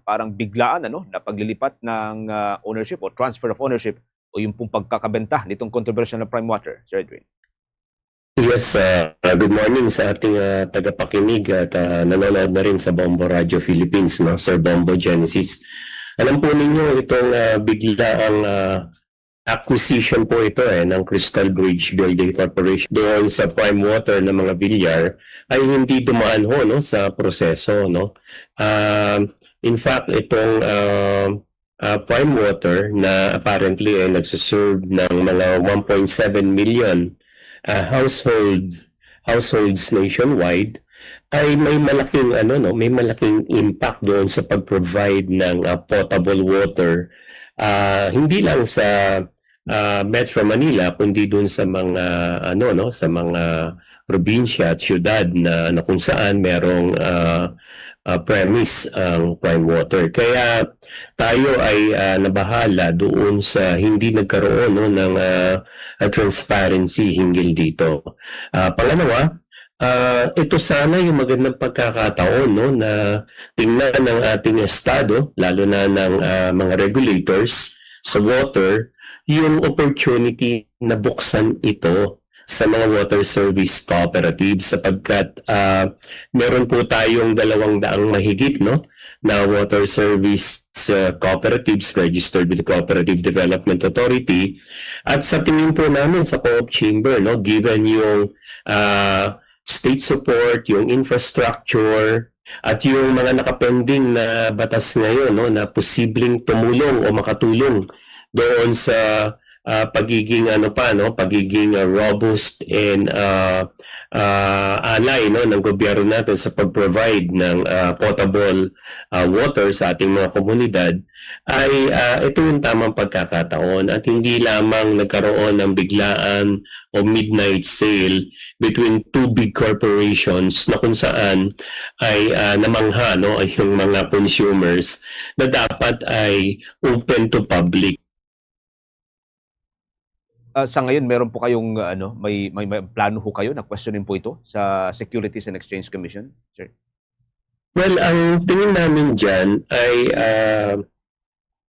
C: parang biglaan na paglilipat ng ownership o transfer of ownership o yung pong pagkakabenta nitong controversial na prime water, Sir Edwin.
B: Yes, good morning sa ating tagapakinig at nanonood na rin sa Bombo Radio Philippines, no? Sir Bombo Genesis. Alam po ninyo itong biglaang acquisition po ito ng Crystal Bridge Building Corporation doon sa prime water ng mga bilyar ay hindi dumaan ho, no, sa proseso, no. In fact, itong prime water na apparently ay nagsuserve ng mga 1.7 million households nationwide ay may malaking may malaking impact doon sa pag-provide ng potable water, hindi lang sa Metro Manila kundi doon sa mga sa mga probinsya at syudad na kung saan merong premise ang prime water. Kaya tayo ay nabahala doon sa hindi nagkaroon ng transparency hinggil dito. Pangalawa, ito sana yung magandang pagkakataon, no, na tingnan ng ating estado, lalo na ng mga regulators sa water, yung opportunity na buksan ito sa mga water service cooperatives sapagkat meron po tayong 200 mahigit, no, na water service cooperatives registered with the Cooperative Development Authority. At sa tingin po namin sa Co-op Chamber, no, given yung state support, yung infrastructure, at yung mga nakapending na batas ngayon, no, na posibleng tumulong o makatulong doon sa pagiging pagiging robust and alay, no, ng gobyerno natin sa pag-provide ng potable water sa ating mga komunidad, ay ito yung tamang pagkakataon at hindi lamang nagkaroon ng biglaan o midnight sale between two big corporations na kung saan ay namangha, no, yung mga consumers na dapat ay open to public.
C: Sa ngayon, meron po kayong may plano ho kayo na questionin po ito sa Securities and Exchange Commission, sir?
B: Well, ang tingin namin dyan ay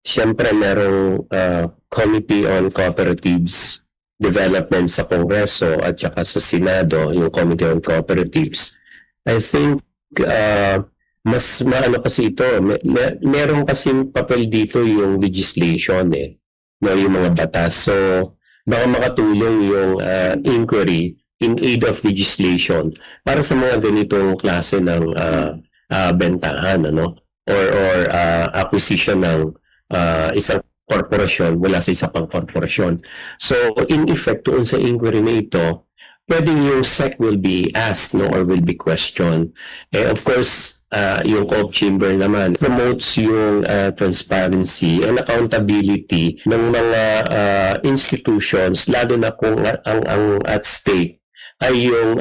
B: siyempre merong Committee on Cooperatives development sa Kongreso at saka sa Senado, yung Committee on Cooperatives, I think mas maano kasi ito, meron kasing papel dito yung legislation no, yung mga batas. So baka makatulong yung inquiry in aid of legislation para sa mga ganitong klase ng bentahan, ano, or acquisition ng isang korporasyon mula sa isa pang korporasyon. So in effect, doon sa inquiry na ito, pwedeng yung SEC will be asked, no, or will be questioned. Of course, yung Co-op Chamber naman promotes yung transparency and accountability ng mga institutions, lalo na kung ang at stake ay yung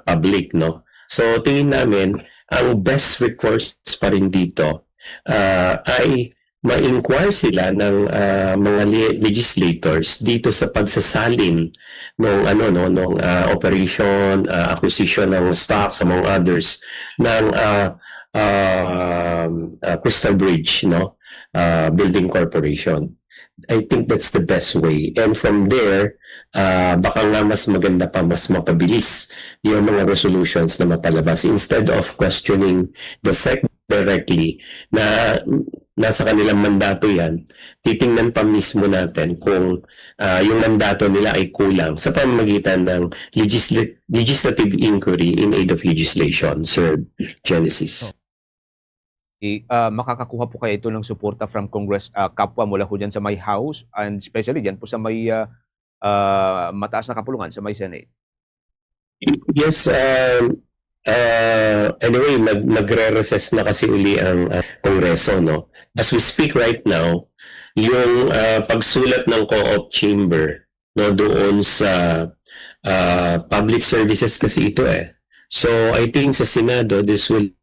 B: public, no. So tingin namin ang best recourse pa rin dito ay ma-inquire sila ng mga legislators dito sa pagsasalin ng operation, acquisition ng stocks among others ng Crystal Bridge, no, building corporation. I think that's the best way. And from there, baka nga mas maganda pa, mas mapabilis yung mga resolutions na mapalabas instead of questioning the SEC directly na nasa kanilang mandato yan. Titingnan pa mismo natin kung yung mandato nila ay kulang sa pamamagitan ng legislative inquiry in aid of legislation, Sir Genesis.
C: Makakakuha po kayo ito ng suporta from Congress, kapwa mula po dyan sa may House and especially dyan po sa may mataas na kapulungan sa may Senate?
B: Yes, anyway, magre-recess na kasi uli ang Kongreso, no? As we speak right now, yung pagsulat ng Co-op Chamber, no, doon sa public services kasi ito So I think sa Senado, this will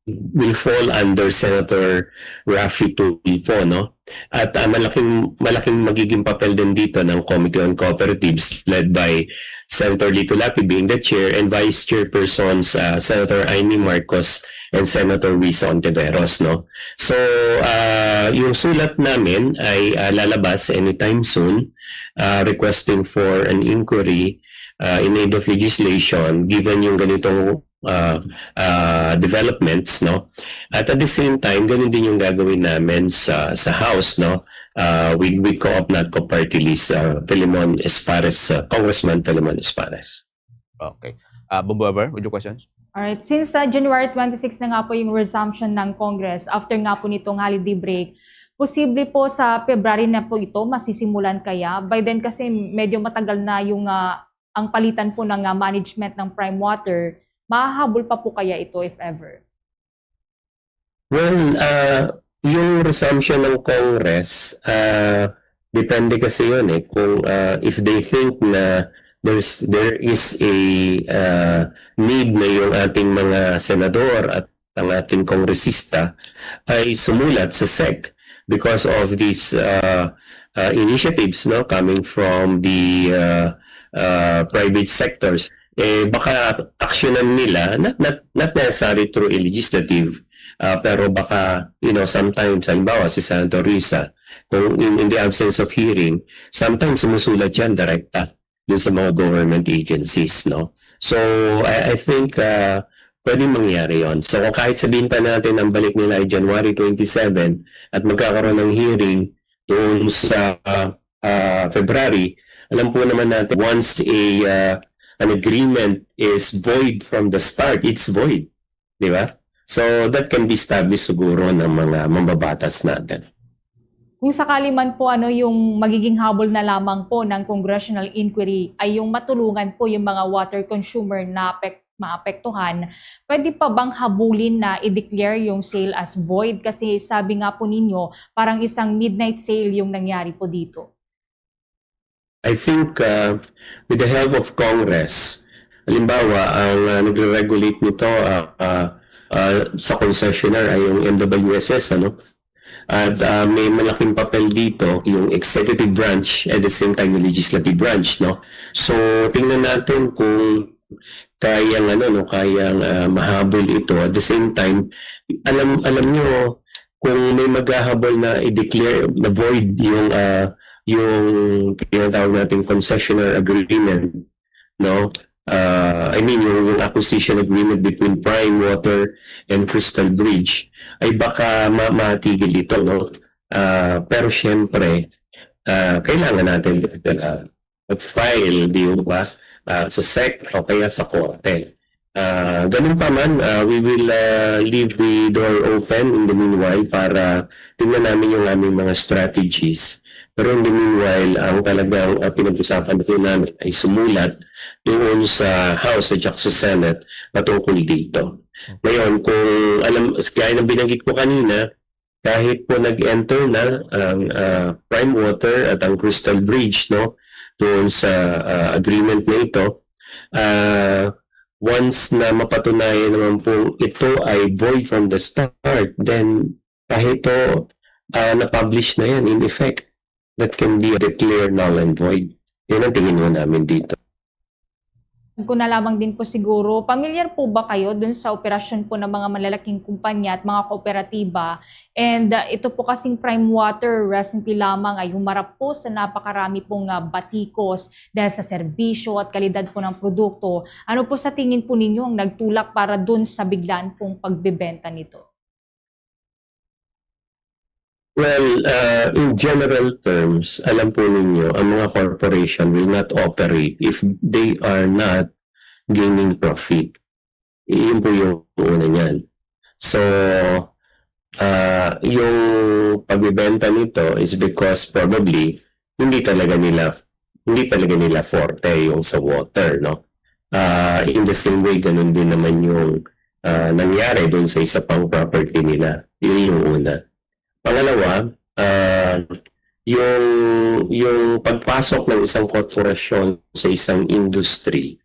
B: fall under Senator Raffy Tulfo, no? At malaking magiging papel din dito ng Committee on Cooperatives led by Senator Lito Lapid being the chair and vice chairpersons Senator Amy Marcos and Senator Risa Ontiveros, no? So yung sulat namin ay lalabas anytime soon, requesting for an inquiry in aid of legislation given yung ganitong developments, no? At the same time, ganun din yung gagawin namin sa House, no? With Co-op NATCO party list, Filemon Espares, Congressman Filemon Espares.
C: Okay. Bombover, with your questions?
D: Alright, since January 26 na nga po yung resumption ng Congress, after nga po nitong holiday break, posible po sa February na po ito masisimulan kaya? By then kasi medyo matagal na yung ang palitan po ng management ng Prime Water. Mahahabol pa po kaya ito if ever?
B: Well, yung resumption ng Congress, depende kasi yun kung if they think na there is a need na yung ating mga senador at ang ating kongresista ay sumulat sa SEC because of these initiatives, no, coming from the private sectors. Baka aksyonan nila, not necessarily through a legislative, pero baka, sometimes, halimbawa, si Senator Risa, kung in the absence of hearing, sometimes sumusulat yan direkta dun sa mga government agencies, no? So, I think, pwede mangyari yon. So, kahit sabihin pa natin ang balik nila ay January 27 at magkakaroon ng hearing doon sa February, alam po naman natin, once an agreement is void from the start, it's void. Di ba? So, that can be established siguro ng mga mambabatas natin.
D: Kung sakali man po yung magiging habol na lamang po ng congressional inquiry ay yung matulungan po yung mga water consumer na maapektuhan, pwede pa bang habulin na i-declare yung sale as void? Kasi sabi nga po ninyo, parang isang midnight sale yung nangyari po dito.
B: I think with the help of Congress, halimbawa, ang nagre-regulate nito sa concessionaire ay yung MWSS, ano? At may malaking papel dito yung executive branch at the same time yung legislative branch, no? So tingnan natin kung kayang mahabol ito. At the same time, alam nyo kung may maghahabol na i-declare na void yung tinatawag nating concessionaire agreement, no? Yung acquisition agreement between Prime Water and Crystal Bridge ay baka matigil ito, no? Pero syempre, kailangan natin mag-file, di ba? Sa SEC o kaya sa korte. Ganun pa man, we will leave the door open in the meanwhile para tingnan namin yung aming mga strategies. Pero in the meanwhile, ang talagang pinag-usapan namin ay sumulat doon sa House at sa Senate patungkol dito. Ngayon, kung gaya ng binanggit ko kanina, kahit po nag-enter na ang Prime Water at ang Crystal Bridge, no, doon sa agreement na ito, once na mapatunayan naman po ito ay void from the start, then kahit ito na-publish na yan, in effect, that can be declared null and void. Yan ang tingin mo namin dito.
D: Kung na lamang din po siguro, pamilyar po ba kayo dun sa operasyon po ng mga malalaking kumpanya at mga kooperatiba? And ito po kasing Prime Water recently lamang ay humarap po sa napakarami pong batikos dahil sa serbisyo at kalidad po ng produkto. Ano po sa tingin po ninyo ang nagtulak para dun sa biglaan pong pagbebenta nito?
B: Well, in general terms, alam po ninyo, ang mga corporation will not operate if they are not gaining profit. Iyon po yung una niyan. So, yung pagbibenta nito is because probably hindi talaga nila forte yung sa water, no? In the same way, ganun din naman yung nangyari doon sa isa pang property nila. Yun yung una. Pangalawa, yung pagpasok ng isang korporasyon sa isang industry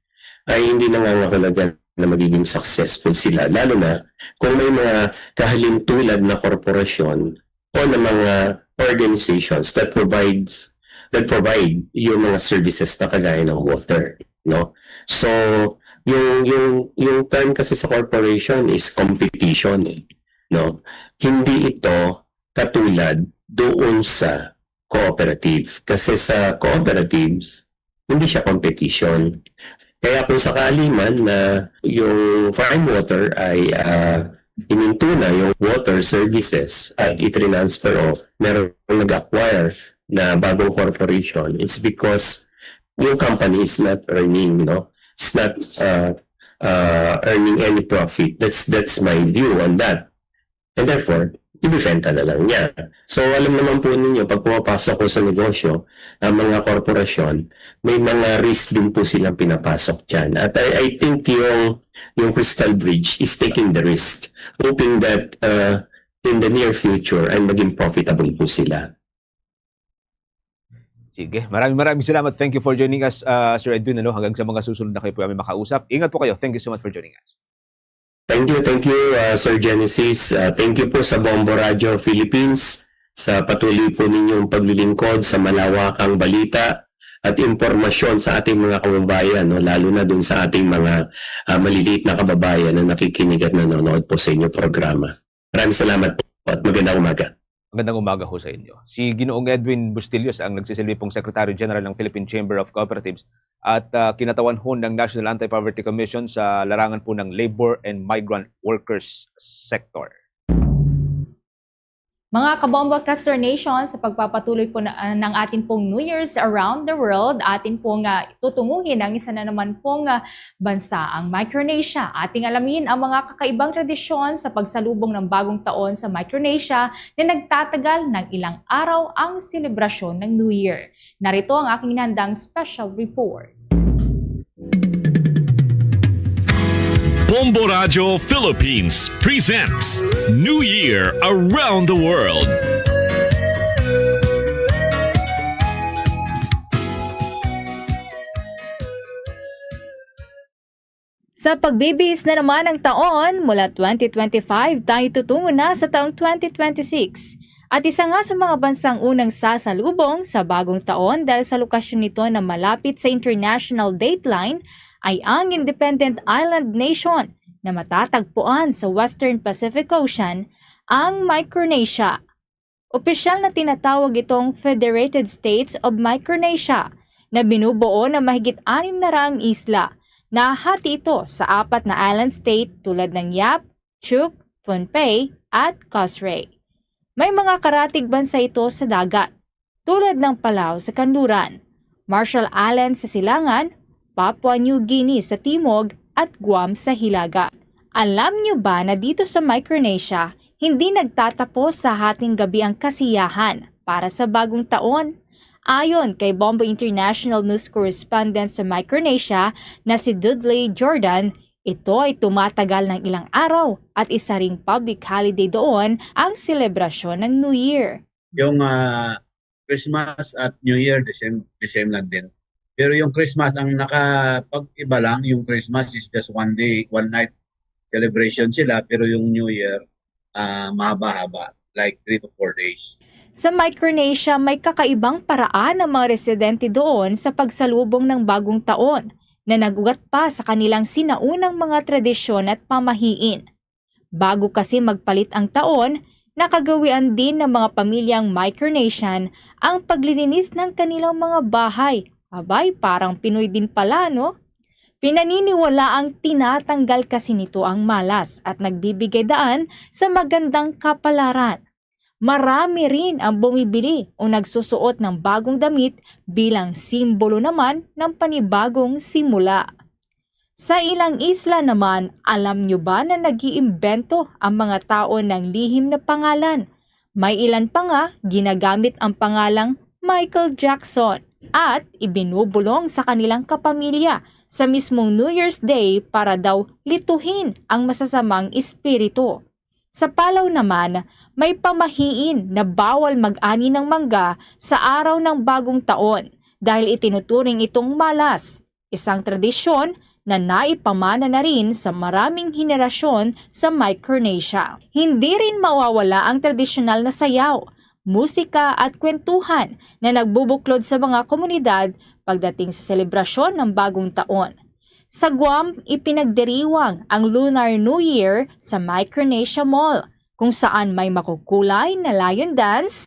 B: ay hindi nangangahulugan na magiging successful sila. Lalo na kung may mga kahalintulad na korporasyon o na mga organizations that provide yung mga services na kagaya ng water, no? So, yung term kasi sa corporation is competition, no? Hindi ito katulad doon sa cooperative. Kasi sa cooperatives, hindi siya competition. Kaya kung sakali man na yung Prime Water ay ininto na yung water services at i-transfer o meron nag-acquire na bagong corporation, it's because yung company is not earning, it's not earning any profit. That's my view on that. And therefore, ibibenta na lang niya. So, alam naman po ninyo, pag pumapasok ko sa negosyo, ang mga korporasyon, may mga risk din po silang pinapasok dyan. At I think yung Crystal Bridge is taking the risk, hoping that in the near future, ay maging profitable po sila.
C: Sige, maraming salamat. Thank you for joining us, Sir Edwin. Hanggang sa mga susunod na kayo po kami makausap. Ingat po kayo. Thank you so much for joining us.
B: Thank you, Sir Genesis. Thank you po sa Bombo Radio Philippines sa patuloy po ninyong paglilingkod sa malawakang balita at impormasyon sa ating mga kababayan, lalo na dun sa ating mga maliliit na kababayan na nakikinig at nanonood po sa inyong programa. Maraming salamat po at magandang umaga.
C: Magandang umaga ho sa inyo. Si Ginoong Edwin Bustillos ang nagsisilbi pong Secretary General ng Philippine Chamber of Cooperatives at kinatawan ho ng National Anti-Poverty Commission sa larangan po ng labor and migrant workers sector.
D: Mga kabombo Caster Nation, sa pagpapatuloy po ng ating pong New Year's around the world, atin pong tutunguhin ang isa na naman pong bansa, ang Micronesia. Ating alamin ang mga kakaibang tradisyon sa pagsalubong ng bagong taon sa Micronesia na nagtatagal ng ilang araw ang selebrasyon ng New Year. Narito ang aking inhandang special report.
A: Bombo Radio Philippines presents New Year Around the World.
D: Sa pagbibihis na naman ng taon, mula 2025 tayo tutungo na sa taong 2026. At isa nga sa mga bansang unang sasalubong sa bagong taon dahil sa lokasyon nito na malapit sa international dateline ay ang independent island nation na matatagpuan sa Western Pacific Ocean, ang Micronesia. Opisyal na tinatawag itong Federated States of Micronesia na binubuo ng mahigit 600 isla. Nahati ito sa 4 na island state tulad ng Yap, Chuuk, Pohnpei at Kosrae. May mga karatig bansa ito sa dagat tulad ng Palau sa kanluran, Marshall Islands sa silangan, Papua New Guinea sa timog at Guam sa hilaga. Alam niyo ba na dito sa Micronesia, hindi nagtatapos sa hating gabi ang kasiyahan para sa bagong taon? Ayon kay Bombo International News Correspondent sa Micronesia na si Dudley Jordan, ito ay tumatagal ng ilang araw at isa ring public holiday doon ang selebrasyon ng New Year.
F: Yung Christmas at New Year, the same lang din. Pero yung Christmas, ang nakapag-iba lang, yung Christmas is just one day, one night celebration sila, pero yung New Year, mahaba-haba, like 3 to 4 days.
D: Sa Micronesia, may kakaibang paraan ng mga residente doon sa pagsalubong ng bagong taon na nagugat pa sa kanilang sinaunang mga tradisyon at pamahiin. Bago kasi magpalit ang taon, nakagawian din ng mga pamilyang Micronesian ang paglilinis ng kanilang mga bahay. Abay, parang Pinoy din pala, no? Pinaniniwala ang tinatanggal kasi nito ang malas at nagbibigay daan sa magandang kapalaran. Marami rin ang bumibili o nagsusuot ng bagong damit bilang simbolo naman ng panibagong simula. Sa ilang isla naman, alam nyo ba na nag-iimbento ang mga tao ng lihim na pangalan? May ilan pa nga ginagamit ang pangalang Michael Jackson at ibinubulong sa kanilang kapamilya sa mismong New Year's Day para daw lituhin ang masasamang espiritu. Sa Palau naman, may pamahiin na bawal mag-ani ng mangga sa araw ng bagong taon dahil itinuturing itong malas, isang tradisyon na naipamana na rin sa maraming henerasyon sa Micronesia. Hindi rin mawawala ang tradisyonal na sayaw, musika at kwentuhan na nagbubuklod sa mga komunidad pagdating sa selebrasyon ng bagong taon. Sa Guam, ipinagdiriwang ang Lunar New Year sa Micronesia Mall, kung saan may makukulay na lion dance,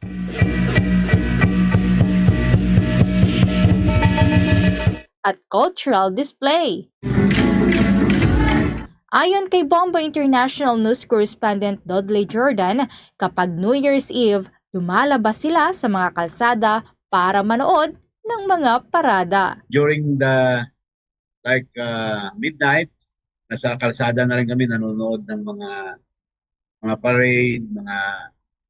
D: at cultural display. Ayon kay Bombo International News Correspondent Dudley Jordan, kapag New Year's Eve, lumalabas sila sa mga kalsada para manood ng mga parada.
F: During the midnight, nasa kalsada na rin kami nanonood ng mga parade, mga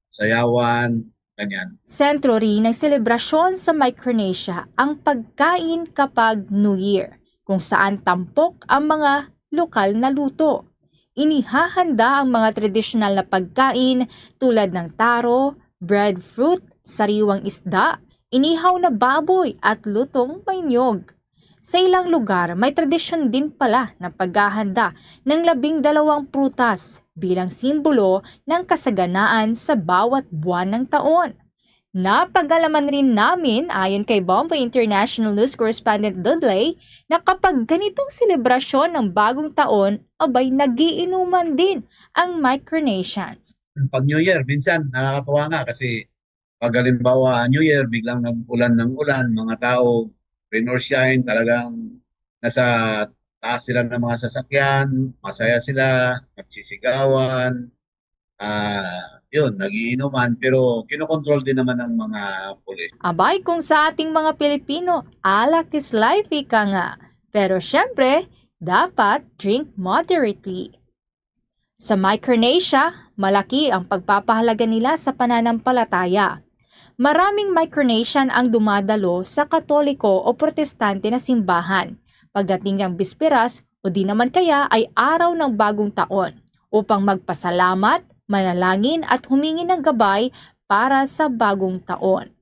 F: sayawan, ganyan.
D: Sentro rin ng selebrasyon sa Micronesia ang pagkain kapag New Year, kung saan tampok ang mga lokal na luto. Inihahanda ang mga tradisyonal na pagkain tulad ng taro, breadfruit, sariwang isda, inihaw na baboy at lutong may niyog. Sa ilang lugar, may tradisyon din pala na paghahanda ng 12 prutas bilang simbolo ng kasaganaan sa bawat buwan ng taon. Napag-alaman rin namin, ayon kay Bombo International News Correspondent Dudley, na kapag ganitong selebrasyon ng bagong taon, abay nagiinuman din ang Micronesians.
F: Pag New Year, minsan nakakatuwa nga kasi pag halimbawa New Year, biglang nag-ulan ng ulan, mga tao, rain or shine, talagang nasa taas sila ng mga sasakyan, masaya sila, nagsisigawan, yun, nagiinuman, pero kinokontrol din naman ng mga pulis.
D: Abay, kung sa ating mga Pilipino, alak is life, ika nga. Pero syempre, dapat drink moderately. Sa Micronesia, malaki ang pagpapahalaga nila sa pananampalataya. Maraming Micronesian ang dumadalo sa Katoliko o Protestante na simbahan pagdating ng bisperas o di naman kaya ay araw ng bagong taon upang magpasalamat, manalangin at humingi ng gabay para sa bagong taon.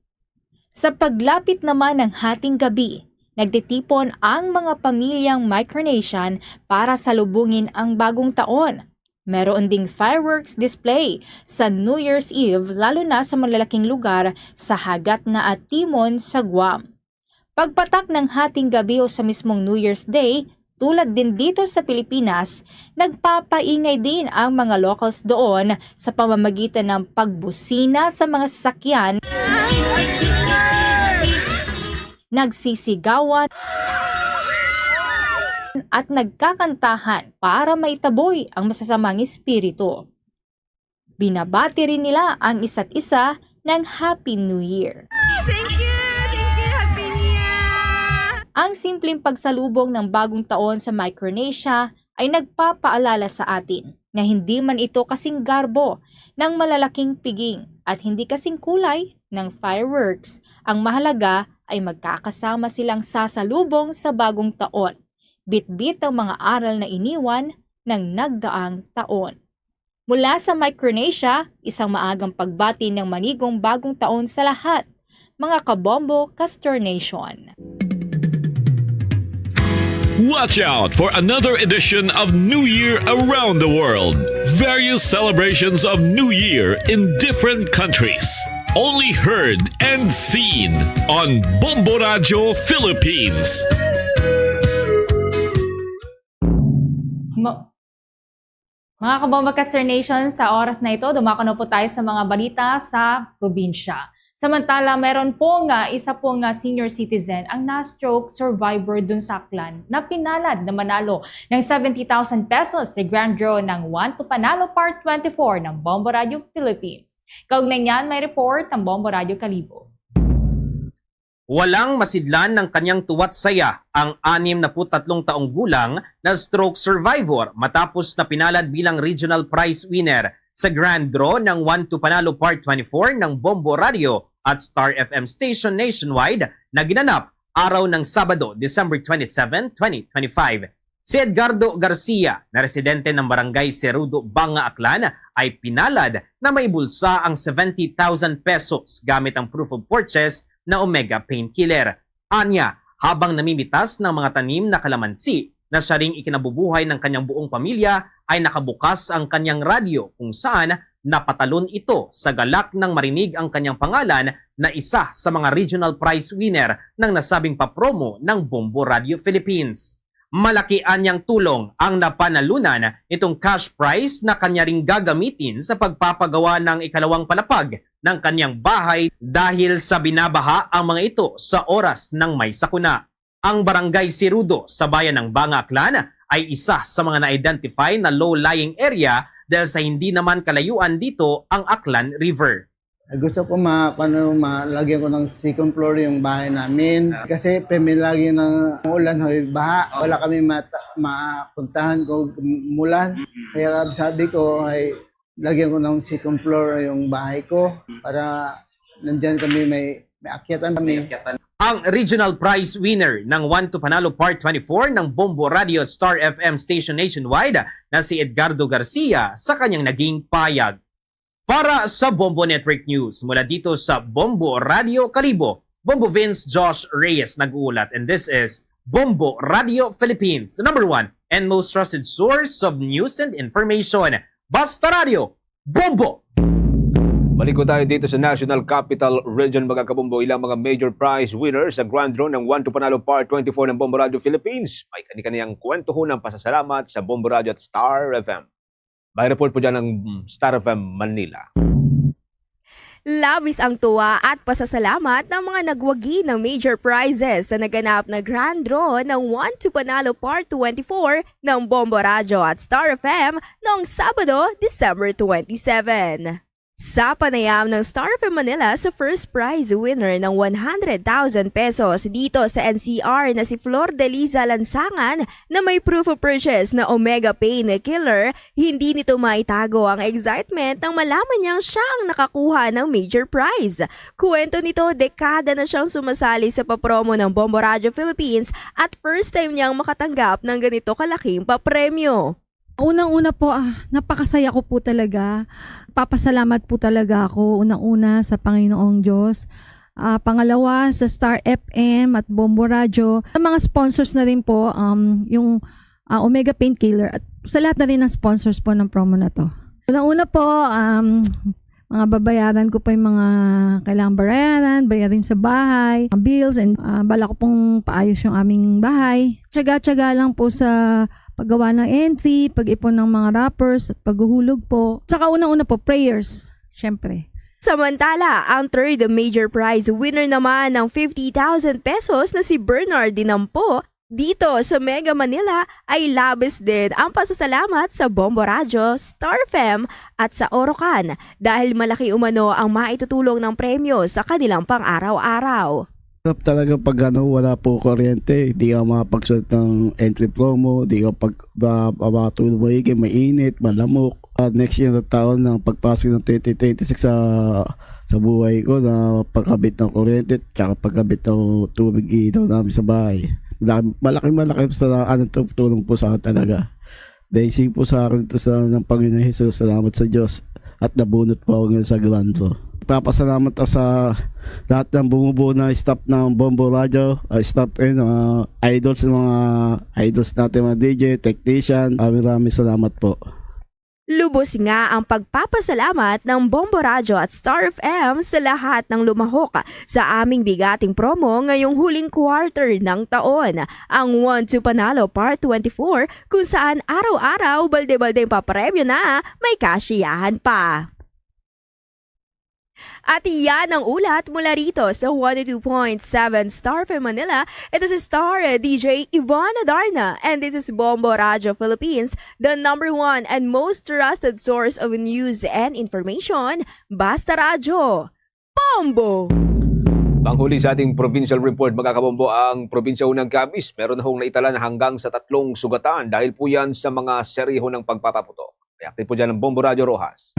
D: Sa paglapit naman ng hating gabi, nagtitipon ang mga pamilyang Micronesian para salubungin ang bagong taon. Meron ding fireworks display sa New Year's Eve lalo na sa malalaking lugar sa Hagat na at Timon sa Guam. Pagpatak ng hating gabi o sa mismong New Year's Day,
I: Tulad din dito sa Pilipinas, nagpapaingay din ang mga locals doon sa pamamagitan ng pagbusina sa mga sasakyan, nagsisigawan, at nagkakantahan para maitaboy ang masasamang espiritu. Binabati rin nila ang isa't isa ng Happy New Year.
R: Thank you! Happy New Year!
I: Ang simpleng pagsalubong ng bagong taon sa Micronesia ay nagpapaalala sa atin na hindi man ito kasing garbo ng malalaking piging at hindi kasing kulay ng fireworks. Ang mahalaga ay magkakasama silang sasalubong sa bagong taon. Bit-bit ang mga aral na iniwan ng nagdaang taon. Mula sa Micronesia, isang maagang pagbati ng manigong bagong taon sa lahat, mga kabombo Castor Nation.
A: Watch out for another edition of New Year around the world. Various celebrations of New Year in different countries. Only heard and seen on Bombo Radio Philippines.
D: Mga kabomba Castor Nation, sa oras na ito, dumako na po tayo sa mga balita sa probinsya. Samantala, meron pong isa pong senior citizen ang na-stroke survivor dun sa Aklan na pinalad na manalo ng 70,000 pesos sa Grand Draw ng 1 to Panalo Part 24 ng Bombo Radio Philippines. Kaugnay niyan, may report ng Bombo Radio Kalibo.
S: Walang masidlan ng kanyang tuwat saya ang 63 taong gulang na stroke survivor matapos na pinalad bilang regional prize winner sa Grand Draw ng 1 to Panalo Part 24 ng Bombo Radio at Star FM station nationwide na ginanap araw ng Sabado, December 27, 2025. Si Edgardo Garcia, na residente ng Barangay Cerudo, Banga, Aklan, ay pinalad na may bulsa ang 70,000 pesos gamit ang proof of purchase na Omega Painkiller. Anya, habang namimitas ng mga tanim na kalamansi na siya ring ikinabubuhay ng kanyang buong pamilya, ay nakabukas ang kanyang radyo kung saan napatalon ito sa galak ng marinig ang kanyang pangalan na isa sa mga regional prize winner ng nasabing papromo ng Bombo Radio Philippines. Malaki anyang tulong ang napanalunan itong cash prize na kanya ring gagamitin sa pagpapagawa ng ikalawang palapag ng kanyang bahay dahil sa binabaha ang mga ito sa oras ng may sakuna. Ang Barangay Cerudo sa bayan ng Banga, Aklan ay isa sa mga na-identify na low-lying area dahil sa hindi naman kalayuan dito ang Aklan River.
X: Gusto ko malagyan ko ng second floor yung bahay namin. Kasi lagi ng ulan, baha. Wala kami mapuntahan kung mulan. Kaya sabi ko ay lagyan ko ng second floor yung bahay ko para nandyan kami may akyatan kami.
S: Ang regional prize winner ng 1 to Panalo Part 24 ng Bombo Radio at Star FM station nationwide na si Edgardo Garcia sa kanyang naging payag. Para sa Bombo Network News, mula dito sa Bombo Radio Kalibo, Bombo Vince Josh Reyes nag-uulat, and this is Bombo Radio Philippines, the #1 and most trusted source of news and information. Basta Radio, Bombo!
C: Balik ko tayo dito sa National Capital Region, mga kabombo. Ilang mga major prize winners sa Grand Draw ng 1 to Panalo Part 24 ng Bombo Radio Philippines. May kani-kaniyang kwento ho ng pasasalamat sa Bombo Radio at Star FM. May report po dyan ng Star FM Manila.
Y: Labis ang tuwa at pasasalamat ng mga nagwagi ng major prizes sa naganap na Grand Draw ng 1 to Panalo Part 24 ng Bombo Radio at Star FM noong Sabado, December 27. Sa panayam ng Star FM Manila sa first prize winner ng 100,000 pesos dito sa NCR na si Flor Deliza Lansangan na may proof of purchase na Omega Painkiller, hindi nito maitago ang excitement nang malaman niyang siya ang nakakuha ng major prize. Kuwento nito, dekada na siyang sumasali sa papromo ng Bombo Radio Philippines at first time niyang makatanggap ng ganito kalaking papremyo.
Z: Unang-una po, napakasaya ko po talaga. Papasalamat po talaga ako unang-una sa Panginoong Diyos. Pangalawa, sa Star FM at Bombo Radio. Sa mga sponsors na rin po, yung Omega Painkiller at sa lahat na rin ng sponsors po ng promo na to. Unang-una po, mga babayaran ko pa yung mga kailangang bayarin sa bahay, mga bills, and bala ko pong paayos yung aming bahay. Tsaga-tsaga lang po sa paggawa ng entry, pag-ipon ng mga wrappers, at paghuhulog po. Saka unang-una po, prayers, syempre.
Y: Samantala, ang third major prize winner naman ng 50,000 pesos na si Bernard Dinampo dito sa Mega Manila ay labis din ang pasasalamat sa Bombo Radio, Star FM at sa Orocan dahil malaki umano ang maitutulong ng premyo sa kanilang pang-araw-araw.
X: Talaga pag wala po kuryente, di ka makapagsulat ng entry promo, di ka pagpapatulog mainit, malamok. Next year na taon ng pagpasok ng 2026 sa buhay ko na pagkabit ng kuryente at pagkabit ng tubig ilaw namin sa bahay. Malaki sa tulong po sa akin talaga. Dahil po sa akin ito ng Panginoon Jesus, salamat sa Diyos at nabunot po ako ngayon sa Grandro. Papasalamat ako sa lahat ng bumubuo na staff ng Bombo Radio, staff idols, mga idols natin, mga DJ, technician. Maraming salamat po.
Y: Lubos nga ang pagpapasalamat ng Bombo Radio at Star FM sa lahat ng lumahok sa aming bigating promo ngayong huling quarter ng taon. Ang 1-2 Panalo Part 24 kung saan araw-araw balde-baldeng papremyo na may kasiyahan pa. At yan ang ulat mula rito sa 102.7 Star FM Manila. Ito si Star DJ Ivana Darna and this is Bombo Radio Philippines, the #1 and most trusted source of news and information. Basta Radyo, Bombo!
C: Panghuli sa ating provincial report, mga kabombo, ang probinsya ng Capiz, meron na hong naitala na hanggang sa 3 sugatan dahil po yan sa mga seryeho ng pagpapaputok. Reactive po dyan ng Bombo Radio Rojas.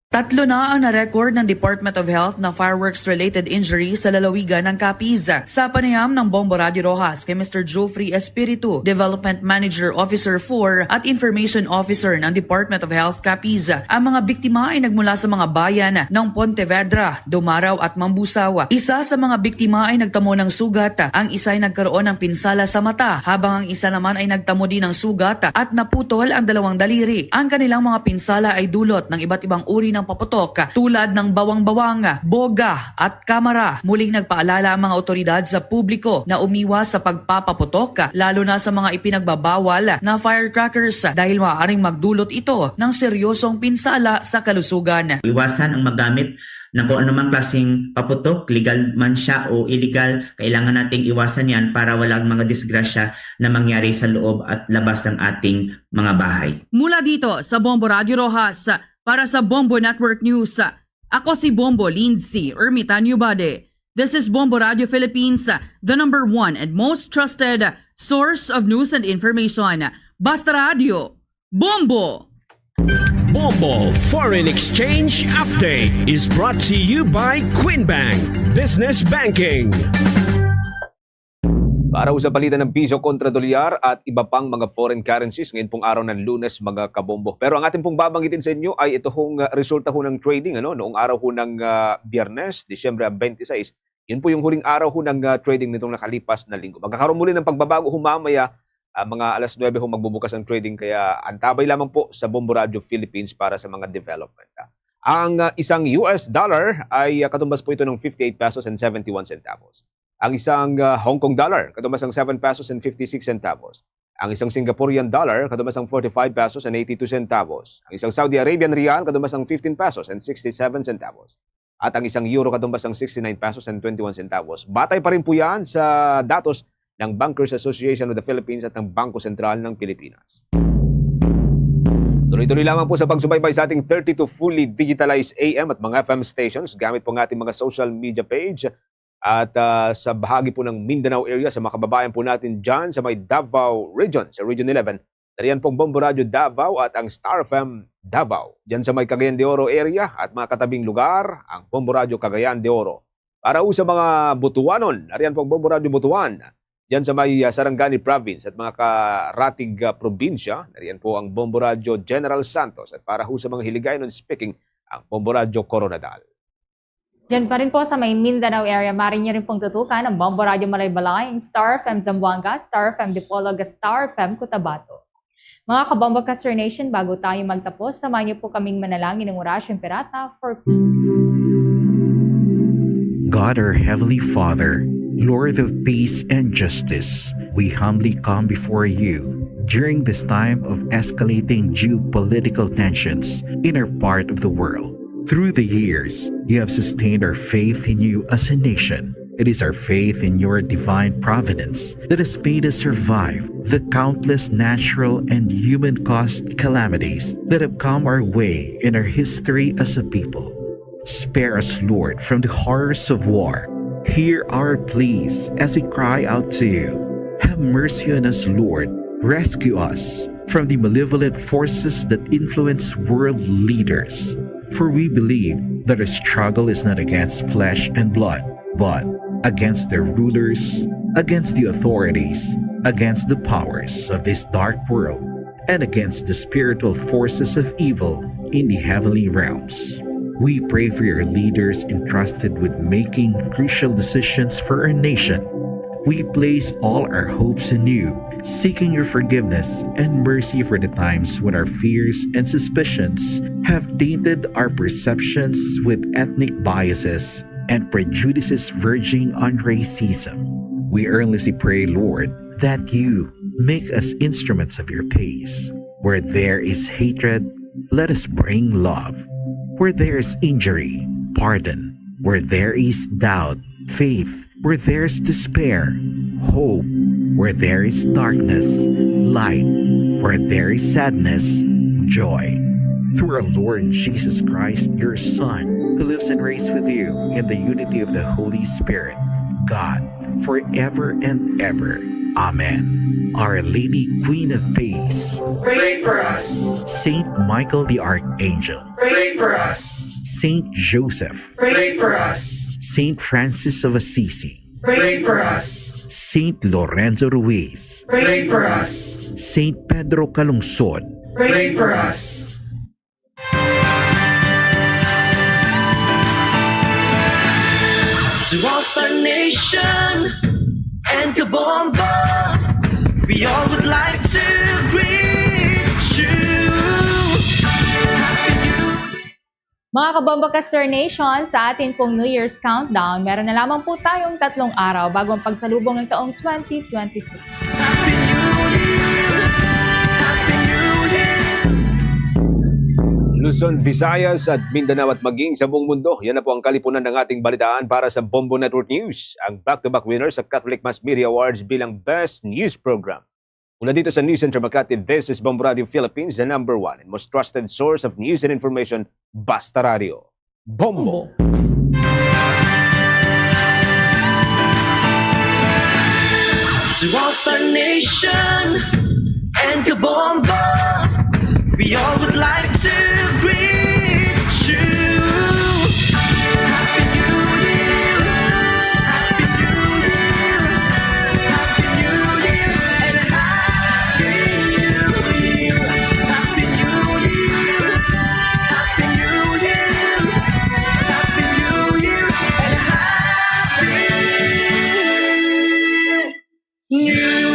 E: 3 na ang na-record ng Department of Health na fireworks-related injury sa lalawigan ng Capiz. Sa panayam ng Bombo Radio Rojas kay Mr. Geoffrey Espiritu, Development Manager Officer 4 at Information Officer ng Department of Health Capiz, ang mga biktima ay nagmula sa mga bayan ng Pontevedra, Dumaraw at Mambusaw. Isa sa mga biktima ay nagtamo ng sugat, ang isa ay nagkaroon ng pinsala sa mata, habang ang isa naman ay nagtamo din ng sugat at naputol ang 2 daliri. Ang kanilang mga pinsala ay dulot ng iba't ibang uri ng paputok tulad ng bawang-bawang, boga at kamera. Muling nagpaalala ang mga otoridad sa publiko na umiwas sa pagpapaputok, lalo na sa mga ipinagbabawal na firecrackers dahil maaaring magdulot ito ng seryosong pinsala sa kalusugan.
G: Iwasan ang magamit ng kung anumang klaseng paputok, legal man siya o illegal, kailangan nating iwasan yan para walang mga disgrasya na mangyari sa loob at labas ng ating mga bahay.
E: Mula dito sa Bombo Radio Rojas, para sa Bombo Network News, ako si Bombo Lindsay Ermitan Yubade. This is Bombo Radio Philippines, the #1 and most trusted source of news and information. Basta Radio, Bombo!
Q: Bombo Foreign Exchange Update is brought to you by Quinbank Business Banking.
C: Para sa palitan ng piso kontra dolyar at iba pang mga foreign currencies ngayon pong araw ng Lunes, mga kabombo. Pero ang ating pong babanggitin sa inyo ay ito hong resulta ho ng trading noong araw ho ng Biyernes, Disyembre 26. Yun po yung huling araw ho ng trading nitong nakalipas na linggo. Magkakaroon muli ng pagbabago humamaya, mga alas 9 ho magbubukas ang trading, kaya antabay lamang po sa Bombo Radio Philippines para sa mga development. Ang isang US dollar ay katumbas po ito ng 58 pesos and 71 centavos. Ang isang Hong Kong dollar, katumbas ng 7 pesos and 56 centavos. Ang isang Singaporean dollar, katumbas ng 45 pesos and 82 centavos. Ang isang Saudi Arabian rial, katumbas ng 15 pesos and 67 centavos. At ang isang euro, katumbas ng 69 pesos and 21 centavos. Batay pa rin po yan sa datos ng Bankers Association of the Philippines at ng Bangko Sentral ng Pilipinas. Tuloy-tuloy lamang po sa pagsubaybay sa ating 32 fully digitalized AM at mga FM stations gamit po ng ating mga social media page. At sa bahagi po ng Mindanao area, sa mga kababayan po natin dyan sa may Davao Region, sa Region 11, nariyan pong Bombo Radio Davao at ang Star FM Davao. Dyan sa may Cagayan de Oro area at mga katabing lugar, ang Bombo Radio Cagayan de Oro. Para sa mga Butuanon, nariyan pong Bombo Radio Butuan. Dyan sa may Sarangani Province at mga karatig probinsya, nariyan po ang Bombo Radio General Santos. At para sa mga Hiligaynon speaking, ang Bombo Radio Coronadal.
D: Diyan pa rin po sa may Mindanao area, maaari niyo rin pong tutukan ang Bombo Radio Malaybalay, Star FM Zamboanga, Star FM Dipolog, Star FM Cotabato. Mga Kabombo-Caster Nation, bago tayo magtapos, samahan niyo po kaming manalangin ng Orasyong Pirata for Peace.
H: God, our Heavenly Father, Lord of peace and justice, we humbly come before you during this time of escalating geopolitical tensions in our part of the world. Through the years, you have sustained our faith in you as a nation. It is our faith in your divine providence that has made us survive the countless natural and human-caused calamities that have come our way in our history as a people. Spare us, Lord, from the horrors of war. Hear our pleas as we cry out to you. Have mercy on us, Lord. Rescue us from the malevolent forces that influence world leaders. For we believe that our struggle is not against flesh and blood, but against the rulers, against the authorities, against the powers of this dark world, and against the spiritual forces of evil in the heavenly realms. We pray for your leaders entrusted with making crucial decisions for our nation. We place all our hopes in you, seeking your forgiveness and mercy for the times when our fears and suspicions have tainted our perceptions with ethnic biases and prejudices verging on racism. We earnestly pray, Lord, that you make us instruments of your peace. Where there is hatred, let us bring love. Where there is injury, pardon. Where there is doubt, faith. Where there is despair, hope. Where there is darkness, light. Where there is sadness, joy. Through our Lord Jesus Christ, your Son, who lives and reigns with you in the unity of the Holy Spirit, God, forever and ever. Amen. Our Lady, Queen of Peace,
J: pray for us.
H: Saint Michael the Archangel,
J: Pray for us.
H: Saint Joseph,
J: Pray for us.
H: Saint Francis of Assisi,
J: Pray for us.
H: Saint Lorenzo Ruiz,
J: Pray for us.
H: Saint Pedro Calungsod,
J: Pray for us.
O: To all Star Nation and Kabombo, we all would like to greet you.
D: Mga Kabombo-Caster Nation, sa atin pong New Year's Countdown, meron na lamang po tayong 3 araw bago ang pagsalubong ng taong 2026.
C: Luzon, Visayas at Mindanao at maging sa buong mundo. Yan na po ang kalipunan ng ating balitaan para sa Bombo Network News. Ang back-to-back winners sa Catholic Mass Media Awards bilang Best News Program. Mula dito sa News Center Makati, this is Bombo Radio Philippines, the #1 and most trusted source of news and information, Basta Radio. Bombo!
O: To all Star Nation and Kabombo, we all would like to greet you. Happy New Year, Happy New Year, Happy New Year, and Happy New Year, Happy New Year, Happy New Year, Happy New Year, and Happy New Year.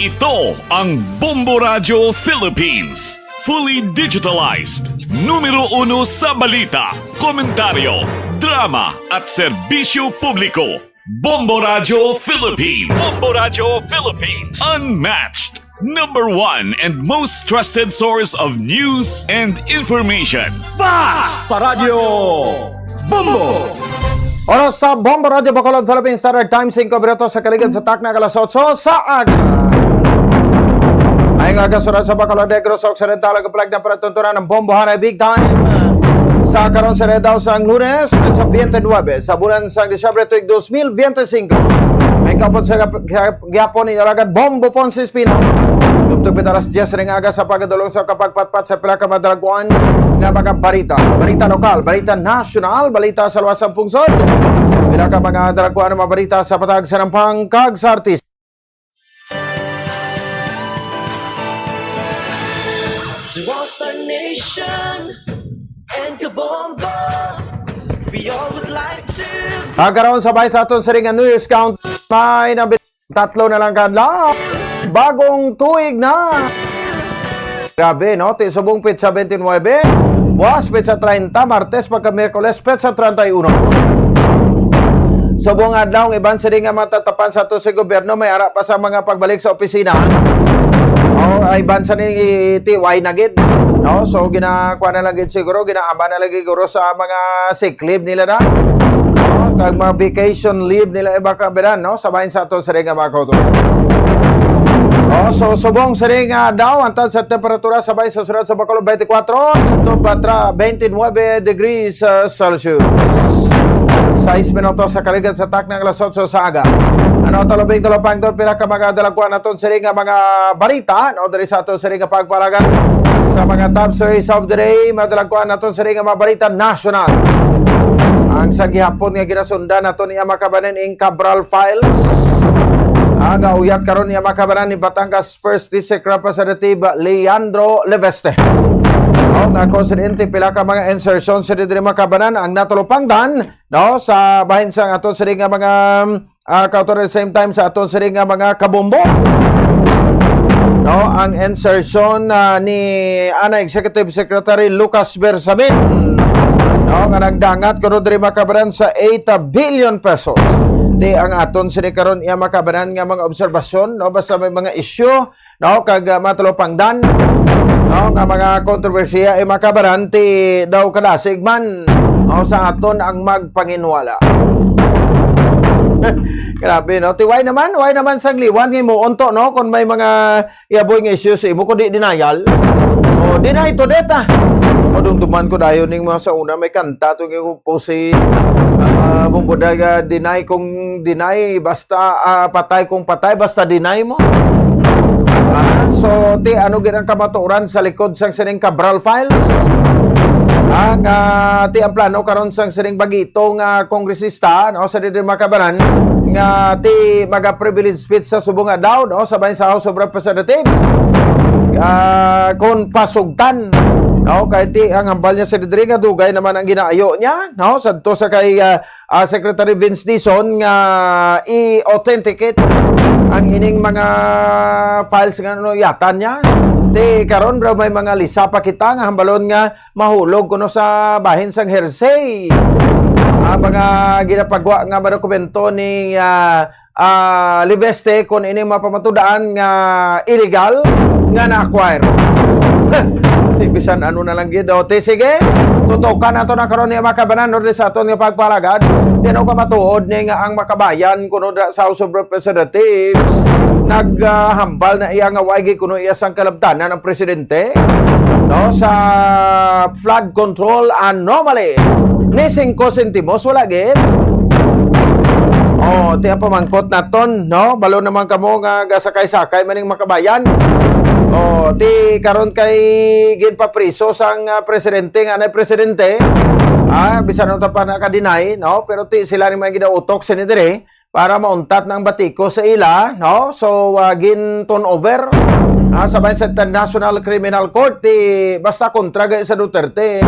A: Ito ang Bombo Radio Philippines. Fully digitalized. Numero 1 sa balita, komentaryo, drama at serbisyo publiko. Bombo Radio Philippines. Bombo Radio Philippines. Unmatched. #1 and most trusted source of news and information.
C: Basta Radio Bombo! Oras sa Bombo Radio Bacolod Philippines Standard Time 5 minuto sa kaligid sa takna alas 8 sa aga. Ay nga kasunod sa Bacolod Negros Occidental ang kaplag na panatuntunan ng bombohan ay big time sa karon sa Redao sa Lunes at sa 29 sa bulan sa Disyembre tuig 2025. Ay
K: kapot sa gyapon ni Aragad Bombo Ponce Espino. Tugtog alas 10 ring aga sa pagdulong sa kapagpatpat sa pila ka madaraguan nga mga balita. Balita lokal, balita nasyonal, balita sa luwas ng pungsod. Pila ka mga daraguan ng mga balita sa patag sa nampang kag sa artist.
O: Towards our nation and Kabombo, we all would like to.
K: Kagaroon sabay sa aton sa ring New Year's count. May tatlo na lang kadlaw. Bagong tuig na. Grabe, no? Tisubong petsa 29, buwas petsa 30, Martes pagka Miyerkules petsa 31. Subong adlaw iban sa ring matatapan sa ato sa gobyerno, may ara pa sa mga pagbalik sa opisina. Ay bansa ni TY na gid, no? So ginakuha na lang gid siguro, ginaaba na lang siguro sa mga sick leave nila na, no? Kag mga vacation leave nila iba kabiran, no? Sabahin sa ato sa ring mga kauto. So subong sa ring daw antad sa temperatura sabay sa sunod sa Bacolod 24 to Batra 29 degrees Celsius. 6 minutos sa kaligan sa tak ng alas 8 sa aga. Ano talubing talupang doon pila ka mga dalagkuan naton sa ring mga balita, no? Dari sa aton sa ring pagpalagan sa mga top stories of the day, madalagkuan naton sa ring mga balita national. Ang sa gihapon nga ginasundan naton niya makabanen ing Cabral Files. Aga uyat karon niya makabanan ni Batangas First District Representative Leandro Leveste. Nga konsidente pila ka mga insertion sa diri makabanan ang natulupangdan, no, sa bahin sa aton sa nga mga kautor at the same time sa aton sa nga mga kabombo. No, ang insertion ni Executive Secretary Lucas Bersamin, no, nga nagdangat kuno diri makabanan sa 8 billion pesos. Di ang aton sini karon iya makabanan nga mga obserbasyon, no, basta may mga issue, no, kag matulupangdan, no, nga mga kontrobersiya ay makabaran ti daw kadasig man, no, sa aton ang magpanginwala. Grabe, no? Ti why naman sang liwan nga mo unto, no, kung may mga iaboy nga issues imo ko di denial. O deny to data. O dumduman ko dayon ning mga sa una may kanta to nga pusi bumbudaga deny kung deny basta patay kung patay basta deny mo. So ti ano gid ang kamatuoran sa likod sang sining Cabral Files? Ang ti ang plano karon sang sining bagito nga kongresista, no, sa diri makabaran nga ti maga-privilege speech sa subong adlaw, no, sabay sa House of Representatives. Kon pasugtan, no, kay ti ang hambal niya sa diri nga dugay naman ang ginaayo niya, no, sadto sa kay Secretary Vince Dizon nga i-authenticate ang ining mga files nga no yatan niya. Di karon bro may mga lisa pa kita nga hambalon nga mahulog kuno sa bahin sang hearsay. Mga ginapagwa nga mga dokumento ni Leveste kun ining mapamatudaan nga illegal nga na-acquire. Bisan ano na lang gid. Sige, tutukan nato na karon ni makabanan no sa aton nga pagpalagad. Tino ka matuod ni nga ang makabayan kuno sa House of Representatives naghambal na iya nga wagi kuno iya sang kalabtanan ng presidente, no, sa flood control anomaly. Ni 5 sentimos wala gid. Tiya pamangkot naton, no, balo naman kamo nga gasakay-sakay maning makabayan. Ti karon kay gid pa priso sang presidente nga na presidente. Bisan ta pa naka-deny, no, pero ti sila ni mga gidautok sini dire para mauntat ng batiko sa ila, no. So gin turn over sabay sa International Criminal Court ti basta kontra gay sa Duterte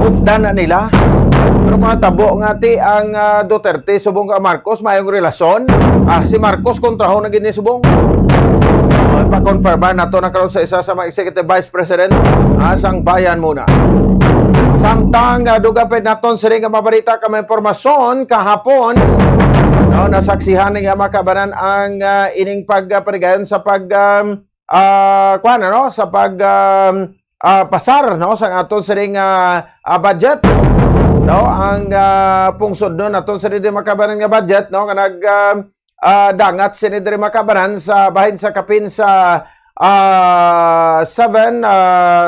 K: utdan na nila. Pero mga tabo nga ti ang Duterte subong ka Marcos mayong relasyon. Si Marcos kontraho na gid ni subong. Pa-confirm nato na karon sa isa sa mga Executive Vice President sang bayan muna. Samtang dugapit naton sa ring mabalita ka may impormasyon kahapon, no, nasaksihan nga makabanan ang ining pagpanigayon sa no, sa pasar, no, sa aton sa ring budget, no, ang pungsod no naton sa ring makabanan nga budget, no, kanag dangat sini diri makabanan sa bahin sa kapin sa 7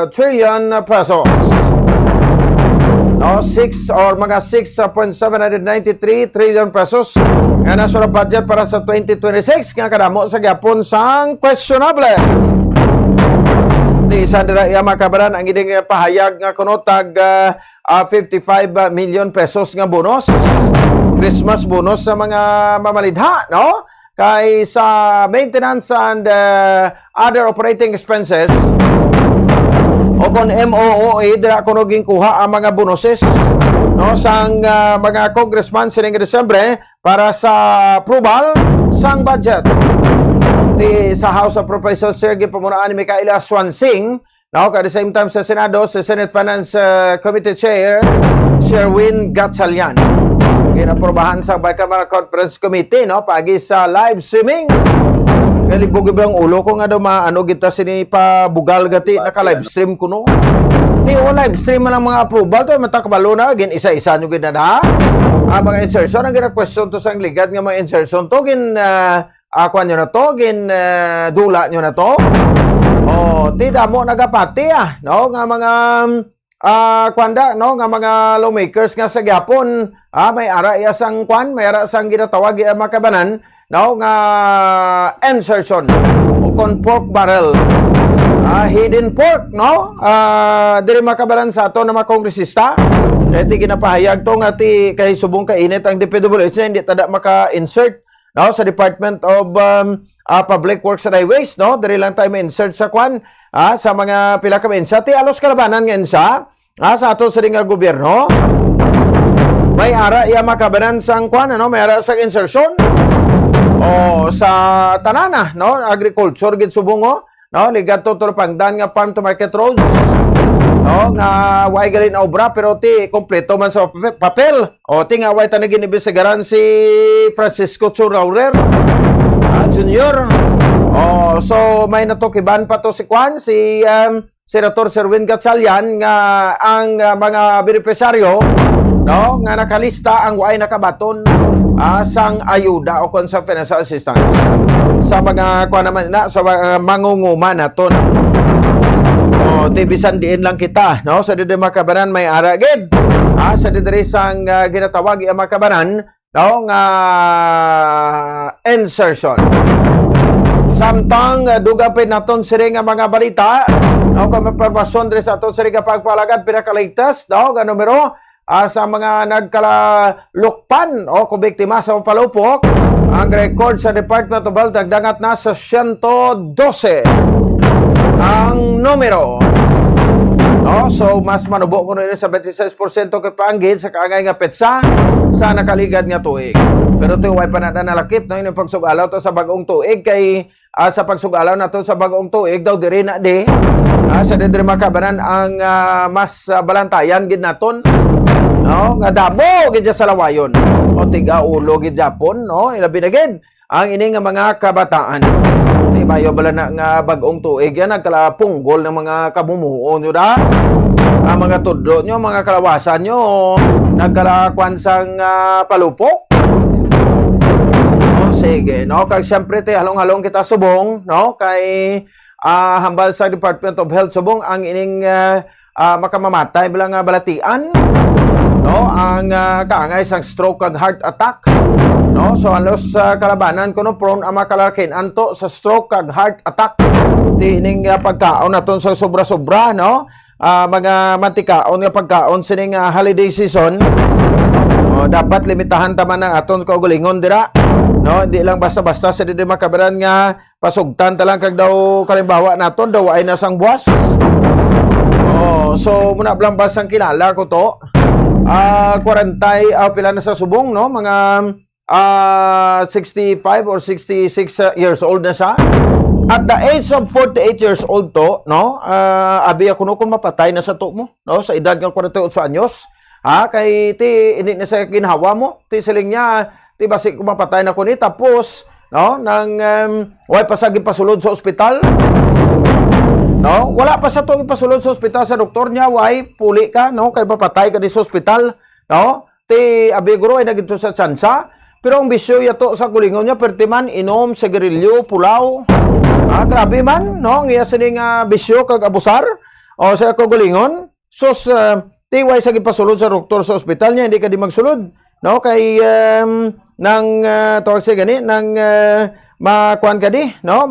K: trillion pesos. no, 6 or mga 6.793 trillion pesos nga national budget para sa 2026 nga kadamo sa gyapon sang questionable. Di isa dira iya makabaran ang iding pahayag nga kuno tag 55 million pesos nga bonus, Christmas bonus sa mga mamalidha, no? Kay sa maintenance and other operating expenses o kon MOOE dira kuno ginkuha ang mga bonuses, no, sang mga congressman sining Desyembre para sa approval sang budget. Sa House of Representatives Sir gipamunaan ni Micaela Swansing, no, at the same time sa Senado sa Senate Finance Committee Chair Sherwin Gatchalian ginaprobahan sa Bicameral Conference Committee, no, pagi sa live streaming. Galibog ang ulo ko nga daw maano kita sini pa bugal gati naka live stream kuno. O live stream man ang mga approval to matakbalo na gin isa-isa nyo ginana. Mga insertion ang gina-question to sang ligad nga mga insertion to gin akuan nyo na to, gin dula nyo na to. Ti damo nagapati no, nga mga kwanda, no, nga mga lawmakers nga sa gyapon, may ara iya sang kwan, may ara sang ginatawag iya makabanan, no, nga insertion o kon pork barrel, hidden pork, no, diri makabanan sa ato na mga kongresista. Kaya ti ginapahayag to nga ti kay subong kainit ang DPWH na hindi tada maka-insert, no, sa Department of Public Works and Highways, no, diri lang tayo ma-insert sa kwan, sa mga pila ka mensa ti alos kalabanan nga insa sa ato sa ringa gobyerno. May ara iya makabanan sang kwan, ano, may ara sang insertion sa tanana, no, agriculture gid subong, no, ligat to pangdan nga farm to market roads, no, nga way galin na obra pero ti kompleto man sa papel. Ti nga way tanig inibisegaran si Francisco Churraurer Junior. So may natukiban pa to si Kwan, si Senator Sherwin Gatchalian nga ang mga benepisyaryo, no, nga nakalista ang way nakabaton sang ayuda o kon sa financial assistance sa mga kuan naman na sa mga mangunguman naton. Bisan diin lang kita, no, sa didi makabanan may ara gid sa didi sang ginatawag ang makabanan, no, nga insertion. Samtang dugapin naton siri nga mga balita, no, kung maparmasyon diri sa aton siri nga pagpalagad pinaka-latest, no, nga numero sa mga nagkalalukpan o kubiktima sa palupok. Ang record sa Department of Health nagdangat na sa 112 ang numero. No, so mas manubo ko na sa 26% kay paanggid sa kaangay nga petsa sa nakaligad nga tuig. Pero ito way pa na nalakip, no, yung pagsugalaw to sa bagong tuig kay sa pagsugalaw na to sa bagong tuig daw diri na di sa diri makabanan ang mas balantayan gid naton, no, nga damo gid sa lawayon o tiga ulo gid Japon, no, ilabi na gid ang ini nga mga kabataan. Di bayo bala na nga bagong tuig yan nagkalapunggol ng mga kabumuo nyo da, ang mga tudlo nyo, mga kalawasan nyo nagkalakwan sang palupok. Sige, no, kag siyempre te halong-halong kita subong, no, kay hambal sa Department of Health subong ang ining makamamatay bilang balatian, no, ang kaangay sang stroke kag heart attack, no, so alos kalabanan kuno prone ang makalakin anto sa stroke kag heart attack. Ti ining pagkaon naton sa sobra-sobra, no, mga mantikaon nga pagkaon sining holiday season, dapat limitahan taman ng aton kaugalingon dira, no, hindi lang basta-basta sa didi makabaran nga pasugtan talang kag daw kalimbawa naton daw ay nasang buwas. So muna blang basang kilala ko to 40 pila na sa subong, no, mga 65 or 66 years old na siya. At the age of 48 years old to, no, abi ako no kung mapatay na sa to mo, no, sa edad ng 48 anyos, kay ti hindi na sa ginhawa mo, ti siling niya, ti basi kung mapatay na ko ni, tapos, no, nang way pasagi pasulod sa ospital, no, wala pa sa to ipasulod sa ospital sa doktor niya, way puli ka, no, kay mapatay ka di sa ospital, no, ti abi guro ay nagito sa tsansa. Pero ang bisyo yato sa kulingon niya, pertiman, inom, sigarilyo, pulaw. Grabe man, no? Ang iya sining bisyo kag abusar o sa kulingon. Sus, ti Tiway sa gipasulod sa doktor sa ospital niya, hindi ka di magsulod. No, kay tawag siya gani, makuan ka di, no,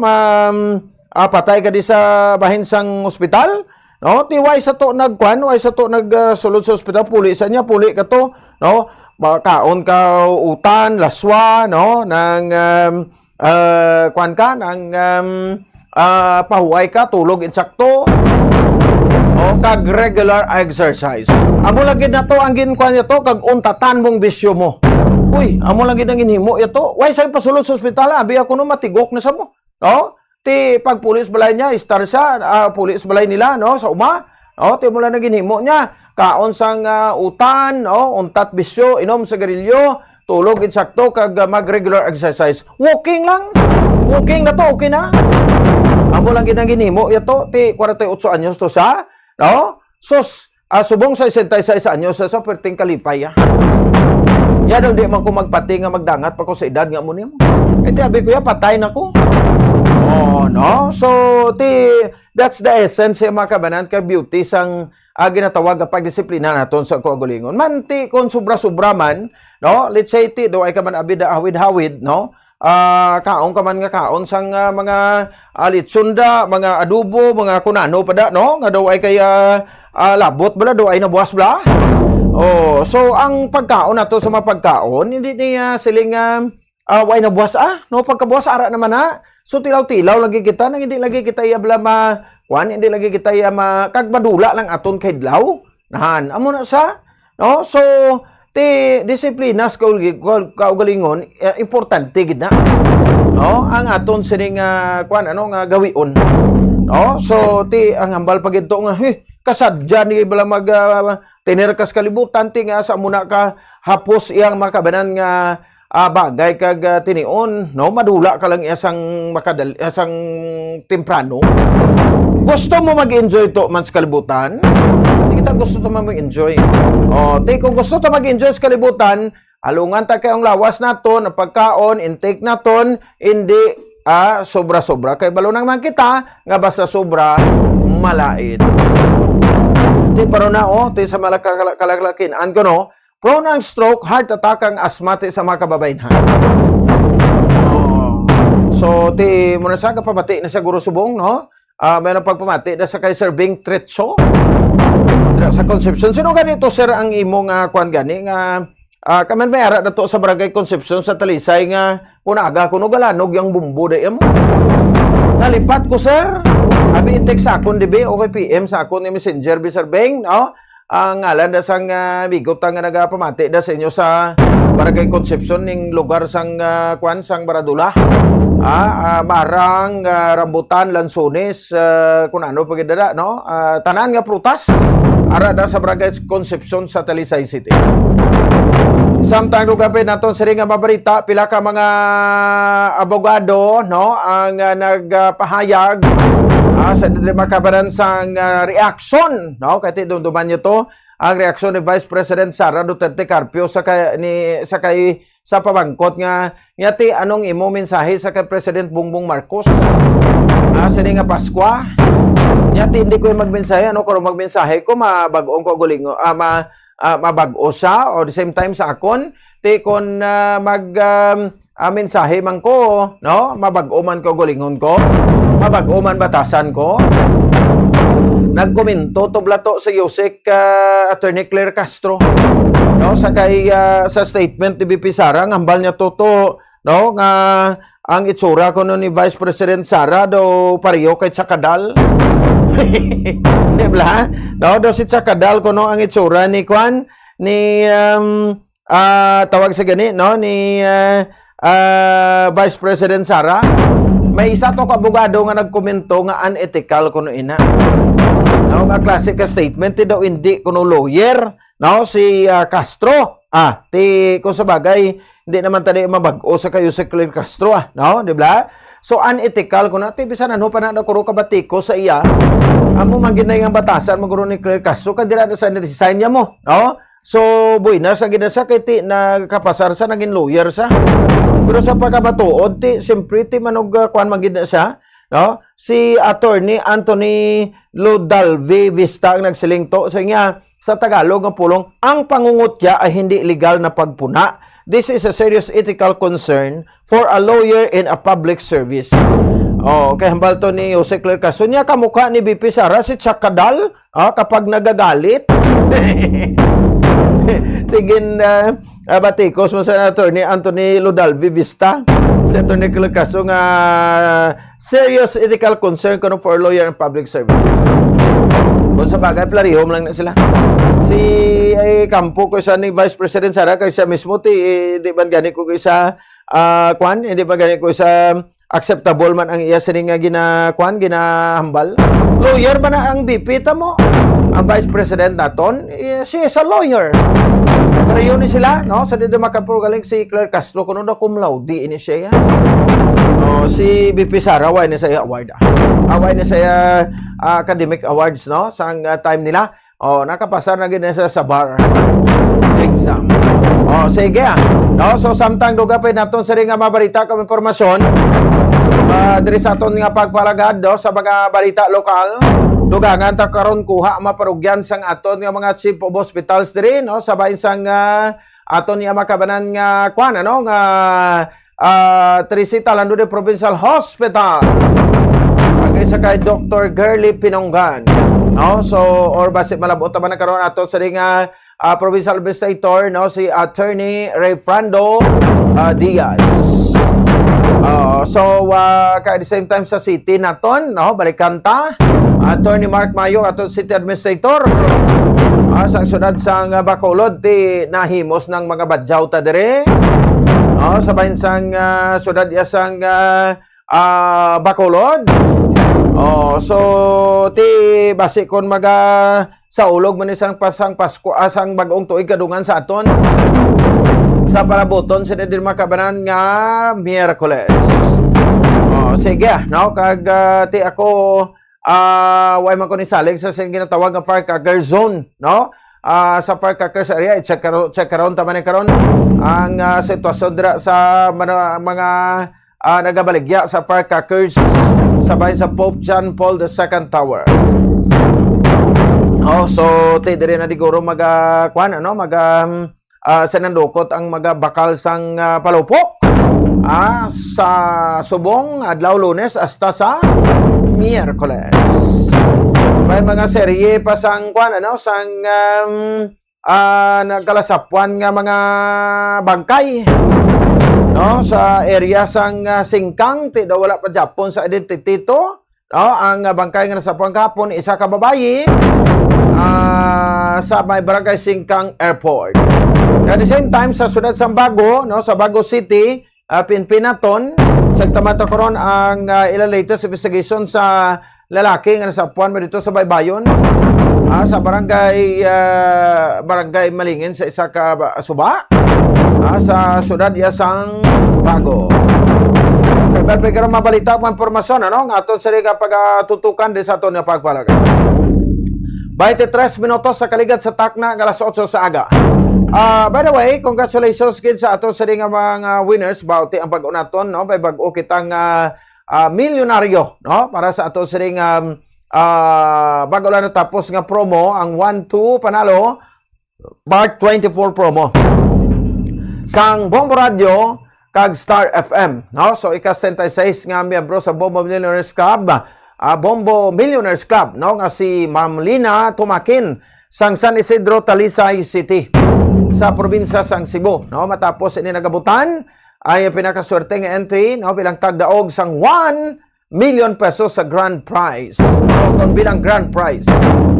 K: patay ka di sa bahin sang ospital. No, tiway sa to nagkuan, way sa to nagsulod sa ospital, puli sa niya, puli ka to, no, kaon ka utan, laswa, no, nang kuan ka, nang pahuway ka, tulog insakto, o kag regular exercise. Amo lagi na to ang ginkuan niya to kag untatan mong bisyo mo. Uy, amo lagi nang ginhimo ito. Why sa pasulod sa ospital, abi ako no matigok na sa mo. No? Ti pag pulis balay niya, star siya, pulis balay nila no sa uma. No, ti mo lang ginhimo niya. Kaon sang utan, no, untat bisyo, inom sa garilyo, tulog insakto kag mag regular exercise. Walking lang. Walking na to, okay na. Amo lang ginhimo ito, ti 48 anyos to sa. No? Sus, subong sa 66 anyos sa perting kalipay. Yan di man ko magpati nga magdangat pa ko sa edad nga mo niyo. Ti abi ko ya patay na ko. Oh, no? So, that's the essence sa mga kabanan ka beauty sang ginatawag ang pagdisiplina naton sa kaugalingon. Manti kung sobra-sobra man, no? Let's say do ay ka man abi da hawid-hawid, no? Kaon ka man nga kaon sang mga litsunda, mga adobo, mga kunano pada, no? Nga daw ay kaya labot bala, daw ay nabuwas bala. Oh, so ang pagkaon nato sa mga pagkaon, hindi niya siling way nabuwas no? Pagkabuwas ara naman na. So tilaw-tilaw lagi kita, nang hindi lagi kita bala hindi lagi kita kag madula lang aton kay dlaw. Nahan, amo na sa, no? So disiplinas kaugalingon importante gid na. No, ang aton sining nga gawion. No, so ang hambal pag ito nga kasadya ni bala mag tinerkas kalibutan ti nga sa muna ka hapos iyang makabanan nga bagay kag tinion, no, madula ka lang isang isang temprano. Gusto mo mag-enjoy to man sa kalibutan? Kita gusto to mag-enjoy. Kung gusto to mag-enjoy sa kalibutan, alungan ta kayong lawas naton, pagkaon, intake naton, hindi sobra-sobra. Kay balo nang man kita, nga basta sobra, malait. Di paro na, sa malakalakin-an ko, no, prone ang stroke, heart attack ang asthmatic sa mga kababayan. So, muna sa kapamati na sa Guro Subong, no? Mayroon pagpamati na sa kay Sir Bing Tretso sa Concepcion. Sino ganito, sir, ang imong kuan gani nga kaman may ara na to sa Barangay Concepcion sa Talisay nga punaga kuno galanog yung bumbo da mo. Nalipat ko, sir. Abi i-text sa akon dibi o kay PM sa akon ni Messenger bi Sir Bing, no? Ang ngalan da sang bigot nga nagapamati da sa inyo sa Barangay Concepcion ning lugar sang kuan sang Baradula. Barang, rambutan, lansones, kung ano pagidada, no? Tanan nga prutas, ara da sa Barangay Concepcion sa Talisay City. Samtang lugapin naton siri nga mabarita, pila ka mga abogado, no, ang nagpahayag sa makabaran sang reaction, no, kay dumduman niyo to ang reaksyon ni Vice President Sara Duterte Carpio sa pabangkot nga ngati anong imo mensahe sa kay President Bongbong Marcos sini nga Paskwa. Ngati hindi ko magmensahe, ano ko magmensahe ko mabag-ong ko gulingo mabag-o sa or the same time sa akon kon mensahe man ko, no, mabag-o man ko gulingon ko, mabag-o man batasan ko. Nagkomento to blato sa Yusek Attorney Claire Castro, no, sa statement ni BP Sara hambal niya to, no, nga ang itsura ko ni Vice President Sara do pareho kay Tsakadal. Di ba? No, do si Tsakadal ko no ang itsura ni Kwan ni tawag sa gani, no, ni Vice President Sara. May isa to kabugado nga nagkomento nga unethical kuno ina. No, nga classic statement daw hindi kuno lawyer, no, si Castro. Kung sa bagay hindi naman tadi mabag-o sa kayo si Claire Castro, no, di ba? So unethical kuno ti bisan ano pa na kuro kabatiko sa iya. Amo man ginay nga batasan maguro ni Claire Castro kadira sa design niya mo, no? So buina sa ginasa kay ti nagkapasar sa naging lawyer sa. Pero sa pagkabatuod ti siyempre ti manog kuan magid siya, no? Si Attorney Anthony Lodalvi Vista ang nagsiling to sa niya sa Tagalog nga pulong, ang pangungutya ay hindi legal na pagpuna. This is a serious ethical concern for a lawyer in a public service. Kay hambal to ni Jose Claire Castro, niya kamukha ni BP Sara si Chakadal kapag nagagalit. Tigin batikos mo sa attorney Anthony Ludalvi Vista. Si Attorney Claire Castro nga serious ethical concern kuno for a lawyer in public service. Kung sa bagay, plarihom lang na sila. Si Campo ko isa ni Vice President Sara, kay siya mismo, di ba gani ko isa, hindi ba gani ko isa acceptable man ang iya sining nga ginahambal. Lawyer ba na ang BP mo? Ang Vice President naton, she is a lawyer. Pero yun ni sila, no? Sa dito makaprogaling si Claire Castro, kuno na cum laude ini siya. Si BP Sara, away na saya award. Away na saya academic awards, no? Sang time nila. Nakapasar na gina sa bar exam. Sige no? So, samtang duga pa naton sa ring nga mabalita kami informasyon. Diri sa aton nga pagpalagad, no? Sa mga balita lokal. Dugangan ta karon kuha maparugyan sang aton nga mga chief of hospitals diri, no? Sabay sang aton nga makabanan nga nga Teresita Landude Provincial Hospital. Sa kay Dr. Girly Pinonggan. No? So, or basi malabot naman na karoon ato sa ring Provincial Administrator, no? Si Attorney Ray Frando Diaz. At the same time sa city naton, no? Balikan ta. Attorney Mark Mayo, aton City Administrator. Sa syudad sang Bacolod, nahimos ng mga badyaw ta dire. Sabay sang syudad yasang Bacolod. So basi kon sa ulog man isang pasang Pasko asang bagong tuig kadungan sa aton sa palaboton sa din makabanan nga Miyerkules. Sige, no? Kag ako way man ko ni salig sa ginatawag nga firecracker zone, no? Sa firecrackers area, check karon taman karon ang sitwasyon dira sa mga nagabaligya sa firecrackers sabay sa Pope John Paul II Tower. So dire na diguro sinandukot ang bakal sang palupok sa subong adlaw Lunes hasta sa Miyerkules. May mga serye pa sang sang nagkalasapwan nga mga bangkay, no? Sa area sang Singkang, daw wala pa Japon sa identity to, no? Ang bangkay nga nasapwan kahapon, isa ka babayi sa may barangay Singkang Airport. At the same time, sa syudad sang Bago, no? Sa Bago City, Pinpinaton, sa tamata karon ang ilang latest investigation sa lalaki nga nasapwan mo dito sa Baybayon, sa barangay Malingin sa isa ka suba, sa syudad yasang Bago. Kaya pagkara mabalita po informasyon, ano? Nga aton sa rin pagtutukan din sa aton nga pagpalaga. 23 minutos sa kaligad sa takna, alas 8 sa aga. By the way, congratulations kids sa aton sa rin mga winners, bauti ang pag-unaton, no? By bag-o kitang milyonaryo, no? Para sa ato sa ring bago lang natapos nga promo ang 1-2 panalo Part 24 promo sang Bombo Radio kag Star FM, no? So ika-76 nga miyembro sa Bombo Millionaires Club, Bombo Millionaires Club, no? Nga si Ma'am Lina Tumakin sang San Isidro, Talisay City sa probinsya sang Cebu, no? Matapos ini nagabutan ay pinakaswerte nga entry, no? Bilang tagdaog sang 1 million pesos sa grand prize. No? Kung bilang grand prize,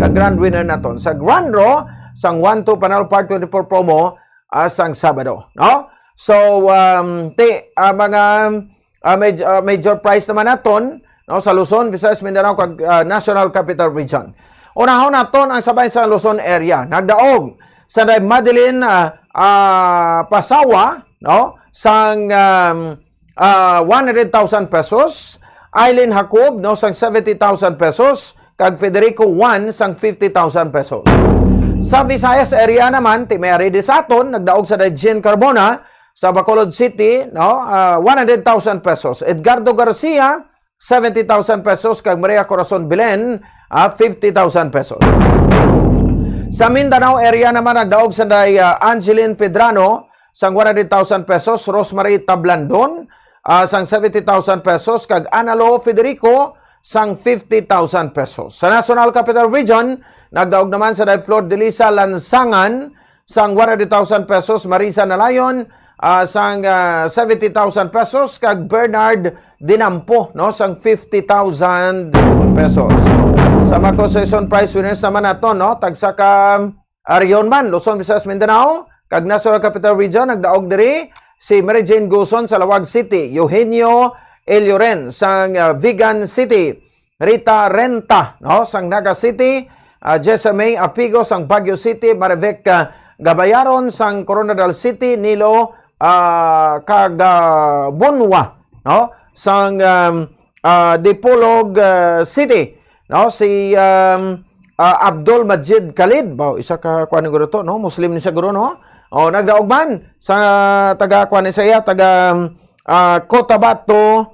K: ka-grand winner naton. Sa grand draw, sang 1-2 panalo Part 24 promo sang Sabado. No? So, mga major prize naman naton, no? Sa Luzon, Visayas, Mindanao, kag National Capital Region. Unahon naton ang sabay sa Luzon area. Nagdaog sa Madeline Pasawa, no? Sang 100,000 pesos, Aileen Jacob, no, sang 70,000 pesos, kag Federico Juan sang 50,000 pesos. Sa Visayas area naman, Mary Desaton, nagdaog sa Jean Carbona, sa Bacolod City, no, 100,000 pesos. Edgardo Garcia, 70,000 pesos, kag Maria Corazon Belen, 50,000 pesos. Sa Mindanao area naman nagdaog sa Angeline Pedrano sang 100,000 pesos, Rosemary Tablandon sang 70,000 pesos, kag Analo Federico sang 50,000 pesos. Sa National Capital Region, nagdaog naman sa Flor de Lisa Lansangan sang 100,000 pesos, Marisa Nalayon sang 70,000 pesos, kag Bernard Dinampo no sang 50,000 pesos. Sa mga concession prize winners naman nato no, tagsa ka Arion man, Luzon, Visayas, Mindanao, kag National Capital Region nagdaog diri si Mary Jane Guson sa Lawag City, Eugenio Elioren sang Vigan City, Rita Renta no sang Naga City, Jessa May Apigo sang Baguio City, Marivec Gabayaron sang Coronadal City, Nilo Bunwa no sang Dipolog City no, si Abdul Majid Khalid ba isa ka kuan guro to no, Muslim ni siya guro no. O nagdaog man sa taga kuan saya taga Cotabato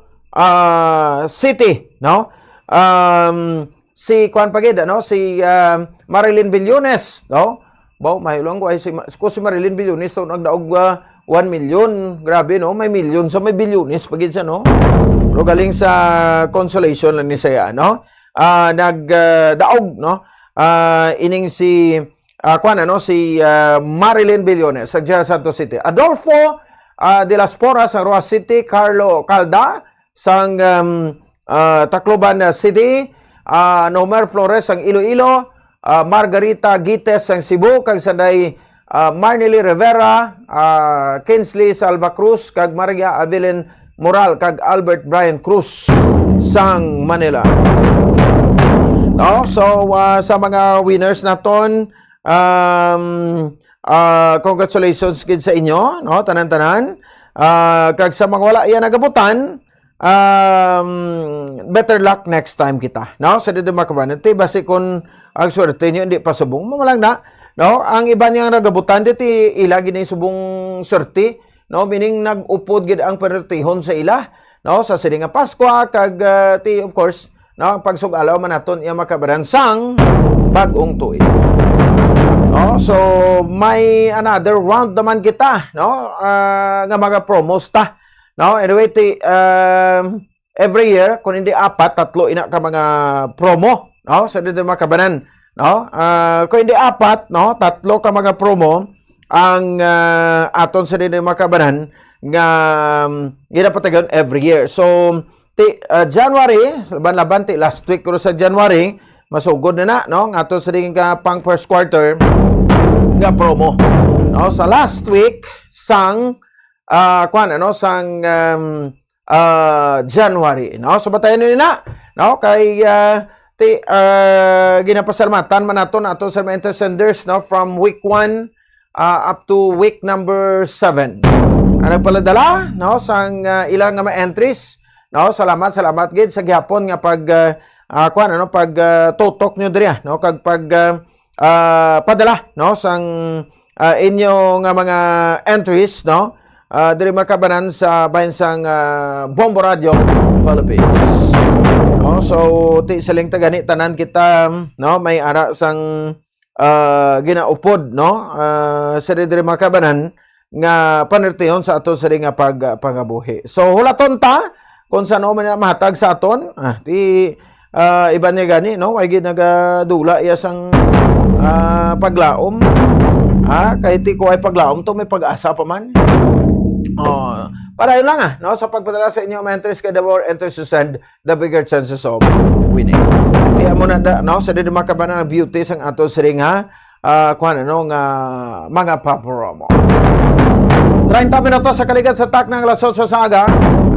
K: City no. Si kuan pagid no, si Marilyn Villones no. Ba mahilong ko ay si Marilyn Villones to nagdaog 1 million. Grabe no, may million sa may bilyones pagid siya no. Pero galing sa consolation lang ni saya no. Nagdaog no, ining si si Marilyn Villones sa General Santos City, Adolfo de las Porras sa Roa City, Carlo Calda sang Tacloban City, Nomer Flores sang Iloilo, Margarita Gites sang Cebu, kag sanday Marnely Rivera, Kinsley Salva Cruz, kag Maria Avelin Moral, kag Albert Brian Cruz sang Manila. No, so sa mga winners naton, congratulations gid sa inyo, no, tanan-tanan. Kag sa mga wala yan nagabutan, better luck next time kita, no. Sa dito makabanan, basi kun ang swerte niyo hindi pa subong, mamalang na, no. Ang iba niyang nagabutan dito ilagi na subong swerte, no, meaning nag-upod gid ang pertihon sa ila, no, sa sininga Pasko kag of course no, pagsugalaw man naton iya makabaransang bag-ong tuig. No, so may another round naman kita no, nga mga promos ta. No, anyway every year kung hindi apat, tatlo ina ka mga promo no, sa dito makabanan no. Kung hindi apat no, tatlo ka mga promo ang aton sa dito makabanan nga ginapatagon every year. So January, laban-laban last week ko sa January, masugod na no, nga ato sa ding pang first quarter nga promo. No, sa last week sang sang January, no. So batayan ni na, no, kay ginapasalamatan man naton ato sa mga senders no, from week 1 up to week number 7. Ano pala dala no, sang ilang nga entries. No, salamat gid sa gihapon nga pag pag tutok nyo diri no, kag pag padala no sang inyo nga mga entries no, diri makabanan sa bahin sang Bombo Radio Philippines. No, so saling tagani tanan kita no, may ara sang ginaupod no, sa diri makabanan nga panertihon sa ato sa nga pangabuhi. So hulaton ta kung saan man na mahatag sa aton, iba niya gani, no? Ay ginagadula iya sang paglaom. Kahit ko ay paglaom to, may pag-asa pa man. Para yun lang no? Sa pagpadala sa inyo, may entries kay the more entries you send, the bigger chances of winning. Kaya mo na, no? Sa dito makabanan ng beauty sang ato siring mga papromo. 30 minutos sa kaligat sa tak ng lasot sa saga.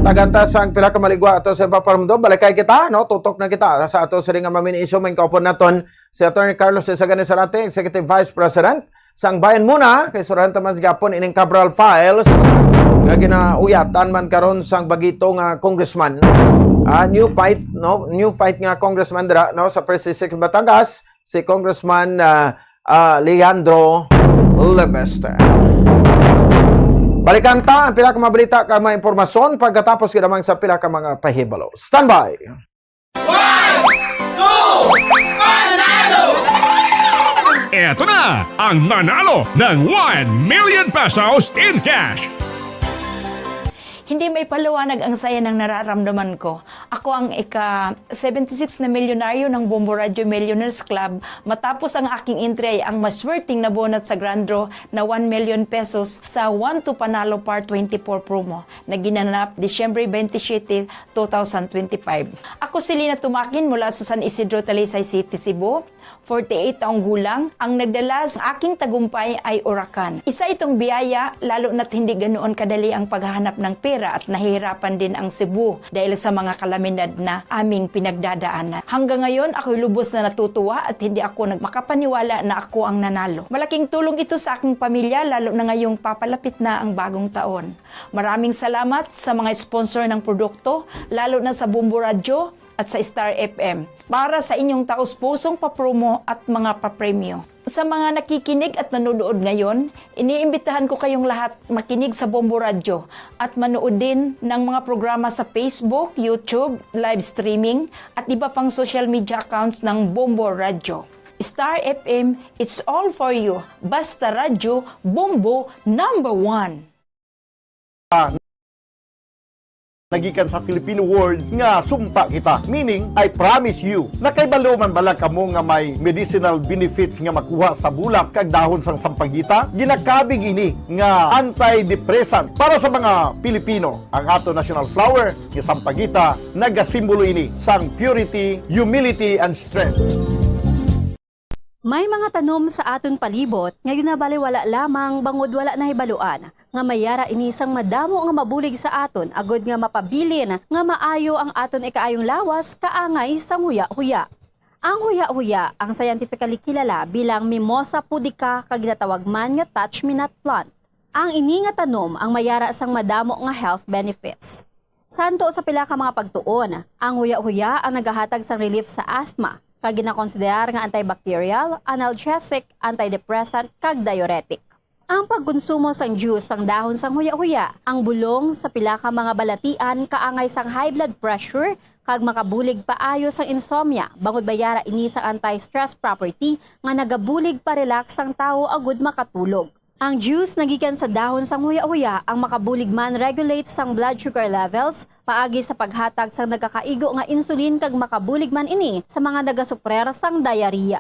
K: Tagantasa ang pila ka maligwa ato sa paparamdom. Balikay kita, no? Tutok na kita sa ato sa ring mamini isyo. May kaupon naton si Attorney Carlos Isagan Sarate, Executive Vice President. Sang bayan muna, kay Surahan Taman Gapon, ining Cabral Files. Nga ginauyatan man karon sang bagito nga congressman. New fight, no? New fight nga congressman dira, no? Sa First District Batangas, si Congressman Leandro Leveste. Balikan ta ang pila ka mabalita ka mga impormasyon pagkatapos kinamang sa pila ka mga pahibalo. Standby!
J: 1, 2, panalo!
Q: Eto na ang nanalo ng 1 million pesos in cash.
L: Hindi may paliwanag ang saya ng nararamdaman ko. Ako ang ika-76 na milyonaryo ng Bombo Radio Millionaires Club matapos ang aking entry ay ang maswerteng na bonus sa Grand Draw na 1 million pesos sa 1 to Panalo Par 24 promo na ginanap Disyembre 27, 2025. Ako si Lina Tumakin mula sa San Isidro, Talisay City, Cebu. 48 taong gulang, ang nagdala sa aking tagumpay ay Oracan. Isa itong biyaya, lalo na't hindi ganoon kadali ang paghahanap ng pera at nahihirapan din ang Cebu dahil sa mga kalamidad na aming pinagdadaanan. Hanggang ngayon, ako'y lubos na natutuwa at hindi ako makapaniwala na ako ang nanalo. Malaking tulong ito sa aking pamilya, lalo na ngayong papalapit na ang bagong taon. Maraming salamat sa mga sponsor ng produkto, lalo na sa Bombo Radio at sa Star FM para sa inyong taos-pusong papromo at mga papremyo. Sa mga nakikinig at nanonood ngayon, iniimbitahan ko kayong lahat makinig sa Bombo Radio at manood din ng mga programa sa Facebook, YouTube, live streaming at iba pang social media accounts ng Bombo Radio. Star FM, it's all for you. Basta Radio, Bombo #1.
M: Nagikan sa Filipino words nga sumpa kita, meaning I promise you na kay baluman bala kamo nga may medicinal benefits nga makuha sa bulak kag dahon sang sampagita, ginakabig ini nga antidepressant para sa mga Pilipino. Ang ato national flower nga sampagita nagasimbolo ini sang purity, humility and strength.
N: May mga tanom sa aton palibot nga ginabaliwala lamang bangod wala na hibaluan nga mayara inisang madamo nga mabulig sa aton agod nga mapabilin nga maayo ang aton ikaayong lawas kaangay sang huya-huya. Ang huya-huya ang scientifically kilala bilang Mimosa pudica kag ginatawag man nga touch-me-not plant. Ang ini nga tanom ang mayara sang madamo nga health benefits. Santo sa pila ka mga pagtuon, ang huya-huya ang nagahatag sang relief sa asthma kag ginakonsiderar nga antibacterial, analgesic, antidepressant kag diuretic. Ang pagkonsumo sang juice sang dahon sang huya-huya, ang bulong sa pila ka mga balatian kaangay sang high blood pressure kag makabulig paayo sang insomnia bangod bayara ini sang anti-stress property nga nagabulig pa relax sang tawo agud makatulog. Ang juice nagikan sa dahon sang huya-huya ang makabulig man regulate sang blood sugar levels paagi sa paghatag sang nagakaigo nga insulin kag makabulig man ini sa mga nagasuprer sang diarrhea.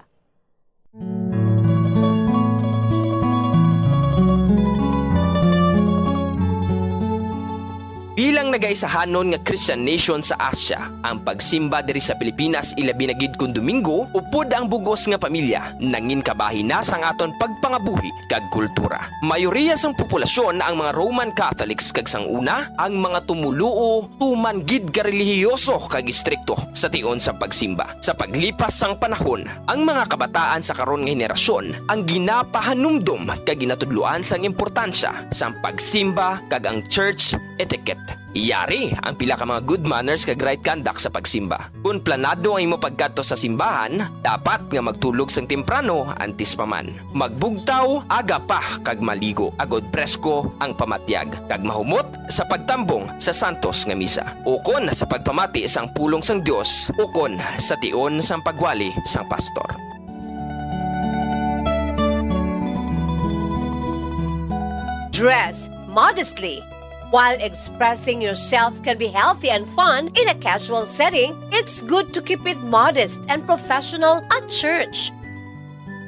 P: Bilang nagaisahanon nga Christian nation sa Asia, ang pagsimba diri sa Pilipinas ilabi na gid kun Domingo upod ang bugos nga pamilya nangin kabahin na sang aton pagpangabuhi kag kultura. Mayoriya sang populasyon na ang mga Roman Catholics kag sang una ang mga tumuluo tuman gid ka relihiyoso kag istrikto sa tion sa pagsimba. Sa paglipas sang panahon, ang mga kabataan sa karon nga henerasyon ang ginapahanumdum kag ginatudloan sang importansya sang pagsimba kag ang church etiquette. Iyari ang pila ka mga good manners kag right conduct sa pagsimba. Kung planado ang imo pagkadto sa simbahan, dapat nga magtulog sang temprano antes pa man. Magbugtaw aga pa kag maligo agod presko ang pamatyag kag mahumot sa pagtambong sa santos nga misa. Ukon sa pagpamati sang pulong sang Dios, ukon sa tion sang pagwali sang pastor.
U: Dress modestly. While expressing yourself can be healthy and fun in a casual setting, it's good to keep it modest and professional at church.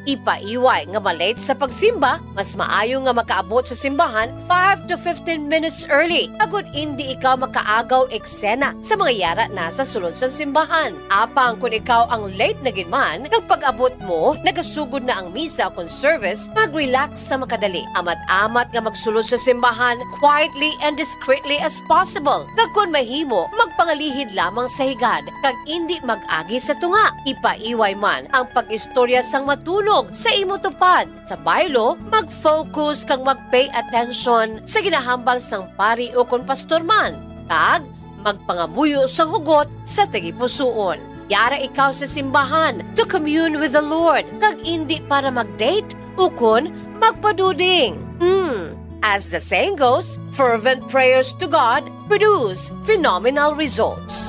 U: Ipaiway nga malate sa pagsimba, mas maayo nga makaabot sa simbahan 5 to 15 minutes early. Agud hindi ikaw makaagaw eksena sa mga yara na sa sulod sa simbahan. Apang kung ikaw ang late na ginman, pag-abot mo, nagasugod na ang misa o service, mag-relax sa makadali. Amat-amat nga magsulod sa simbahan quietly and discreetly as possible. Kag kung mahimo, magpangalihid lamang sa higad, kag hindi mag-agi sa tunga. Ipaiway man ang pag-istorya sang matulog sa imo tupad. Sa baylo, mag-focus kang mag-pay attention sa ginahambal sang pari o kon pastor man. Kag magpangabuyo sa hugot sa tagipusoon. Yara ikaw sa simbahan to commune with the Lord, kag hindi para mag-date o kon magpaduding. As the saying goes, fervent prayers to God produce phenomenal results.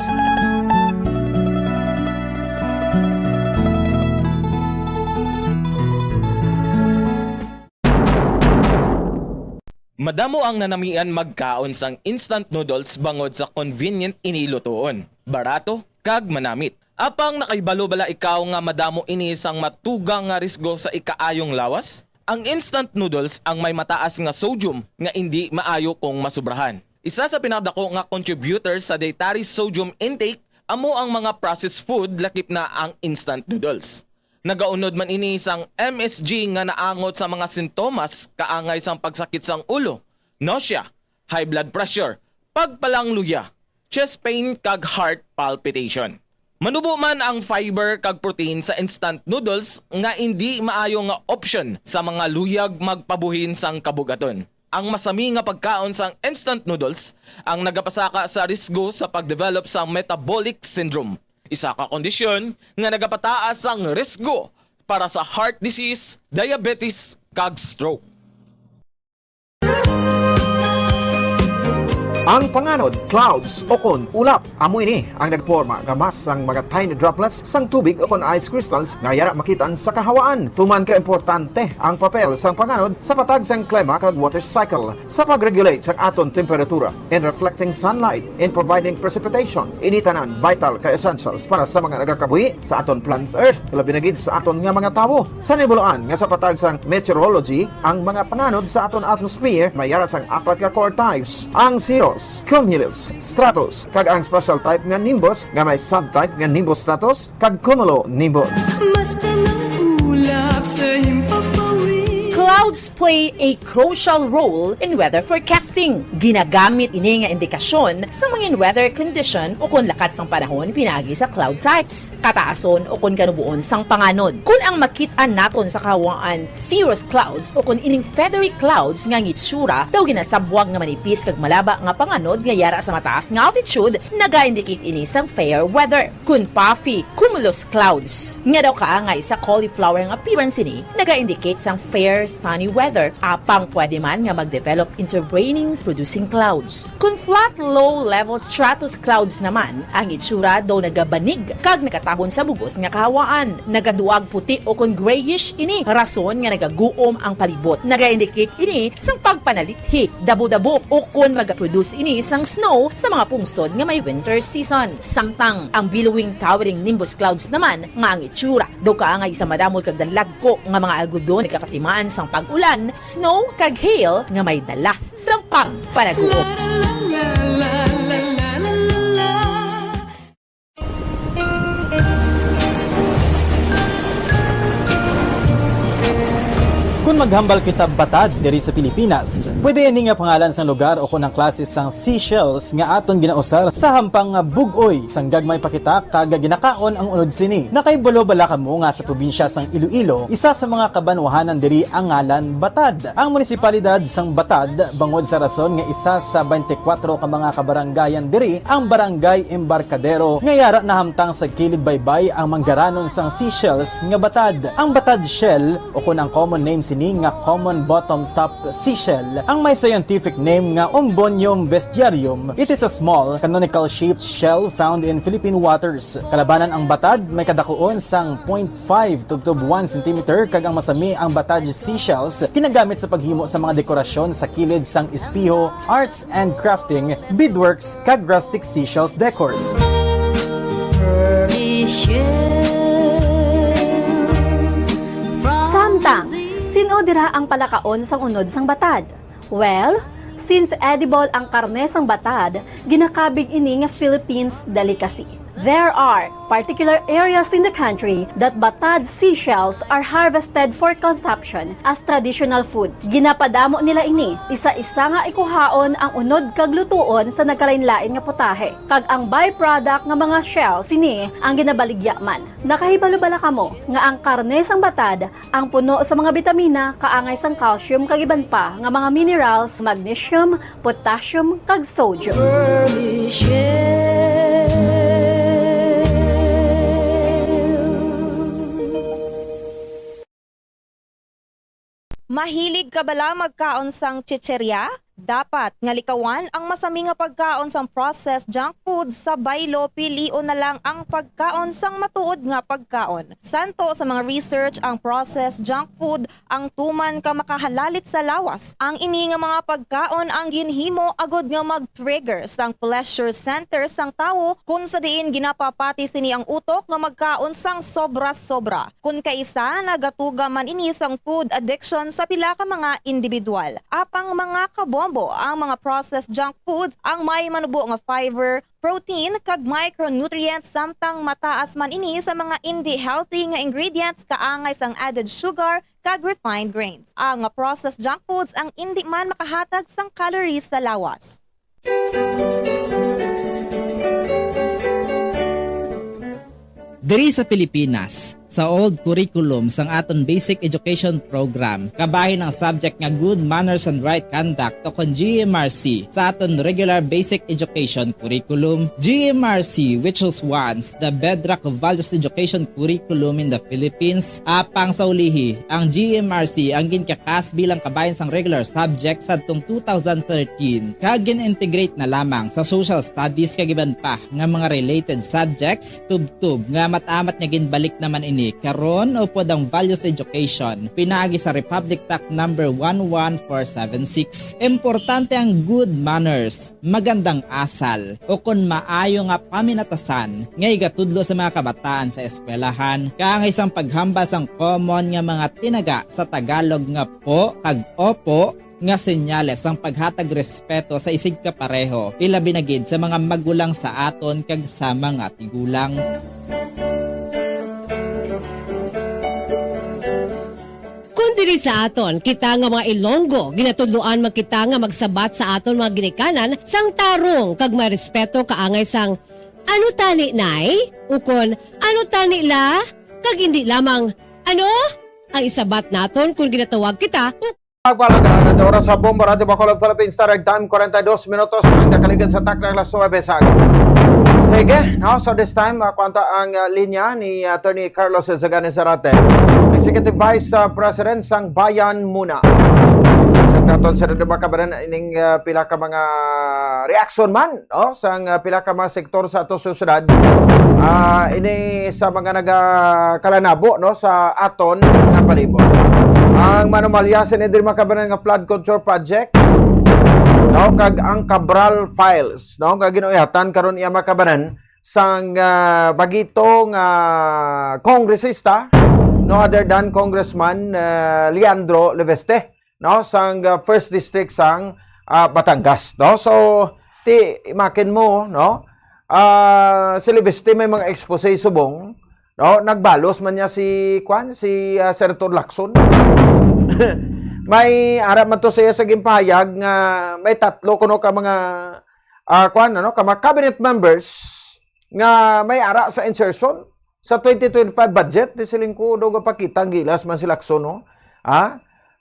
B: Madamo ang nanamian magkaon sang instant noodles bangod sa convenient inilutoon, barato kag manamit. Apang nakaibalo bala ikaw nga madamo ini sang matugang nga risgo sa ikaayong lawas? Ang instant noodles ang may mataas nga sodium nga hindi maayo kung masubrahan. Isa sa pinakadako nga contributor sa dietary sodium intake amo ang mga processed food lakip na ang instant noodles. Nagaunod man ini sang MSG nga naangot sa mga sintomas kaangay sang pagsakit sang ulo, nausea, high blood pressure, pagpalangluya, chest pain kag heart palpitation. Manubo man ang fiber kag protein sa instant noodles nga hindi maayo nga option sa mga luyag magpabuhin sang kabugaton. Ang masami nga pagkaon sang instant noodles ang nagapasaka sa risgo sa pagdevelop sa metabolic syndrome. Isa ka kondisyon nga nagapataas ang risgo para sa heart disease, diabetes, kag stroke.
K: Ang panganod, clouds o kon ulap. Amo ini ang nagporma nga mas ang mga tiny droplets sang tubig o kon ice crystals nga yara makitaan sa kahawaan. Tuman ka importante ang papel sang panganod sa patag sang klima kag water cycle sa pag-regulate sang aton temperatura in reflecting sunlight in providing precipitation. Ini tanan vital ka essentials para sa mga nagakabuhi sa aton planet Earth. Labi na gid sa aton nga mga tawo. Sa nibuluan nga sa patag sang meteorology, ang mga panganod sa aton atmosphere may yara sang apat ka core types. Ang zero cumulus, stratus, kag ang special type nga nimbus nga may subtype nga nimbus stratus kag cumulo nimbus.
O: Basta ng ulap sa himpapawi.
F: Clouds play a crucial role in weather forecasting. Ginagamit ini nga indikasyon sa mga weather condition o kung lakat sang panahon pinagi sa cloud types, kataason o kung kanubuon sang panganod. Kung ang makit-an naton sa kawaan cirrus clouds o kung ining feathery clouds nga ngitsura daw ginasabwag nga manipis kag malaba nga panganod nga yara sa mataas nga altitude, naga-indicate ini sang fair weather. Kung puffy cumulus clouds nga daw kaangay sa cauliflower nga appearance ini, naga-indicate sang fair sunny weather, apang pwede man nga mag-develop into raining-producing clouds. Kung flat, low-level stratus clouds naman, ang itsura daw nagabanig kag nakatahon sa bugos nga kahawaan. Nagaduag puti o kung grayish ini, rason nga nagaguom ang palibot. Naga-indicate ini sang pagpanalithi, dabo-dabo o kung mag-produce ini sang snow sa mga pungsod nga may winter season. Samtang ang billowing towering nimbus clouds naman, nga ang itsura daw kaangay sa madamol kag dalagko nga mga algodon nagkapatimaan sang pag-ulan, snow kag hail nga may dala sa pagpanaguo.
R: Kung maghambal kita batad diri sa Pilipinas, pwede ini nga pangalan sang lugar o kunang klase sang seashells nga aton ginausar sa hampang nga bugoy sang gagmay pakita kag ginakaon ang unod sini. Nakaibulo bala kamo nga sa probinsya sang Iloilo, isa sa mga kabanwahanan diri ang ngalan Batad. Ang munisipalidad sang Batad bangod sa rason nga isa sa 24 ka mga kabaranggayan diri ang Barangay Embarcadero nga yara nahamtang sa kilid baybay ang manggaranon sang seashells nga batad. Ang batad shell o kunang common name sini nga common bottom-top seashell ang may scientific name nga Umbonium bestiarium. It is a small, conical-shaped shell found in Philippine waters. Kalabanan ang batad may kadakuon sang 0.5 to 1 cm kag ang masami ang batad seashells ginagamit sa paghimo sa mga dekorasyon sa kilid sang espiho, arts and crafting, beadworks kag rustic seashells decors.
N: Samtang sino dira ang palakaon sang unod sang batad? Well, since edible ang karne sang batad, ginakabig ini nga Philippines delicacy. There are particular areas in the country that batad seashells are harvested for consumption as traditional food. Ginapadamo nila ini, isa-isa nga ikuhaon ang unod kag lutuon sa nagkalain-lain nga putahe. Kag ang byproduct nga mga shells ini ang ginabaligya man. Nakahibalo bala kamo nga ang karne sang batad ang puno sa mga bitamina kaangay sang calcium kag iban pa nga mga minerals, magnesium, potassium kag sodium.
T: Mahilig ka bala magkaon sang chicherya?
I: Dapat nga likawan ang masami nga pagkaon sang processed junk food sa baylo pilion na lang ang pagkaon sang matuod nga pagkaon. Santo sa mga research ang processed junk food ang tuman ka makahalalit sa lawas. Ang ini nga mga pagkaon ang ginhimo agod nga mag-trigger sang pleasure center sang tawo kung sa diin ginapapati sini ang utok nga magkaon sang sobra-sobra. Kung kaisa nagatuga man ini sang food addiction sa pila ka mga individual. Apang mga kabombo ang mga processed junk foods ang may manubo nga fiber, protein kag micronutrients samtang mataas man ini sa mga hindi healthy nga ingredients kaangay sang added sugar kag refined grains. Ang processed junk foods ang hindi man makahatag sang calories sa lawas.
S: Diri sa Pilipinas, sa old curriculum sang aton basic education program, kabahin ang subject nga good manners and right conduct o kon GMRC sa aton regular basic education curriculum. GMRC, which was once the bedrock of values education curriculum in the Philippines, apang sa ulihi, ang GMRC ang ginkakas bilang kabahin sang regular subject sa atong 2013 kag gin-integrate na lamang sa social studies kag iban pa nga mga related subjects tub-tub nga matamat nga ginbalik naman ini karon upod ang values education pinaagi sa Republic Act number 11476. Importante ang good manners, magandang asal o kun maayo nga paminatasan nga igatudlo sa mga kabataan sa eskwelahan kaangay sang paghambal sang common nga mga tinaga sa Tagalog nga po kag opo nga senyales ang paghatag respeto sa isig kapareho ilabi na gid sa mga magulang sa aton kag sa mga tigulang.
T: Diri sa aton, kita nga mga Ilonggo, ginatudloan man kita nga magsabat sa aton mga ginikanan sang tarong kag may respeto kaangay sang ano tani nay? Ukon, ano tani la? Kag hindi lamang ano? Ang isabat naton kung ginatawag kita.
K: Magpalaga oras sa Bombo Radio Bacolod Philippines Standard Time 42 minutos ang kakaligan sa takna alas 9 sa aga. Sige, no, so this time kwanta ang linya ni Attorney Carlos Zagani Zarate, Executive Vice President sang Bayan Muna. Sa naton sa diba ka ba ining pila ka mga reaction man, no, sang pila ka mga sektor sa ato susunod. Ini sa mga nagakalanabo, no, sa aton nga palibot. Ang manumalyasin ni Dirma Kabanan nga flood control project, no, kag ang Cabral files, no, kag ginuihatan karon iya makabanan sang bagitong kongresista, no other than Congressman Leandro Leveste, no, sang first district sang Batangas, no. So ti imakin mo, no, si Leveste may mga expose subong, no, nagbalos man niya si Senator Lacson. May ara man to siya sa gimpahayag nga may tatlo kuno ka mga ka mga cabinet members nga may ara sa insertion sa 2025 budget di siling ko do pakita ang gilas man si Lacson, no.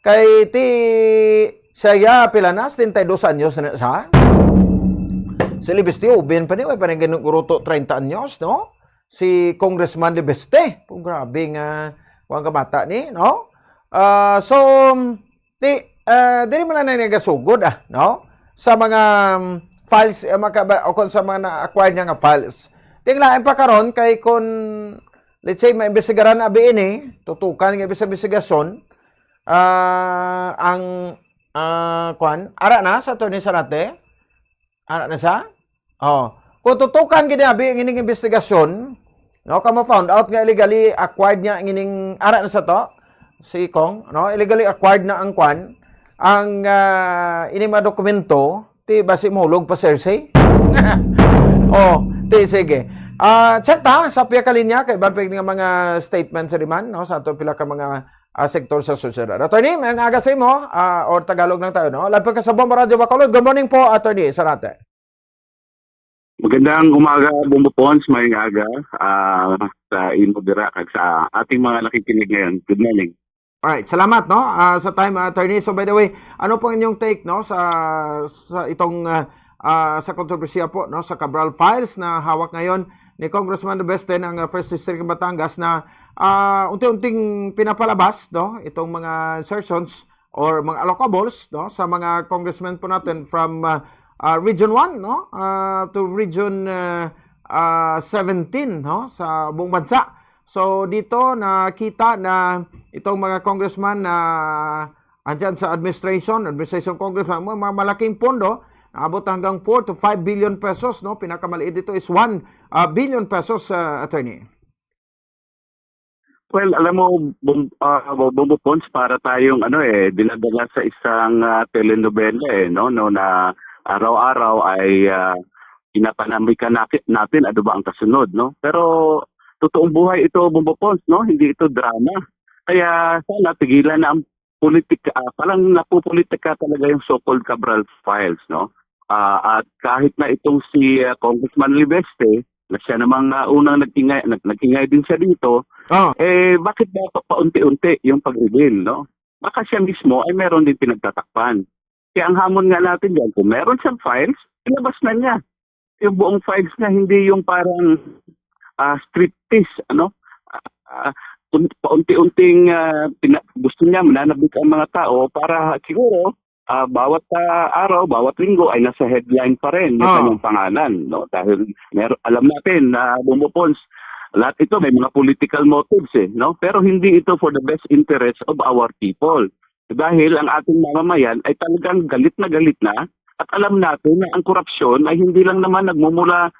K: Kay ti siya pila na 72 anyos na sa si Leveste ubin pa ni way pa ning ginuruto 30 anyos, no. Si Congressman Leveste, grabe nga wang kabata ni, no. So diri man na nagasugod no sa mga files o kon sa mga na-acquire niya nga files. Tinglain pa karon kay kon let's say maimbestigaran abi ini, tutukan nga investigasyon ang ara na sa Attorney Zarate. Ara na sa? Kung tutukan gid abi ang ining investigasyon, no, kamo found out nga illegally acquired niya ang ining ara na sa to si Kong, no, illegally acquired na ang ang ini mga dokumento ti basi mohulog pa Cersei. Ti sige. Check ta sa piya ka linya kay banpeg nga mga statements riman, no, sa ato pila ka mga sektor sa sosyedad. Attorney, may aga sa imo or Tagalog lang tayo, no. Lapit ka sa Bombo Radio Bacolod. Good morning po, Attorney Zarate.
V: Magandang umaga, Bombo Pons, may aga sa imo dira kag sa ating mga nakikinig ngayon. Good morning.
K: Alright, salamat, no, sa time, Attorney. So by the way, ano po inyong take, no, sa itong sa kontrobersiya po, no, sa Cabral files na hawak ngayon ni Congressman Leveste ng First District ng Batangas na unti-unting pinapalabas, no, itong mga insertions or mga allocables, no, sa mga congressmen po natin from Region 1, no, to Region 17, no, sa buong bansa. So dito nakita na itong mga congressman na andyan sa administration congressman, mga malaking pondo, abot hanggang 4 to 5 billion pesos, no. Pinakamaliit dito is 1 billion pesos, attorney.
V: Well, alam mo, Bombo Pons, para tayong dinadala sa isang telenovela no na araw-araw ay pinapanamikan natin ano ba ang kasunod, no? Pero totoong buhay ito, Bombo Pons, no? Hindi ito drama. Kaya sana tigilan na ang politika, parang napupolitika talaga yung so-called Cabral files, no? At kahit na itong si Congressman Libeste, na siya namang unang nagingay din siya dito, bakit ba paunti-unti yung pag-reveal, no? Baka siya mismo ay meron din pinagtatakpan. Kaya ang hamon nga natin dyan, kung meron siyang files, ilabas na niya. Yung buong files na hindi yung parang striptease, ano? Paunti-unting gusto niya mananabik ang mga tao para siguro bawat araw, bawat linggo ay nasa headline pa rin yung kanyang pangalan, no? Dahil alam natin na Bombo Pons, lahat ito may mga political motives, no? Pero hindi ito for the best interest of our people. Dahil ang ating mamamayan ay talagang galit na at alam natin na ang korupsyon ay hindi lang naman nagmumula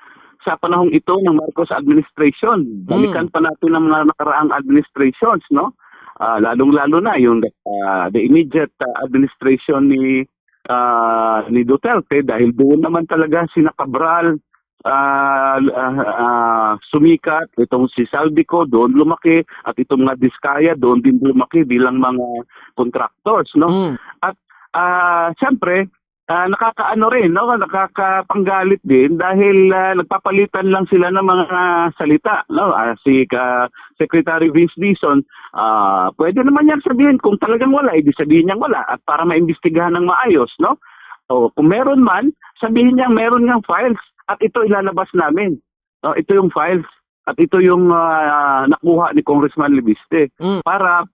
V: sa panahong ito ng Marcos administration. Balikan pa natin ang mga nakaraang administrations, no? Lalong-lalo na yung the immediate administration ni Duterte, dahil doon naman talaga sina Cabral sumikat, itong si Saldico doon lumaki, at itong mga Diskaya doon din lumaki bilang mga contractors, no? At siyempre nakakaano rin, no? Nakakapanggalit din dahil nagpapalitan lang sila ng mga salita, no? Si Secretary Vince Dizon, pwede naman yan sabihin kung talagang wala, edi sabihin niyang wala at para maimbestigahan ng maayos, no? O kung meron man, sabihin niyang meron niyang files at ito ilalabas namin. No? Ito yung files at ito yung nakuha ni Congressman Libiste para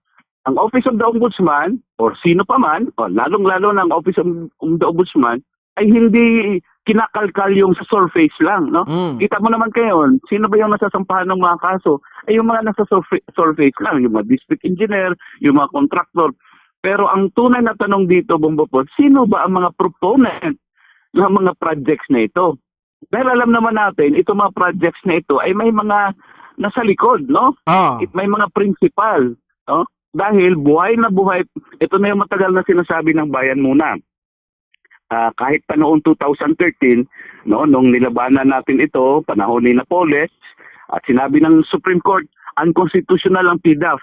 V: ang Office of the Ombudsman or sino pa man, lalong-lalo ng Office of the Ombudsman, ay hindi kinakalkal yung sa surface lang, no? Kita mo naman kayo, sino ba yung nasasampahan ng mga kaso? Ay yung mga nasa surface lang, yung mga district engineer, yung mga contractor. Pero ang tunay na tanong dito, Bombo Pons, sino ba ang mga proponent ng mga projects na ito? Dahil alam naman natin, itong mga projects na ito ay may mga nasa likod, no? May mga principal, no? Dahil buhay na buhay, ito na yung matagal na sinasabi ng bayan muna. Kahit pa noong 2013, no, nung nilabanan natin ito, panahon ni Napoles, at sinabi ng Supreme Court, unconstitutional ang PDAF.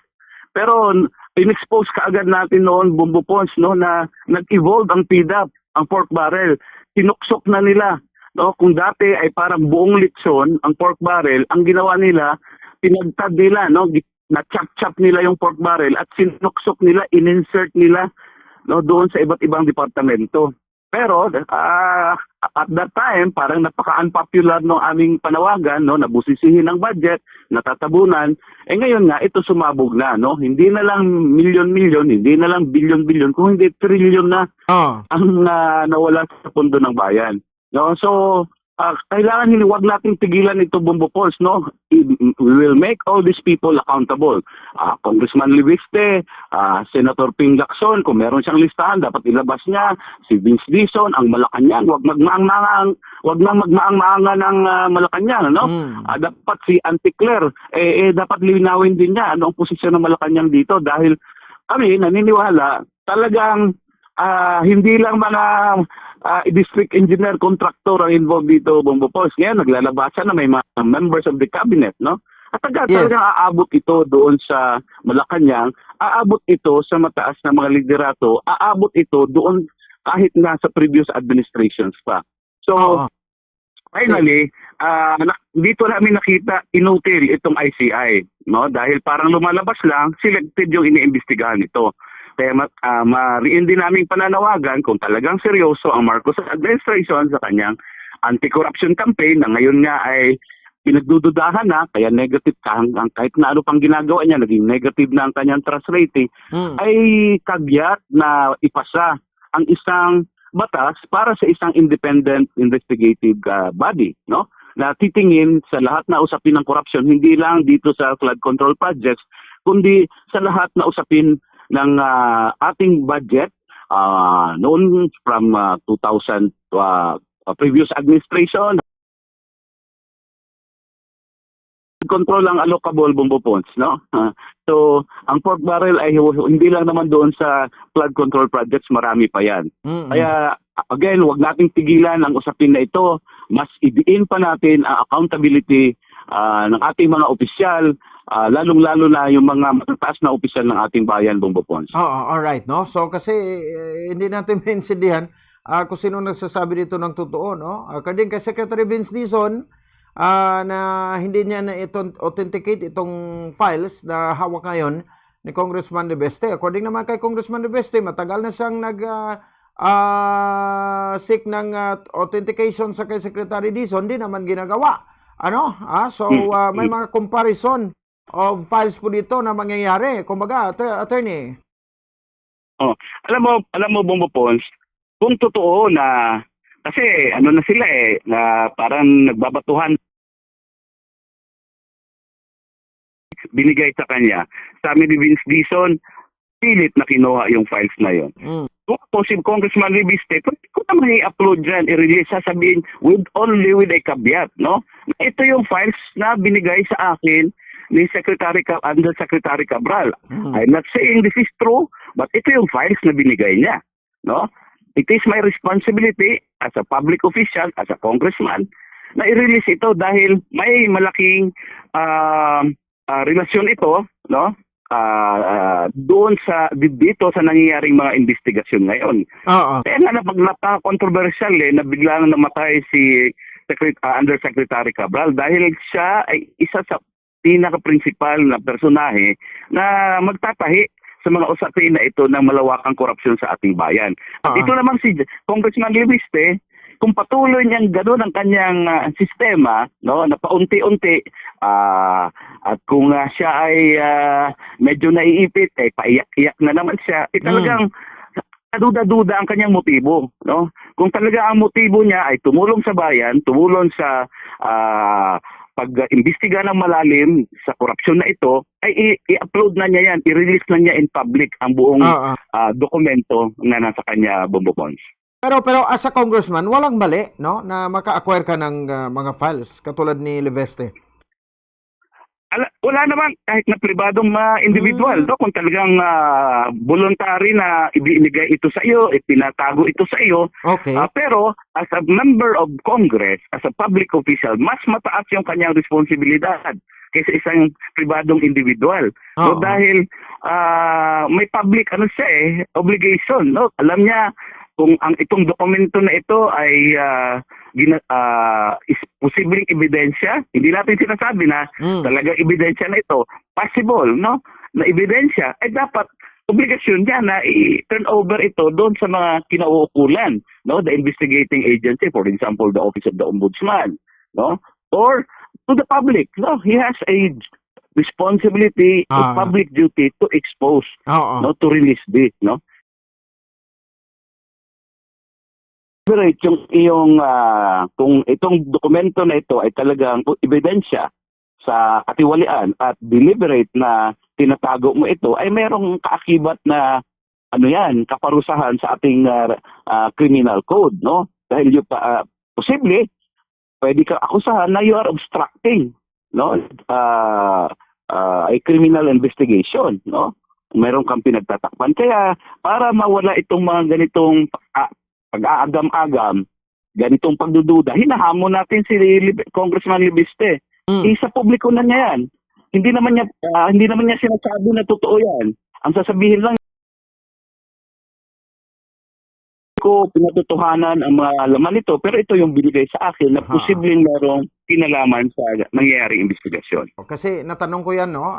V: Pero in-expose kaagad natin noon, Bombo Pons, no, na nag-evolve ang PDAF, ang pork barrel. Tinuksok na nila. No, kung dati ay parang buong litson, ang pork barrel, ang ginawa nila, pinagtad nila, no, na-chop-chop nila yung pork barrel at sinuksok nila, in-insert nila, no, doon sa iba't ibang departamento. Pero at that time, parang napaka-unpopular no aming panawagan, no, nabusisihin ang budget, natatabunan. Ngayon nga, ito sumabog na, no? Hindi na lang milyon-milyon, hindi na lang bilyon-bilyon, kung hindi trilyon na ang nawala sa pundo ng bayan. No? So, kailangan huwag nating tigilan ito, Bombo Pons, no? We will make all these people accountable. Congressman Libiste, Senator Ping Lacson, kung meron siyang listahan, dapat ilabas niya. Si Vince Dizon, ang Malacanang, wag nang magmaang-maanga ng Malacanang, no? Dapat si Auntie Claire, dapat linawin din niya ano ang posisyon ng Malacanang dito, dahil kami naniniwala talagang hindi lang mga district engineer, contractor ang involved dito, Bombo Pons. Ngayon, naglalabasan na may mga members of the cabinet, no? At talagang aabot ito doon sa Malacanang, aabot ito sa mataas na mga liderato, aabot ito doon kahit na sa previous administrations pa. So, finally, dito namin nakita inutil itong ICI, no? Dahil parang lumalabas lang, selected yung iniimbestigahan ito. Kaya mariin din naming pananawagan kung talagang seryoso ang Marcos administration sa kanyang anti-corruption campaign na ngayon nga ay pinagdududahan na, kaya negative kahit na ano pang ginagawa niya, naging negative na ang kanyang trust rating, ay kagyat na ipasa ang isang batas para sa isang independent investigative body, no? Na titingin sa lahat na usapin ng korupsyon, hindi lang dito sa flood control projects, kundi sa lahat na usapin ng ating budget noon from 2000 previous administration. Control ang allocable Bombo funds, no? So, ang pork barrel ay hindi lang naman doon sa flood control projects, marami pa yan. Kaya, again, wag nating tigilan ang usapin na ito. Mas idiin pa natin ang accountability ng ating mga opisyal, lalong-lalo na yung mga matataas na opisyal ng ating bayan, Bombo funds.
K: Alright, no? So, kasi hindi natin maintindihan kung sino nagsasabi dito ng totoo, no? According kay Secretary Vince Dizon, na hindi niya na authenticate itong files na hawak ngayon ni Congressman De Beste. According naman kay Congressman De Beste, matagal na siyang seek ng authentication sa kay Secretary Dizon, hindi naman ginagawa. So may mga comparison of files po dito na mangyayari. Kumbaga, attorney.
V: Alam mo Bombo Pons, kung totoo na kasi ano na sila na parang nagbabatuhan binigay sa kanya. Sabi ni Vince Dizon, pilit na kinuha yung files na yon. Kung ako si Congressman Libiste, kung naman i-upload dyan, i-release, sasabihin with a caveat, no? Ito yung files na binigay sa akin ni Undersecretary Cabral. I'm not saying this is true, but ito yung files na binigay niya, no? It is my responsibility as a public official, as a congressman, na i-release ito dahil may malaking relasyon ito, no? Doon dito sa nangyayaring mga investigasyon ngayon. Kaya nga napaka-controversial na bigla na namatay si Undersecretary Cabral dahil siya ay isa sa pinaka-principal na personahe na magtatahi sa mga usapin na ito ng malawakang korupsyon sa ating bayan. At ito naman si Congressman Libiste, kung patuloy niyang gano'n ang kanyang sistema, no, na paunti-unti, at kung siya ay medyo naiipit, paiyak-iyak na naman siya, talagang duda-duda ang kanyang motibo, no? Kung talaga ang motibo niya ay tumulong sa bayan, tumulong sa pag-imbestiga ng malalim sa korupsyon na ito, ay i-upload na niya yan, i-release na niya in public ang buong dokumento na nasa kanya, Bombo Pons.
K: Pero as a congressman, walang mali, no, na maka-acquire ka ng mga files katulad ni Libeste.
V: Wala naman kahit na pribadong individual, no? Kung talagang voluntary na ibinigay ito sa iyo, ipinatago ito sa iyo.
K: Okay.
V: Pero as a member of Congress, as a public official, mas mataas yung kanyang responsibilidad kaysa isang pribadong individual. So dahil may public obligation, no? Alam niya kung itong dokumento na ito ay posibleng ebidensya, hindi natin sinasabi na talaga ebidensya na ito, possible, no? Na ebidensya, ay dapat obligasyon niya na i-turn over ito doon sa mga kinauukulan, no? The investigating agency, for example, the Office of the Ombudsman, no? Or to the public, no? He has a responsibility, a public duty to expose, no? To release this, no? Yung kung itong dokumento na ito ay talagang ebidensya sa katiwalian at deliberate na tinatago mo ito, ay merong kaakibat na kaparusahan sa ating criminal code, no? Dahil yung posible pwede ka akusahan na you are obstructing, no? A criminal investigation, no? Meron kang pinagtatakpan. Kaya para mawala itong mga ganitong pag-aagam-agam, ganitong pagdududa, hinahamon natin si Congressman Libiste. Isa publiko na niya yan. Hindi naman niya sinasabi na totoo yan. Ang sasabihin lang ko pinatutuhanan ang mga laman nito, pero ito yung binigay sa akin na posibleng merong kinalaman sa nangyayaring investigasyon.
K: Kasi natanong ko yan, no?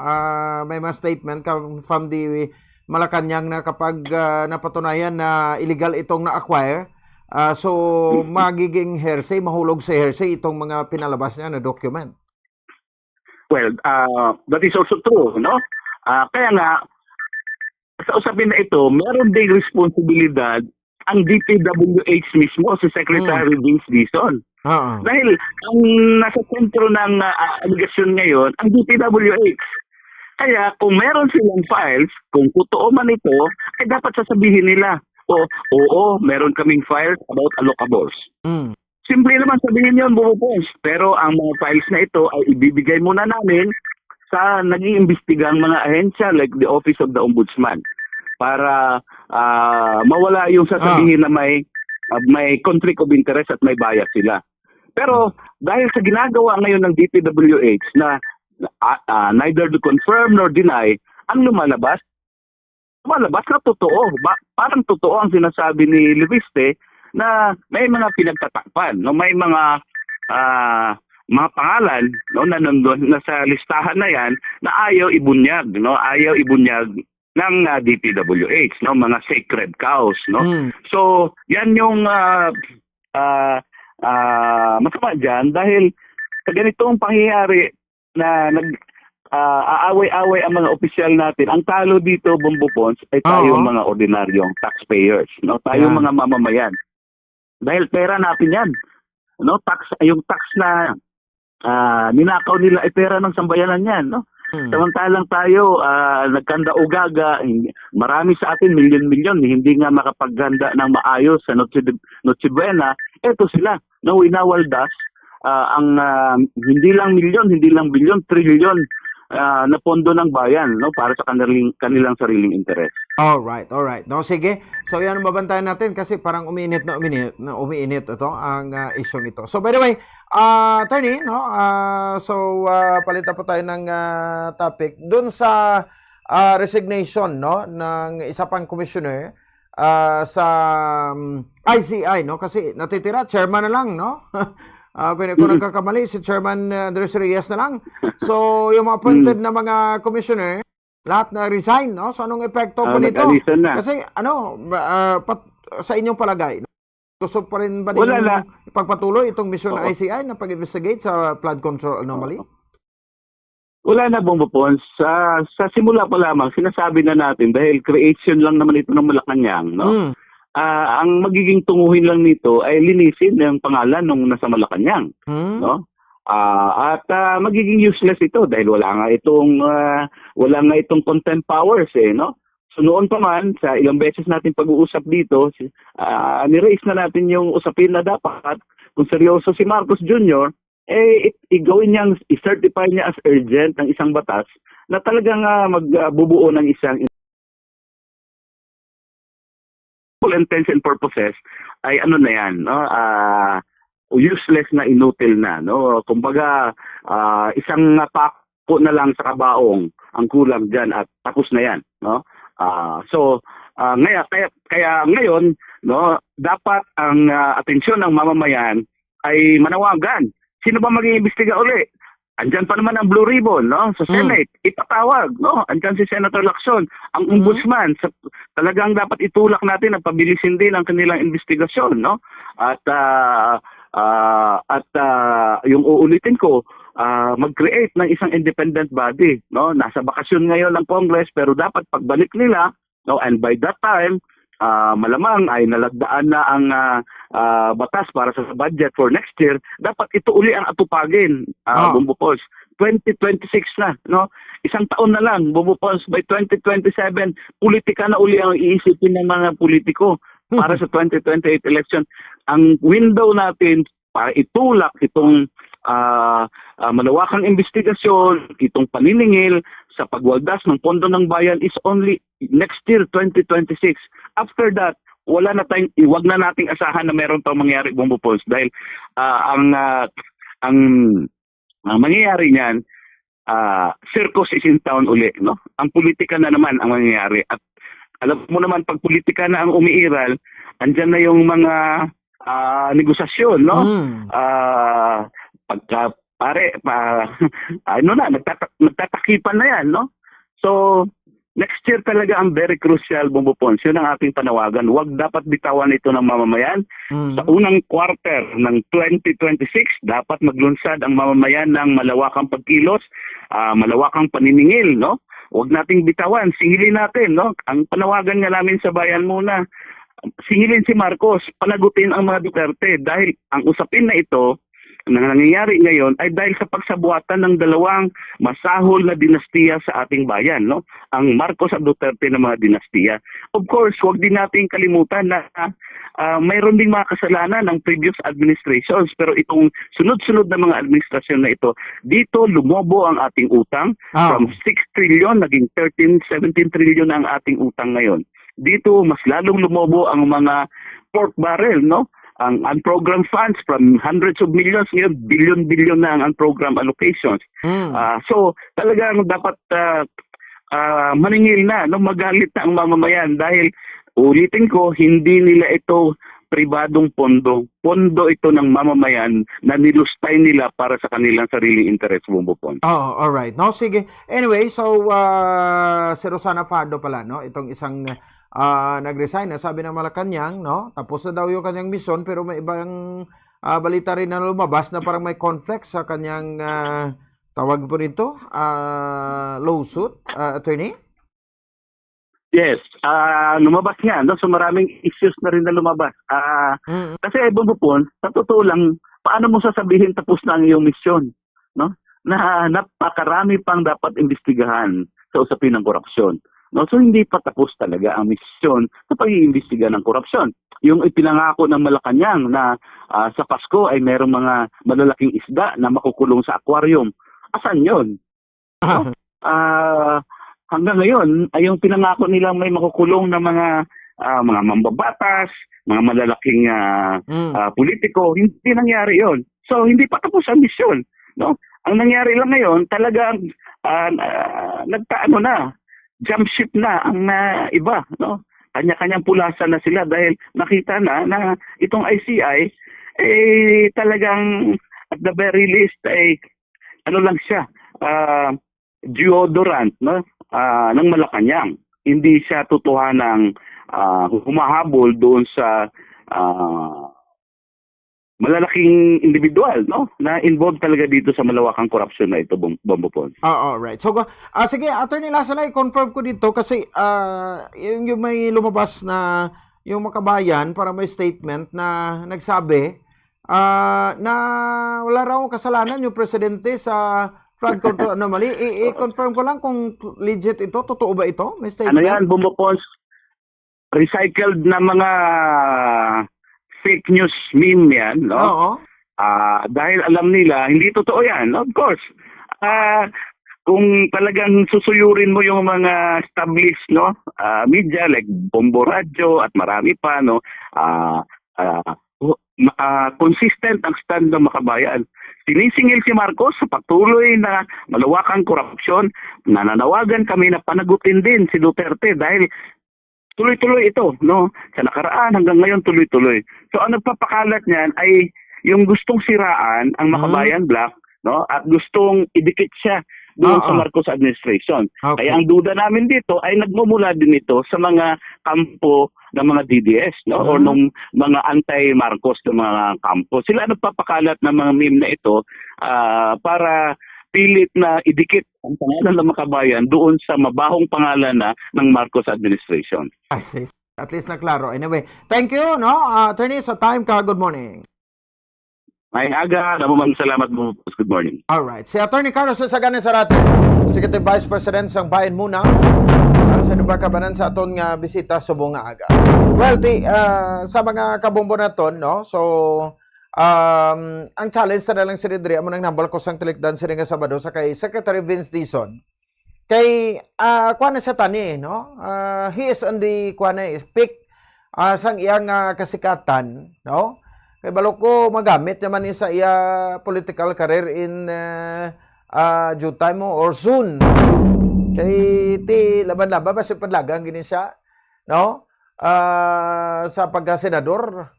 K: May mga statement from the Malacanang na kapag napatunayan na illegal itong na-acquire, so magiging hearsay, mahulog sa hearsay itong mga pinalabas niya na document.
V: well, that is also true, no? Kaya nga, sa usapin na ito, meron ding responsibilidad ang DPWH mismo, si Secretary Vince Dizon. Dahil ang nasa sentro ng aligasyon ngayon, ang DPWH. Kaya kung meron silang files, kung totoo man ito, ay dapat sasabihin nila, oo, meron kaming files about allocables. Simple naman sabihin yun, bumupos. Pero ang mga files na ito ay ibibigay muna namin sa naging imbestigang mga ahensya like the Office of the Ombudsman para mawala yung sasabihin na may conflict of interest at may bias sila. Pero dahil sa ginagawa ngayon ng DPWH na neither to confirm nor deny, ang lumalabas na totoo. Parang totoo ang sinasabi ni Leviste na may mga pinagtatakpan, no? May mga pangalan, no, na nandun na sa listahan na yan na ayaw ibunyag, no? Ayaw ibunyag ng DPWH, no? Mga sacred cows, no? So, yan yung masama dyan dahil sa ganitong pangyayari na aaway-away ang mga opisyal natin. Ang talo dito, Bombo Pons, ay tayong mga ordinaryong taxpayers, no? Tayong mga mamamayan. Dahil pera natin yan. No? Yung tax na ninakaw nila ay pera ng sambayanan yan, no? Samantalang tayo, nagkanda-ugaga, marami sa atin, milyon-milyon, hindi nga makapaghanda ng maayos sa Noche Buena. Eto sila, no? Winawaldas, ang hindi lang milyon, hindi lang bilyon, trilyon na pondo ng bayan, no, para sa kanilang sariling interes.
K: All right. No, sige. So yan ang babantayan natin kasi parang umiinit ito ang isyong ito. So by the way, attorney, no, palitan po tayo ng topic dun sa resignation, no, ng isa pang commissioner sa ICI, no, kasi natitira chairman na lang, no. Kung nagkakamali, si Chairman Andres Reyes na lang. So, yung mga appointed na mga commissioner, lahat na resign, no? So, anong epekto po nito? Kasi, sa inyong palagay, gusto pa rin ba ninyong ipagpatuloy itong mission ng ICI na pag-investigate sa flood control anomaly?
V: Wala na, Bombo Pons. Sa simula pa lamang, sinasabi na natin, dahil creation lang naman ito ng Malacanang, no? Ang magiging tunguhin lang nito ay linisin yung pangalan nung nasa Malacanang, no? At magiging useless ito dahil wala nga itong contempt powers, no? So noon pa man sa ilang beses natin pag-uusap dito, ni-raise na natin yung usapin na dapat kung seryoso si Marcos Jr., igawin niyang i-certify niya as urgent ng isang batas na talagang magbubuo ng isang intents and purposes ay ano na yan, no? Useless na, inutil na, no? Kumbaga isang pako na lang sa kabaong ang kulang diyan at tapos na yan, no? Kaya ngayon, no, dapat ang atensyon ng mamamayan ay manawagan. Sino ba mag-iimbestiga uli? Andyan pa naman ang Blue Ribbon, no? Sa Senate, ipatawag, no? Andyan si Senator Lacson, ang ombudsman. Talagang dapat itulak natin at pabilisin din ang kanilang investigasyon, no? At yung uulitin ko, mag-create ng isang independent body, no? Nasa bakasyon ngayon ng Congress, pero dapat pagbalik nila, no? And by that time, malamang ay nalagdaan na ang batas para sa budget for next year, dapat ito uli ang atupagin, Bombo Pons. 2026 na, no? Isang taon na lang, Bombo Pons, by 2027, politika na uli ang iisipin ng mga politiko para sa 2028 election. Ang window natin para itulak itong malawakang investigasyon, itong paniningil sa pagwaldas ng pondo ng bayan is only next year, 2026. After that, wala na tayong, iwag na nating asahan na meron pang mangyari, Bombo Pons, dahil ang mangyayari niyan, circus is in town uli, no? Ang politika na naman ang mangyayari. At alam mo naman, pag politika na ang umiiral, andyan na yung mga negosasyon, no? Nagtatakipan na yan, no? So, next year talaga ang very crucial, Bombo Pons. Yun ang ating panawagan. Huwag dapat bitawan ito ng mamamayan. Sa unang quarter ng 2026, dapat maglunsad ang mamamayan ng malawakang pagkilos, malawakang paniningil, no? Huwag nating bitawan, singilin natin, no? Ang panawagan nga namin sa bayan muna, singilin si Marcos, panagutin ang mga Duterte dahil ang usapin na ito na nangyayari ngayon ay dahil sa pagsabuatan ng dalawang masahol na dinastiya sa ating bayan, no? Ang Marcos at Duterte na mga dinastiya. Of course, huwag din nating kalimutan na mayroon ding mga kasalanan ng previous administrations, pero itong sunod-sunod na mga administrasyon na ito, dito lumobo ang ating utang from 6 trillion, naging 13-17 trillion ang ating utang ngayon. Dito mas lalong lumobo ang mga pork barrel, no? Ang unprogrammed funds from hundreds of millions, ngayon billion-billion na ang unprogrammed allocations. So talagang dapat maningil na, no? Magalit na ang mamamayan dahil ulitin ko, hindi nila ito pribadong pondo. Pondo ito ng mamamayan na nilustay nila para sa kanilang sariling interest, Bombo Pons.
K: Oh, all right. No, sige. Anyway, so si Rosana Fajardo pala, no? Itong isang nag-resign na, sabi ng Malacanang, no? Tapos na daw yung kanyang misyon, pero may ibang balita rin na lumabas na parang may conflict sa kanyang tawag po nito, lawsuit, attorney?
V: Yes, lumabas nga, no? So maraming issues na rin na lumabas. Kasi Bombo Pons, sa totoo lang, paano mo sasabihin tapos na ang iyong misyon, no? Na napakarami pang dapat imbestigahan sa usapin ng korupsyon. No, so hindi pa tapos talaga ang misyon sa pag-iimbestiga ng korupsyon. Yung ipinangako ng Malacanang na sa Pasko ay mayroong mga malalaking isda na makukulong sa aquarium. Asan yun? No? Hanggang ngayon, ay yung pinangako nilang may makukulong na mga mambabatas, mga malalaking politiko, hindi nangyari yon. So hindi pa tapos ang misyon. No? Ang nangyari lang ngayon, talagang nagtaano na, jump ship na ang iba, no? Kanya-kanyang pulasan na sila dahil nakita na itong ICI talagang at the very least ay ano lang siya, deodorant, no? Ng Malacanang. Hindi siya totohanang humahabol doon sa malalaking individual, no? Na involved talaga dito sa malawakang korupsyon na ito, Bombo Pons.
K: Right. So, sige, Attorney Lasalay, confirm ko dito kasi yung may lumabas na yung makabayan para may statement na nagsabi na wala raw kasalanan yung presidente sa flood control anomaly. I-confirm ko lang kung legit ito. Totoo ba ito? May statement?
V: Ano yan, Bombo Pons? Recycled na mga fake news meme yan, no?
K: Oo.
V: Dahil alam nila, hindi totoo yan, of course. Kung talagang susuyurin mo yung mga established, no, media like Bombo Radio at marami pa, no, consistent ang stand ng makabayan. Sinisingil si Marcos sa patuloy na malawakang korupsyon. Nananawagan kami na panagutin din si Duterte dahil tuloy-tuloy ito, no? Sa nakaraan hanggang ngayon tuloy-tuloy. So ang nagpapakalat niyan ay yung gustong siraan ang Makabayan Black, no? At gustong idikit siya doon sa Marcos administration.
K: Okay.
V: Kaya ang duda namin dito ay nagmumula din ito sa mga kampo ng mga DDS, no? Or nung mga anti-Marcos ng mga kampo. Sila nagpapakalat ng mga meme na ito para pilit na idikit ang pangalan ng Makabayan doon sa mabahong pangalan na ng Marcos administration.
K: At least na klaro. Anyway, thank you, no? Attorney, sa time ka. Good morning.
V: May aga. Namamang salamat mo. Good morning.
K: Alright. Si Attorney Carlos Sagana Sarate, Executive Vice President sang Bayan Muna, sa nabakabanan sa aton nga bisita sa buong aga. Well, sa mga kabombo na ton, no? So, ang challenge sa dalang sinidri amo nang nambal ko sang tilikdan sini nga Sabado sa kay Secretary Vince Dizon. Kay kuan sa tani, no? He is on the kuan peak sang iyang kasikatan, no? Kay balo ko magamit naman ni sa iya political career in due time or soon. Kay ti laban-laban basta padlagang gini siya, no? Sa pagka-senador.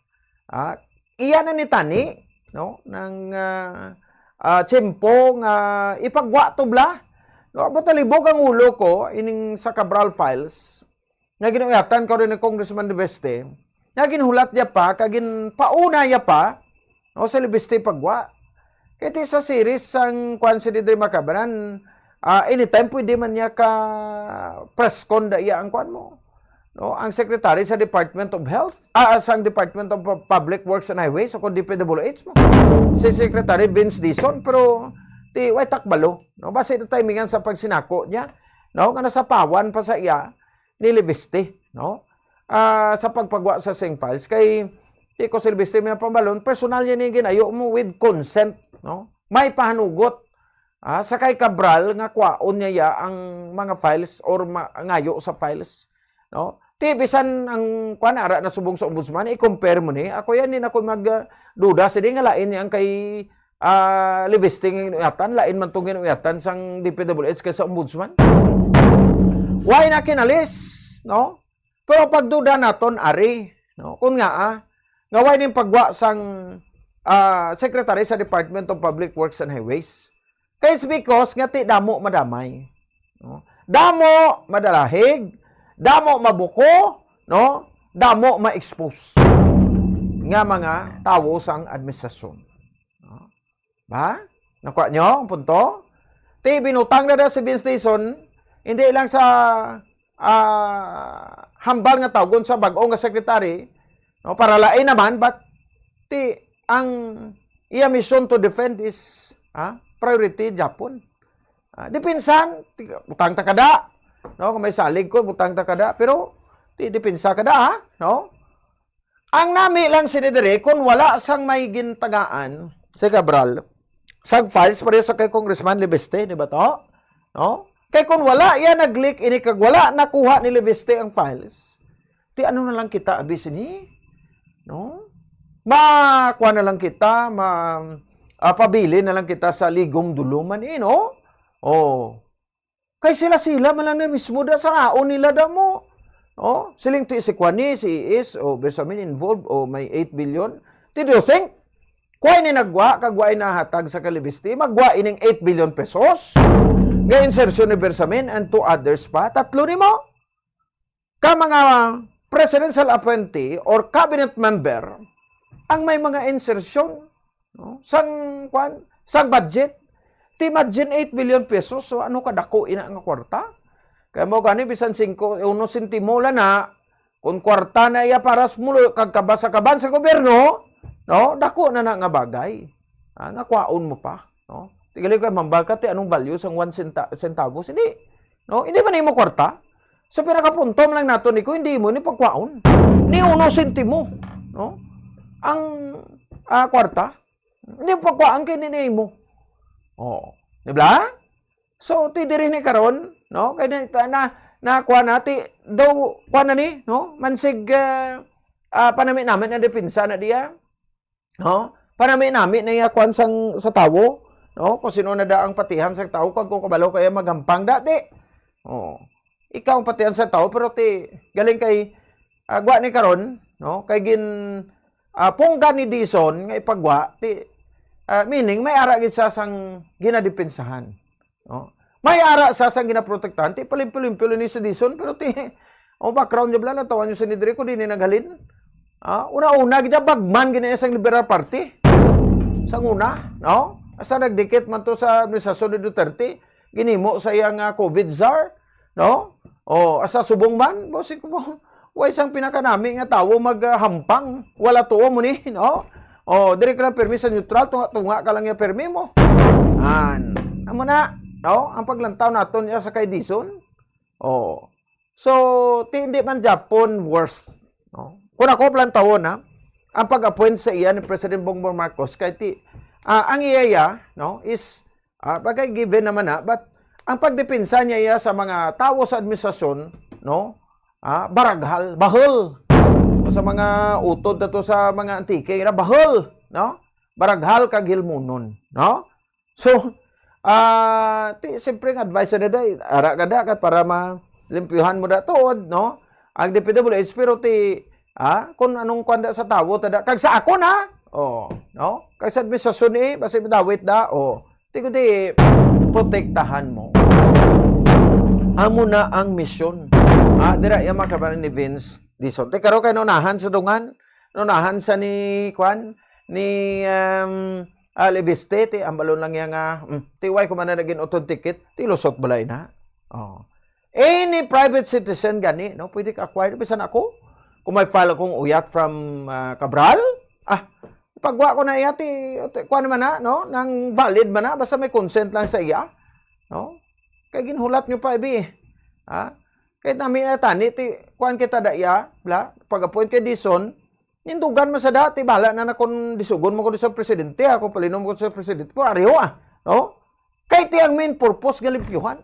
K: Iyan na ni tani, no? Nang tiyempo nga ipagwa to bla No, batalibog ang ulo ko ining sa Cabral files. Nga ginuyatan ko rin ni Congressman Libeste. Nga ginhulat niya pa, kagin pauna niya pa, no, sa Libeste pagwa. Kaya sa series ang kwan si Didri Macabaran, anytime pwede man niya ka press con da iya ang kwan mo. No, ang secretary sa Department of Health, sa Department of Public Works and Highways, o kung DPWH mo. Si Secretary Vince Dizon, pero way takbalo. No, base na timingan sa pagsinako niya. No, nga nasa pawan pa sa iya ni Libeste. No, sa pagpagwa sa sing files. Kay ko si Libeste may pambalon, personal yan yung ginayo mo with consent. No, may pahanugot. Sa kay Cabral nga kwaon niya ang mga files or ngayo sa files. No? Bisan ang kuanara na subong sa ombudsman, i-compare mo ni. Ako yan din ako magduda. Sige nga lain niya ang kay Libesting inuyatan, lain man itong inuyatan sang DPWH kaysa ombudsman. Why na kinalis? No? Pero pagduda naton ari. No? Kung nga, nga why din pagwa sang Secretary sa Department of Public Works and Highways. Kaya it's because nga ti damo madamay. No? Damo madalahig, damo mabuko, no? Damo ma-expose nga mga tawo sang administrasyon. No? Ba? Nakuha nyo ang punto? Ti binutang na si Vince Dizon, hindi lang sa hambal nga tawgon sa bag-o nga sekretary, no? Para lain naman, but ti ang iya mission to defend is priority Japon. Dipinsan, butang takada. No, kung may salig ko, butang takada. Pero, dipinsa kada, no? Ang nami lang sinidere, kung wala sang may gintagaan si Cabral, sag files pareho sa kay Congressman Libeste, di ba to? No? Kay kung wala, yan nag-leak, inikag wala, nakuha ni Libeste ang files. Ti ano na lang kita, abis ni? No? Makuha na lang kita, pabili na lang kita sa ligom duluman, no? Oh. Kay sila man lang na mismo da sa naon nila da mo. Oh, siling ti si Kwani, si Is, o Bersamin involved, o may 8 billion. Did you think? Kuha ni nagwa, kagwa na hatag sa Kalibiste, magwa ining 8 billion pesos. Nga insertion ni Bersamin and 2 others pa. Tatlo ni mo. Ka mga presidential appointee or cabinet member, ang may mga insertion, no? Sang budget, ti margin 8 billion pesos, so ano kadako ina nga kwarta? Kaya mo gani bisan 1 sentimo la na, kung kwarta na iya para mulo kagkabasa-kaban sa gobyerno, no? Dako na nga bagay. Nga kwaon mo pa, no? Tigali ko mambaga ti anong value sang 1 centavos, hindi. No, hindi man imo kwarta. Sa pinakapuntom lang nato niko, hindi mo ni pagkwaon. Ni 1 sentimo, no? Ang kwarta, hindi pagkwaan kay ni mo. Oh, di ba? So ti diri ni karon, no? Kay na kuha nati daw kuha na ni, no? Mansig panami namin na depensa na diya. No? Panami namin na kuan sang sa tawo, no? Kung sino na da ang patihan sa tawo kag kung kabalo kaya magampang dati. Oh. Ikaw ang patihan sa tawo pero ti galing kay gwa ni karon, no? Kay gin pungga ni Dizon nga ipagwa ti meaning may ara gid sa sang ginadepensahan, no? May ara sa sang ginaprotektahan ti palimpilim-pilo ni si Dizon pero ti background niya bla natawan niyo sa Nidre ko din naghalin. Una-una gid bagman gina sang Liberal Party. Sang una, no? Asa nagdikit man to sa administrasyon ni Duterte, ginimo sa iyang COVID czar, no? O asa subong man, bosi ko mo. Way sang pinakanami nga tawo maghampang, wala tuwa mo ni, no? O dire ka lang permi sa neutral, tunga ka lang ya permi mo. Amo na, no? Ang paglantaw naton ya sa kay Dizon. O. So, hindi man Japon worst, no? Kung ako plantawon ang pag-appoint sa iya ni President Bongbong Marcos kay ang iyaya, no, is bagay given naman but ang pagdepensa niya sa mga tawo sa administrasyon, no, baraghal, bahol. Sa mga utod na to sa mga antike, bahol, no? Baraghal kag hilmunon, no? So, siyempre ang advice na day, ara kada kat para malimpyuhan mo da tuod, no? Ang DPWH, pero kung anong kwanda sa tawo, tada, kag sa ako na, no? Kag sa administrasyon basi dawit da, protektahan mo. Amo na ang misyon. Dira yung mga kabaran ni Vince Dizon. Te karo kay nunahan sa dungan, nunahan sa ni Kwan, ni Leviste, ti ambalon lang yang tiway ko man na naging auto ticket, ti lusot balay na. Oh. Any private citizen gani, no, pwede ka acquire bisan ako. Kung may file akong uyat from Cabral, pagwa ko na iya ti kuan man na, no, nang valid man na basta may consent lang sa iya, no? Kay ginhulat nyo pa ibi. Kahit namin tani, kuhan kita daya, pag-appoint kay Dizon, nindugan mo sa dati, bala na kung disugon mo ko sa presidente, ako palinom ko sa presidente, po ariho no? Kahit ang main purpose, galimpyuhan.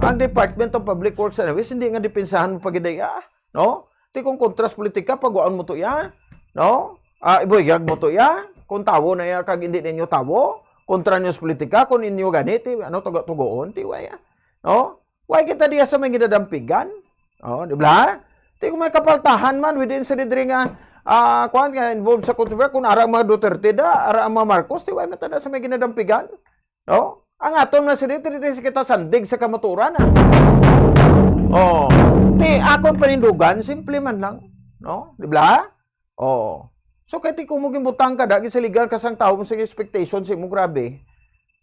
K: Ang Department of Public Works and Highways, hindi nga depensahan mo pag-idaya, no? Ti kung kontras politika, pag-waan mo to ya, no? Iboyag mo to ya, kung tawo na ya, kag hindi ninyo tawo, kontra nyo sa politika, kung inyo ganiti, tugoon, tiwaya, no? Why kita diya sa may ginadampigan? Oh, di ba? Di ko may kapaltahan man within sa didri nga kuan nga involved sa kontrobersiya kung ara mga Duterte da, ara mga Marcos, di why matada sa may ginadampigan? No? Ang aton na sila diri kita sandig sa kamaturan. Oh, ti akong panindugan simple man lang, no? Di ba? Oh. So kay ti kumuging butang ka dagi sa legal kasang tao mo sa expectation si mo grabe.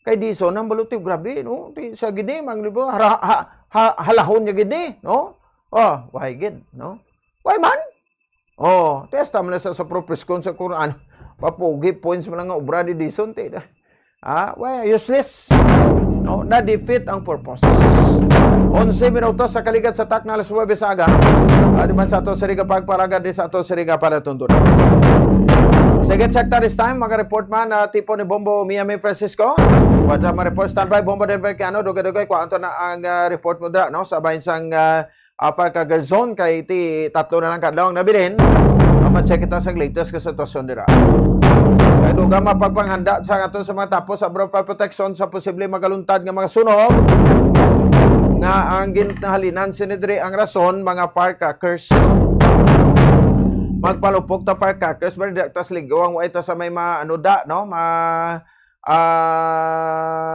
K: Kay Dizon ang baluti grabe, no? Sa gini manglibo halahon niya gini, no? Oh, why gid, no? Why man? Oh, testa man sa propres kon sa Quran. Papugi points man nga obra di Dizon ti. Why useless? No, na defeat ang purpose. 11 minutos sa kaligat sa tak na alas 9 sa aga. Di man sa ato sariga pagparaga di sa ato sariga para tuntun. Sige, check this time. Mag-report man na tipo ni Bombo Miami Francisco. Wala ma-report standby. Bombo Denver Cano. Dugay-dugay ko anto na ang report mo dra, no? Sa bahin sang Parker Zone. Kay ti tatlo na lang kadlawang nabilin. Ma-check kita sa latest kasitwasyon dira. Kaya duga mapagpanghanda sa aton sa mga tapos sa Bureau of Protection sa posible magaluntad nga mga sunog. Nga ang ginahalinan sinidri ang rason mga firecrackers. Magpalupok ta firecrackers pero di tas ligawang wa ita sa may da, no,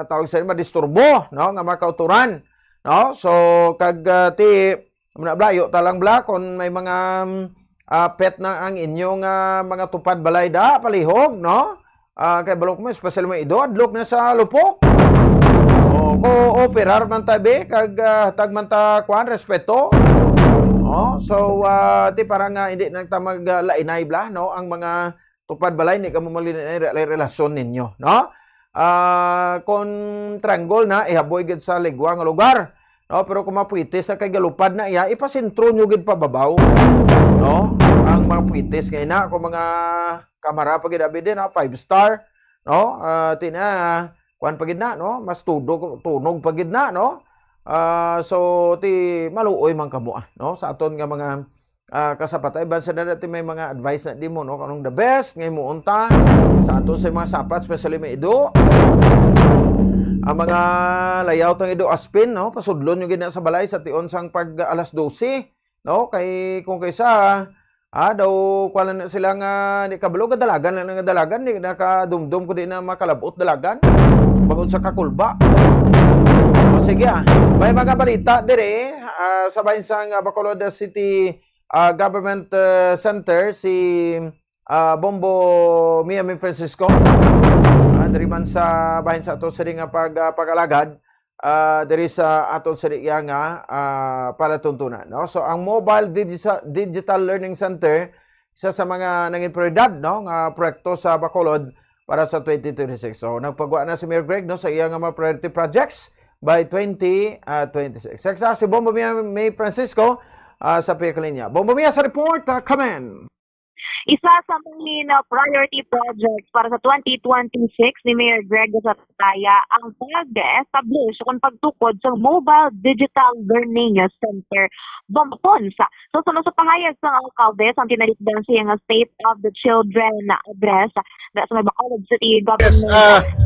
K: tawag sa madisturbo, no, nga makauturan, no. So kag ti blayo talang bla kon may mga pet na ang inyong mga tupad balay da palihog, no. Kay balok mo special mo ido adlok na sa lupok. Ko operar man tabi kag tagman ta kuan respeto. Oh, so di parang hindi nagtamag lainay bla, no, ang mga tupad balay ni kamo malinay relasyon ninyo, no? Kon triangle na ihaboy gid sa ligwa nga lugar, no, pero kung mapuitis na kay galupad na iya ipasentro nyo gid pababaw, no? Ang mga puitis kay na kung mga kamera pagid abi din, 5 star, no? Kuan pagid na, no? Mas tunog pagid na, no? So ti maluoy man kamo, no, sa aton nga mga kasapatay bansa na dati may mga advice na di mo, no, kanong the best ngay mo unta sa aton sa mga sapat especially may ido ang mga layout ng ido aspin, no, pasudlon yung gina sa balay sa tion sang pag alas 12, no, kay kung kaysa daw kuan na sila nga di kabalo ka dalagan na nga dalagan di nakadumdum ko di na makalabot dalagan bangod sa kakulba. Sige, may mga balita dire sa bahin sang Bacolod City Government Center si Bombo Miami Francisco. Diri man sa bahin sa ato siri nga pag-alagad diri sa ato siri nga palatuntunan, no. So ang Mobile Digital Learning Center isa sa mga nanging prioridad, no, nga proyekto sa Bacolod para sa 2026. So nagpagawa na si Mayor Greg, no, sa iya nga mga priority projects by 2026. Sa si Bombo May Francisco sa Pekalinya. Bombo Mia sa report, come in.
E: Isa sa mga priority projects para sa 2026 ni Mayor Greg Zapataya ang pag-establish kung pagtukod sa Mobile Digital Learning Center Bomponsa. So sa pahayag sa alkalde sa tinalikdan siya nga State of the Children address sa may Bacolod City Government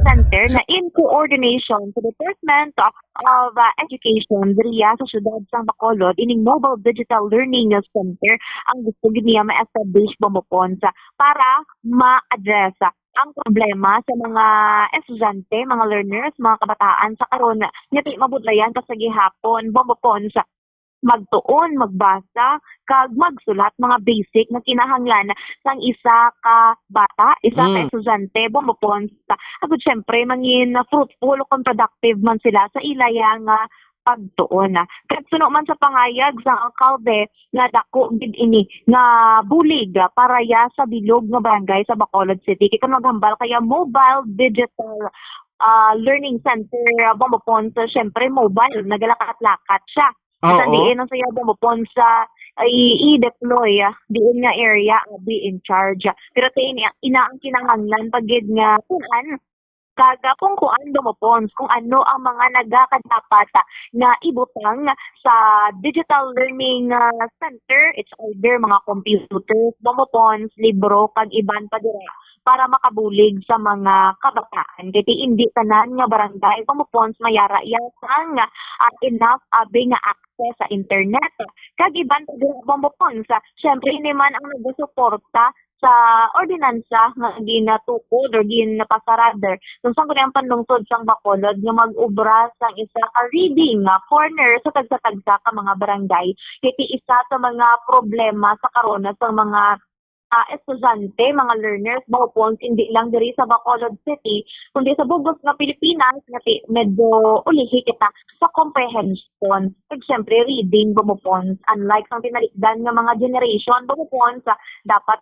E: Center na in coordination sa Department of Education diriya sa siyudad sa Bacolod ining Mobile Digital Learning Center ang gusto niya ma-establish Bomponsa para ma-address ang problema sa mga estudyante, mga learners, mga kabataan sa karon nga di mabudlayan sa gihapon bomopon sa magtuon, magbasa, kag magsulat mga basic na kinahanglan sang isa ka bata, isa ka estudyante, bomopon sa agud syempre mangin fruitful o productive man sila sa ilayang pagtuon. Kag suno man sa pangayag sa alkalde nga dako gid ini nga bulig paraya sa bilog nga barangay sa Bacolod City. Kay maghambal kaya mobile digital learning center bomopon sa syempre mobile nagalakat-lakat siya. Sa diin ang saya bomopon sa i-deploy diin nga area be in charge. Pero tayo ina ang kinahanglan pagid nga kuan kaga kung kuan dumopons kung ano ang mga nagakadapat na ibutang sa digital learning center. It's either mga computers, dumopons, libro, kag iban pa dira para makabulig sa mga kabataan. Kaya hindi tanan nga barangay dumopons mayara yasang enough nga access sa internet. Kag iban pa dira dumopons syempre ini man ang nagsuporta sa ordinansa nga ginatukod or ginapasarader kung saan ko ang panlungsod sang Bacolod nga mag-ubra sang isa ka reading corner sa tagsa-tagsa ka mga barangay. Kiti isa sa mga problema sa karon sa mga estudyante, mga learners, bomopons, hindi lang diri sa Bacolod City, kundi sa bugos nga Pilipinas, nga medyo ulihi kita sa comprehension. Kag syempre, reading, bomopons, unlike sa pinalikdan nga mga generation, bomopons, dapat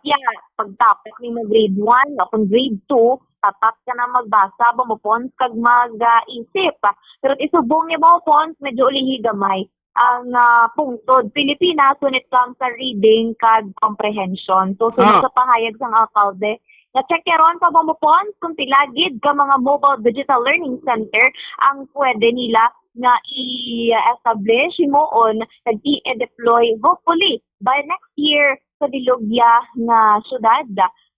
E: pagtapos ni mo grade 1, o kung grade 2, tapat ka na magbasa, bomopons, kag mag-isip. Pero isubong ni bomopons, medyo ulihi gamay ang pungtod Pilipinas when it comes sa reading kag comprehension. So, sunod sa pahayag sang alkalde, na-check ron sa bomopons kung tilagid ka mga mobile digital learning center ang pwede nila na i-establish on kag i-deploy hopefully by next year sa Dilugya nga syudad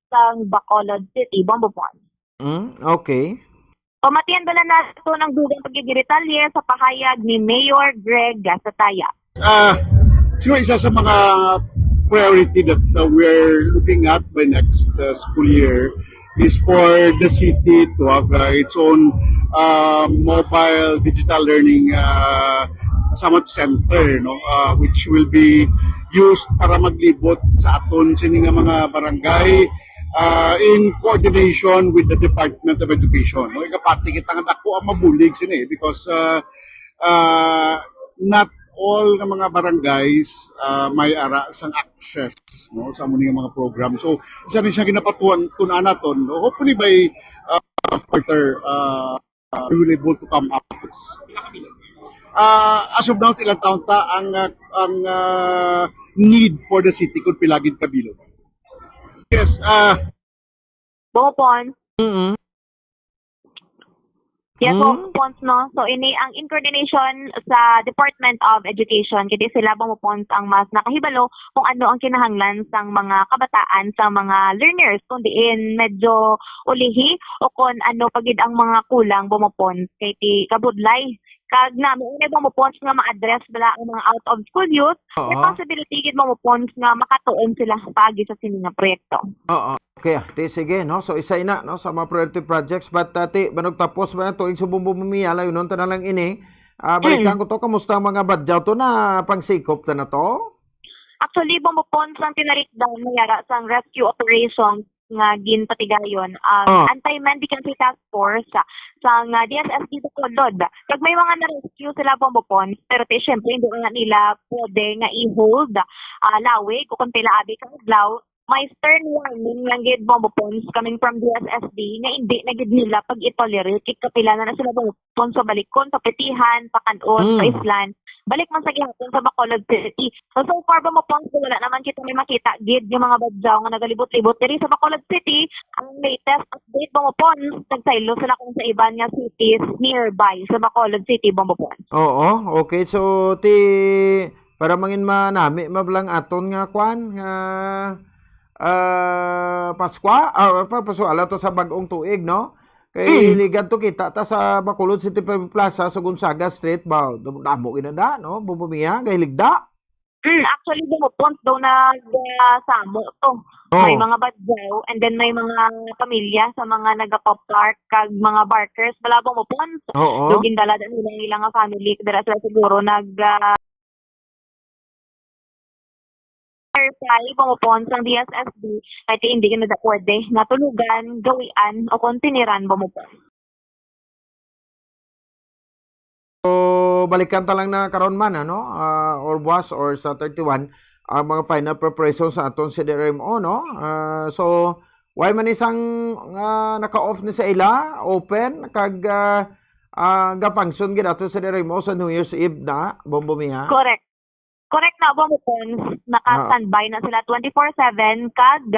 E: sang Bacolod City, bomopons.
K: Okay.
E: Pamatian bala na ito ng dugang pagigiritalye sa pahayag ni Mayor Greg Gasataya.
G: Siguro isa sa mga priority that we're looking at by next school year is for the city to have its own mobile digital learning summit center, which will be used para maglibot sa aton sini nga mga barangay in coordination with the Department of Education. Ikapati kita nga ako ang mabulig sini because not all nga mga barangays may ara sang access sa among mga program. So isa rin siya ginapatuan naton. Hopefully by further we will able to come up with this. As of now, ilang taon ta ang need for the city kung pilagid kabilog. Yes.
E: Bomopons. Yes, bomopons, no? So, ini ang in coordination sa Department of Education. Kaya sila bomopons ang mas nakahibalo kung ano ang kinahanglan sang mga kabataan, sa mga learners. Kung diin medyo ulihi o kung ano pagid ang mga kulang bomopons. Kaya kabudlay. Kag namin bomopons nga ma-address bala ang mga out of school youth, responsibility gid bomopons nga makatuon sila pagi sa sini nga proyekto.
K: Okay, sige, no? So, isa ina, no? Sa mga priority projects. But, banog tapos ba na to? Igsubong bumimiyala, yun, ta na lang ini. Balikan ko to, kamusta mga badyaw to na pangsikop ta na to?
E: Actually, bomopons ang tinarikdan mayara sang rescue operations nga ginpatigayon ang Anti-Mendicancy Task Force sang DSSD sa Bacolod. Kag may mga na-rescue sila bomopons, pero syempre hindi nga nila pwede nga i-hold lawig o kung pila abi kang adlaw. May stern warning lang gid bomopons coming from DSSD na hindi na gid nila pag itolerate kapila na sila bomopons sa balikon, sa petihan, pakanon, sa islan. Balik man sa gihapon sa Bacolod City. So far bomopons wala naman kita may makita gid yung mga badyaw nga nagalibot-libot diri sa Bacolod City. Ang latest update bomopons nagsaylo sila kung sa iban nga cities nearby sa Bacolod City bomopons.
K: Okay. So para mangin manami mablang aton nga kwan nga Paskwa, pasuala to sa bagong tuig, no? Kay ligad to kita ta sa Bacolod City Plaza sa Gonzaga Street ba damo ginada, no? Bubumiya kay ligda.
E: Actually, bumupont daw samo to. May mga badyaw and then may mga pamilya sa mga nagapa-park kag mga barkers bala bumupont.
K: Oo.
E: So gindala nila nga family dira sila siguro reply bumupont sa DSSD kahit hindi ka na pwede natulugan, gawian o kontiniran bumupont.
K: So, balikan ta lang na karon man, ano? Or buwas or sa 31, ang mga final preparation sa aton CDRMO, no? So, why man isang naka-off ni sa ila, open, kag ga-function gid ato sa CDRMO sa New Year's Eve na, Bombomiha?
E: Correct. Correct na bumupon, naka-standby na sila 24/7 kag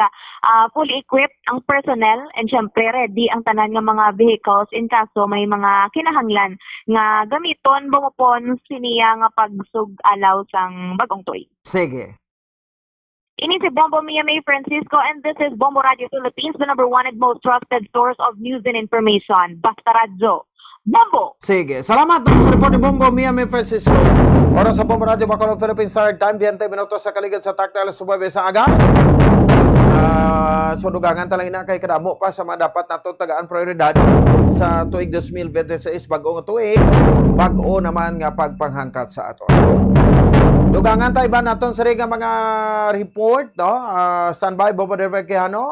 E: fully equipped ang personnel and syempre ready ang tanan nga mga vehicles in kaso may mga kinahanglan nga gamiton bumupon siniya nga pagsug-alaw sang bagong tuig.
K: Sige.
E: Ini si Bombo Mia May Francisco and this is Bombo Radio Philippines, the number one and most trusted source of news and information. Basta Radyo. Bombo!
K: Sige. Salamat sa report ni Bombo Mia May Francisco. Oras sa Bombo Radio Bacolod Philippines Standard Time, 20 minutos sa kaligid sa takta alas 9 sa aga. So dugangan talang ina kay kadamo pa sa mga dapat nato tagaan prioridad sa tuig 2026 bag-o nga tuig, bag-o naman nga pagpanghangkat sa ato. Dugangan tayo ba naton sa nga mga report, no? Standby Bombo Derver Quijano,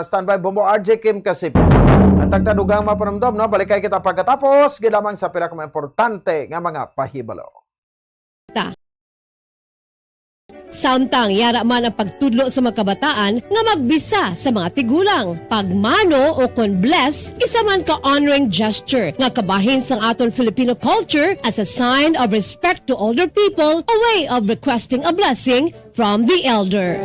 K: standby Bombo RJ Kim Kasip. At tagtadugang mapanamdom, no? Balikay kita pagkatapos, gilamang sa pila ka mga importante nga mga pahibalo.
T: Samtang yara man ang pagtudlo sa mga kabataan nga magbisa sa mga tigulang. Pagmano o kon bless, isa man ka honoring gesture nga kabahin sang aton Filipino culture as a sign of respect to older people, a way of requesting a blessing from the elder.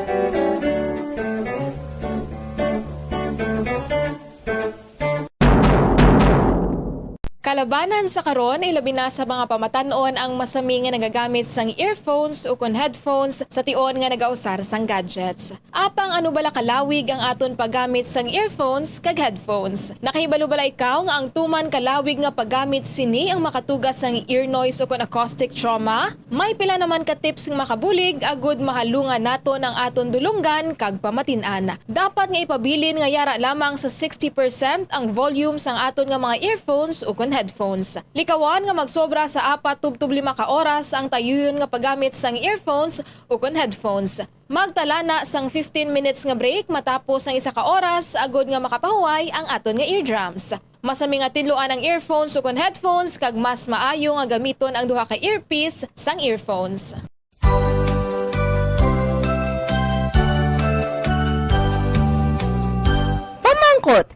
D: Kalabanan sa karon ilabi na sa mga pamatanon ang masami nga nagagamit sang earphones o kon headphones sa tion nga nagausar sang gadgets. Apang ano bala kalawig ang aton paggamit sang earphones kag headphones. Nakahibalo bala ikaw nga ang tuman kalawig nga paggamit sini ang makatugas sang ear noise o kon acoustic trauma? May pila naman ka tips nga makabulig agud mahalungan naton ang aton dulunggan kag pamatin-an. Dapat nga ipabilin nga yara lamang sa 60% ang volume sang aton nga mga earphones o kon headphones. Likawan nga magsobra sa 4-5 ka oras ang tayuyon nga paggamit sang earphones o kon headphones. Magtala na sang 15 minutes nga break matapos ang 1 ka oras agod nga makapahuway ang aton nga eardrums. Masami nga tidloan ang earphones o kon headphones kag mas maayo nga gamiton ang duha ka earpiece sang earphones.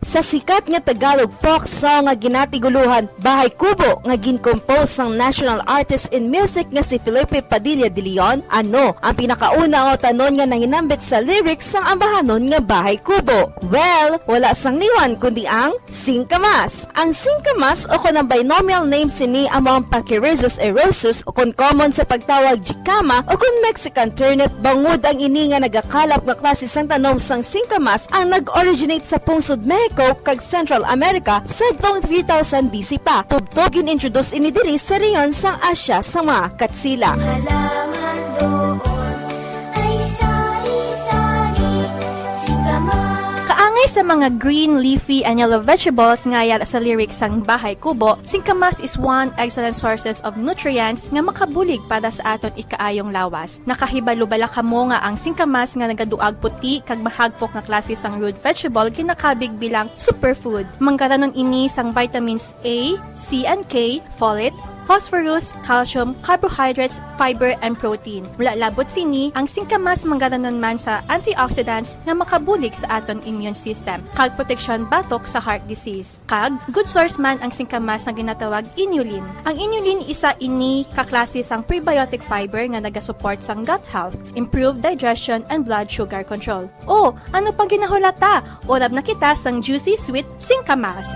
H: Sa sikat nga Tagalog folk song nga ginatiguluhan Bahay Kubo nga gincompose sang national artist in music nga si Felipe Padilla de Leon, ano ang pinakauna o tanon nga nanginambit sa lyrics sang ambahanon nga Bahay Kubo? Well, wala sang liwan kundi ang singkamas. Ang singkamas o kon ang binomial name sini among Pachyrhizos erosus o kon common sa pagtawag jicama o kon Mexican turnip, bangod ang ini nga nagakalap nga klase sang tanom sang singkamas ang nag-originate sa pungsod Mexico kag Central America sa taong 3000 BC pa. Tubtogin introduce ini diri sa reyon sang Asya sa mga Katsila.
W: Kaangay sa mga green, leafy, and yellow vegetables nga yara sa lyrics sang Bahay Kubo, singkamas is one excellent sources of nutrients nga makabulig para sa aton ikaayong lawas. Nakahibalo bala kamo nga ang singkamas nga nagaduag puti kag mahagpok nga klase sang root vegetable ginakabig bilang superfood. Manggaranon ini sang vitamins A, C and K, folate, phosphorus, calcium, carbohydrates, fiber, and protein. Mula labot sini, ang singkamas manggaranon man sa antioxidants nga makabulig sa aton immune system, kag protection batok sa heart disease. Kag, good source man ang singkamas na ginatawag inulin. Ang inulin isa ini kaklase sang prebiotic fiber nga nagasupport sang gut health, improve digestion, and blood sugar control. O, ano pang ginahulata? Orab na kita sang juicy sweet singkamas.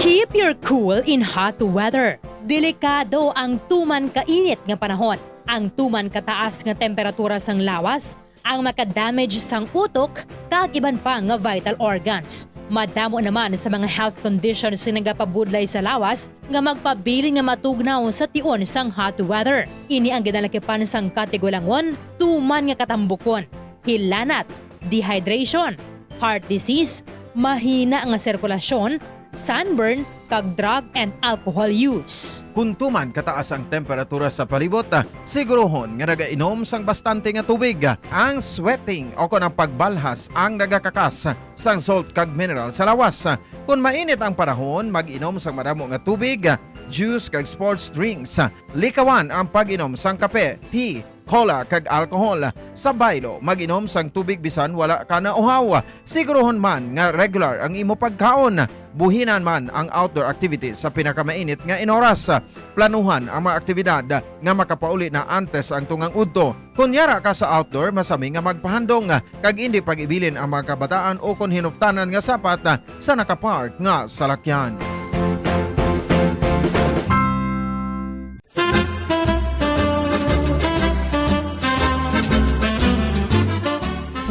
X: Keep your cool in hot weather. Delikado ang tuman kainit nga panahon. Ang tuman kataas nga temperatura sang lawas, ang makadamage sang utok, kag iban pa nga vital organs. Madamo naman sa mga health conditions nga nagapabudlay sa lawas nga magpabilin nga matugnaw sa tion sang hot weather. Ini ang ginalakipan sang katigulangon, tuman nga katambukon, hilanat, dehydration, heart disease, mahina nga sirkulasyon, sunburn, kag drug and alcohol use.
K: Kung tuman kataas ang temperatura sa palibot, sigurohon nga nagainom sang bastante nga tubig. Ang sweating o kung ang pagbalhas ang nagakakas sang salt kag mineral sa lawas. Kung mainit ang panahon, mag-inom sang madamo nga tubig, juice kag sports drinks. Likawan ang pag-inom sang kape, tea, cola kag alcohol. Sa baylo, mag-inom sang tubig bisan wala ka na uhaw. Sigurohon man nga regular ang imo pagkaon. Buhinan man ang outdoor activities sa pinakamainit nga inoras. Planuhan ang mga aktibidad nga makapauli na antes ang tungang udto. Kunyara ka sa outdoor, masami nga magpahandong kag hindi pag-ibilin ang mga kabataan o kung hinuptanan nga sapat sa nakapark nga salakyan.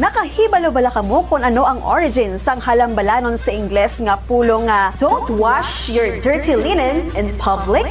A: Nakahibalo-bala ka mo kung ano ang origin sang halambalanon sa Ingles nga pulong nga don't wash your dirty linen in public?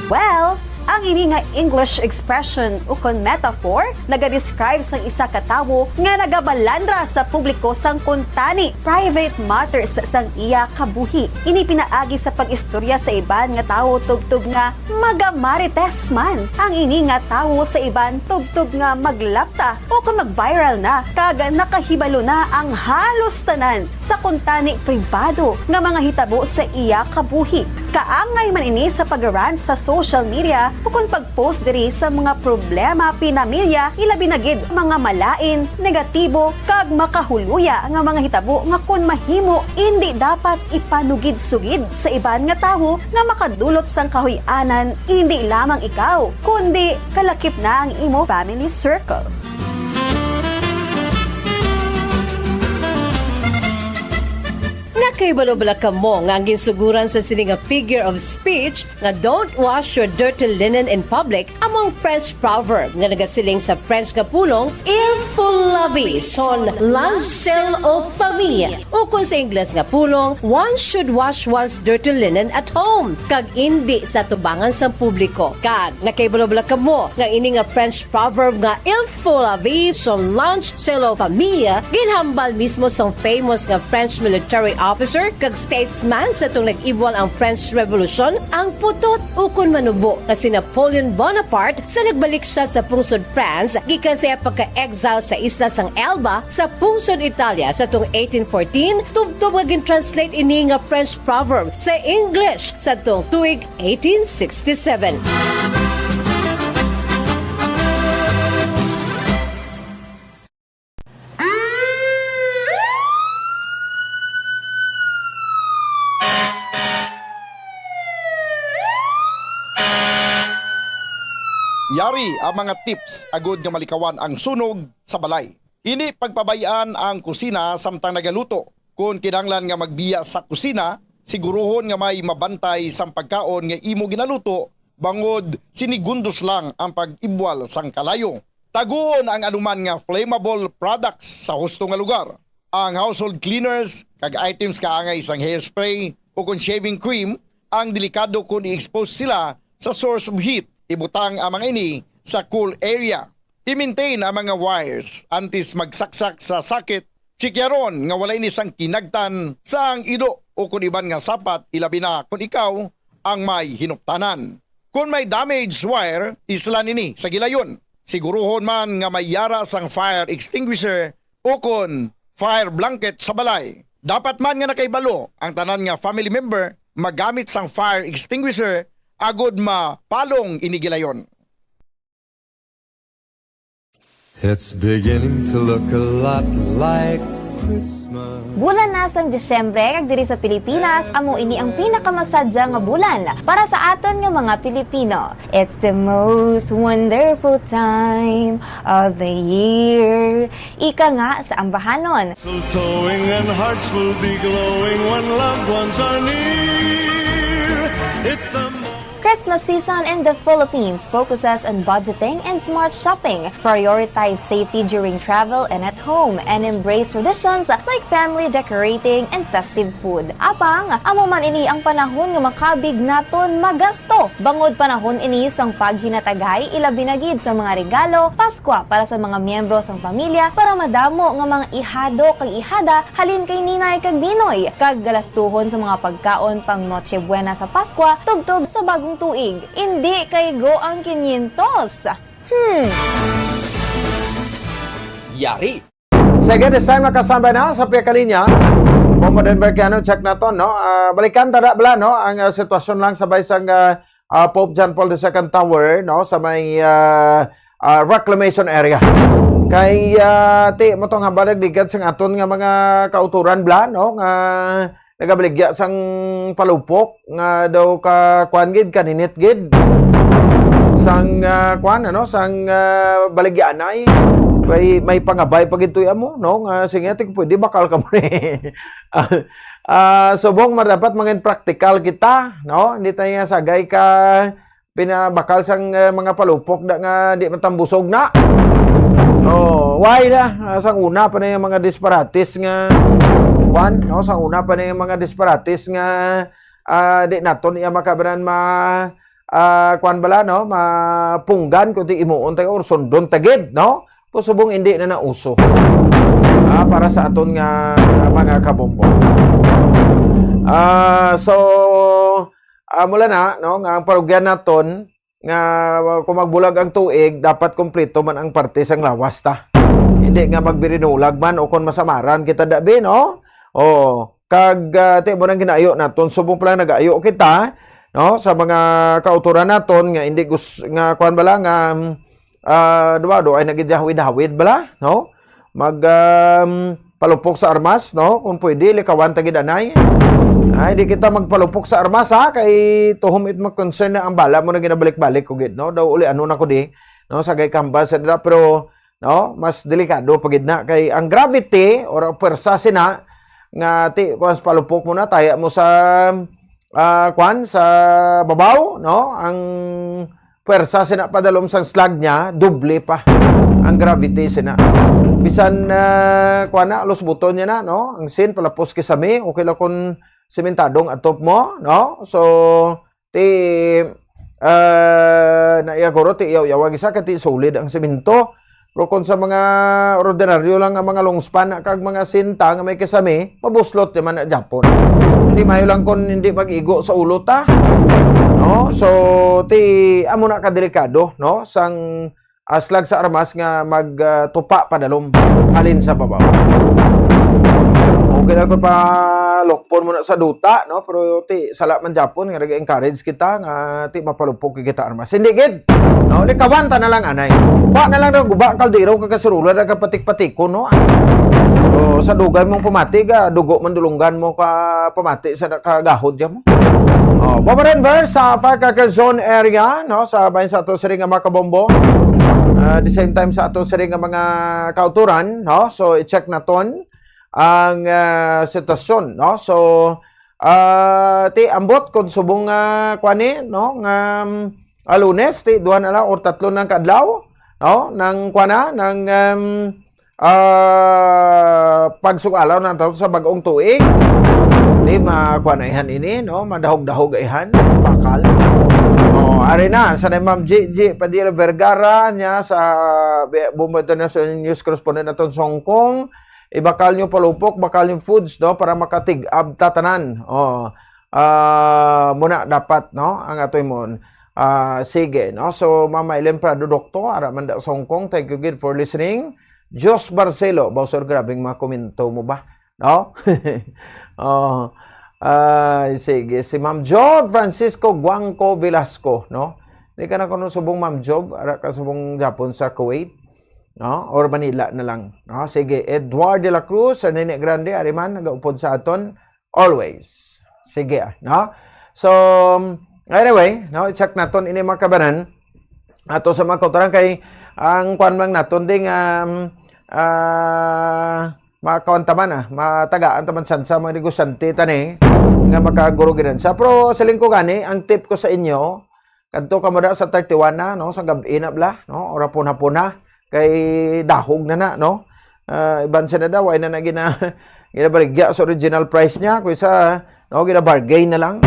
A: Well, ang ini nga English expression o kon metaphor naga-describe sang isa ka tawo nga nagabalandra sa publiko sang kuntani private matters sang iya kabuhi. Ini pinaagi sa pag-istorya sa iban nga tawo tugtog nga magamarites man. Ang ini nga tawo sa iban tugtog nga maglapta o kung mag-viral na kag nakahibalo na ang halos tanan sa kuntani pribado nga mga hitabo sa iya kabuhi. Kaangay man ini sa pag-rant sa social media o kung pag-post diri sa mga problema pinamilya, ilabi na gid mga malain, negatibo, kag makahuluya nga mga hitabo nga kung mahimo hindi dapat ipanugid-sugid sa iban nga tawo nga makadulot sang kahuy-anan hindi lamang ikaw, kundi kalakip na ang imo family circle.
U: Nakahibalo-bala ka mo nga ang ginsuguran sa sining nga figure of speech nga don't wash your dirty linen in public among French proverb nga nagasiling sa French nga pulong il faut laver son linge sale aux famille o kung sa Ingles nga pulong one should wash one's dirty linen at home kag indi sa tubangan sa publiko. Kag nakahibalo-bala ka mo nga ini nga French proverb nga il faut laver son linge sale aux famille ginhambal mismo sa famous nga French military officer kag statesman sa itong nag-ibwal ang French Revolution ang putot ukon manubo na si Napoleon Bonaparte sa nagbalik siya sa pungsod France gikan siya pagka-exile sa isla sang Elba sa pungsod Italia sa itong 1814 tubtob nga gin-translate ini nga French proverb sa English sa itong tuig 1867.
M: Yari ang mga tips agud nga malikawan ang sunog sa balay. Ini pagpabayaan ang kusina samtang nagaluto. Kung kinahanglan nga magbiya sa kusina, sigurohon nga may mabantay sang pagkaon nga imo ginaluto bangod sinigundos lang ang pag-ibwal sang kalayo. Taguon ang anuman nga flammable products sa husto nga lugar. Ang household cleaners kag items kaangay sang hairspray o kung shaving cream ang delikado kung i-expose sila sa source of heat. Ibutang ang mga ini sa cool area. I-maintain ang mga wires antes magsaksak sa sakit. Chikyaron nga wala ini sang kinagtan sa ang ido o kung iban nga sapat ilabi na kung ikaw ang may hinuptanan. Kung may damaged wire, islan ini sa gilayon. Siguruhon man nga may yara sang fire extinguisher o kung fire blanket sa balay. Dapat man nga nakaibalo ang tanan nga family member magamit sang fire extinguisher agod mapalong inigilayon.
C: It's beginning to look a lot like Christmas.
J: Bulan na sang Disyembre kag diri sa Pilipinas amo ini ang pinakamasadya nga bulan para sa aton nga mga Pilipino. It's the most wonderful time of the year. Ika nga sa ambahanon.
O: Towing and hearts will be glowing when loved ones are near. It's the
J: Christmas season in the Philippines focuses on budgeting and smart shopping, prioritize safety during travel and at home, and embrace traditions like family decorating and festive food. Apang, amo man ini ang panahon nga makabig naton magasto. Bangod panahon ini sang paghinatagay ilabi na gid sa mga regalo, Paskwa para sa mga miyembro sang pamilya para madamo nga mga ihado kag ihada halin kay ninay kag ninoy. Kag galastuhon sa mga pagkaon pang Noche Buena sa Paskwa tubtob sa bagong tuig. Hindi kay go ang 500.
K: Yari. Sige, this time nakasambay na sa Pekalinya. Bombo Denbergiano, check na to, no? Balikan tada bala, no? Ang sitwasyon lang sabay sang Pope John Paul II Tower, no? Sa may reclamation area. Kay ti mo tong habalag digad sang aton nga mga kauturan bla, no? Nga nagabaligya sang palupok nga daw ka kuan gid kaninit gid. Sang kuan ano, sang baligyan ay may pangabay pag ito'y amo, no? Nga sige, pwede bakal ka mo ni. Subong dapat mangin practical kita, no? Hindi tayo sagay ka pinabakal sang mga palupok da nga di matambusog na. Oh, why na? Sang una pa na yung mga disparatis nga kuan, no? Sang una pa na yung mga disparatis nga di naton iya makabanan kuan bala, no? Mapunggan kundi imuon tayo or sundon tagid, no? Pusubong hindi na nauso para sa aton nga mga kabombo. So mula na, no, nga ang parugyan naton nga kung magbulag ang tuig dapat kompleto man ang parte sang lawas ta. Hindi nga magbirinulag man o kung masamaran kita dabi, no? Kag ti mo nang ginaayo naton subong pala nagaayo kita, no, sa mga kauturan naton nga hindi nga kuan bala nga duwa ay nagidahawid-hawid bala, no? Palupok sa armas, no? Kung pwede likawan tagid anay. Ay di kita magpalupok sa armas ha kay tuhom it mag-concern na ang bala mo na ginabalik-balik ko gid, no? Daw uli ano na ko di, no? Sagay kambas na pero no, mas delikado pagid na kay ang gravity or pwersa sina nga ti kuan palupok mo na taya mo sa kuan sa babaw, no? Ang pwersa sina padalom sang slag niya, doble pa ang gravity sina. Bisan kuan na alos buton niya na, no? Ang sin palapos kisami, okay lang kung sementadong atop mo, no? So ti naiyaguro ti yaw-yawag isa kati solid ang semento. Pero kung sa mga ordinaryo lang ang mga longspan kag mga sinta nga may kisami, mabuslot naman na Japon. Hindi mayo lang kung hindi mag-igo sa ulo ta. No? So ti amo na kadelikado, no? Sang slag sa armas nga magtupa padalom alin sa babaw. Okay na ko pa lokpon mo na sa duta, no? Pero ti sala man Japon nga nag-encourage kita nga ti mapalupok kita armas. Hindi gid. No, likawanta na lang anay. Wa na lang daw guba kaldero kagasurula na kapatik-patiko, no? So, sa dugay mong pamati ka, dugo man dulunggan mo ka pamati sa kagahod ya mo. Bomber sa Firecracker Zone area, no? Sa bayan sa ato siring nga mga kabombo. The same time sa ato siring nga mga kauturan, no? So, i-check naton ang sitwasyon, no? So, ti ambot kung subong kuani, no? Lunes, ti duha na lang or tatlo ng kadlaw, no? Nang kuana, nang pagsugalaw na taon sa bagong tuig. Di makuanaihan ini, no? Madahog-dahog aihan, bakal. Ari na, sa Ma'am G. Padilla Vergara niya sa Bombo International News Correspondent naton sa Hong Kong. Ibakal nyo palupok, bakal nyo foods, no? Para makatig-ab tatanan. Muna dapat, no? Ang atoy mon. Sige, no? So, Mama Ellen Prado, Doktor, araman da sa Hong Kong. Thank you again for listening. Jos Barcelo, Bowser, grabing mga komento mo ba? No? Sige, si Ma'am Job Francisco Guangco Velasco, no? Hindi ka na kuno subong Ma'am Job, ara ka subong Japon sa Kuwait, no? Or Manila na lang, no? Sige, Edward de la Cruz, sa Nene Grande, ariman, nagaupod sa aton, always. Sige, no? So, anyway, no? I-check naton ini mga kabanan, ato sa mga kauturan kay, ang kwan lang naton ding, makawantaman matagaan taman sa mga negosyante tani nga makaguro ginansya. Pero sa lingko gani, ang tip ko sa inyo kadto ka mo da sa 31 na, no? Sa gabi na bla, no? Ora puna-puna kay dahog na no? Iban siya na daw, ay na ginabaligya sa original price niya, kaysa, no? Ginabargain na lang.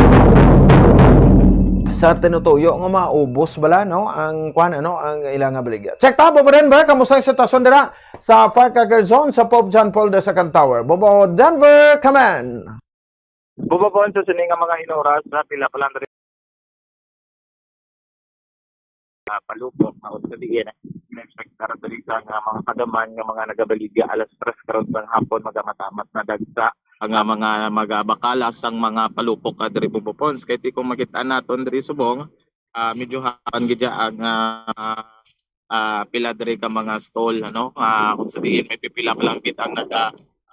K: Sa tinutuyo nga maubos bala, no? Ang kwan, ano? Ang ilang nga baligya. Check ta, Bobo Denver, kamusta ang sitwasyon dira sa Firecracker Zone sa Pope John Paul II Tower. Bobo Denver, come on!
B: Bobo po, sa sining nga mga inoras na pila pa lang rin palupok na usadiin. Inexpectar dali sa nga mga kadaman nga mga nagabaligya alas 3 karon ng hapon magamatamat na dagsa ang mga magabakalas ang mga palupok diri Bubopons. Kay ti kung makita naton diri subong medyo hapan gid ang pila diri ka mga stall ano kung sabihin may pipila pa lang gid ang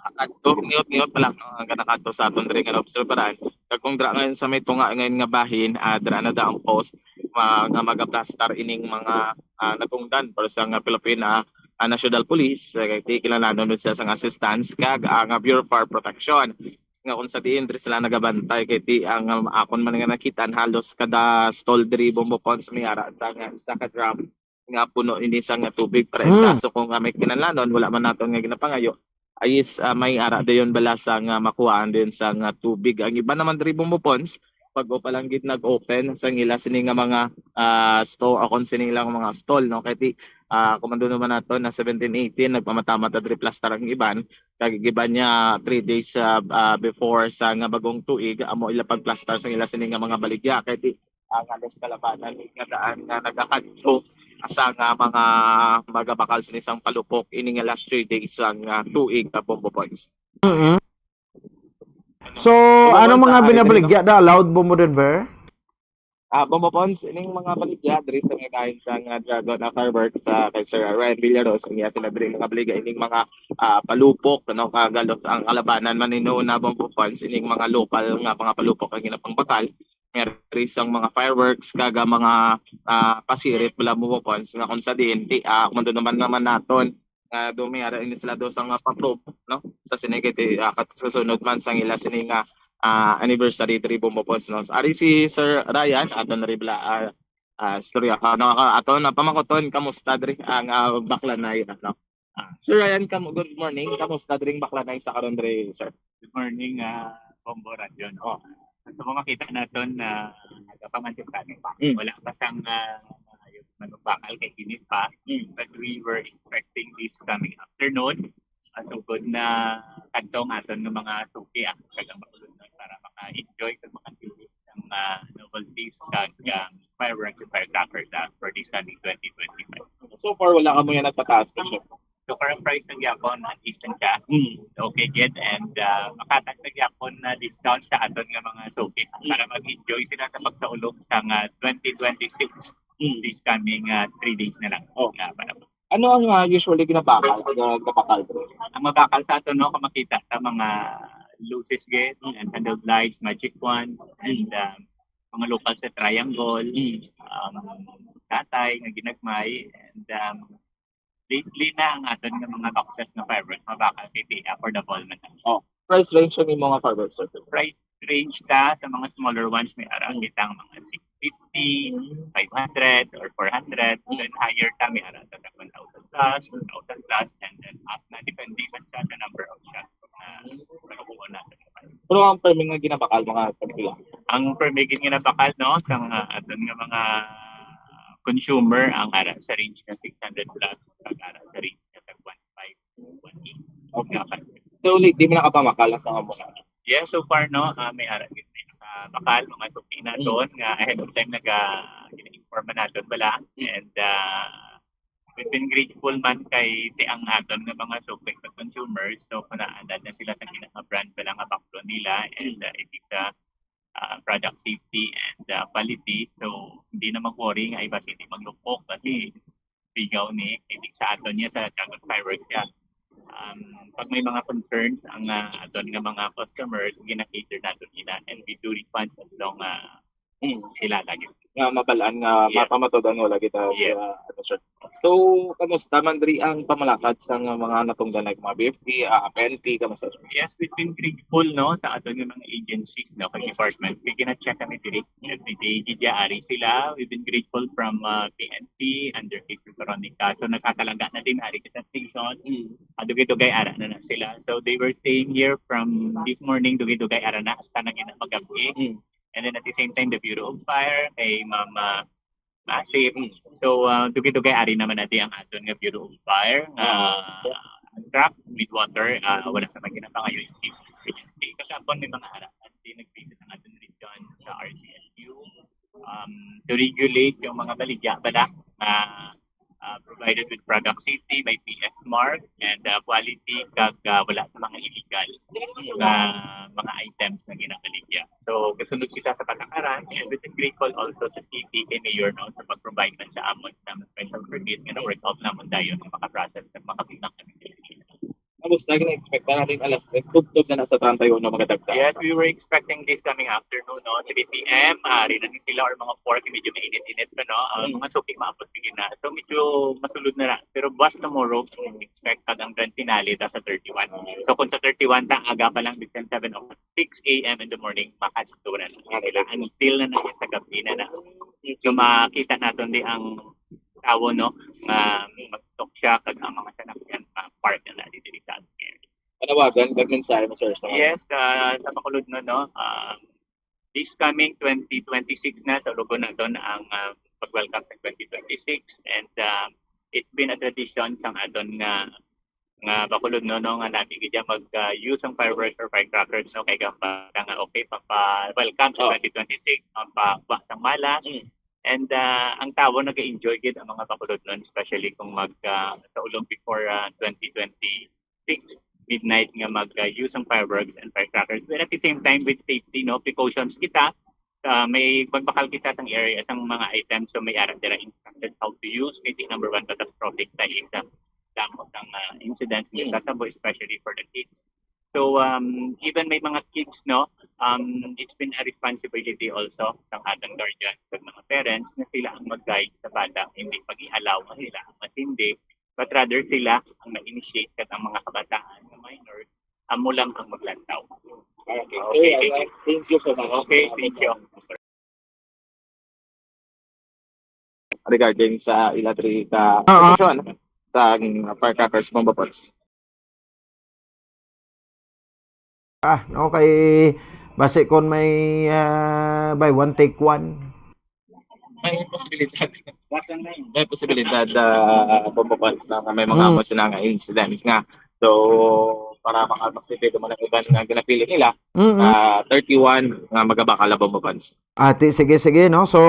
B: kadto niot pa lang no ang kanakato sa aton diri nga obserbaran kag kung dra ngayon sa may tunga ngayon nga bahin dra na da ang post nga magaplastar ining mga nagungdan para sa nga Pilipina National Police kay kilalanon siya sa assistance kag ang Bureau of Fire Protection nga kung sa diin diri sila nagabantay kay ti ang akon man nga nakitaan halos kada stall diri Bubopons may ara sa nga isa ka drum nga puno ini sa nga tubig para kaso kung may kinalanon wala man naton nga ginapangayo ayis may ara dayon bala sa nga makuhaan din sa nga tubig. Ang iba naman diri Bubopons pag o palang gid nag-open sa ila sini nga mga store o kon sini lang mga stall no kay komando naman nato na 17-18 nagpamatamat diri plaster ang iban kag giban niya 3 days before sa nga bagong tuig amo ila pagplaster sa ila sini nga mga baligya kay ang alas kalabanan nga daan nga nagakadto asa nga mga magabakal sa isang palupok ini nga last 3 days ang tuig na Bubopons.
K: So, ano mga binabaligya da allowed Bobo Denver?
B: Bubopons ining mga baligya diri sa nga kain sa nga Dragon Fireworks sa kay Sir Ryan Villaros niya sila diri mga baligya ining mga palupok no kagalot ang kalabanan man na Bubopons ining mga local nga mga palupok ang ginapangbakal meron isang mga fireworks kaga mga pasirit bala Bubopons nga kung sa din kung naman naton dumiyara ini sila do sa nga pa-probe no sa sinigiti susunod man sang ila sini nga anniversary diri Bubopons no ari si Sir Ryan aton ri bala storya aton na pamakoton kamusta diri ang Baclanay no Sir Ryan good morning kamusta diri Baclanay sa karon diri sir?
L: Good morning Bombo Radio no sa mga kita naton na nagapamantikan wala pa sang manubakal kay init pa but we were expecting this coming afternoon so good na kantong aton ng mga suki kagang makulod para maka-enjoy kag maka-feel ng novelties kag fireworks and firecrackers for this coming 2025.
B: So far wala ka mo yan nagpataas pa siya.
L: So current price ng yapon at instant siya. Okay yet and makatagtag yapon na discount sa aton nga mga suki para mag-enjoy sila sa pagsaulog sa 2026 this coming 3 days na lang.
B: Ano ang usually ginabakal?
L: Ang mabakal sa aton no makita sa mga luces gate and handled lights, magic wand and mga local sa triangle, tatay nga ginagmay and lately na ang aton nga mga boxes na fireworks mabakal kay affordable man.
B: Price range ng mga fireworks sir?
L: Price range ka sa mga smaller ones may arang kitang mga 650, 500 or 400 then higher ka may arang sa 1,000 plus, 1,000 plus and then up na depende man sa number of shots na nakuha natin.
B: Pero ang perming nga ginabakal mga pagpila?
L: Ang perming ginabakal no sa aton nga mga consumer ang ara sa range na 600 plus ang ara sa range na 1.5 1.8.
B: Okay. So di mo nakapamakal sa mga muna?
L: Yeah, so far no may ara gid may nakabakal mga suki na doon nga ahead of time gina-inform naton bala and we've been grateful man kay ang aton nga mga suki sa consumers so panaandad na sila sa kinaka-brand bala nga backbone nila and it is product safety and quality so hindi na mag-worry nga iba hindi maglupok kasi bigaw ni hindi sa aton niya sa Dragon Fireworks yan. Pag may mga concerns ang aton nga mga customers gina-cater natin nila and we do refund as long sila lagi.
B: Nga mabalaan nga mapamatudan wala kita ano sir. So kamusta man diri ang pamalakad sa mga natungdan like mga BFP, PNP kamusta sir?
L: Yes, we've been grateful no sa aton nga mga agencies no kay department. Kay gina-check kami diri every day gidiari sila. We've been grateful from PNP under kay Veronica. So nagkakalangga na din ari sa station. Dugay-dugay ara na sila. So they were staying here from this morning dugay-dugay ara na hasta na magabi. And then at the same time, the Bureau of Fire, kay Mama Masip. So, dugay-dugay ari naman natin ang aton nga Bureau of Fire. Truck with water, wala sa maginapa ngayon yung emergency. Kasapon may mga harapan din nag-visit ang aton region sa RCSU to regulate yung mga baligya bala provided with product safety, may PS mark, and quality kag wala sa mga illegal mga items na ginabaligya. So, kasunod kita sa patakaran, and we're grateful also sa city kay Mayor no, sa pag-provide man sa amon sa special permit nga na-work out naman dayon na makaprocess at makapitang kami.
B: Kamusta gina-expect na natin alas 3 tugtog na nasa 31 na mga dagsa?
L: Yes, we were expecting this coming afternoon, no? 3 p.m. Rin na sila or mga 4 medyo mainit-init pa, no? Mga sopi maapot bigin na. So medyo matulod na lang. Pero bus tomorrow, expect ang grand finale ta sa 31. So kung sa 31, aga pa lang between 7 o 6 a.m. in the morning, makasituran na sila. Until na nangyay sa gabi na. So makita natin di ang tao, no? Mag-talk siya kag ang mga sanakyan park na dito sa area.
B: Panawagan, mensahe mo sir sa
L: Yes, sa Bacolod no, this coming 2026 na sa lugo na doon ang pag-welcome sa 2026 and it's been a tradition sang adon nga Bacolod no nga natin gidya mag-use ang fireworks or firecrackers no kay gamba nga okay pa-welcome sa 2026 ang pa sang malas. And ang tao nag-enjoy gid ang mga Bacolod nun, especially kung sa ulong before 2026 midnight nga mag-use ang fireworks and firecrackers. But at the same time with safety, no precautions kita. May pagbakal kita sang area sang mga items so may ara dira instructed how to use. Maybe number 1 catastrophic tayo sa damo ng incident yung kasabo especially for the kids. So even may mga kids no, it's been a responsibility also ng ating guardians at mga parents na sila ang mag-guide sa bata, hindi pag-ialaw na sila ang matindi, but rather sila ang ma-initiate at ang mga kabataan na minors, amo lang ang maglantaw. Okay.
B: Thank you so much.
L: Okay, thank you.
B: Regarding sa ilatri ka promotion sa firecrackers bomba pots.
K: Okay. Base kon may buy one take one.
B: May posibilidad. May posibilidad bomba pots na may mga amos na nga incident nga. So para mas dito man ang iban nga ginapili nila 31 nga magabakala bomba pots.
K: Ate sige no. So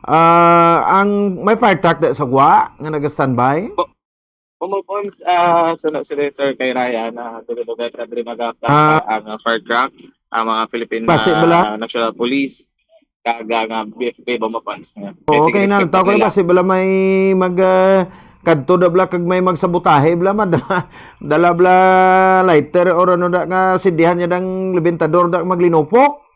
K: ang may fire truck sa gwa nga naga-standby.
B: Pumupons sunod sila sir kay Raya na tulog-tulog at magapa ang fire truck, ang mga Philippine National Police, kaga nga BFP pumupons.
K: Okay na, tao ko na ba si bala may kadto da bla kag may magsabutahe bla dala bla lighter or ano da nga sidihan niya dang libintador da maglinupok.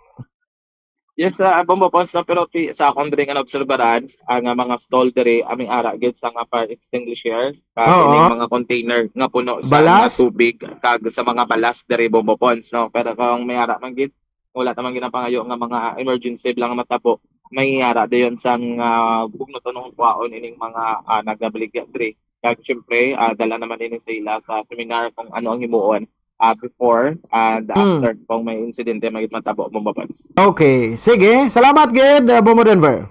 B: Yes, bomba pots na pero sa akong rin nga obserbaran ang mga stall diri aming ara gid sa nga fire extinguisher kag mga container nga puno sa nga tubig kag sa mga balas diri bomba pots no pero kung may ara man gid wala ta man ginapangayo nga mga emergency lang matabo may ara dayon sang bugno tanong kwaon ining mga nagabaligya diri kag syempre dala naman ini sila sa seminar kung ano ang himuon before and after kung may insidente magit matabo bomba pots.
K: Okay, sige. Salamat gid Bombo Denver.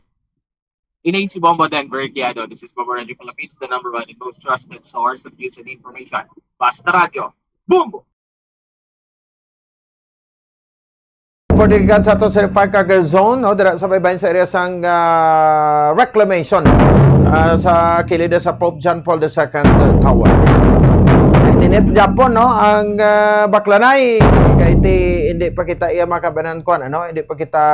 B: Inay si Bombo Denver Kiado. This is Bombo Radio Philippines, the #1 and most trusted source of news and information. Basta Radio. Bombo!
K: Portigan sa to sa firecracker zone, no, dira sa baybayin sa area sang reclamation sa kilid sa Pope John Paul II Tower. Ninit Japon no ang baklanay kay hindi pa kita iya makabanan kon ano hindi pa kita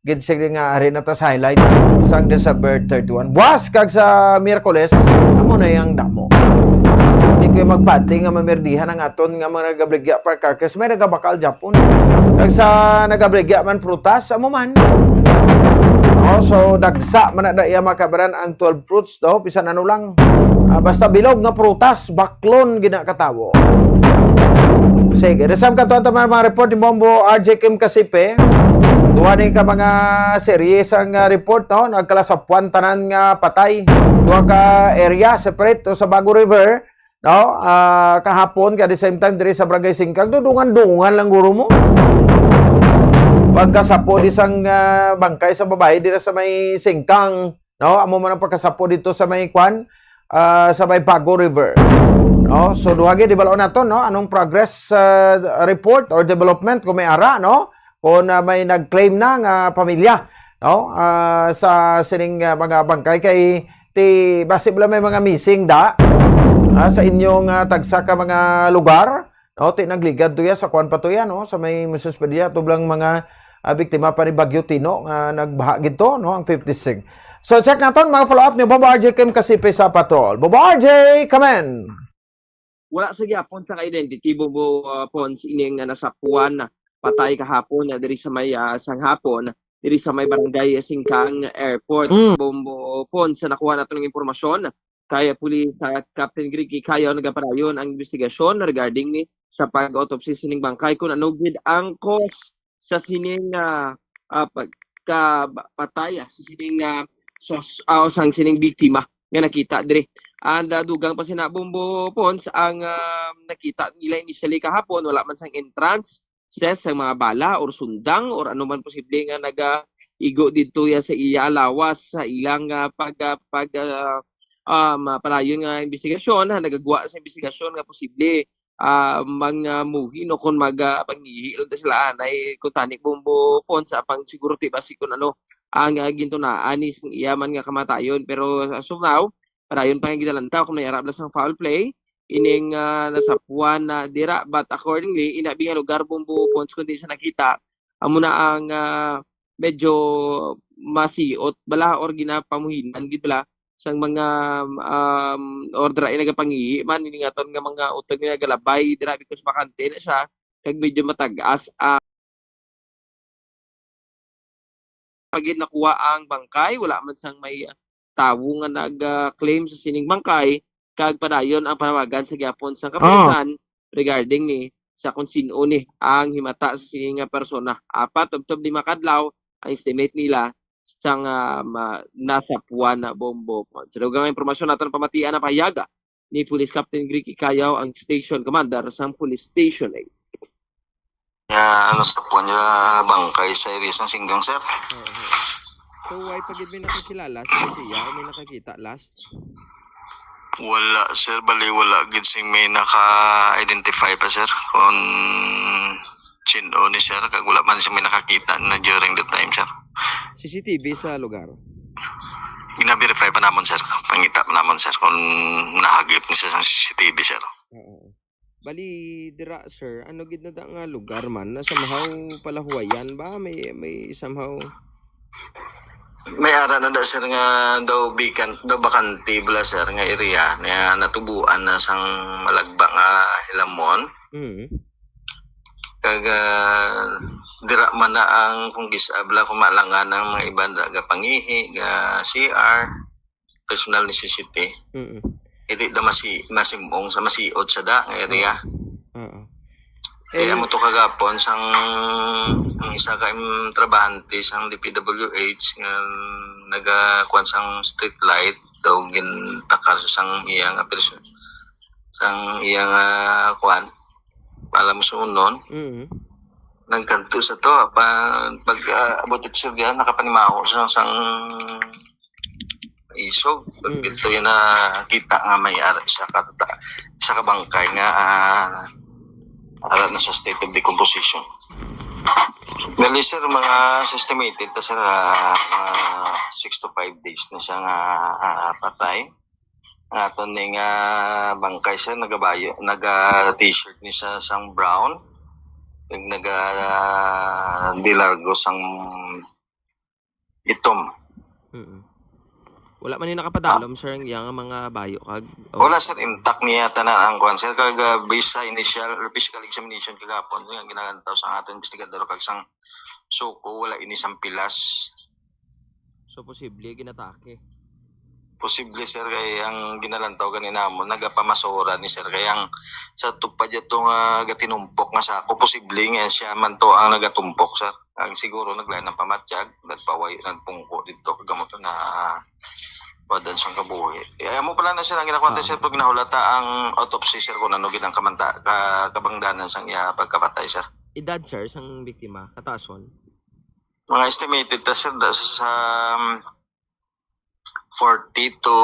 K: gid sige nga ari na tas highlight sang December 31 buwas kag sa Miyerkules amo na yang damo hindi ko magpati nga mamerdihan ang aton nga mga nagabligya firecrackers may nagabakal Japon kag sa nagabligya man prutas amo man So dagsa man na iya makabaran ang 12 fruits daw bisan ano lang. Basta bilog nga prutas, baklon gina katawo. Sige, desam ka to mga report ni Bombo RJ Kim Kasipe. Duha ni ka mga series ang report no, nagkalasapuan tanan nga patay. Duha ka area separate to sa Bago River, no? Kahapon at the same time diri sa Barangay Singkang, dungan-dungan lang guro mo. Pagkasapo di sang bangkay sa babae dito sa may Singkang, no? Amo man ang pagkasapo dito sa may kwan, sa may Bago River. No? So duha gyud ibalaw nato no, anong progress report or development kung may ara no? Kung may nag-claim na nga pamilya no, sa sining mga bangkay kay ti basibla may mga missing da sa inyong tagsa ka mga lugar no, ti nagligad to ya sa kwan pa to ya no, sa may Mususpedia tublang mga biktima pa ni Bagyo Tino nga nagbaha gito no, ang 56. So check naton mga follow up ni Bobo RJ Kim Kasipe sa patrol. Bobo RJ, come in.
F: Wala sa gyapon sa ka-identity Bobo Pons ining nasapuan na patay kahapon na diri sa may sanghapon diri sa may Barangay Singkang Airport. Bombo Pons sa nakuha nato ng impormasyon kaya pulis sa Captain Greg Kayaw nagapadayon ang investigasyon regarding ni sa pag-autopsy sining bangkay kung ano gid ang cause sa sining pagkapatay sa sining sang sining biktima nga nakita diri. And dugang pa sina Bombo Pons ang nakita nila initially kahapon wala man sang entrance sa mga bala or sundang or ano man posible nga naga-igo dito ya sa iya lawas sa ilang palayon nga investigasyon na nagagawa sa investigasyon nga posible mga muhin o kung pangihil sila ay kutanik Bombo Pons sa pang siguro tiba si kung ano ang gintunaan ni iya man nga kamatayon pero as of now padayon pang gidalantaw kung may arab sang foul play ining nasapuan na dira but accordingly inabi nga lugar Bombo Pons kundi sa nakita amo na ang medyo masiot bala or ginapamuhinan gid bala sang mga ordra ay nagapangihi man ini ngaton nga mga utod nga galabay dira because bakante na siya kag medyo matag-as pagid nakuha ang bangkay wala man sang may tawo nga nag-claim sa sining bangkay kag padayon ang panawagan sa gyapon sa kapulisan regarding ni sa kung sino ni ang himata sa sining persona. 4 to 5 kadlaw ang estimate nila sang nasa puwan na Bombo Pons. Sa dugang impormasyon natin pamatian na pahayaga ni Police Captain Greg Kayaw ang station commander sa Police Station 8.
P: Nasa puwan niya bangkay sa area ng Singgang, sir.
F: So why pagid may nakakilala sa siya may nakakita last?
P: Wala, sir. Bali, wala. Ginsing may naka-identify pa, sir. Kung sino ni sir. Kag wala man siya may nakakita na during the time, sir.
F: CCTV sa lugar?
P: Gina-verify pa naman, sir. Pangita pa naman, sir. Kung nahagip ni siya sa CCTV, sir.
F: Bali, dira, sir. Ano gid na nga lugar man? Na somehow palahuwayan ba? May somehow...
P: May ara na da sir nga daw bakante bala sir nga area na natubuan na sang malagba nga hilamon. Kag dira man na ang kung gisabla kumalangan ng mga ibang daga pangihi ga CR personal necessity. Iti da masimbong sa masiod sa da nga area. Kaya mo to kagapon sang ang isa ka trabahante sang DPWH nga nagakuan sang street light daw gintakar sang iyang person sang iyang kuan pala mo sunon nagkanto sa to pag abot it sir yan nakapanimaho sang isog pagbilto yan na kita nga may ara isa ka bangkay nga alam na sa state of decomposition. Dali sir, mga estimated na sir, 6 to 5 days na siya patay. Nga ito nga bangkay sir, naga-t-shirt ni siya sang brown. Naga-dilargo sang itom.
F: Wala man yung nakapadalom, sir, yung mga bayo kag.
P: Wala sir, intact niya tanan ang kuan sir kag based sa initial or physical examination kagapon nga ginagantaw sa aton investigador kag sang suko wala ini sang pilas.
F: So posible ginatake.
P: Posible sir kay ang ginalantaw ganina mo nagapamasura ni sir kay ang sa tupad itong gatinumpok nga sako posible nga siya man to ang nagatumpok sir. Ang siguro naglain ng pamatyag nagpaway nagpungko dito kagamot na wadan sang kabuhi. Ay mo pala na sir ang ginakwanta sir pag ginahulata ang autopsy sir kung ano ginang kabangdanan sang iya pagkapatay sir.
F: Edad sir sang biktima katason.
P: Mga estimated ta sir sa 40 to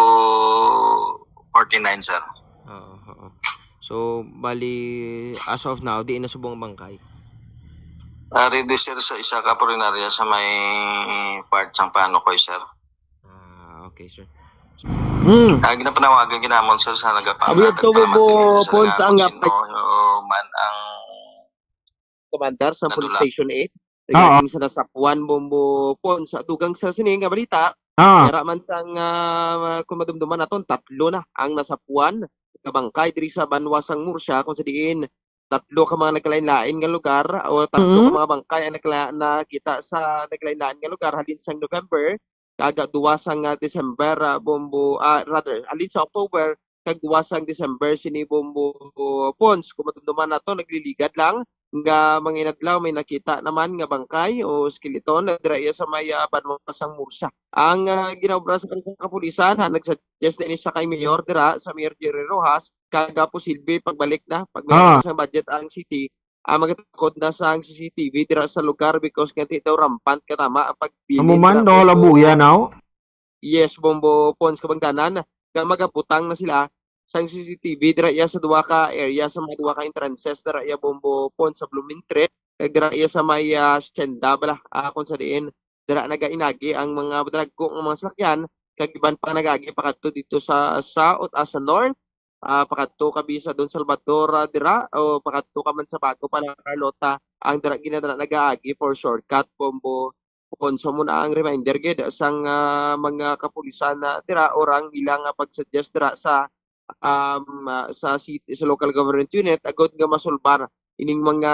P: 49 sir.
F: Oo. So bali as of now di na subong bangkay.
P: Ready sir sa isa ka purinarya sa may part sang paano ko sir.
F: Okay sir.
P: Ginapanawagan ginamon sir sa nagapamatan.
F: Abiyad to mo po sa ang
P: man ang
F: commander sa Police
P: Nadula.
F: Station 8. Regarding sa nasapuan bombo pon sa dugang sa sining nga balita. Kaya man sang kung madumduman naton 3 na ang nasapuan kabangkay diri sa Banwasang Murcia kung sa diin 3 ka mga nagkalain-lain nga lugar o 3 ka mga bangkay ang nakita sa nagkalain-lain nga lugar halin sang November kaga 2 sang December halin sa October kag 2 sang December sini bombo Pons kung madumduman nato nagliligad lang nga mga inadlaw may nakita naman nga bangkay o skeleton na dira sa may Banwasang Murcia. Ang ginobra sa kanang kapulisan nagsuggest din sa kay Mayor dira sa Mayor Jerry Rojas kaga posible pagbalik na pag sa budget ang city magatukod na sa ang CCTV dira sa lugar because nga daw rampant katama ang pagpili.
K: Amuman no labuya now.
F: Yes, bombo Pons kabangdanan nga magabutang na sila sang CCTV dira iya sa 2 ka area sa mga 2 ka entrances dira iya bombo Pons sa Blooming Street kag dira iya sa may Hacienda bala kung sa diin dira nagainagi ang mga dragkong mga sakyan kag iban pa nagagi pakadto dito sa south sa north pakadto kabisa Don Salvador dira o pakadto ka man sa Bago pala Carlota ang dira ginadra nagaagi for shortcut bombo Pons mo na ang reminder gid sang mga kapulisan na dira orang ilang pagsuggest dira sa city, sa local government unit agad nga masulbar ining mga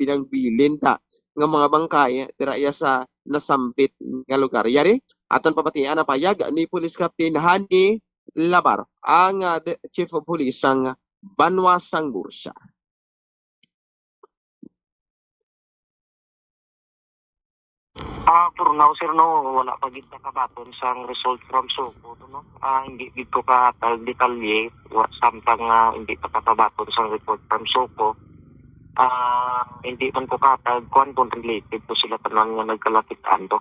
F: pinangbilin ta nga mga bangkay dira iya sa nasambit nga lugar. Yari aton papatian ang payag ni Police Captain Hani Labar ang Chief of Police sang Banwasang Murcia.
I: For now, sir, no, wala pa gid nakabaton sang result from Subo, no? Hindi dito ka detalye, samtang hindi pa kakabaton sang report from Subo. Hindi man ko katag kung related to sila tanan nga nagkalakitan to.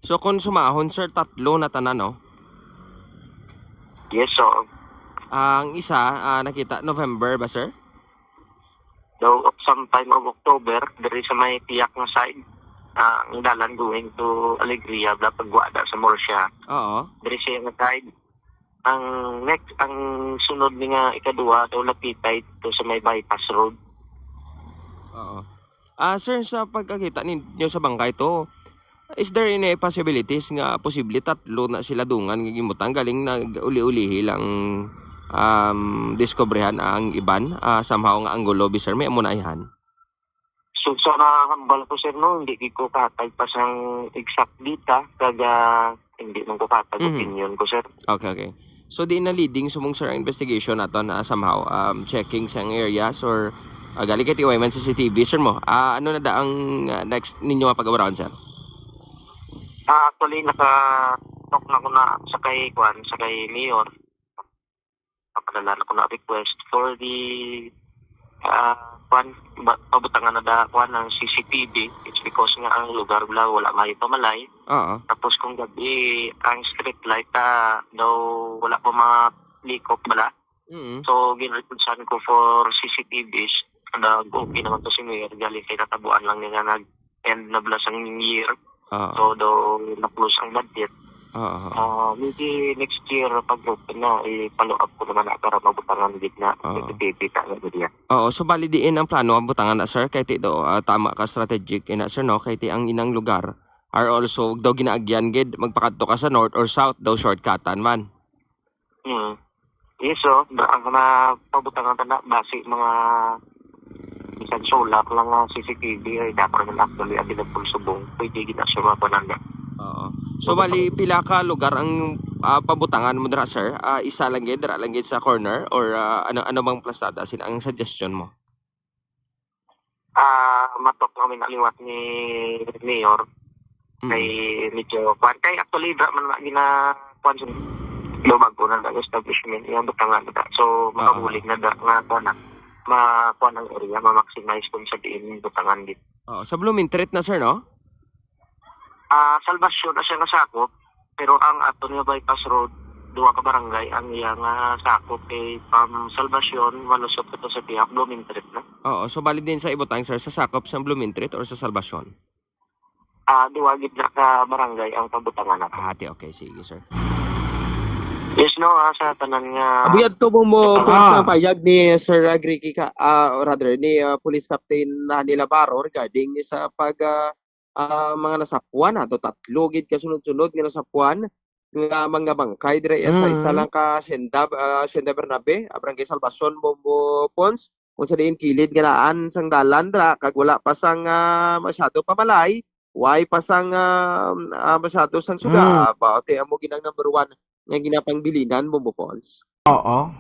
F: So kung sumahon sir 3 na tanan no?
I: Yes, so
F: ang isa nakita November ba sir?
I: Daw sometime of October diri sa may tiyak nga side. Ang dalan going to Alegria pagwada sa Murcia.
F: Oo.
I: Diri siya nga side. Ang sunod ni nga ikadua daw lapitay to sa may bypass road.
F: Oo. Sir, sa pagkakita ninyo sa bangkay to, is there any possibilities nga posible 3 na sila dungan nga gimutang galing na uli-ulihi lang diskobrehan ang iban somehow nga anggulo sir may amunayhan?
I: So sa hambal ko sir no, hindi ko katag pa sang exact data kaga hindi man ko katag opinion ko sir.
F: Okay. So di na leading sumong sir ang investigation naton somehow checking sang areas or gali kay tiway man sa CCTV sir mo. Ano na da ang next ninyo nga pag-awaran sir?
I: Actually naka-talk na ko na sa kay Mayor. Papadala ko na request for the pabutangan na da ng CCTV. It's because nga ang lugar wala may pamalay. Tapos kung gabi ang street light daw wala pa likop bala. So ginrequestan ko for CCTVs. Okay naman to si Mayor galing kay natabuan lang niya nag-end na blas ang year. So daw na-close ang budget. Maybe next year pag-open na, follow up ko naman para mabutangan din na CCTV ta nga diya.
F: So bali diin ang plano ang butangan na sir kay ti do tama ka strategic ina sir no kay ti ang inang lugar are also daw ginaagyan gid magpakadto ka sa north or south daw shortcutan man.
I: Yes, so ang pabutangan ta na base mga bisan sulak lang nga CCTV ay dapat na actually available subong pwede kita siya mapananda.
F: Oo. So bali pila ka lugar ang pabutangan mo dira sir? Isa lang gid dira lang gid sa corner or ano bang plasada sin ang suggestion mo?
I: Matok kami naliwat ni Mayor kay medyo kwan kay actually da man gina kwan sa bago na ang establishment yung butangan na so makabulig na da nga na makuha ng area ma-maximize kung sa diin butangan dito.
F: Sa Blumentritt na sir no?
I: Salvasyon na siya nasakop pero ang ato nga bypass road duwa ka barangay ang iyang sakop kay Salvasyon malusot ito sa Tiyak Blumentritt na.
F: Oo, so bali din sa ibutang sir sa sakop sa Blumentritt or sa Salvasyon?
I: Duwa gid na ka barangay ang pabutangan nato.
F: Okay, sige sir.
I: Yes no, sa tanan nga
F: Abuyad to mo sa payag ni Sir Agriki or rather ni Police Captain Hanila Barro regarding sa pag mga nasapuan ato tatlo gid kasunod-sunod nga nasapuan nga mga bangkay dire sa isa lang ka Senda Bernabe, Barangay Salvacion, Bombo Pons kung sa diin kilid nga naan sang dalan dra kag wala pa sang masyado pamalay, why pa sang masyado sang suga ba te amo ginang number 1 nga ginapangbilinan Bombo Pons.
K: Oo.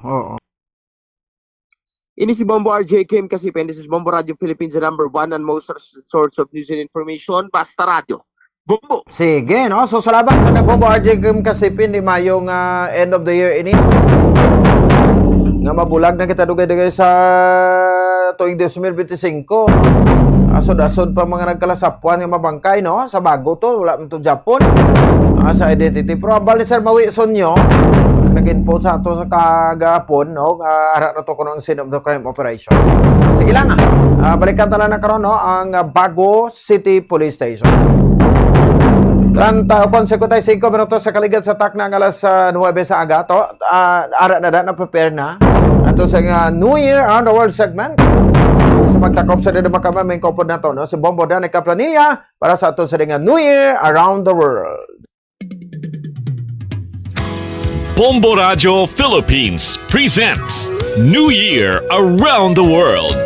F: Ini si Bombo RJ Kim kasi this is Bombo Radio Philippines, the number 1 and most source of news and information, Basta Radio. Bombo!
K: Sige, no? So, salamat sa Bombo RJ Kim Kasipin di mayong end of the year ini. Nga mabulag na kita dugay-dugay sa tuig 2025. Asod-asod pa mga nagkalasapuan nga mabangkay, no? Sa bago to, wala to Japon. Sa identity. Probable ni Sir Mawi Sonyo, nag-info sa ato sa kagapon, no? Ara na to kuno ang scene of the crime operation. Sige lang, balikan tala na karon, no? Ang Bago City Police Station. 30 minutos sa kaligid sa takna ng alas 9 sa aga to. Ara na prepare na. Ato sa New Year on the World segment. Sa magtakop sa dito makama may kopod na to, no? Si Bombo Dani Kaplanilla para sa ato sa New Year around the world.
N: Bombo Radio Philippines presents New Year Around the World.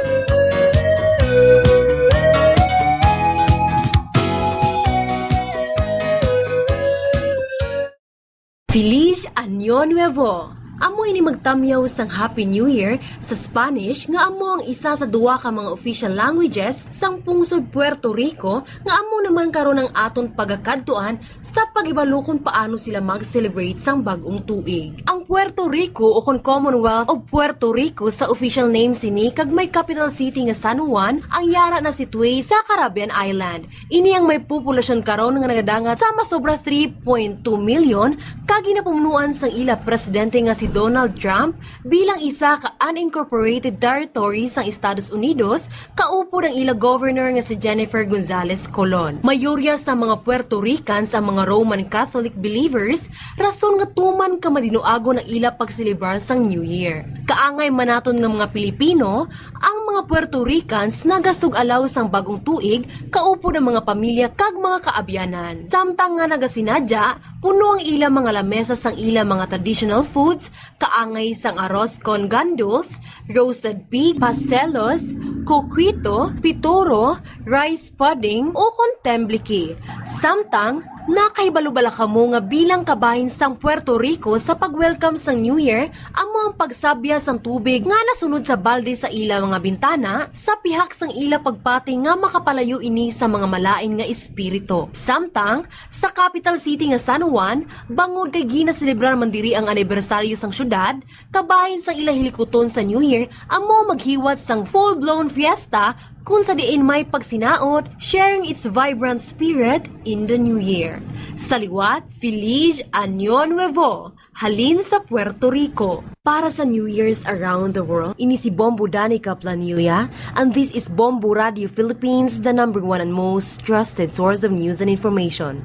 U: Feliz Año Nuevo! Amo ini magtamyaw sang Happy New Year sa Spanish nga amo ang isa sa duwa ka mga official languages sang pungsod Puerto Rico nga amo naman karon ang aton pagakadtuan sa pagibalo kung paano sila mag-celebrate sang bagong tuig. Ang Puerto Rico o kung Commonwealth of Puerto Rico sa official name sini kag may capital city nga San Juan ang yara na situate sa Caribbean Island. Ini ang may populasyon karon nga nagadangat sa masobra 3.2 million kag ginapumunuan sang ila presidente nga si Donald Trump bilang isa ka unincorporated territory sang Estados Unidos, kaupo ng ila governor nga si Jennifer Gonzalez Colon. Mayorya sa mga Puerto Ricans ang mga Roman Catholic believers, rason nga tuman ka madinuago ng ila pagselebrar sang New Year. Kaangay manaton nga mga Pilipino, ang mga Puerto Ricans nagasug-alaw sang bagong tuig, kaupo ng mga pamilya kag mga kaabyanan. Samtang nga nagasinadya, puno ang ila mga lamesa sang ila mga traditional foods, kaangay sang arroz con gandules, roasted pig, pastelos, coquito, pitoro, rice pudding o contembliki. Samtang nakahibalubala kamo nga bilang kabahin sang Puerto Rico sa pag-welcome sang New Year, amo ang pagsabya sang tubig nga nasunod sa balde sa ila mga bintana sa pihak sang ila pagpati nga makapalayo ini sa mga malain nga espiritu. Samtang sa capital city nga San Juan, bangod kay ginaselebrar man diri ang anibersaryo sang syudad, kabahin sang ila hilikuton sa New Year, amo maghiwat sang full-blown fiesta kung sa diin may pagsinaot, sharing its vibrant spirit in the new year. Sa liwat, Feliz Año Nuevo! Halin sa Puerto Rico! Para sa New Year's around the world, ini si Bombo Dani Kaplanilla, and this is Bombo Radio Philippines, the number 1 and most trusted source of news and information.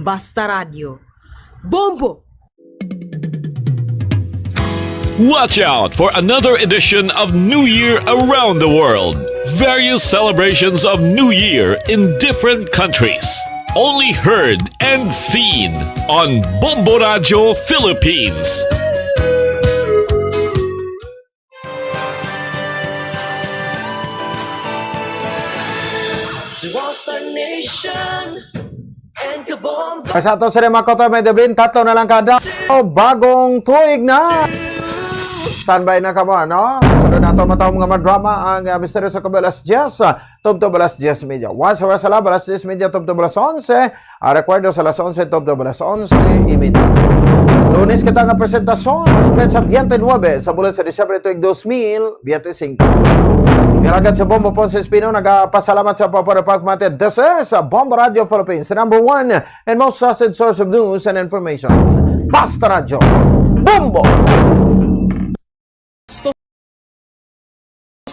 U: Basta Radio. Bombo!
N: Watch out for another edition of New Year Around the World. Various celebrations of New Year in different countries. Only heard and seen on Bombo Radio Philippines.
K: Sa ato sa Makoto may Dublin, tatlo na lang kada. Bagong tuig na. Standby na ka mo, no? Sunod na ito matawag mga madrama ang misteryo sa kabalas 10, tubto balas 10 media. Once oras sa balas 10 media, tubto balas 11. Recuerdo sa las 11, tubto balas 11 media. Lunes kita nga presentasyon, sa 29 sa bulan sa Disyembre tuig 2025. Nilagad sa Bombo Ponce Espino, nagpasalamat sa Papa Pagmate. This is Bombo Radio Philippines, the number one and most trusted source of news and information. Basta Radio Bombo!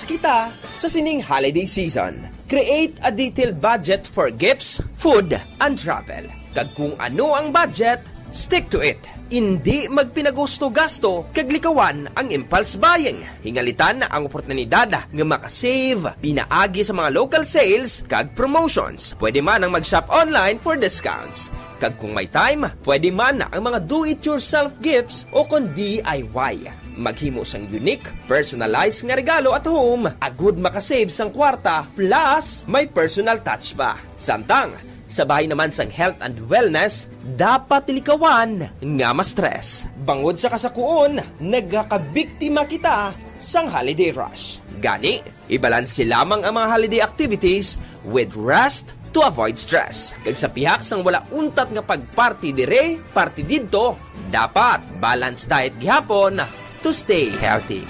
Q: Kita sa sining holiday season. Create a detailed budget for gifts, food, and travel. Kag kung ano ang budget, stick to it. Hindi magpinagusto-gasto kag likawan ang impulse buying. Hingalitan na ang oportunidad nga makasave, pinaagi sa mga local sales kag promotions. Pwede man ang mag-shop online for discounts. Kag kung may time, pwede man ang mga do-it-yourself gifts o kung DIY. Maghimo sang unique, personalized nga regalo at home, agud makasave sang kwarta, plus may personal touch pa. Samtang, sabay naman sang health and wellness, dapat ilikawan nga ma-stress. Bangod sa kasakuon, nagkakabiktima kita sang holiday rush. Gani, ibalanse lamang ang mga holiday activities with rest to avoid stress. Kag sa pihak sang wala untat nga pagparty dire, party didto, dapat balance diet gihapon to stay healthy.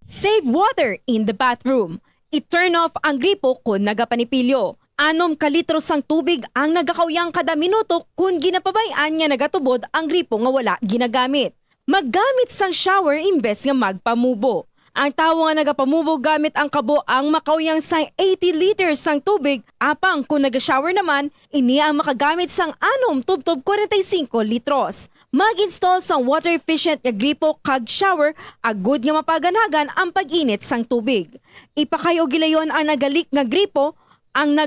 X: Save water in the bathroom. I-turn off ang gripo kung nagapanipilyo. 6 kalitro sang tubig ang nagakawyang kada minuto kung ginapabayaan niya nagatubod ang gripo nga wala ginagamit. Maggamit sang shower imbes nga magpamubo. Ang tawo nga nagapamubo gamit ang kabo ang makawyang sang 80 liters sang tubig, apang kung nag-shower naman, ini ang makagamit sang 6 tubtob 45 litros. Mag-install sang water efficient nga gripo kag shower, agud nga mapaganagan ang pag-init sang tubig. Ipakayo gilayon ang nagalik nga gripo, ang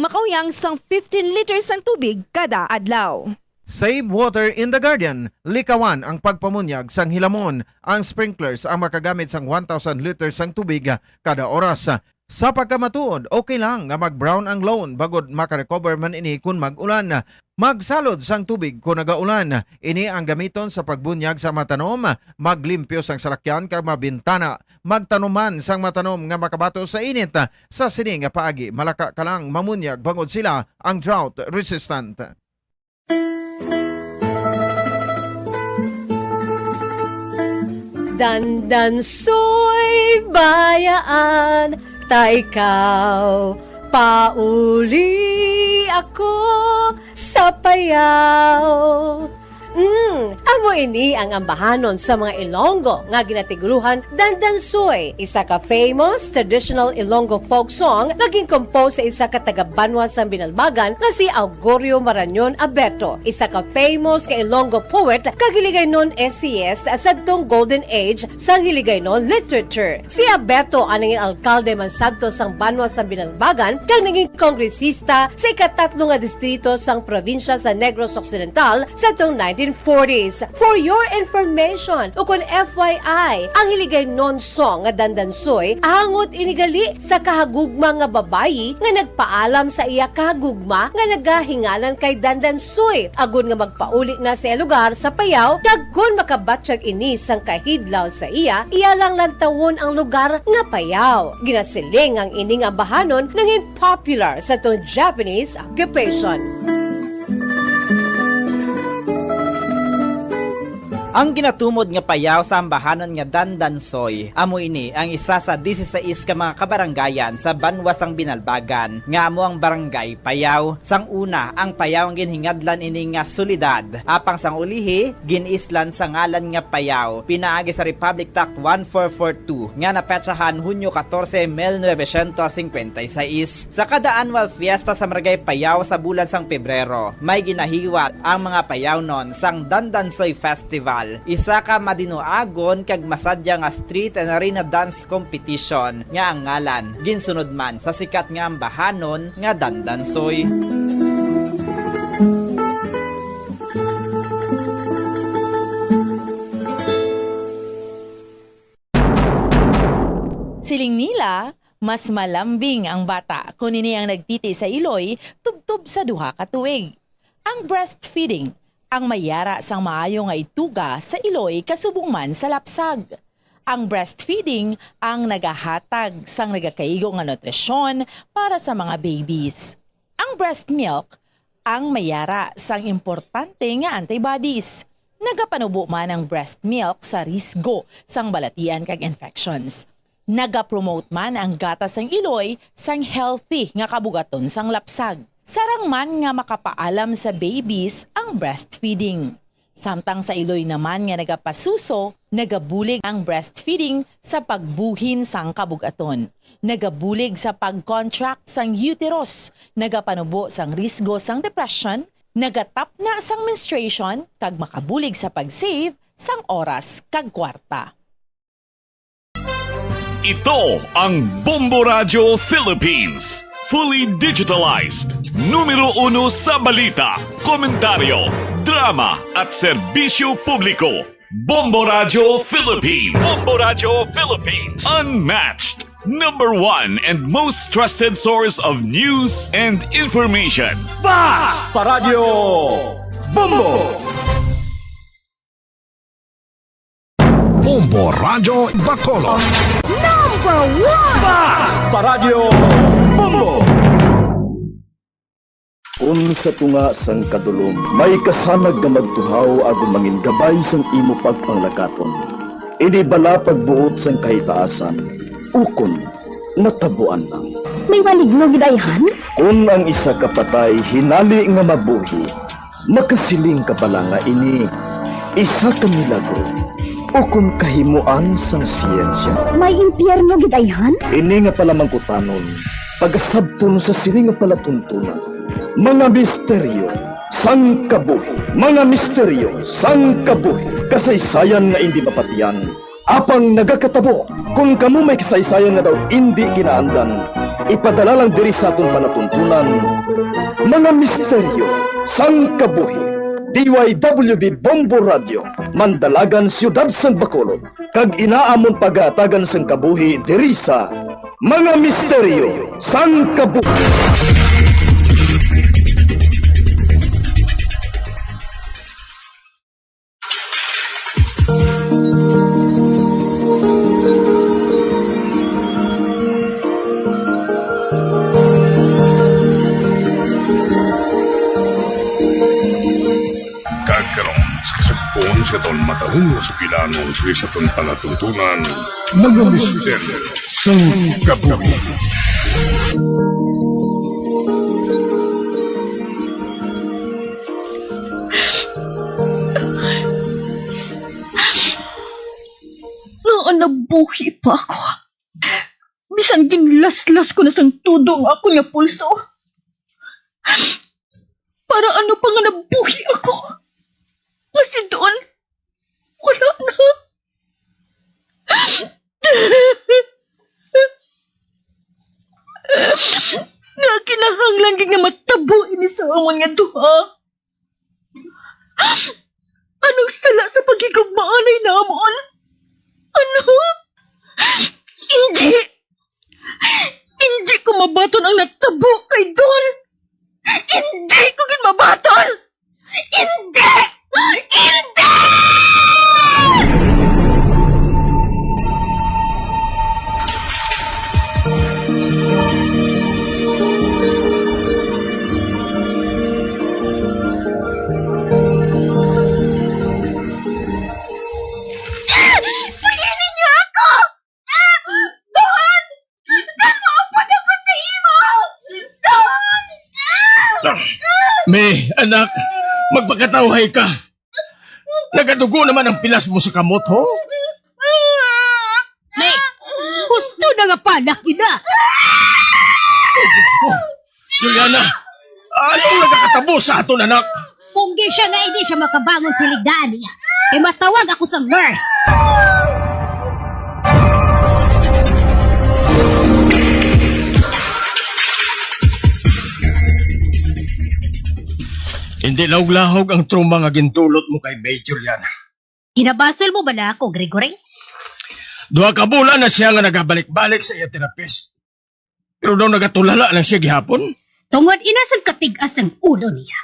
X: makawyang sang 15 liters sang tubig kada adlaw.
K: Save water in the garden. Likawan ang pagpamunyag sang hilamon. Ang sprinklers ang makagamit sang 1,000 liters sang tubig kada oras. Sa pagkamatuod, okay lang nga mag-brown ang lawn bagod makarecover man ini kung mag-ulan. Magsalod sang tubig kung nagaulan. Ini ang gamiton sa pagbunyag sa matanom. Maglimpyo sang salakyan kag mabintana. Magtanuman sang matanom nga makabato sa init. Sa sining nga paagi, malaka ka lang mamunyag bangod sila ang drought resistant.
U: Dandansoy bayaan, ta ikaw, pauli ako sa payaw. Amo ini ang ambahanon sa mga Ilonggo nga ginatiguluhan Dandansoy, isa ka famous traditional Ilonggo folk song naging compose sa isa ka taga-Banwa sa Binalbagan nga si Augurio Marañon Abeto, isa ka famous ka Ilonggo poet kag Hiligaynon essayist sa tong golden age sa Hiligaynon literature. Si Abeto ang naging alkalde man sadto sang Banwa sa Binalbagan kag naging kongresista sa ikatatlo nga distrito sang probinsya sa Negros Occidental sa tong 1940s. For your information, o kung FYI, ang Hiligaynon song nga Dandansoy angot inigali sa kahagugma nga babayi nga nagpaalam sa iya kahagugma nga nagahingalan kay Dandansoy. Agon nga magpauli na sa lugar sa Payaw, daggon makabatsyag ini sang kahidlaw sa iya lang lantawon ang lugar nga Payaw. Ginasiling ang ining ambahanon nangin popular sa tong Japanese occupation.
R: Ang ginatumod nga payaw sa ambahanon nga Dandansoy, amo ini ang isa sa 16 ka mga kabaranggayan sa Banwa sang Binalbagan, nga amo ang barangay Payaw. Sang una, ang Payaw ang ginhingadlan ini nga solidad, apang sang ulihi, ginislan sa ngalan nga Payaw, pinaagi sa Republic Act 1442, nga napetsahan Hunyo 14, 1956. Sa kada annual fiesta sa Maragay Payaw sa bulan sang Pebrero, may ginahiwat ang mga Payaw non sang Dandansoy Festival. Isa ka madinuagon kag masadya nga street and arena dance competition nga ang ngalan ginsunod man sa sikat nga ambahanon nga Dandansoy.
X: Siling nila, Mas malambing ang bata kung ini ang nagtiti sa iloy tubtub sa duha ka tuig. Ang breastfeeding ang mayara sang maayo nga ituga sa iloy kasubong man sa lapsag. Ang breastfeeding ang nagahatag sang nagakaigo nga nutrisyon para sa mga babies. Ang breast milk ang mayara sang importante nga antibodies. Nagapanubo man ang breast milk sa risgo sang balatian kag infections. Nagapromote man ang gatas sang iloy sang healthy nga kabugaton sang lapsag. Sarang man nga makapaalam sa babies ang breastfeeding. Samtang sa iloy naman nga nagapasuso, nagabulig ang breastfeeding sa pagbuhin sang kabugaton. Nagabulig sa pag-contract sang uterus, nagapanubo sang risgo sang depression, nagatap na sang menstruation, kag makabulig sa pag-save sang oras kag kwarta.
N: Ito ang Bombo Radio Philippines. Fully digitalized. Numero 1 sa balita, komentaryo, drama at serbisyo publiko. Bombo Radio Philippines. Bombo Radio Philippines. Unmatched. Number 1 and most trusted source of news and information.
O: Basta Radio Bombo!
E: Bombo Radio Bacolod.
O: Number 1! Basta Radio Bombo!
G: Unsa tunga sang kadulom, may kasanag nga magtuhaw agon mangin gabay sang imo pagpanglagaton. Ini bala pagbuot sang kahitaasan, ukon natabuan lang.
S: May maligno gidayhan?
G: Kung ang isa kapatay hinali nga mabuhi, makasiling ka pala nga ini isa ka milagro. Ukon kahimuan sang siyensya.
S: May impyerno gidayhan?
G: Ini nga pala mangkutanon, pagasabton sa siling nga palatuntunan. Mga misteryo sang kabuhi. Mga misteryo sang kabuhi. Kasaysayan nga hindi mapatiyan. Apang nagakatabo, kung kamo may kasaysayan nga daw hindi kinaandan, ipadala lang diri sa aton panatuntunan. Mga misteryo sang kabuhi. DYWB Bombo Radio, Mandalagan, Siyudad sang Bacolod. Kag inaamon pagatagan sang kabuhi diri sa Mga Misteryo sang Kabuhi.
E: Sa taon matahong sa pilanong sa taon palatuntunan, mga misteryo sa kabuhi.
S: Noon nabuhi pa ako. Bisan ginlaslas ko na sang tudong ako nga pulso. Para ano pa nga nabuhi ako? Kasi doon, wala na. Nga kinahanglan nga matabo ini sa amon nga duha. Anong sala sa pagigugmaanay namon? Ano? Hindi. Hindi ko mabaton ang natabo kay Don. Hindi ko mabaton. Hindi! Hindi! Paginin niyo ako! Don! Don, maupad ako sa imo! Don!
V: May, anak, magpakatawhay ka. Nagadugo naman ang pilas mo sa kamot, ho?
T: May, gusto na nga panak ina.
V: Juliana, anong nagkakatabo sa aton, anak?
T: Kung di siya nga hindi siya makabangon sa ligdaan niya, eh matawag ako sa nurse.
V: Hindi lahog-lahog ang trauma nga gintulot mo kay May Juliana.
T: Kinabasol mo ba na ako, Gregory?
V: 2 ka bulan na siya nga nagabalik-balik sa iya therapist. Pero daw nagatulala lang siya gihapon.
A: Tungod inasang katigas ang ulo niya.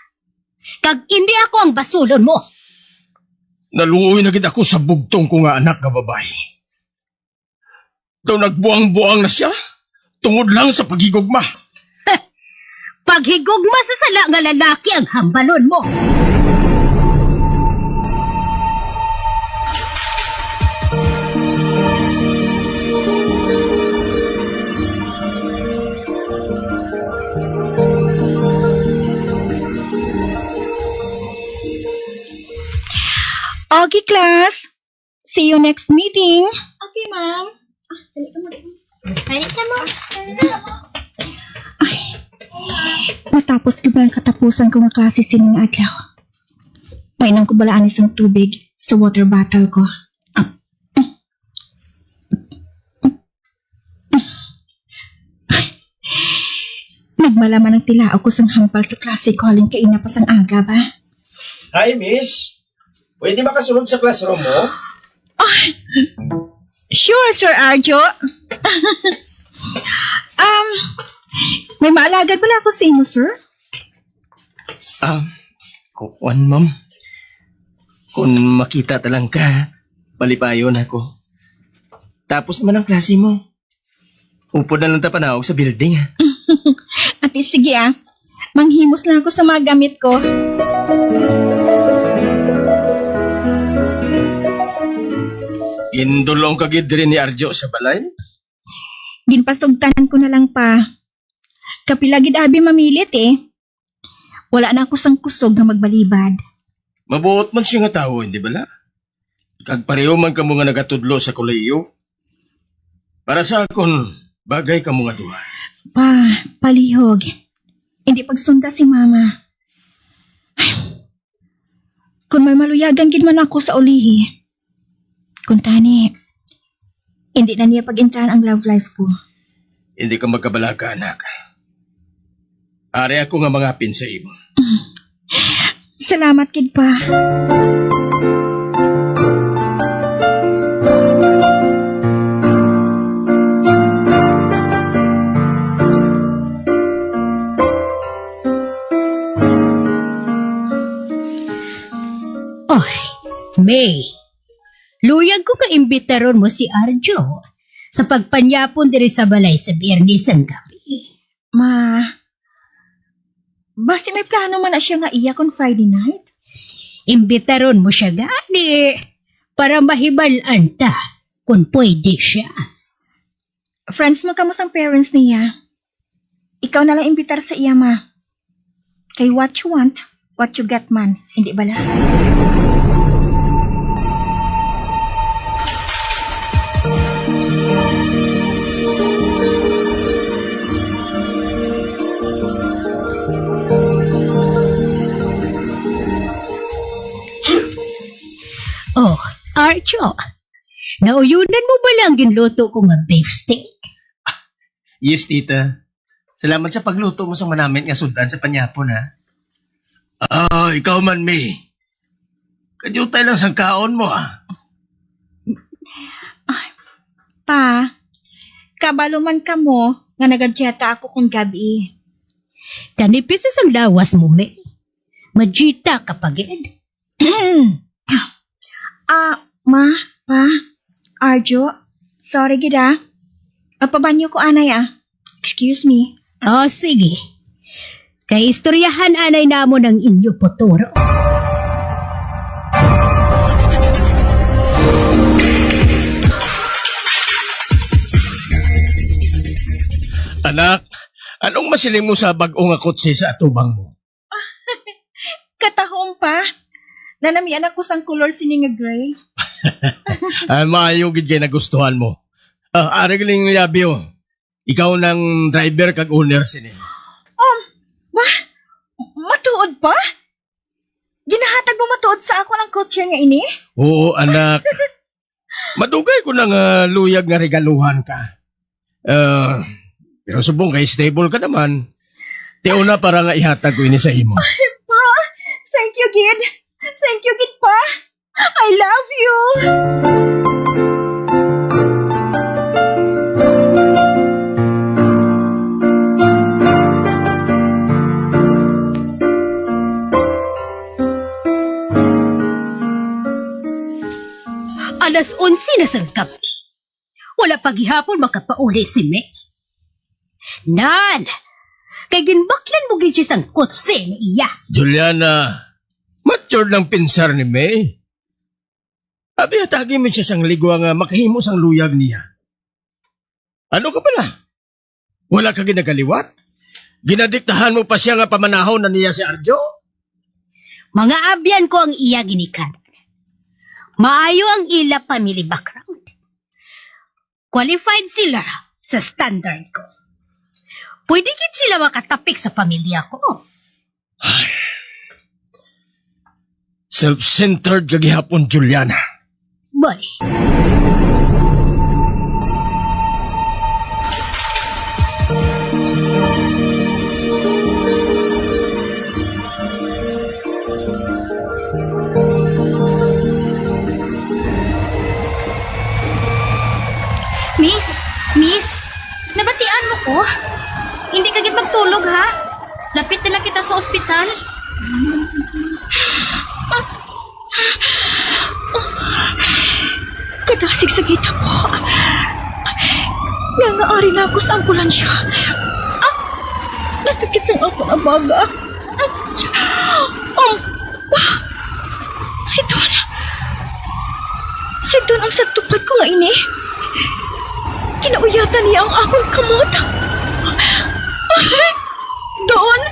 A: Kag hindi ako ang basulon mo.
V: Naluoy na gid ako sa bugtong ko nga anak nga babae. Daw nagbuang-buang na siya, tungod lang sa paghigugma.
A: Paghigugma sa sala nga lalaki ang hambalon mo.
S: Okay, class. See you next meeting. Okay, ma'am.
A: Balik ka mo.
S: Matapos ko ba ang katapusan ko nga klase sining adlaw? Painom ko balaan isang tubig sa water bottle ko. Nagmalaman ang tilao ko sang hampal sa klase ko halin kaina pa sang aga ba?
D: Hi, miss. Pwede makasunod sa classroom mo?
S: Sure, Sir Arjo. May maalagad pala ako sa inyo, sir.
D: Kukuan, ma'am. Kung makita talang ka, palipayon ako. Tapos naman ang klase mo. Upo na lang tapanawag sa building, ha?
S: Ate, sige manghimos lang ako sa mga gamit ko.
V: Indulong kagid rin ni Arjo sa balay?
S: Ginpasugtanan ko na lang pa. Kapilagid abi mamilit Wala na ako sang kusog na magbalibad.
V: Mabuot man siya nga tao, hindi bala? Kag pareho man ka mga nagatudlo sa koleyo. Para sa akon, bagay ka mga duha.
S: Palihog. Hindi pagsunda si mama. Kung may maluyagan gid man ako sa ulihi, kung tani, hindi na niya pag-intrahan ang love life ko.
V: Hindi ka magkabalaga, anak. Ari ako nga mga pin sa imo.
S: Salamat, kid pa.
A: May, luyag ko ka-imbitaron mo si Arjo sa pagpanyapon diri sa balay sa Biyernes ang gabi.
S: Basta may plano man na siya nga iya kung Friday night?
A: Imbitaron mo siya gani para mahibalan ta kung pwede siya.
S: Friends mo kamo sang parents niya. Ikaw na lang imbitar sa iya, ma. Kay what you want, what you get man. Hindi bala?
A: Oh, Arjo, nauyunan mo ba lang ginluto ko nga beef steak?
D: Yes, tita. Salamat sa pagluto mo sa manamit nga sudan sa panyapon, ha?
V: Ikaw man, May. Kadyutay lang sang kaon mo, ha?
S: Pa, kabalo man ka mo nga nagadyata ako kung gabi.
A: Kanipis ang lawas mo, May. Majita kapagid.
S: Ma, pa, Arjo, sorry gida. Pabanyo ko anay Excuse me.
A: Oh, sige. Kay istoryahan anay namo ng inyo potoro.
V: Anak, anong masiling mo sa bag-o nga kotse sa atubang mo?
S: Katahom pa. Nanamian ako sang color sini nga gray.
V: Maayo gid kay nagustuhan mo. Ari galing Yabio. Ikaw nang driver kag owner sini.
S: Matuod pa? Ginahatag mo matuod sa ako ng kotse nga ini?
V: Oo, anak. Madugay ko nang luyag nga regaluhan ka. Pero subong kay stable ka naman. Teo na para nga ihatag ko ini sa imo.
S: Pa, thank you, Gid. Thank you, Gid pa. I love you.
A: Alas 11 na sang gabi. Wala paghihapon makapauli si May. Nan! Kay ginbaklan mo gid siya sang kotse ni iya.
V: Juliana, mature ng pinsar ni May. Abi atagi mo siya sang ligwa nga makahimo sang luyag niya. Ano ka pala? Wala ka ginagaliwat? Ginadiktahan mo pa siya nga pamanahon na niya si Arjo?
A: Mga abyan ko ang iya ginikan. Maayo ang ila family background. Qualified sila sa standard ko. Pwede gid sila makatapik sa pamilya ko.
V: Self-centered kagihapon, Juliana.
A: Boy.
S: Miss, nabatian mo ko? Hindi ka gid magtulog, ha? Lapit na lang kita sa ospital. Kadasig sa gita po. Nangaari na ako sa ambulansya. Nasakit sa ako na baga. Si Don ang satupad ko nga ini. Kinauyatan niya ang akong kamot. Don! Don!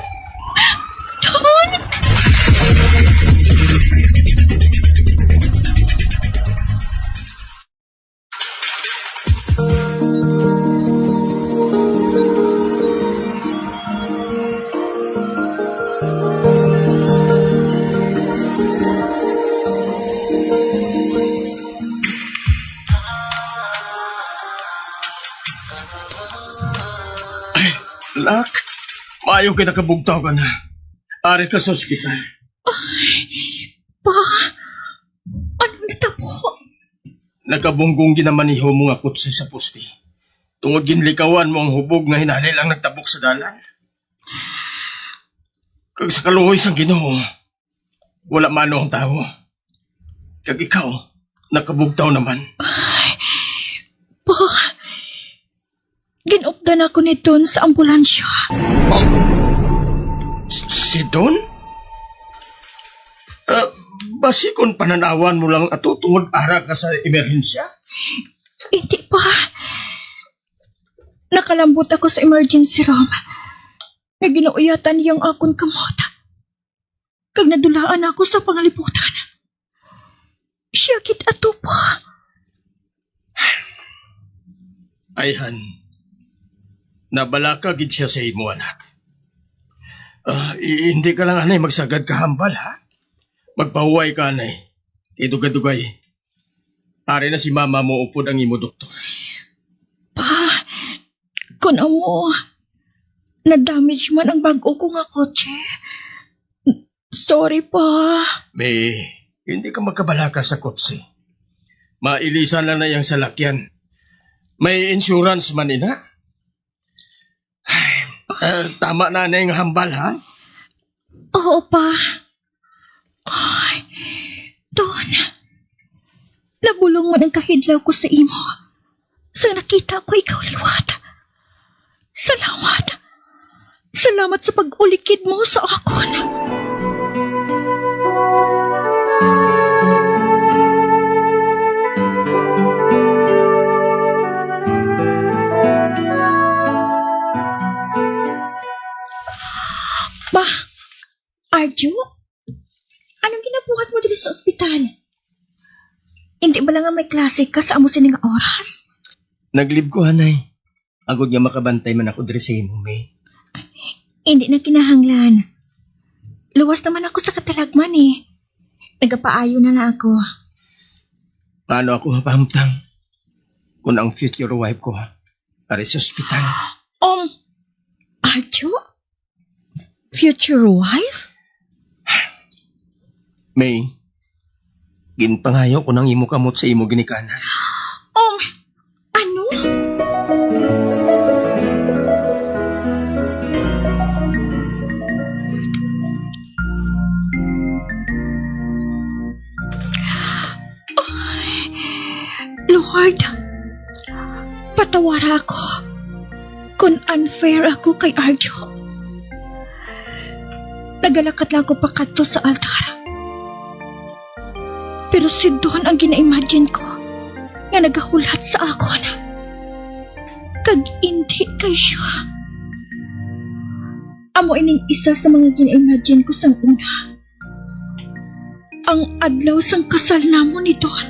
V: Lak, maayo kayo nakabugtaw ka na. Ari ka sa ospital.
S: Pa, anong natabo?
V: Nagkabunggong ginamaniho mo nga kutsi sa poste. Tungod ginlikawan mo ang hubog nga hinalil ang nagtabok sa dalan. Kag sa kaluhoy sang Ginoo, wala mano ang tao. Kag ikaw, nakabugtaw naman.
S: Pa, ginupdan ako ni Don sa ambulansya.
V: Si Don? Basikon pananawan mo lang ato tungod para ka sa emerhensya?
S: Hindi pa. Nakalambot ako sa emergency room. Nga ginuuyatan niyang akong kamot. Kag nadulaan ako sa pangaliputan. Siya kit ato pa.
V: Ayhan, nabalaka gid siya sa imo anak. Hindi ka lang anay magsagad kahambal ha? Magpahuway ka anay. Idugay-dugay. Pare na si mama mo upod ang imo doktor.
S: Pa, kung amo, na-damage man ang bago ko nga kotse. Sorry pa.
V: May, hindi ka magkabalaka sa kotse. Mailisan lang na yung salakyan. May insurance man ina? Tama na na yung hambal, ha?
S: Oo pa. Ay, Don. Nabulong man ang kahidlaw ko sa imo. Sa nakita ko ikaw liwat. Salamat. Salamat sa pag-ulikid mo sa akon. Ma, Arjo? Anong ginabuhat mo dito sa ospital? Hindi ba lang may klase ka sa amo sining oras?
V: Naglib ko, hanay. Agod nga makabantay man ako diri sa imo, May.
S: Hindi na kinahanglan. Luwas naman ako sa katalagman eh. Nagapaayo na lang ako.
V: Paano ako mapahamtang kung ang future wife ko pare sa ospital?
S: Arjo? Future wife?
V: May, ginpangayo ko ng imo kamot sa imo ginikanan.
S: Ano? Lord, patawara ako kung unfair ako kay Arjo. Nagalakat lang ako pakadto sa altar. Pero si Don ang gina-imagine ko nga nagahulat sa akon. Kag hindi kay siya. Amo ining isa sa mga gina-imagine ko sang una. Ang adlaw sang kasal namo ni Don.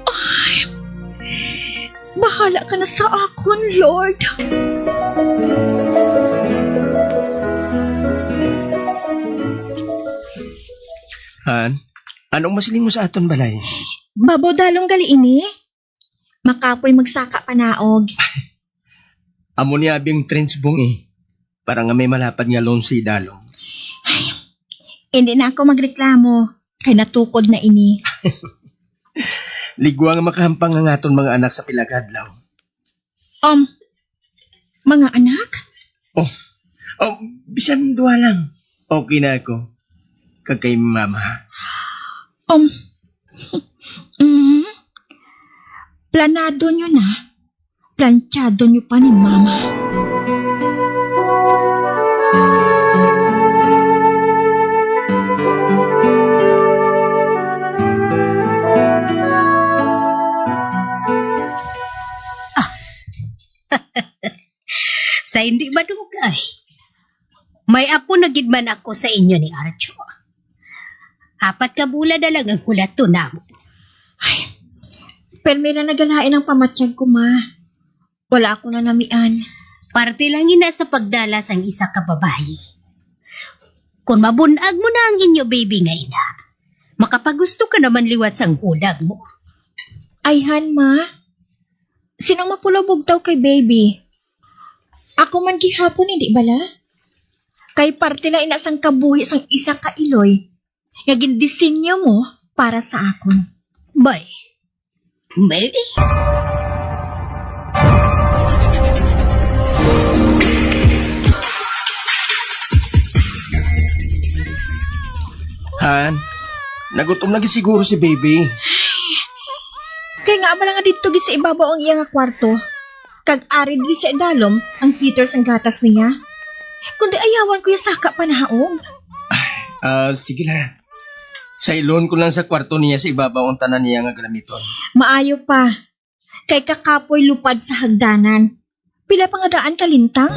S: Ay, bahala ka na sa akon, Lord.
V: Han, anong masiling mo sa aton balay?
S: Babaw dalong gali ini. Makapoy magsaka panaog.
V: Amo ni abing trenchbong para nga may malapad nga loan si dalong.
S: Hindi na ako magreklamo. Kay natukod na ini.
V: Ligwa nga makahampang ang aton mga anak sa pilagadlaw.
S: Mga anak?
V: Oh, bisan duwa lang. Okay na ako. Kag kay mama.
S: Planado nyo na. Planchado nyo pa ni mama.
A: Sa hindi madugay, may apo na gid man ako sa inyo ni Arjo. 4 ka bulan na lang ang hulato namo.
S: Pero may na nagalain ang pamatsyag ko, ma. Wala ako na namian.
A: Parte lang ina sa pagdalas ang isa ka babae. Kung mabunag mo na ang inyo baby nga ina, makapagusto ka naman liwat sang hulag mo.
S: Ayhan, ma. Sinong mapulabog daw kay baby? Ako man gihapon, hindi bala? Kay parte lang inasang kabuhi sang isa ka iloy, nga gindisenyo mo para sa akon.
A: Bay, maybe.
V: Han, nagutom lagi siguro si baby.
S: Kaya nga abala nga dito sa ibabaw ang iyang kwarto. Kag ari di sa idalom ang heater sang gatas niya. Kundi ayawan ko yung saka panaog.
V: Sige lang. Sa ilon ko lang sa kwarto niya sa ibabaw ang tanan niya nga galamiton.
S: Maayo pa. Kay kakapoy lupad sa hagdanan. Pila pa nga daan kalintang?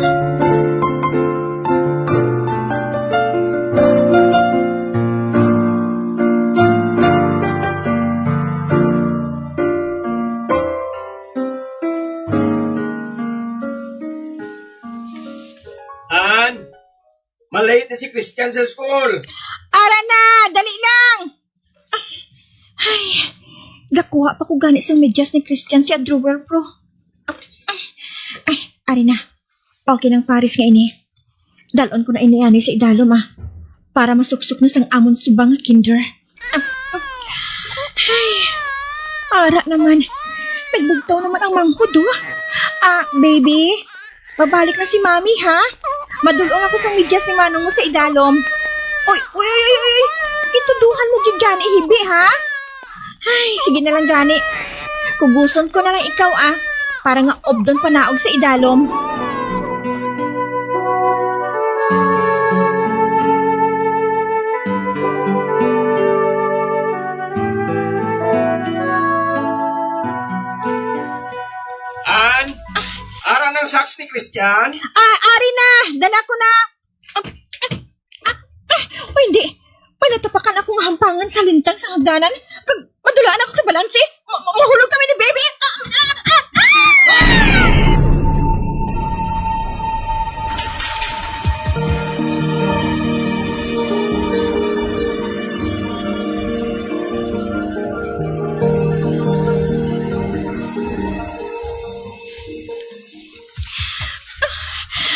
V: Malate na si Christian sa school.
S: Ara na! Dali lang! Ay, gakuha pa ko gani sa medyas ni Christian si drawer pro. Ay, ari na. Okay ng Paris nga ini. Dalon ko na iniani sa idalom para masuksok na sang amon subang kinder. Ay, ara naman. Nagbugtaw naman ang manghod baby, babalik na si mami ha? Madulong ako sa medyas ni manong mo sa idalom. Oy. Ituduhan mo gid gani hibi ha? Ay, sige na lang gani. Kuguson ko na lang ikaw para nga obdon panaog sa idalom.
V: Ara ng socks ni Christian?
S: Ari na! Dala ko na! Hindi. Palatapakan akong hampangan sa lintang sa hagdanan. Kag madulaan ako sa balanse. Mahulog kami ni baby.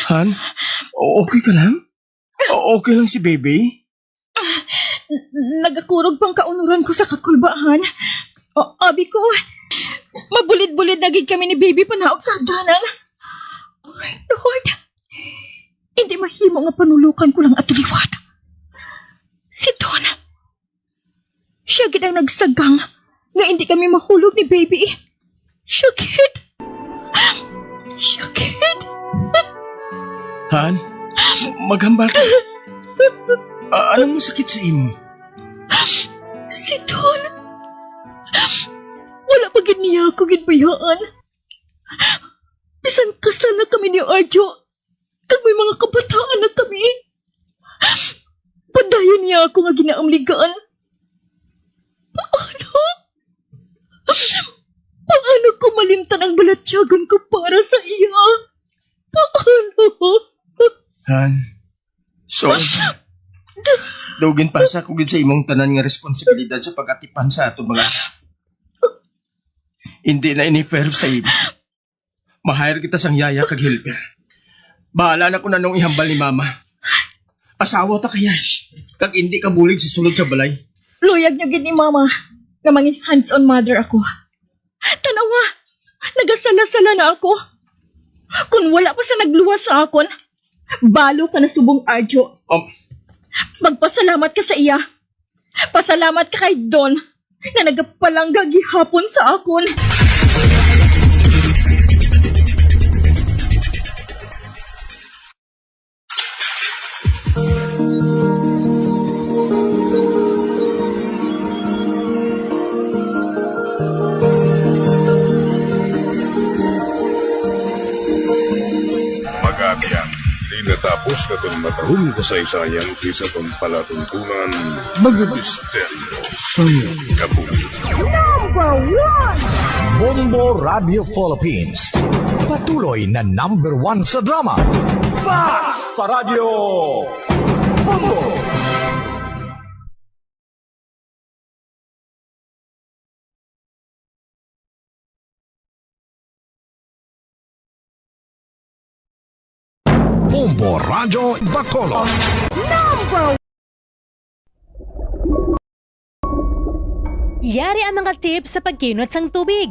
V: Han, okay ka lang? Okay lang si baby?
S: Nagakurog pang kaunuran ko sa kakulbaan. Abi ko, mabulid-bulid nagig kami ni baby panaog sa hagdanan. Lord, hindi mahimo nga panulukan ko lang atuliwat. Si Don, siya gid ang nagsagang nga hindi kami mahulog ni baby. Sakit. Sakit.
V: Han, maghambal ka. Anong masakit sa imo?
S: Si Don. Wala pa gid niya ako ginbayaan. Bisan kasal na kami ni Arjo. Kag may mga kabataan na kami. Padayon niya ako nga ginaamligaan. Paano ko malimtan ang balatsyagan ko para sa iya? Paano?
V: Han, so, dugin pa sa kugid sa imong tanan nga responsibilidad sa pag-atipan sa ato mga anak. Hindi na ini-fair sa imo. Ma-hire kita sang yaya kag helper. Bahala na ko na nung ihambal ni mama. Asawa ta kaya. Kag hindi ka bulig sa sulod sa balay.
S: Luyag niyo gid ni mama nga mangin hands-on mother ako. Tanaw nga, nagasala-sala na ako. Kung wala pa sa nagluwas sa akon, balo ka na subong Arjo. Magpasalamat ka sa iya. Pasalamat ka kay Don na nagapalangga gihapon sa akon.
E: Magabian, di natapos na itong matahong kasaysayan kisa itong palatuntunan, mag-misteryo sa kabuhi.
C: Number 1! Bombo Radio Philippines. Patuloy na number 1 sa drama. Basta Radio Bombo! Bombo Radio Bacolod.
S: Number
X: Yari ang mga tips sa pagkinot sang tubig.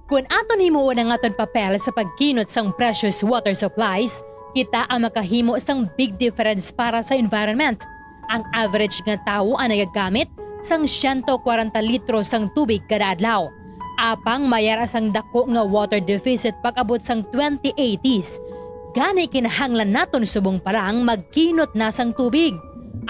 X: Kung aton himuon ang aton papel sa pagkinot sang precious water supplies, kita ang makahimo sang big difference para sa environment. Ang average nga tao ang nagagamit sang 140 litro sang tubig kada adlaw. Apang mayara sang dako nga water deficit pag-abot sang 2080s. Gani kinahanglan naton subong parang magkinot na sang tubig.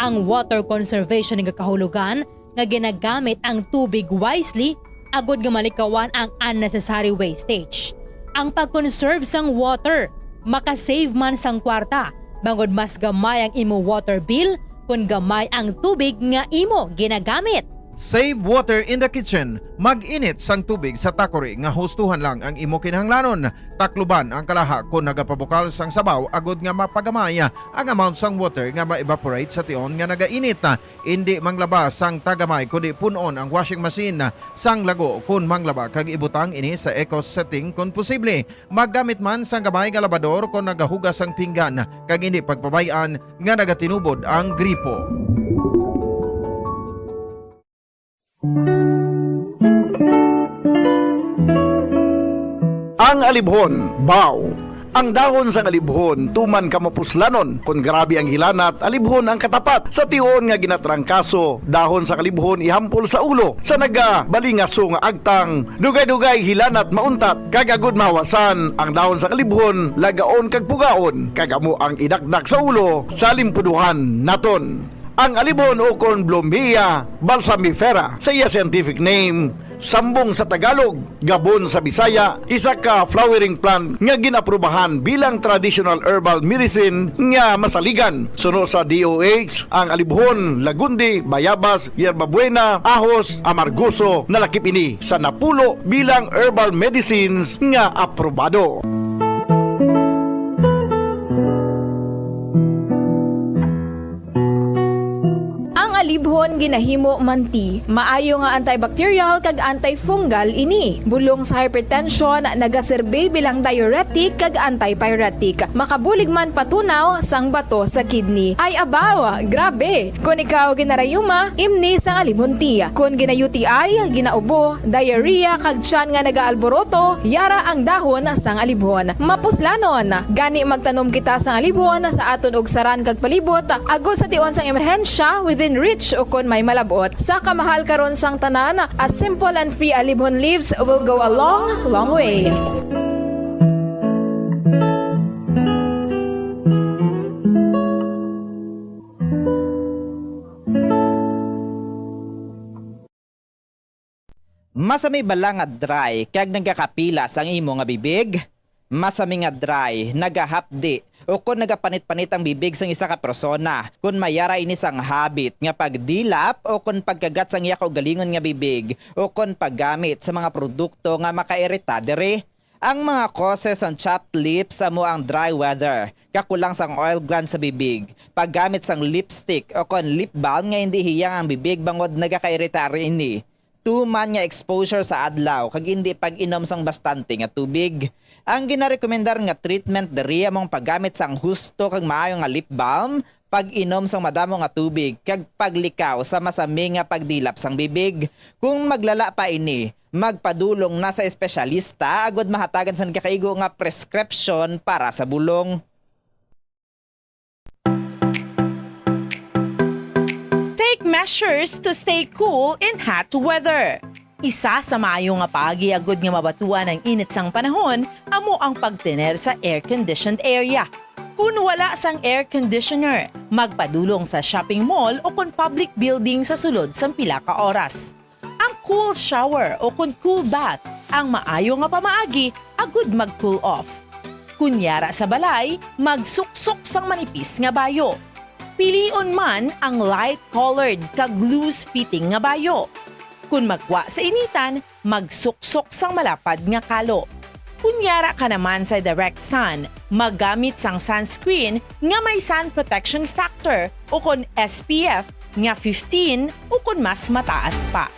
X: Ang water conservation nga kahulugan nga ginagamit ang tubig wisely agod nga malikawan ang unnecessary wastage. Ang pag-conserve sang water makasave man sang kwarta bangod mas gamay ang imo water bill kung gamay ang tubig nga imo ginagamit.
K: Save water in the kitchen. Mag-init sang tubig sa takori nga hustuhan lang ang imo kinahanglanon. Takluban ang kalaha kung nagapabukal sang sabaw agod nga mapagamay ang amount sang water nga ma-evaporate sa tion nga nagainit. Hindi manglaba sang tagamay kundi punon ang washing machine sang lago kung manglaba kag ibutang ini sa eco setting kung posible. Maggamit man sang gamay nga labador kung nagahugas sang pinggan kag hindi pagpabayan nga nagatinubod ang gripo.
G: Ang alibhon, baw. Ang dahon sa alibhon, tuman ka mapuslanon. Kung grabe ang hilanat, alibhon ang katapat. Sa tion nga ginatrangkaso, dahon sa kalibhon ihampol sa ulo. Sa nagabalingaso nga agtang, dugay-dugay hilanat mauntat. Kagagod mahawasan, ang dahon sa kalibhon, lagaon kag pugaon. Kagamo ang idakdak sa ulo, sa limpuduhan naton. Ang alibhon o kon Blomia balsamifera sa iya scientific name, sambong sa Tagalog, gabon sa Bisaya, isa ka flowering plant nga ginaprubahan bilang traditional herbal medicine nga masaligan. Suno sa DOH, ang alibhon, lagundi, bayabas, yerbabuena, ahos, amargoso, nalakip ini sa napulo bilang herbal medicines nga aprobado.
H: Alibhon ginahimo manti, maayo nga antibacterial kag antifungal ini. Bulong sa hypertension, nagaserbe bilang diuretic kag antipyretic. Makabulig man patunaw sang bato sa kidney. Ay abaw, grabe. Kung ikaw ginarayuma, imni sang alibhon ti. Kung gina-UTI, ginaubo, diarrhea kag tiyan nga nagaalboroto, yara ang dahon sang alibhon. Mapuslanon, gani magtanom kita sang alibhon sa aton og saran kag palibot, agos sa tion sang emerhensya within reach o gihapon may malabot. Sa kamahal karon sang tanan, a simple and free alibhon leaves will go a long, long way.
R: Masami bala nga dry kag nagakapilas ang imo nga bibig? Masami nga dry, nagahapdi o kung nagapanit-panit ang bibig sang isa ka persona, kung mayara ini sang habit nga pagdilap o kung pagkagat sang iya kaugalingon nga bibig o kung paggamit sa mga produkto nga makairita diri. Ang mga causes ang chapped lips amo ang dry weather, kakulang sang oil gland sa bibig, paggamit sang lipstick o kung lip balm nga hindi hiyang ang bibig bangod nagakairita ini. Tuman nga exposure sa adlaw kag hindi pag-inom sang bastante nga tubig. Ang ginarekomendar nga treatment diri among paggamit sang husto kag maayo nga lip balm, pag-inom sang madamo nga tubig kag paglikaw sa masami nga pagdilap sang bibig. Kung maglala pa ini, magpadulong na sa espesyalista agud mahatagan sang kakaigo nga prescription para sa bulong.
J: Take measures to stay cool in hot weather. Isa sa maayo nga pagiagod nga mabatuan ang init sang panahon amo ang pagtener sa air-conditioned area. Kung wala sang air conditioner, magpadulong sa shopping mall o kung public building sa sulod sang pila ka oras. Ang cool shower o kung cool bath ang maayo nga pamaagi agud mag-cool off. Kunyara sa balay, magsuksok sang manipis nga bayo. Pilion man ang light-colored kag loose-fitting nga bayo. Kung magwa sa initan, magsuksok sang malapad nga kalo. Kunyara ka naman sa direct sun, maggamit sang sunscreen nga may sun protection factor o kung SPF nga 15 o kung mas mataas pa.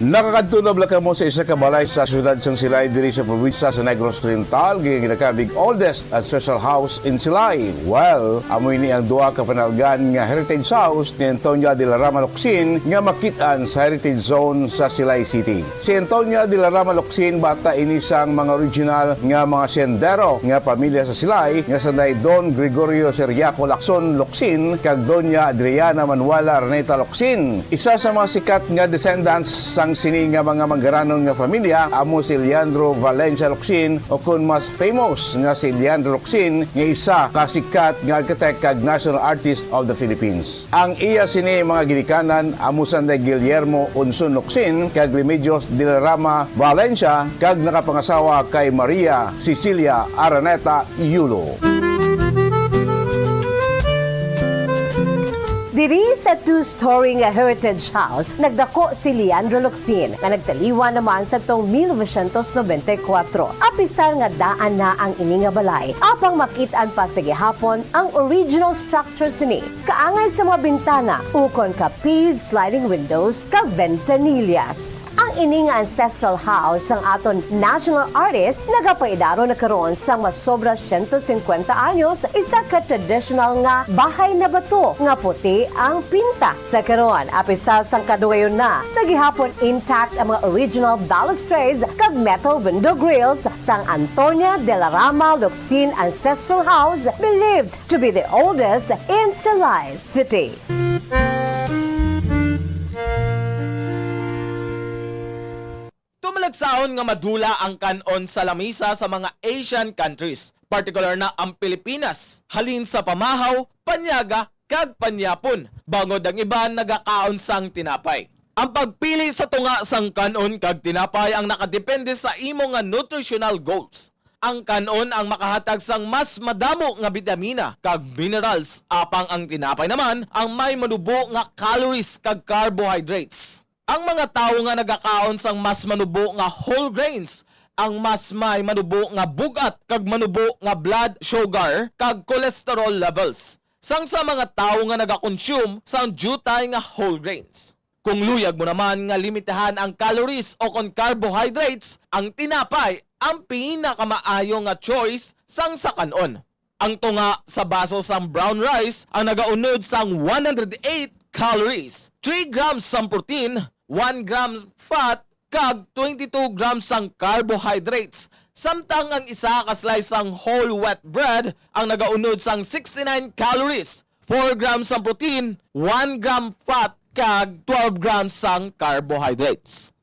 L: Nakakadtunab lang kamo sa isa ka balay sa siyudad sang Silay diri sa probinsya sa Negros Oriental, ginakabig oldest and special house in Silay. Well, amoy ni ang duha ka panalgan nga heritage house ni Antonia de la Rama Locsin nga makitaan sa heritage zone sa Silay City. Si Antonia de la Rama Locsin bata ini sang mga original nga mga sendero nga pamilya sa Silay nga sanay Don Gregorio Seriaco Lacson Locsin kag Doña Adriana Manuela Reneta Locsin. Isa sa mga sikat nga descendants sang sini nga mga manggaranong nga pamilya amo si Leandro Valencia Locsin o kun mas famous nga si Leandro Locsin nga isa kasikat nga architect kag national artist of the Philippines. Ang iya sini mga ginikanan amo sanday Guillermo Unson Locsin kag Remedios de la Rama Valencia kag nakapangasawa kay Maria Cecilia Araneta Yulo.
U: Diri sa two-story nga heritage house, nagdako si Leandro Locsin nga nagtaliwan naman sa tong 1994. Apisar nga daan na ang ini nga balay, apang makitaan pa sa gihapon ang original structure sini. Kaangay sa mga bintana, ukon ka piece sliding windows ka ventanillas. Ang ini nga ancestral house ang aton national artist nagapaidaro na karon sa mas sobra 150 anyos, isa ka traditional nga bahay na bato nga puti ang pinta sa karon. Apisal sang kadugayon na sa gihapon intact ang mga original balustrades kag metal window grills sang Antonia de la Rama Locsin Ancestral House, believed to be the oldest in Silay City.
B: Tumalagsaon nga madula ang kanon sa lamisa sa mga Asian countries, particular na ang Pilipinas, halin sa pamahaw, panyaga, kag panyapon, bangod ang iban nagakaon sang tinapay. Ang pagpili sa tunga sang kanon kag tinapay ang nakadepende sa imo nga nutritional goals. Ang kanon ang makahatag sang mas madamo nga bitamina kag minerals, apang ang tinapay naman ang may manubo nga calories kag carbohydrates. Ang mga tawo nga nagakaon sang mas manubo nga whole grains ang mas may manubo nga bugat kag manubo nga blood sugar kag cholesterol levels. Sang sa mga tawo nga nagakonsume sang jutay nga whole grains. Kung luyag mo naman nga limitahan ang calories o kung carbohydrates, ang tinapay ang pinakamaayo nga choice sang sa kanon. Ang tunga sa baso sang brown rice ang nagaunod sang 108 calories, 3 grams sang protein, 1 gram fat, kag 22 grams sang carbohydrates. Samtang ang isa ka slice sang whole wheat bread ang nagaunod sang 69 calories, 4 grams ang protein, 1 gram fat, kag 12 grams sang carbohydrates.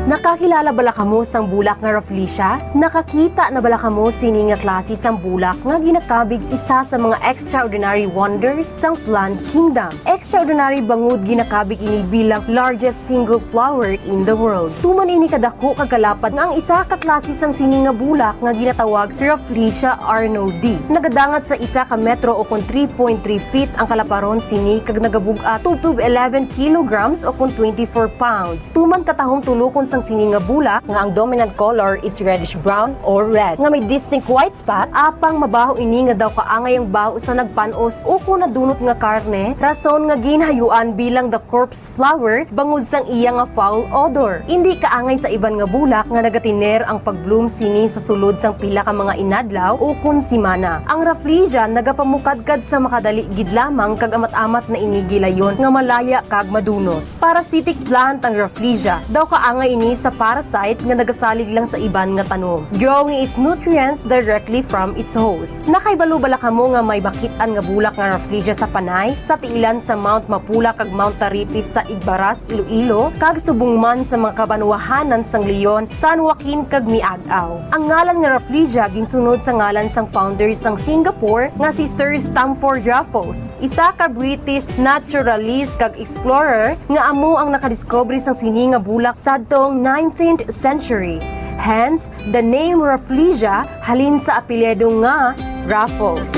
I: Nakakilala bala kamo sang bulak nga Rafflesia? Nakakita na bala kamo sini nga klase sang bulak nga ginakabig isa sa mga extraordinary wonders sang plant kingdom. Extraordinary bangod ginakabig ini bilang largest single flower in the world. Tuman ini kadako kagkalapad nga ang isa ka klase sang sini nga bulak nga ginatawag Rafflesia arnoldii. Nagadangat sa isa ka metro o kun 3.3 feet ang kalaparon sini kag nagabug-a tubtub 11 kilograms o kun 24 pounds. Tuman katahong tulokon sang sini nga bulak nga ang dominant color is reddish brown or red nga may distinct white spot apang mabaho ini nga daw kaangay ang baho sa nagpanos o kung nadunot nga karne rason nga ginhayuan bilang the corpse flower bangod sang iya nga foul odor. Hindi kaangay sa iban nga bulak nga nagatiner ang pagbloom sini sa sulod sang pila ka mga inadlaw o kun simana. Ang Rafflesia nagapamukadkad sa makadali gid lamang kag amat-amat na inigilayon nga malaya kag madunot. Parasitic plant ang Rafflesia daw kaangay ini sa parasite nga nagasalig lang sa iban nga tanom, drawing its nutrients directly from its host. Nakaibalo bala kamo nga may bakitan nga bulak nga Rafflesia sa Panay, sa tiilan sa Mount Mapula kag Mount Taripis sa Igbaras, Iloilo, kag subungman sa mga kabanwahanan sang Leon, San Joaquin kag Miagaw. Ang ngalan nga Rafflesia ginsunod sa ngalan sang founder sang Singapore nga si Sir Stamford Raffles, isa ka British naturalist kag explorer nga amo ang nakadiscovery sang sini nga bulak sadtong 19th century. Hence, the name Rafflesia halin sa apelyido nga Raffles.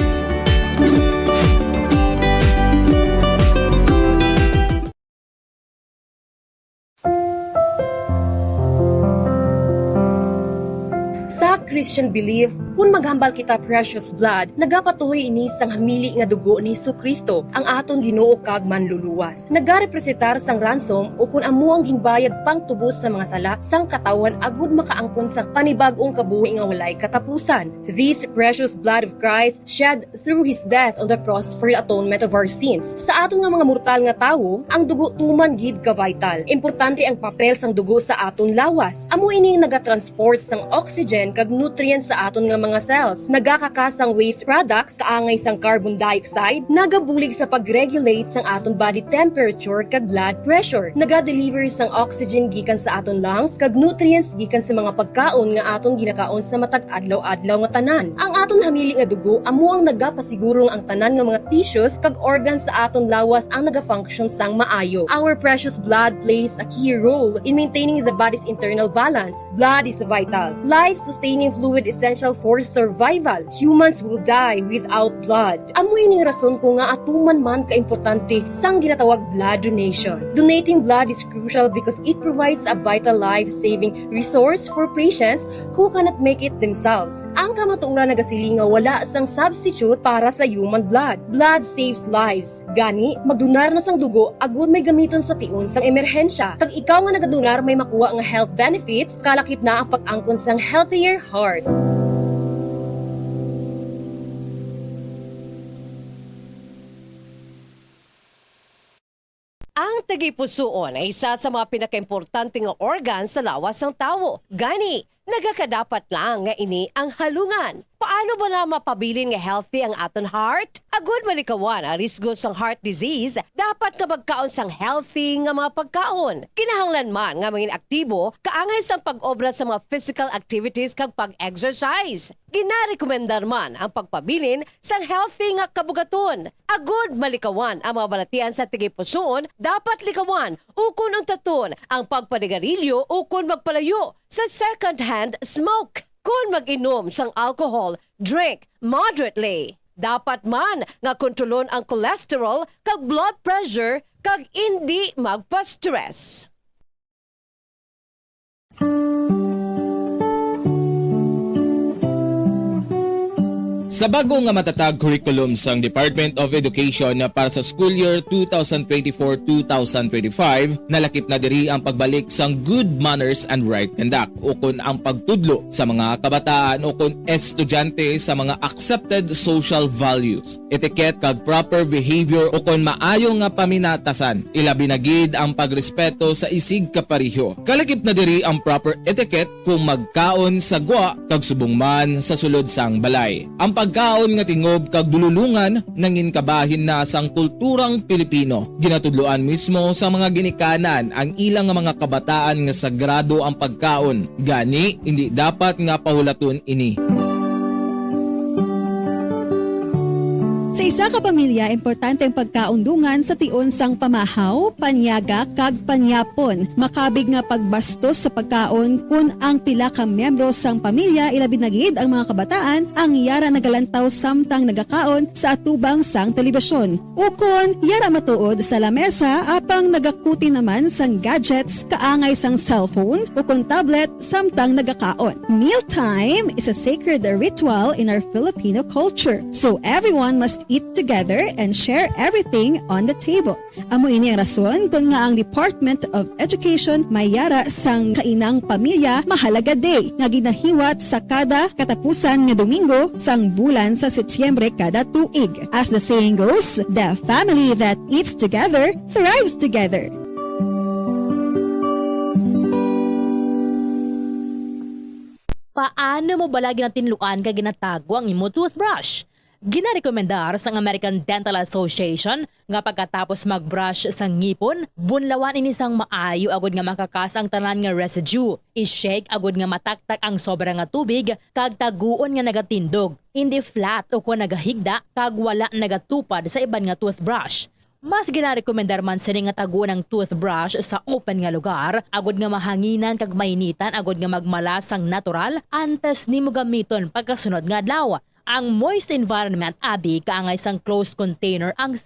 I: Sa Christian belief, kung maghambal kita precious blood, nagapatuhoy ini sang hamili nga dugo ni Jesucristo, ang aton Ginoo kag manluluwas. Nagarepresentar sang ransom o kung amo ang gingbayad pang tubos sa mga sala sang katawan agud makaangkon sa panibag-ong kabuhi nga walay katapusan. This precious blood of Christ shed through His death on the cross for the atonement of our sins. Sa aton nga mga mortal nga tawo, ang dugo tuman gid ka vital. Importante ang papel sang dugo sa aton lawas. Amo ini nagatransport sang oxygen kag nutrients sa aton nga mga cells. Nagakakasang waste products kaangay sang carbon dioxide, nagabulig sa pag-regulate sang aton body temperature kag blood pressure. Naga-deliver sang oxygen gikan sa aton lungs kag nutrients gikan sa mga pagkaon nga aton ginakaon sa matag adlaw-adlaw nga tanan. Ang aton hamili nga dugo amo ang nagapasigurong ang tanan nga mga tissues kag organs sa aton lawas ang naga-function sang maayo. Our precious blood plays a key role in maintaining the body's internal balance. Blood is vital. Life-sustaining fluid essential for survival. Humans will die without blood. Amoy ning rason ko nga atuman man kaimportante sang ginatawag blood donation. Donating blood is crucial because it provides a vital life-saving resource for patients who cannot make it themselves. Ang kamatuoran nagasiling nga wala sang substitute para sa human blood. Blood saves lives. Gani, magdonar na sang dugo agud may gamiton sa tion sang emerhensya. Kag ikaw nga nagadonar may makuha nga health benefits, kalakip na ang pag-angkon sang healthier heart.
T: Ang tagipusoon ay isa sa mga pinakaimportante nga organ sa lawas ng tao. Gani, nagakadapat lang nga ini ang halungan. Paano ba na mapabilin nga healthy ang aton heart? Agud malikawan ang risgo sang heart disease, dapat nga magkaon sang healthy nga mga pagkaon. Kinahanglan man nga maging aktibo, kaangay sang pag-obra sa mga physical activities kag pag-exercise. Ginarekomendar man ang pagpabilin sang healthy nga kabugaton. Agud malikawan ang mga balatian sa tigipusoon, dapat likawan ukon ang taton ang pagpanigarilyo ukon magpalayo sa second-hand smoke. Kung mag-inom sang alcohol, drink moderately. Dapat man nga kontrolon ang cholesterol kag blood pressure kag hindi magpa-stress.
B: Sa bago nga matatag curriculum sang Department of Education para sa school year 2024-2025, nalakip na diri ang pagbalik sang good manners and right conduct o kun ang pagtudlo sa mga kabataan o kun estudyante sa mga accepted social values, etiquette kag proper behavior o kun maayo nga paminatasan. Ilabi na gid ang pagrespeto sa isig kapareho. Kalakip na diri ang proper etiquette kung magkaon sa gwa kag subong man sa sulod sang balay. Ang pagkaon nga tingob kag dululungan nangin kabahin na sang kulturang Pilipino. Ginatudloan mismo sa mga ginikanan ang ilang mga kabataan nga sagrado ang pagkaon. Gani hindi dapat nga pahulaton ini.
F: Sa isa ka pamilya, importante ang pagkaundungan sa tion sang pamahaw, panyaga, kag panyapon. Makabig nga pagbastos sa pagkaon kun ang pila ka miyembro sang pamilya ilabi na gid ang mga kabataan ang yara nagalantaw samtang nagakaon sa atubang sang telebisyon. Ukon, yara matuod sa lamesa apang nagakuti naman sang gadgets kaangay sang cellphone ukon tablet samtang nagakaon. Mealtime is a sacred ritual in our Filipino culture. So everyone must eat together and share everything on the table. Amo ini ang rason kung nga ang Department of Education mayara sang kainang pamilya mahalaga day nga ginahiwat sa kada katapusan nga Domingo sang bulan sa Setyembre kada tuig. As the saying goes, the family that eats together thrives together.
X: Paano mo balagi na tinlukan ka ginatago ang imo toothbrush? Ginarekomendar sa American Dental Association nga pagkatapos magbrush sa ngipon, bunlawan ini sang maayo agud nga makakas ang tanan nga residue. I-shake agud nga mataktak ang sobra nga tubig kag taguon nga nagatindog. Hindi flat o kung nagahigda kag wala nagatupad sa iban nga toothbrush. Mas ginarekomendar man sini nga taguon ang toothbrush sa open nga lugar, agud nga mahanginan kag mainitan agud nga magmalas sang natural antes nimo gamiton pagkasunod nga adlaw. Ang moist environment abi kaangay sang closed container ang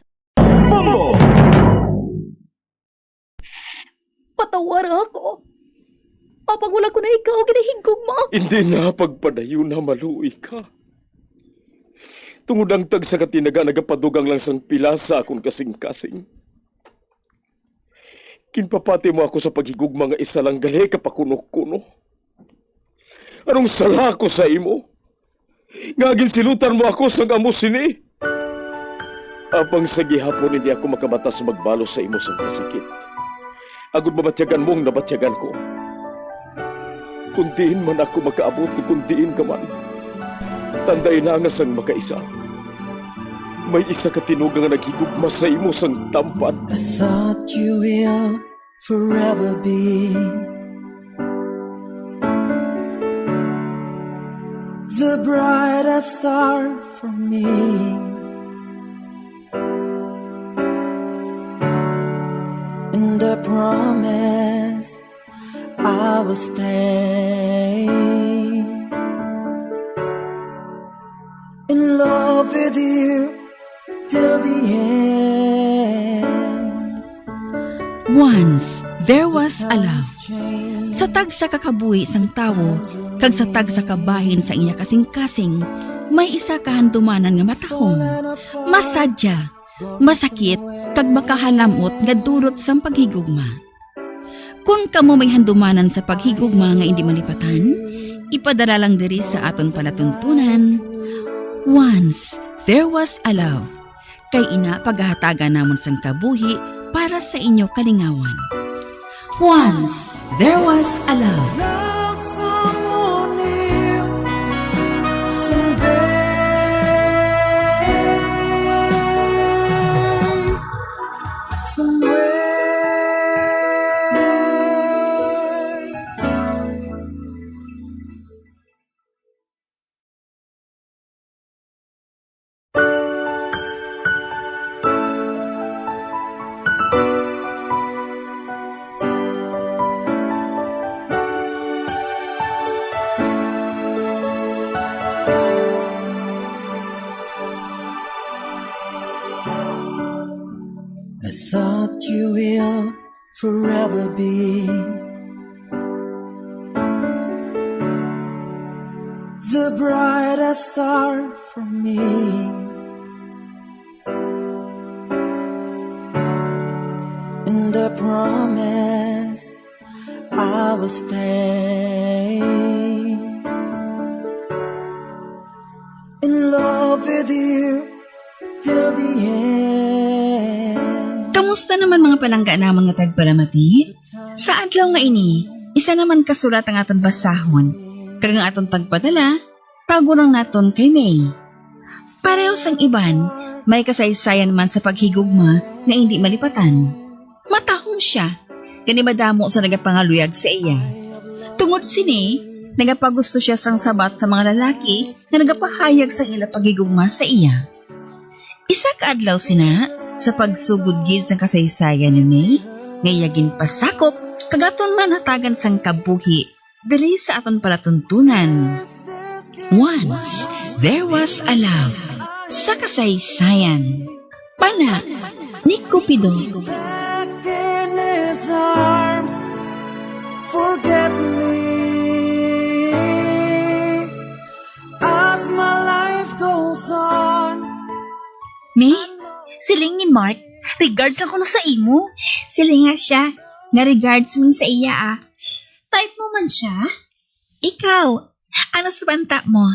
M: Patawar ako. Apag wala ko na ikaw ginahigog mo.
G: Hindi na pagpadayo na maluoy ka. Tungod ang tag sa katinaga nagapadugang lang sang pila sa akong kasing-kasing. Kinpapati mo ako sa paghigugma nga isa lang gali kapakuno-kuno. Anong sala ko sa imo? Ngagil silutan mo ako sa amo sini. Apang sa gihapon hindi ako makabatas magbalos sa imo sa kasakit. Agud mabatyagan mong nabatyagan ko. Kundiin man ako makaabot, kundiin ka man. Tanday na nga sang makaisa. May isa ka tinuga nga naghigugma sa imo sang tampat.
O: I thought you will forever be the brightest star for me. And I promise I will stay in love with you till the end.
P: Once, there was a love. Sa tag sa kakabuhi sang tawo, kag sa tag sa kabahin sa iya kasing-kasing, may isa kahandumanan nga matahong, masadya, masakit, kag makahalamot nga dulot sang paghigugma. Kung kamo may handumanan sa paghigugma nga hindi malipatan, ipadala lang diri sa aton palatuntunan. Once, there was a love. Kay ina paghahatagan namon sang kabuhi para sa inyo kalingawan. Once, there was a love.
O: Love someone new someday, somewhere. I thought you will forever be the brightest star for me. And I promise I will stay in love with you till the end.
D: Kamusta naman mga palangga na mga tagpalamati? Sa adlaw nga ini, isa naman kasulat ang aton basahon. Kag ang aton pagpadala, tago lang naton kay May. Pareho sang iban, may kasaysayan man sa paghigugma nga hindi malipatan. Matahom siya, kani madamo sa nagapangaluyag sa iya. Tungod sini, nagapagusto siya sang sabat sa mga lalaki na nagapahayag sa ila paghigugma sa iya. Isa ka adlaw sina, sa pagsugod gid sang kasaysayan ni May, ngayagin pasakop, kagaton man hatagan sang kabuhi, diri sa aton palatuntunan. Once, there was a love, sa kasaysayan. Pana, ni Cupido.
O: In his arms, forget me as my life goes on.
A: May, siling ni Mark, regards lang ko na sa imo.
D: Silinga siya, nga regards mo sa iya
A: Type mo man siya?
D: Ikaw, ano sa banta mo?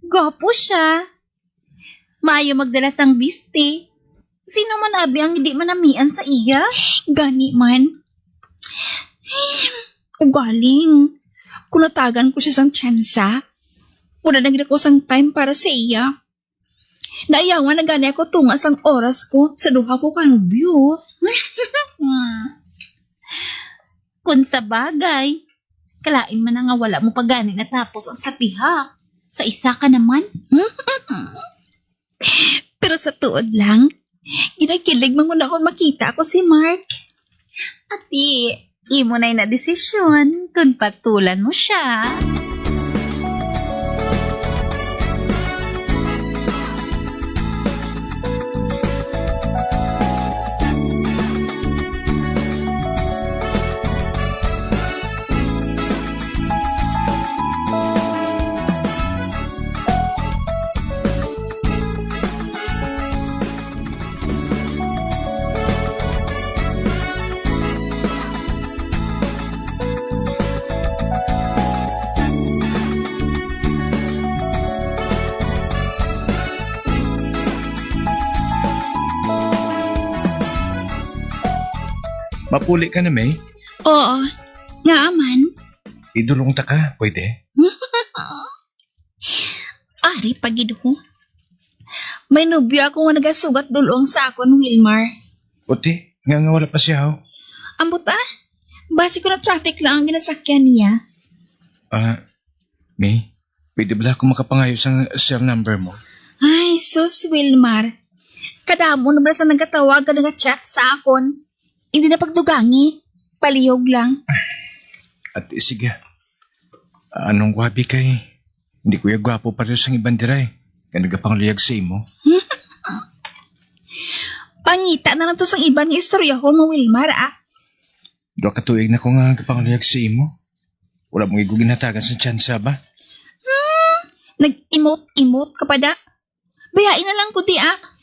A: Gwapo siya. Maayo magdala sang biste. Sino man abi ang hindi manamian sa iya?
D: Gani man. Ugaling. Kunatagan ko siya sang tsansa. Wala nagda ko sang time para sa iya. Naayawan na gani ako tunga sang oras ko sa duha ko kang view.
A: Kung sa bagay, kalain man nga wala mo pa gani natapos ang sapihak. Sa isa ka naman.
D: Pero sa tuod lang, ginakilig man muna akong makita ako si Mark.
A: Ati, imo na na desisyon kung patulan mo siya.
V: Mapuli ka na, May?
D: Oo, nga aman.
V: Idulong ta ka, pwede?
D: Ari, pagid ho. May nobyo ako nga nagasugat dulong sa akon, Wilmar.
V: Uti, nga wala pa siya, ho.
D: Ambot base ko na traffic lang ang ginasakyan niya.
V: May, pwede ba ako makapangayo sa cell number mo?
D: Ay, sus, Wilmar. Kadamo na ba sa nagatawag ka nag-chat sa akon? Hindi na pagdugangi. Palihog lang.
V: At sige. Anong gwabi kay? Hindi ko yung gwapo pa rin sa ibang diray. Kaya nagapangliyag sa imo.
D: Pangita na lang to sa ibang istorya ko, Wilmar,
V: Doa katuig na ko nga nagapangliyag sa imo. Wala mong iguginatagan sa tsansa ba?
D: Nag-emote-emote ka pa da? Bayain na lang ko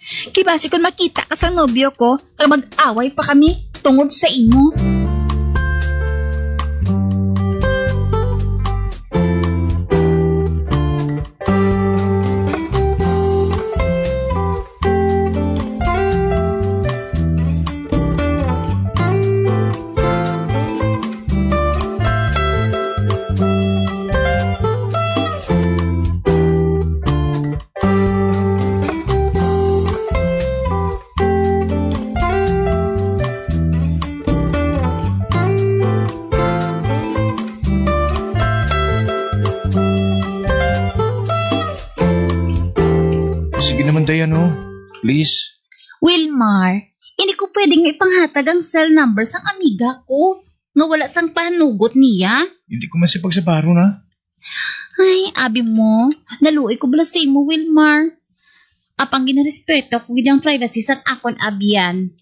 D: Kibasi kung makita ka sa nobyo ko, kaya mag-away pa kami tungod sa imo.
V: Dayan, please.
A: Wilmar, hindi ko pwedeng may panghatag ang cell number sang amiga ko. Nga wala sang panugot niya.
V: Hindi ko masipag sa baro na.
A: Ay, abi mo, naluoy ko bala sa imo, Wilmar. Apang ginarespeto ko gidang privacy sang akon abiyan.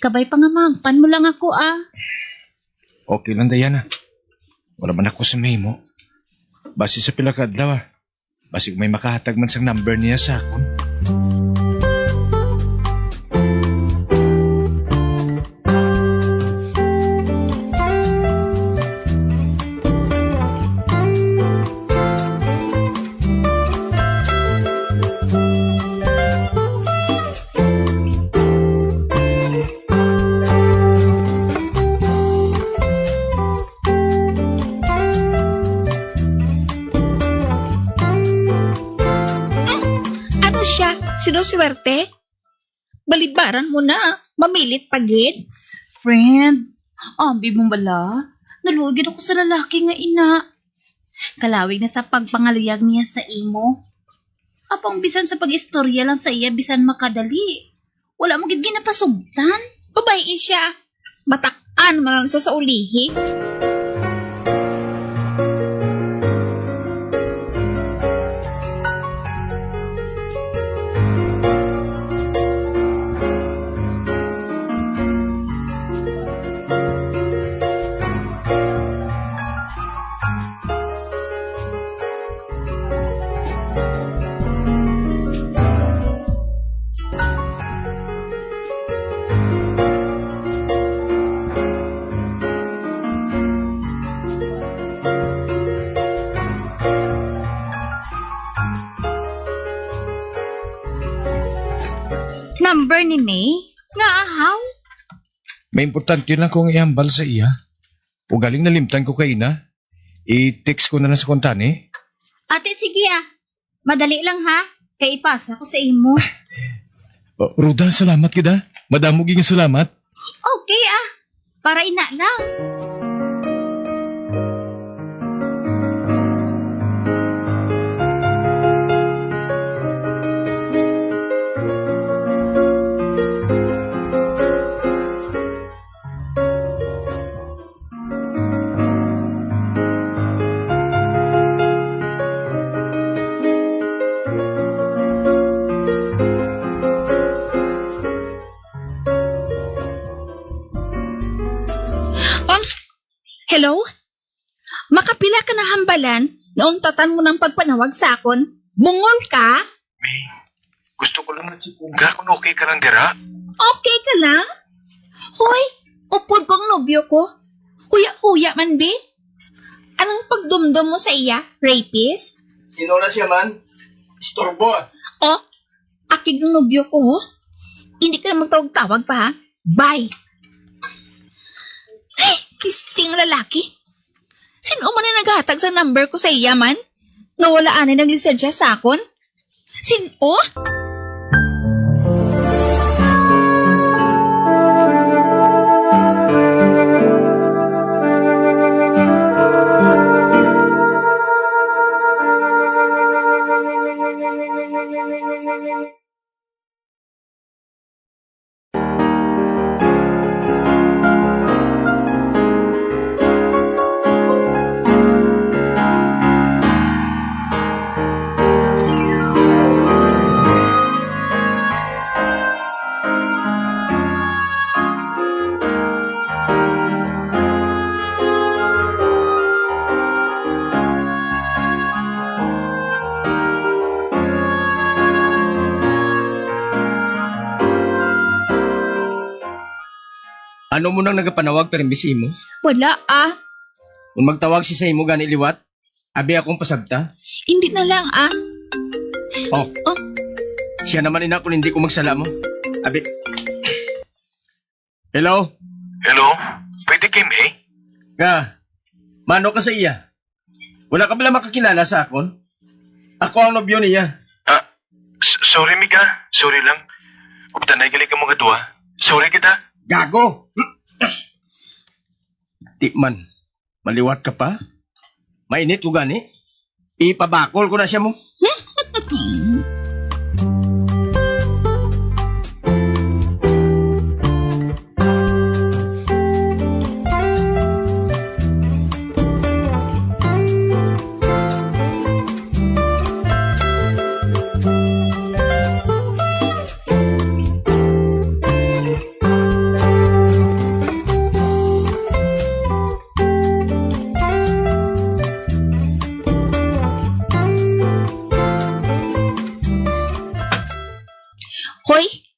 A: Kabay pangamangpan mo lang ako,
V: Okay lang, Diana. Wala man ako sa may mo.
E: Base sa pila ka adlaw. Basig may makahatag man sang number niya sa akon.
S: Ano siya? Sinuswerte? Balibaran mo na. Mamilit pagid.
N: Friend, ambi mo bala? Nalugid ako sa lalaki nga ina. Kalawig na sa pagpangaluyag niya sa imo. Apang bisan sa pag-istorya lang sa iya, bisan makadali. Wala mo gid ginapasugtan.
S: Babae siya. Matak-an man lang siya sa ulihi.
N: Number ni May? Nga ahaw?
E: May importante lang kong iambal sa iya. O galing nalimtan ko kay ina. I-text ko na lang sa kontani.
N: Ate, sige ah. Madali lang ha. Kay ipasa ko sa imo.
E: Ruda, salamat kita. Madamo ging salamat.
N: Okay ah. Para ina lang.
S: Hello? Makapila ka na hambalan na untatan mo ng pagpanawag sa akon? Bungol ka?
E: May, gusto ko lang natsipunga kung okay ka lang dira.
S: Okay ka lang? Hoy, upod ko ang nobyo ko. Huya-huya man, be. Anong pagdumdum mo sa iya? Rapist?
V: Sino na siya man? Istorbo ah.
S: Oh, akig ang nobyo ko, oh. Hindi ka na magtawag-tawag pa, ha? Bye! Ay, kisting lalaki. Sino man na naghatag sa number ko sa iya man? Nawalaan na naglisensya sa akon? Sino?
V: Ano mo nang nagapanawag pero imbis mo?
S: Wala, ah.
V: Kung magtawag si sa imo gani liwat, abi akong pasabta.
S: Hindi na lang, ah.
V: Oh. Siya naman ina kung hindi ko magsala mo. Abi. Hello?
E: Hello? Pwede kay May?
V: Nga. Mano ka sa iya? Wala ka bala makakilala sa akon? Ako ang nobyo niya.
E: Sorry, Mika. Sorry lang. Pagtanay galing ka mga duwa. Sorry kita.
V: Gago! Di man. Maliwat ka pa? Mainit ko gani? Ipabakol ko na siya mo.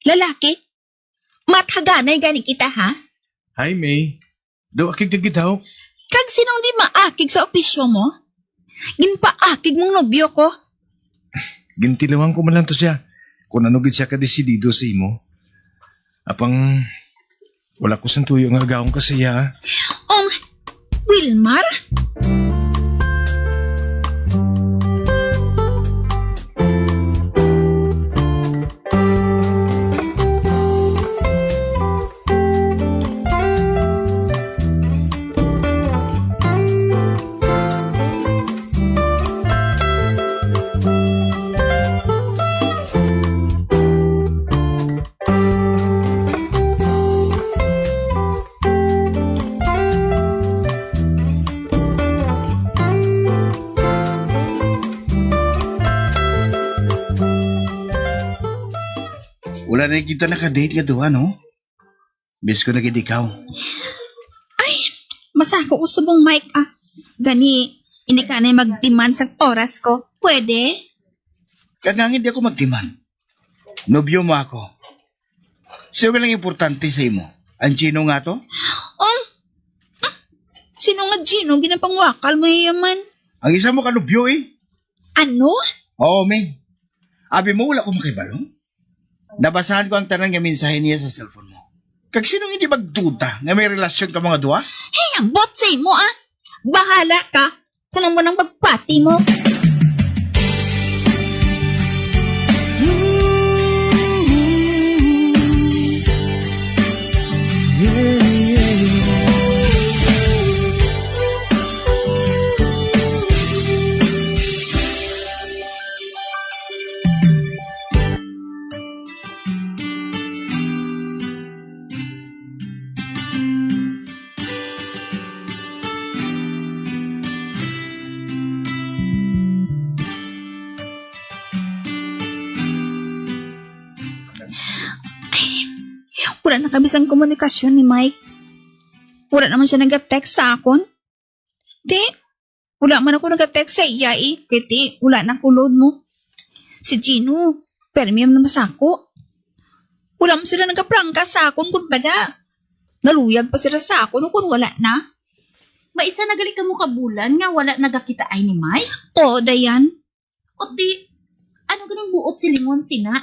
S: Lalaki? Mathaganay gani kita, ha?
E: Hi, May. Do akig dagitaw.
S: Kag sinong di maakig sa opisyo mo? Ginpaakig mong nobyo ko?
E: Gintilawan ko man lang to siya. Kung ano gid siya kadesidido sa imo. Apang wala ko sang tuyo nga agawon ka siya.
S: Wilmar?
C: Wala na kita nakadate nga duha, no? Bis ko nagid ikaw.
S: Ay, masako ko subong Mike, ah. Gani, hindi ka na mag-demand sa oras ko. Pwede?
C: Kanang hindi ako magtiman. Nobyo mo ako. Siya walang importante sa imo. Ang Gino nga to?
S: Sino nga Gino? Ginapangwakal mo yaman.
C: Ang isa mo kanobyo eh.
S: Ano?
C: Oo, May. Abi mo wala ko makibalong. Nabasahan ko ang tanang nga mensahe niya sa cellphone mo. Kag sinong hindi magduda nga may relasyon ka mga duwa?
S: Hey, ang bot sa imo, ah. Bahala ka. Kung mo nang pagpati mo. Wala na kami sang komunikasyon ni Mike. Wala naman siya nag-text sa akon. Di, wala man ako nag-text sa iya eh. Kaya wala na ko load mo. Si Gino, premium naman sa ako. Wala man sila nag-prangka sa akon kung bada. Naluyag pa sila sa akon kung wala na.
N: Maisa nagali ka mo kabulan nga wala nagakita ay ni Mike?
S: Oo, Dayan.
N: O di, ano ganang buot si Lingon sina?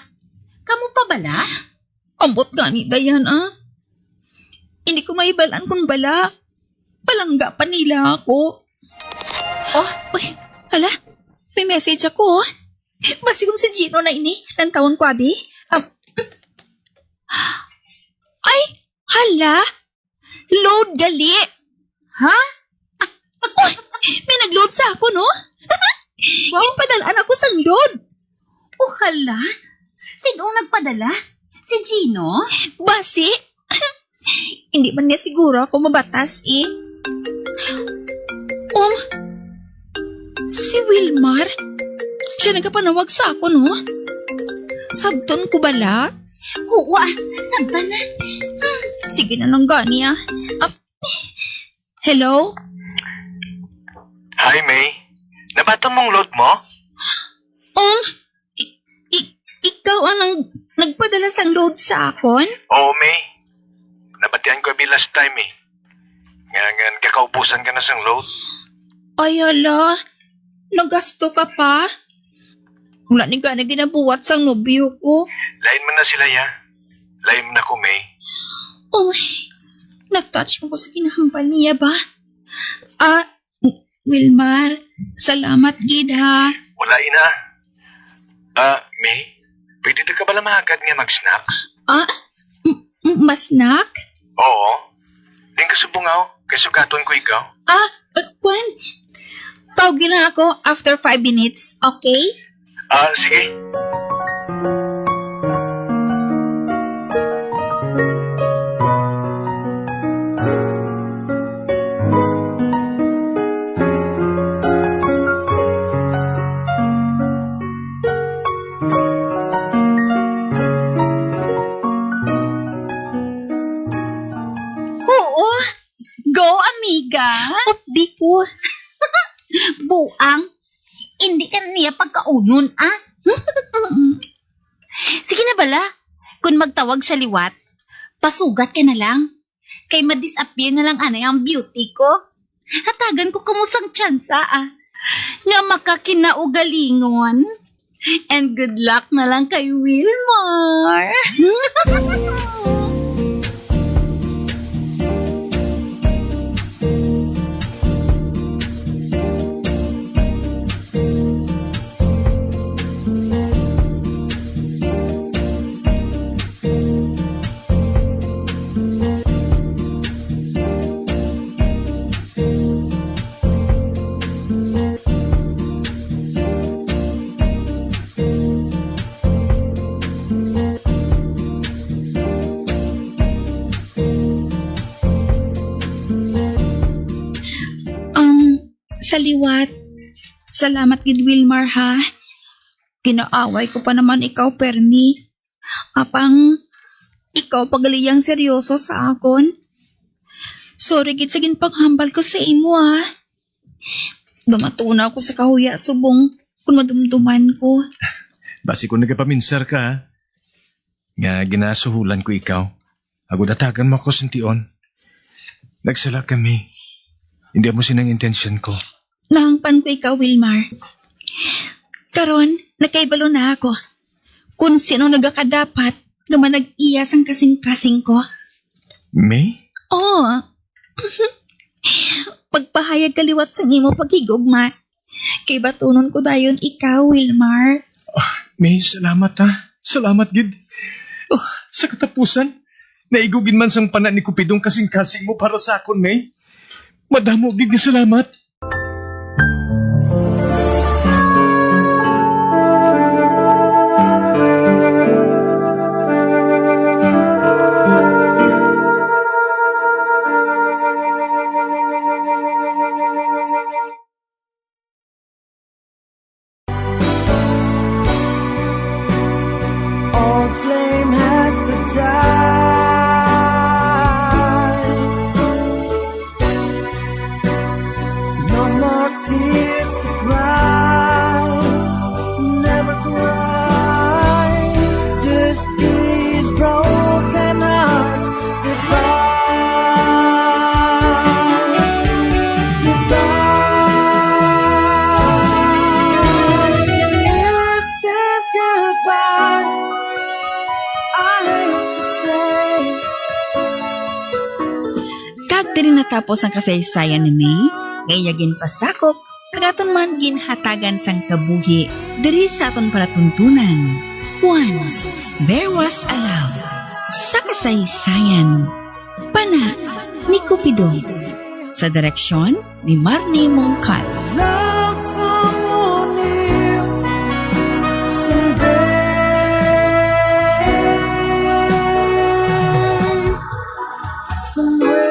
N: Kamu pa bala?
S: Ambot gani, Dayan, ah. Hindi ko maibalan kung bala. Palangga pa nila ako. Oh, uy, hala, may message ako, oh. Basi kung si Gino na ini, nantawang ko, abi. Ay, hala, load gali.
N: Ha?
S: Uy, may nag-load sa ako, no? Wow. Ipadalaan ako sang load.
N: Oh, hala, sinong nagpadala? Si Gino?
S: Basi, hindi man niya siguro ako mabatas eh. Si Wilmar? Siya nagkapanawag sa ako, no? Sabton ko bala?
N: Oo, sabtan na.
S: Sige na lang gani, ah. Hello?
K: Hi, May. Nabato mong load mo?
S: Ikaw ang nagpadala sang load sa akon?
K: Oo, May. Nabatian ko last time eh. Ngayon, kakaubusan ka na sang load.
S: Ay, hala. Nagasto ka pa? Wala ni ka na ginabuhat sang nobyo ko.
K: Lain mo na sila, ya. Lain mo na ko, May.
S: Nag-touch mo ko sa kinahambal niya ba? Wilmar, salamat, gid, ha?
K: Wala, ina. May, pwede ka ba lamahagad nga mag-snacks?
S: Masnak?
K: Oo. Din ka subungaw, kay sugaton ko ikaw.
S: Kwan. Tawagin lang ako after 5 minutes, okay?
K: Sige.
S: Oo. Go, amiga. Di ko.
N: Buang, hindi ka niya pagkaunon, ah? Sige na bala. Kung magtawag siya liwat, pasugat ka na lang. Kay madisappear na lang anay ang beauty ko. Hatagan ko kamusang tsansa nga makakinaugalingon. And good luck na lang kay Wilmar.
S: Saliwat. Salamat gid Wilmar ha. Kinaaway ko pa naman ikaw permi. Apang ikaw pagaliyang seryoso sa akon. Sorry gid sa ginpanghambal ko sa imo ha. Dumatuna ako sa kahuya subong kung madumduman ko.
E: Basi kung nagapaminsar ka, ha? Nga ginasuhulan ko ikaw. Ako datagan mo ako sintion. Nagsala kami. Hindi mo sinang intensyon ko.
S: Nahangpan ko ikaw, Wilmar. Karon, nakaibalo na ako. Kung sino nagakadapat, gama nag-iyas ang kasing-kasing ko.
E: May?
S: Oo. Pagpahayag kaliwat sa imo paghigugma. Kay batunon ko dayon ikaw, Wilmar.
E: May, salamat ha. Salamat, gid. Sa katapusan, naigugin man sang panan ni Cupidong kasing-kasing mo para sa akon, May. Madamo, gid nga salamat.
O: Old flame has to die. No more tears to cry. Never cry. Just these broken hearts. Goodbye. Goodbye. Is this goodbye? I hate to say.
D: Kag diri natapos ang kasaysayan ni May, ngayagin pasakop, kagaton man ginhatagan sang kabuhi, diri sa aton palatuntunan. Once, there was a love. Sa kasaysayan, pana ni Cupido. Sa direksyon ni Marnie Mongkal.
O: Love someone new someday. Somewhere.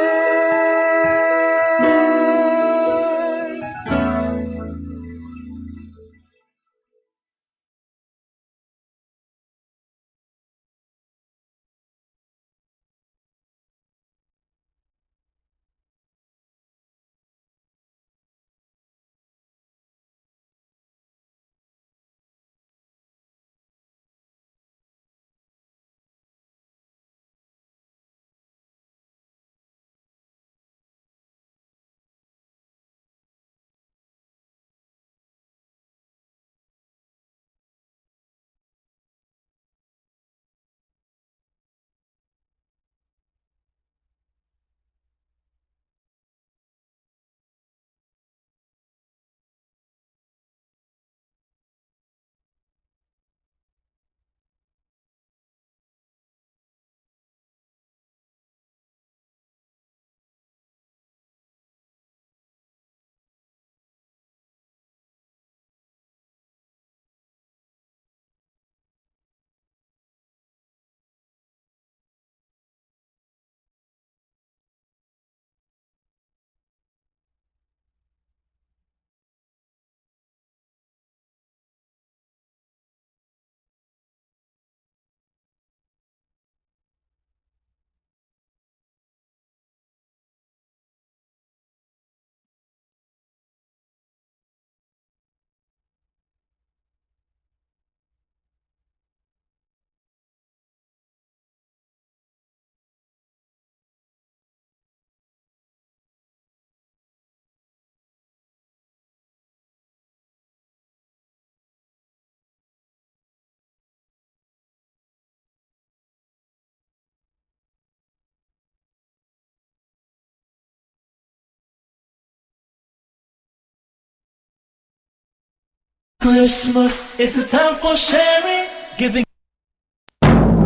O: Christmas is a time for sharing, giving.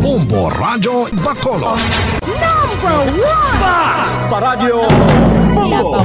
H: Bombo Radio Bacolod.
O: Number 1!
H: Paradyo Bombo.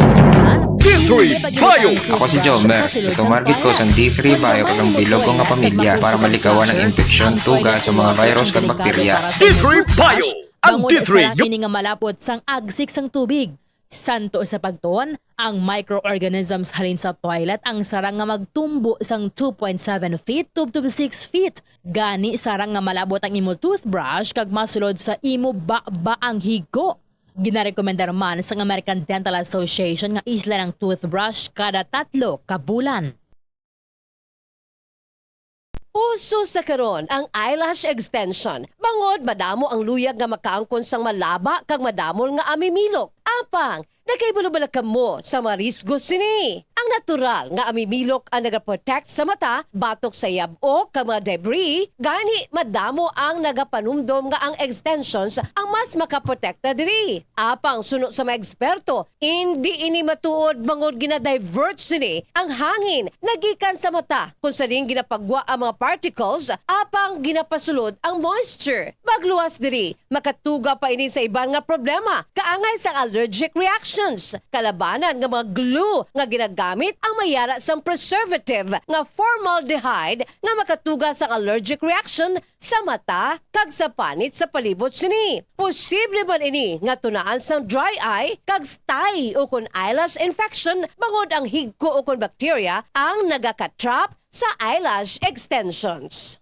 H: D3 Bayo.
Q: Ako si Jomer. Tumarget ko sa D3 Bayo kang bilog ko nga pamilya para malikawan ng infeksyon, tuga sa mga virus kag bakterya.
H: D3 Bayo. Ang D3
X: Kini nga malapot sang agsik sang tubig. Santo sa pagtuon, ang microorganisms halin sa toilet ang sarang nga magtumbo sang 2.7 feet to 6 feet. Gani sarang nga malabot ang imo toothbrush kag masulod sa imo ba ang higo. Ginarekomendar man sa American Dental Association nga isla ng toothbrush kada 3 ka bulan.
T: Uso sa karon ang eyelash extension. Bangod madamo ang luyag nga makaangkon sang malaba kag madamol nga amimilok. Apang, nakaibalo-bala ka mo sa marisgo sini. Ang natural nga amimilok ang nagaprotect sa mata, batok sa yabo, kag mga debris, gani madamo ang nagapanumdom nga ang extensions ang mas makaprotekta diri. Apang suno sa mga eksperto, hindi ini matuod bangod ginadivert sini ang hangin nagikan sa mata kung saling ginapagwa ang mga particles, apang ginapasulod ang moisture. Magluwas diri, makatuga pa ini sa iban nga problema, kaangay sa allergic reactions. Kalabanan nga mga glue nga ginagamit ang mayara sang preservative nga formaldehyde nga makatuga sa allergic reaction sa mata kag sa panit sa palibot sini. Posible ba ini nga tunaan sang dry eye kag stye o kun eyelash infection bangod ang higko o kun bacteria ang nagakatrap sa eyelash extensions.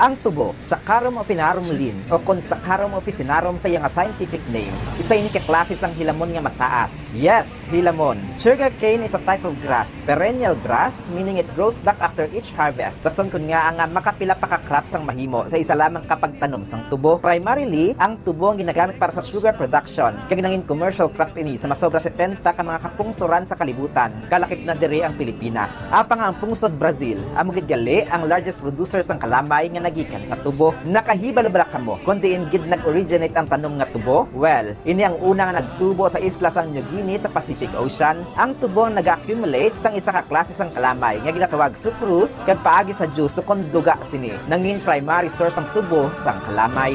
R: Ang tubo, Saccharum officinarum o kung Saccharum officinarum sa iyang scientific names, isa ini kaklase sang hilamon nga mataas. Yes, hilamon. Sugarcane is a type of grass, perennial grass, meaning it grows back after each harvest. Tason kun nga ang makapila pa ka crops ang mahimo sa isa lamang kapagtanom sang tubo. Primarily, ang tubo ang ginagamit para sa sugar production. Kaya ginangin commercial crop ini sa masobra 70 ka mga kapungsuran sa kalibutan. Kalakip na diri ang Pilipinas. Apang ang pungsod Brazil, among gali ang largest producer sang kalamay nga nagikan sa tubo. Nakahibal-bala ka mo kung diin gid nag-originate ang tanom nga tubo? Well, ini ang una nga nagtubo sa isla sang New Guinea sa Pacific Ocean. Ang tubo ang nag-accumulate sang isa ka klase sang kalamay nga ginatawag sucrose kag paagi sa juice kon duga sini. Nangin primary source ang tubo sang kalamay.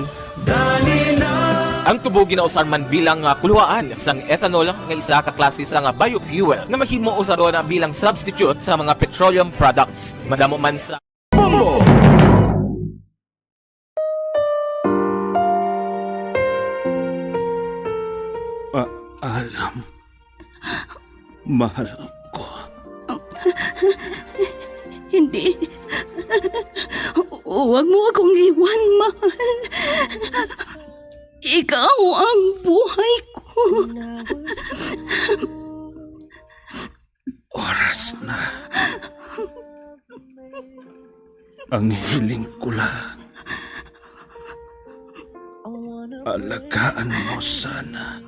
B: Ang tubo ginausan man bilang kuluhaan sang ethanol nga isa ka klase sa biofuel nga mahimo usaron bilang substitute sa mga petroleum products. Madamo man sa
H: Bombo!
W: Alam, mahal ko.
Y: Hindi. Huwag mo akong iwan, mahal. Ikaw ang buhay ko.
W: Oras na. Ang hiling ko lang. Alagaan mo sana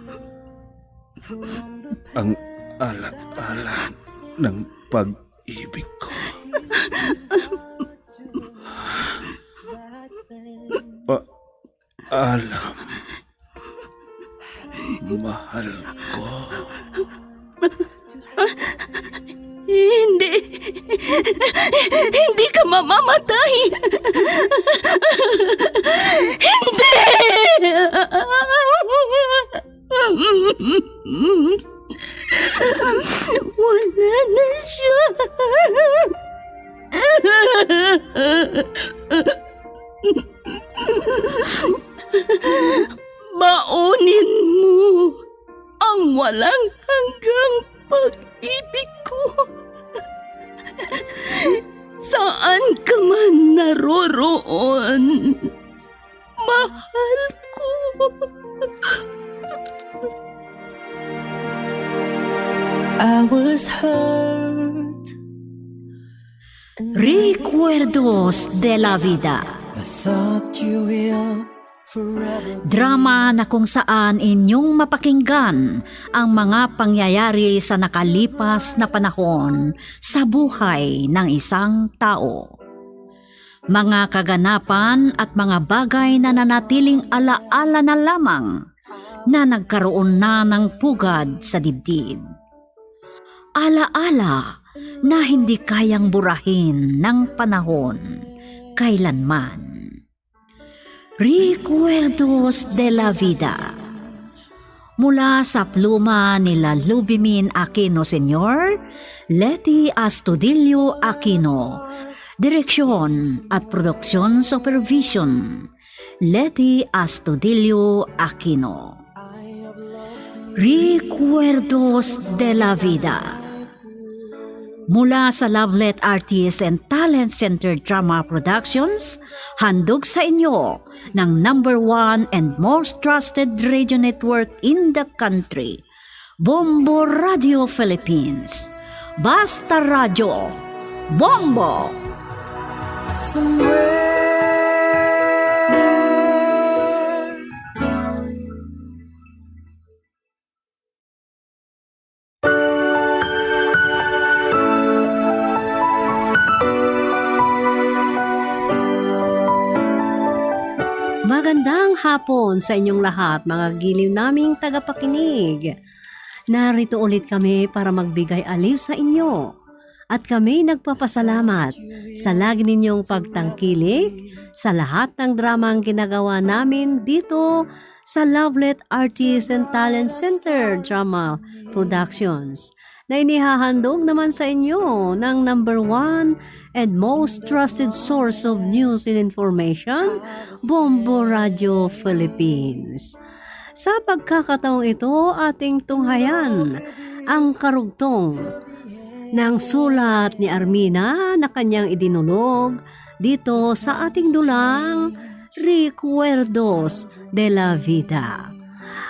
W: ang ala-ala ng pag-ibig ko. Alam, mahal ko.
Y: Hindi. Hindi ka mamamatay. Hindi! Wala na siya. Baunin mo ang walang hanggang pag-ibig ko. Saan ka man naroroon, mahal ko.
O: I was hurt.
Z: Recuerdos de la Vida.
O: I thought you will forever.
Z: Drama na kung saan inyong mapakinggan ang mga pangyayari sa nakalipas na panahon sa buhay ng isang tao. Mga kaganapan at mga bagay na nanatiling alaala na lamang na nagkaroon na ng pugad sa dibdib. Alaala na hindi kayang burahin ng panahon kailanman. Recuerdos de la Vida. Mula sa pluma nila Lubimin Aquino Sr., Leti Astudillo Aquino, Direksyon at Produksyon Supervision, Leti Astudillo Aquino. Recuerdos de la Vida. Mula sa Lovelet Artist and Talent Center Drama Productions, handog sa inyo ng #1 and most trusted radio network in the country, Bombo Radio Philippines. Basta Radio, Bombo!
F: Magandang hapon sa inyong lahat, mga giliw naming tagapakinig. Narito ulit kami para magbigay aliw sa inyo. At kami nagpapasalamat sa lagi ninyong pagtangkilik sa lahat ng dramang ginagawa namin dito sa Lovelet Artist and Talent Center Drama Productions na inihahandog naman sa inyo ng #1 and most trusted source of news and information, Bombo Radio Philippines. Sa pagkakataong ito, ating tunghayan ang karugtong ng sulat ni Armina na kanyang idinulog dito sa ating dulang Recuerdos de la Vida.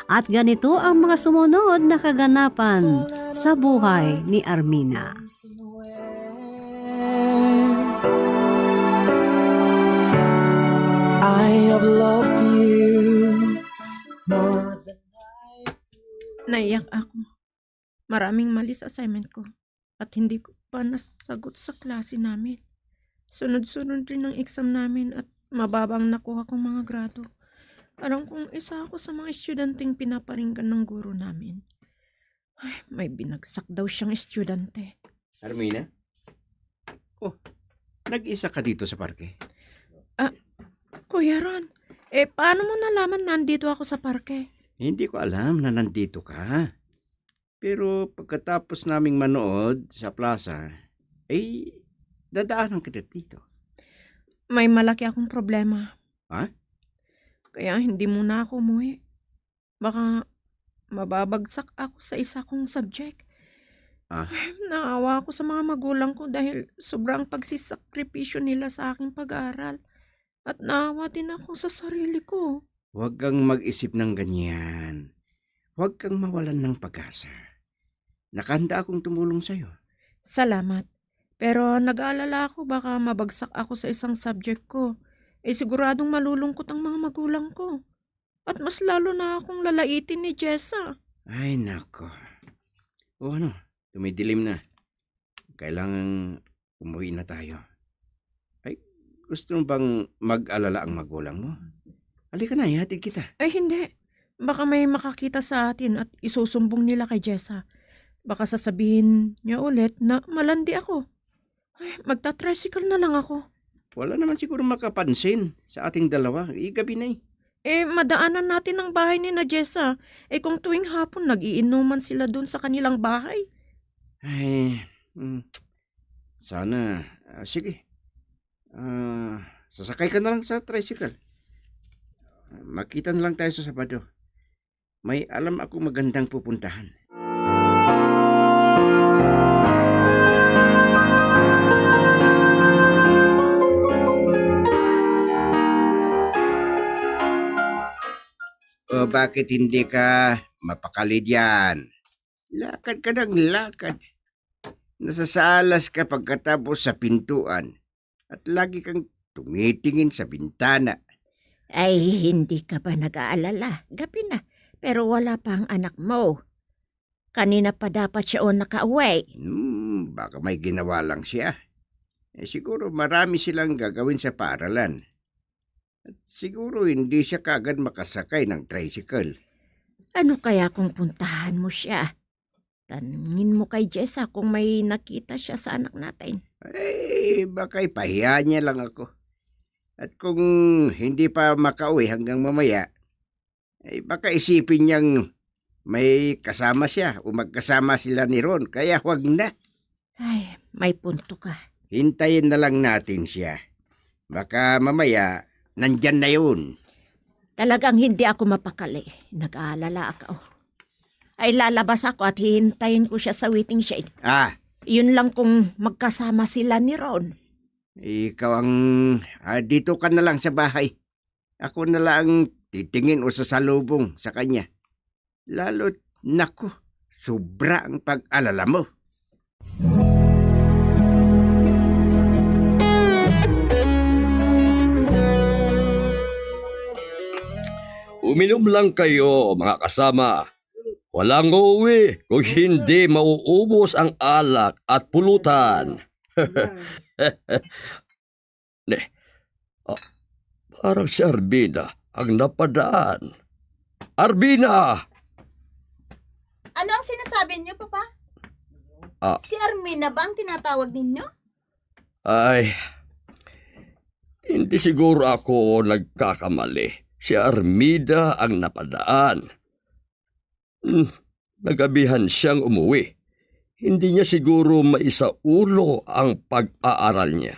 F: At ganito ang mga sumunod na kaganapan sa buhay ni Armina.
O: I have loved you more than
I: Naiyak ako. Maraming mali sa assignment ko at hindi ko pa nasagot sa klase namin. Sunod-sunod rin ang exam namin at mababang nakuha kong mga grado. Parang kung isa ako sa mga estudyanteng pinaparinggan ng guro namin. Ay, may binagsak daw siyang estudyante.
J: Armina? Oh, nag-isa ka dito sa parke?
I: Kuya Ron, paano mo nalaman nandito ako sa parke?
J: Hindi ko alam na nandito ka. Pero pagkatapos naming manood sa plaza, dadaanan kita dito.
I: May malaki akong problema.
J: Ha?
I: Kaya hindi muna ako umuwi. Baka mababagsak ako sa isa kong subject. Naawa ako sa mga magulang ko dahil sobrang pagsisakripisyo nila sa aking pag-aaral. At naawa din ako sa sarili ko.
J: Huwag kang mag-isip ng ganyan. Huwag kang mawalan ng pag-asa. Nakahanda akong tumulong sa'yo.
I: Salamat. Pero nag-aalala ako baka mabagsak ako sa isang subject ko. Siguradong malulungkot ang mga magulang ko. At mas lalo na akong lalaitin ni Jessa.
J: Ay, nako. O ano, tumidilim na. Kailangan umuwi na tayo. Ay, gusto mo bang mag-alala ang magulang mo? Halika na, ihatid kita.
I: Ay, hindi. Baka may makakita sa atin at isusumbong nila kay Jessa. Baka sasabihin niya ulit na malandi ako. Ay, magta-tricycle na lang ako.
J: Wala naman siguro makapansin sa ating dalawa. Gabi na
I: madaanan natin ang bahay ni na Jessa. Kung tuwing hapon nag-iinuman sila dun sa kanilang bahay.
J: Ay, sana. Sige. Sasakay ka na lang sa tricycle. Makita na lang tayo sa Sabado. May alam ako magandang pupuntahan. O bakit hindi ka mapakali diyan? Lakad ka ng lakad. Nasasalas ka pagkatapos sa pintuan at lagi kang tumitingin sa bintana.
L: Ay, hindi ka ba nag-aalala? Gabi na, pero wala pa ang anak mo. Kanina pa dapat siya nakauwi.
J: Baka may ginawa lang siya. Siguro marami silang gagawin sa paaralan. At siguro hindi siya kagad makasakay ng tricycle.
L: Ano kaya kung puntahan mo siya? Tanungin mo kay Jessa kung may nakita siya sa anak natin.
J: Baka ipahiya niya lang ako. At kung hindi pa makauwi hanggang mamaya, baka isipin niyang may kasama siya o magkasama sila ni Ron, kaya wag na.
L: Ay, may punto ka.
J: Hintayin na lang natin siya. Baka mamaya, nandyan na yun.
L: Talagang hindi ako mapakali. Nag-aalala ako. Ay lalabas ako at hihintayin ko siya sa waiting shed. Yun lang kung magkasama sila ni Ron.
J: Ikaw ang dito ka na lang sa bahay. Ako na lang titingin o sasalubong sa kanya. Lalo't, naku, sobra ang pag-alala mo.
A: Uminom lang kayo, mga kasama. Walang uuwi kung hindi mauubos ang alak at pulutan. Parang si Arbina ang napadaan. Arbina!
G: Ano ang sinasabi niyo, Papa? Si Armina ba ang tinatawag ninyo?
A: Ay, hindi siguro ako nagkakamali. Si Armida ang napadaan. Nagabihan siyang umuwi. Hindi niya siguro maisaulo ang pag-aaral niya.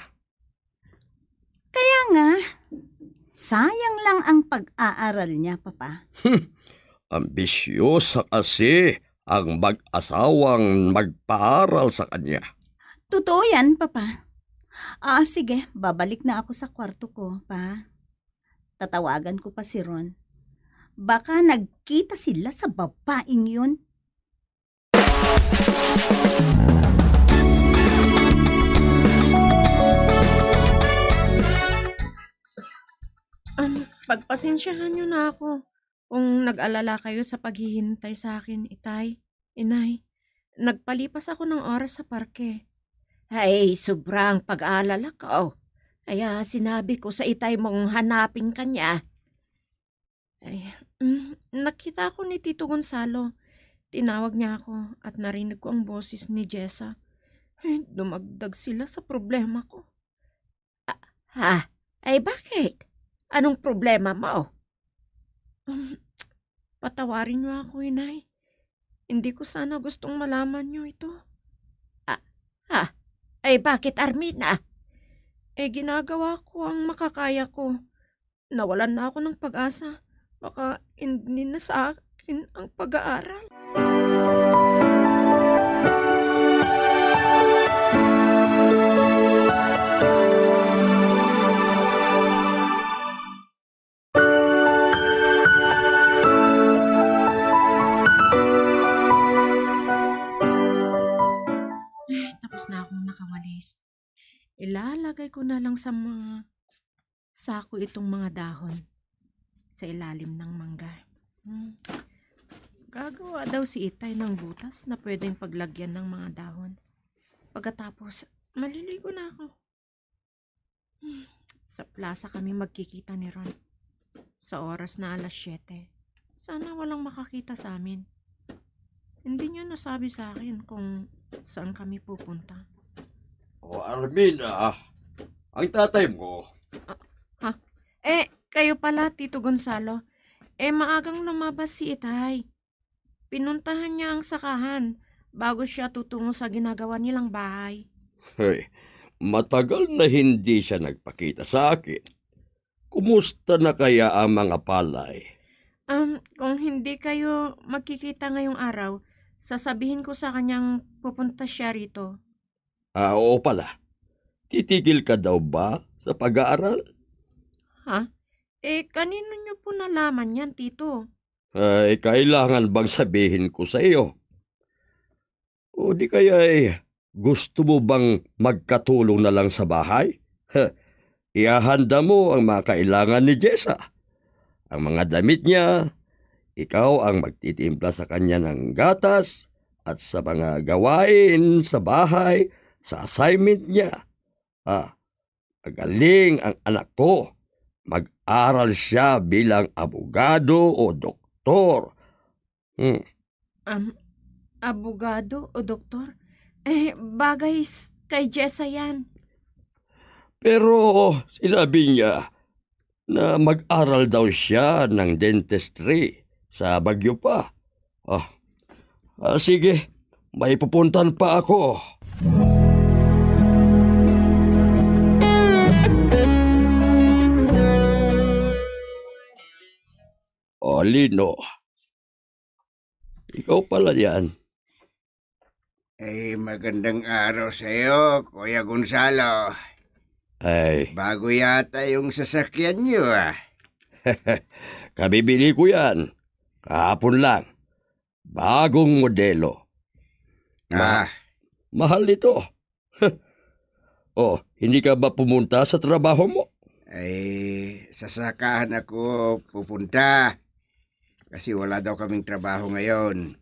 G: Kaya nga, sayang lang ang pag-aaral niya, Papa.
A: Ambisyosa kasi ang mag-asawang magpaaral sa kanya.
G: Totoo yan, Papa. Sige, babalik na ako sa kwarto ko, Pa. Tatawagan ko pa si Ron. Baka nagkita sila sa babaeng yun.
I: Pagpasensyahan niyo na ako kung nag-alala kayo sa paghihintay sa akin, Itay, Inay. Nagpalipas ako ng oras sa parke.
L: Ay, sobrang pag-aalala ko. Kaya sinabi ko sa Itay mong hanapin ka niya. Ay, nakita ko ni Tito Gonzalo. Tinawag niya ako at narinig ko ang boses ni Jessa. Ay, dumagdag sila sa problema ko. Ay, bakit? Anong problema mo?
I: Patawarin niyo ako, Inay. Hindi ko sana gustong malaman niyo ito.
L: Ay, bakit, Armina?
I: Ginagawa ko ang makakaya ko. Nawalan na ako ng pag-asa. Baka hindi na sa akin ang pag-aaral. Tapos na akong nakawalis. Ilalagay ko na lang sa mga sako itong mga dahon sa ilalim ng mangga. Gagawa daw si Itay ng butas na pwedeng paglagyan ng mga dahon. Pagkatapos, maliligo na ako. Sa plaza kami magkikita ni Ron. Sa oras na 7:00. Sana walang makakita sa amin. Hindi niya nasabi sa akin kung saan kami pupunta.
A: Armina, ang tatay mo.
I: Kayo pala, Tito Gonzalo. Maagang lumabas si Itay. Pinuntahan niya ang sakahan bago siya tutungo sa ginagawa nilang bahay.
A: Matagal na hindi siya nagpakita sa akin. Kumusta na kaya ang mga palay?
I: Kung hindi kayo magkikita ngayong araw, sasabihin ko sa kanyang pupunta siya rito.
A: Oo pala. Titigil ka daw ba sa pag-aaral?
I: Kanino niyo po nalaman yan, Tito?
A: Kailangan bang sabihin ko sa iyo? O di kaya gusto mo bang magkatulong na lang sa bahay? Ihahanda mo ang mga kailangan ni Jessa. Ang mga damit niya, ikaw ang magtitimpla sa kanya ng gatas at sa mga gawain sa bahay, sa assignment niya. Magaling ang anak ko. Mag-aral siya bilang abogado o doktor
I: Abogado o doktor? Bagay kay Jessa yan.
A: Pero sinabi niya na mag-aral daw siya ng dentistry sa Baguio pa. Sige, may pupuntan pa ako. Lino. Ikaw pala yan.
J: Magandang araw sa iyo, Kuya Gonzalo. Bago yata yung sasakyan niyo,
A: Kabibili ko yan. Kahapon lang. Bagong modelo. Mahal nito. Hindi ka ba pumunta sa trabaho mo?
J: Sasakahan ako pupunta. Kasi wala daw kaming trabaho ngayon.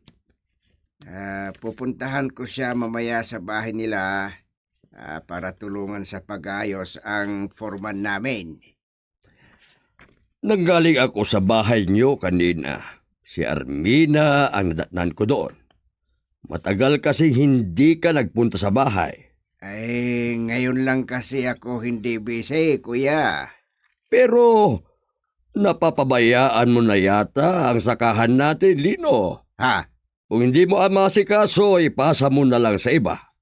J: Pupuntahan ko siya mamaya sa bahay nila para tulungan sa pag-ayos ang foreman namin.
A: Nanggaling ako sa bahay niyo kanina. Si Armina ang datnan ko doon. Matagal kasi hindi ka nagpunta sa bahay.
J: Ngayon lang kasi ako hindi busy, kuya.
A: Pero napapabayaan mo na yata ang sakahan natin, Lino. Kung hindi mo masikaso, ipasa mo na lang sa iba.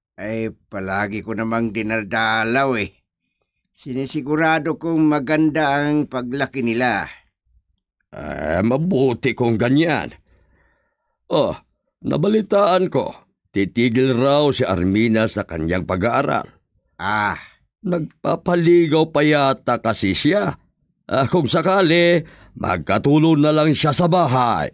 J: Palagi ko namang dinardalaw Sinisigurado kong maganda ang paglaki nila.
A: Mabuti kung ganyan. Nabalitaan ko, titigil raw si Armina sa kanyang pag-aaral. Nagpapaligaw pa yata kasi siya. Kung sakali, magkatulong na lang siya sa bahay.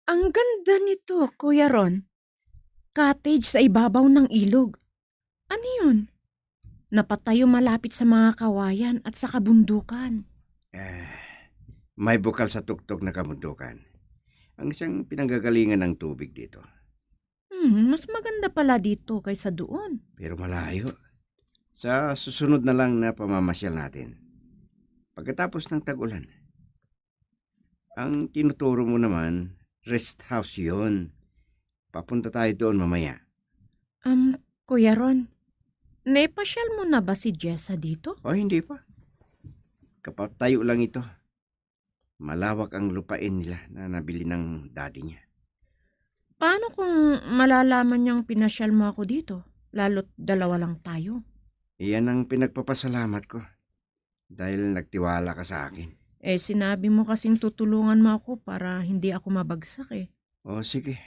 I: Ang ganda nito, Kuya Ron. Cottage sa ibabaw ng ilog. Ano yun? Napatayo malapit sa mga kawayan at sa kabundukan.
J: May bukal sa tuktok na kabundukan. Ang isang pinanggagalingan ng tubig dito.
I: Mas maganda pala dito kaysa doon.
J: Pero malayo. Sa susunod na lang na pamamasyal natin. Pagkatapos ng tag-ulan. Ang tinuturo mo naman, rest house yun. Papunta tayo doon mamaya.
I: Kuya Ron, naipasyal mo na ba si Jessa dito?
J: Hindi pa. Kapatayo lang ito. Malawak ang lupain nila na nabili ng daddy niya.
I: Paano kung malalaman niyang pinasyal mo ako dito? Lalo't dalawa lang tayo.
J: Iyan ang pinagpapasalamat ko. Dahil nagtiwala ka sa akin.
I: Sinabi mo kasing tutulungan mo ako para hindi ako mabagsak
J: Sige.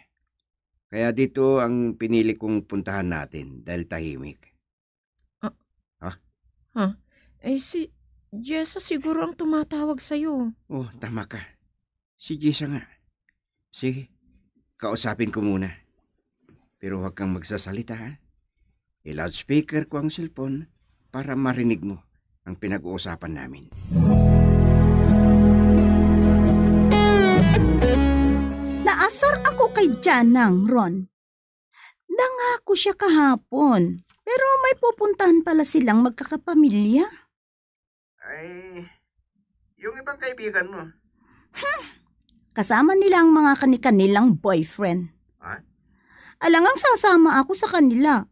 J: Kaya dito ang pinili kong puntahan natin dahil tahimik.
I: Si Jessa siguro ang tumatawag sa'yo.
J: Tama ka. Si Jessa nga. Sige, kausapin ko muna. Pero huwag kang magsasalita, I-loudspeaker ko ang cellphone para marinig mo ang pinag-uusapan namin.
G: Naasar ako kay Janang, Ron. Nangako siya kahapon, pero may pupuntahan pala silang magkakapamilya.
J: Yung ibang kaibigan mo.
G: Kasama nila ang mga kanilang boyfriend. Alangang sasama ako sa kanila.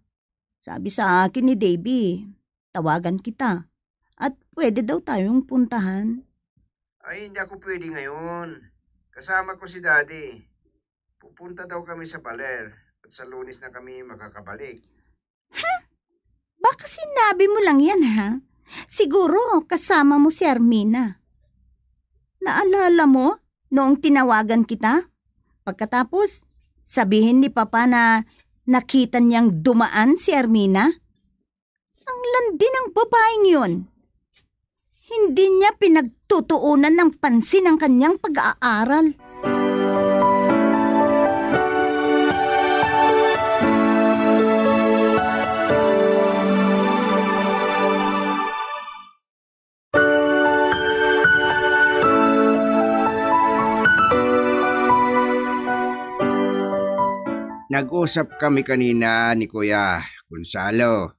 G: Sabi sa akin ni Davy, tawagan kita. At pwede daw tayong puntahan.
J: Hindi ako pwede ngayon. Kasama ko si Daddy. Pupunta daw kami sa Baler. At sa Lunes na kami makakabalik.
G: Baka sinabi mo lang yan, ha? Siguro kasama mo si Armina. Naalala mo noong tinawagan kita? Pagkatapos, sabihin ni Papa na nakita niyang dumaan si Armina? Ang landi ng babaeng yun. Hindi niya pinagtutuunan ng pansin ang kanyang pag-aaral.
J: Nag-usap kami kanina ni Kuya Gonzalo.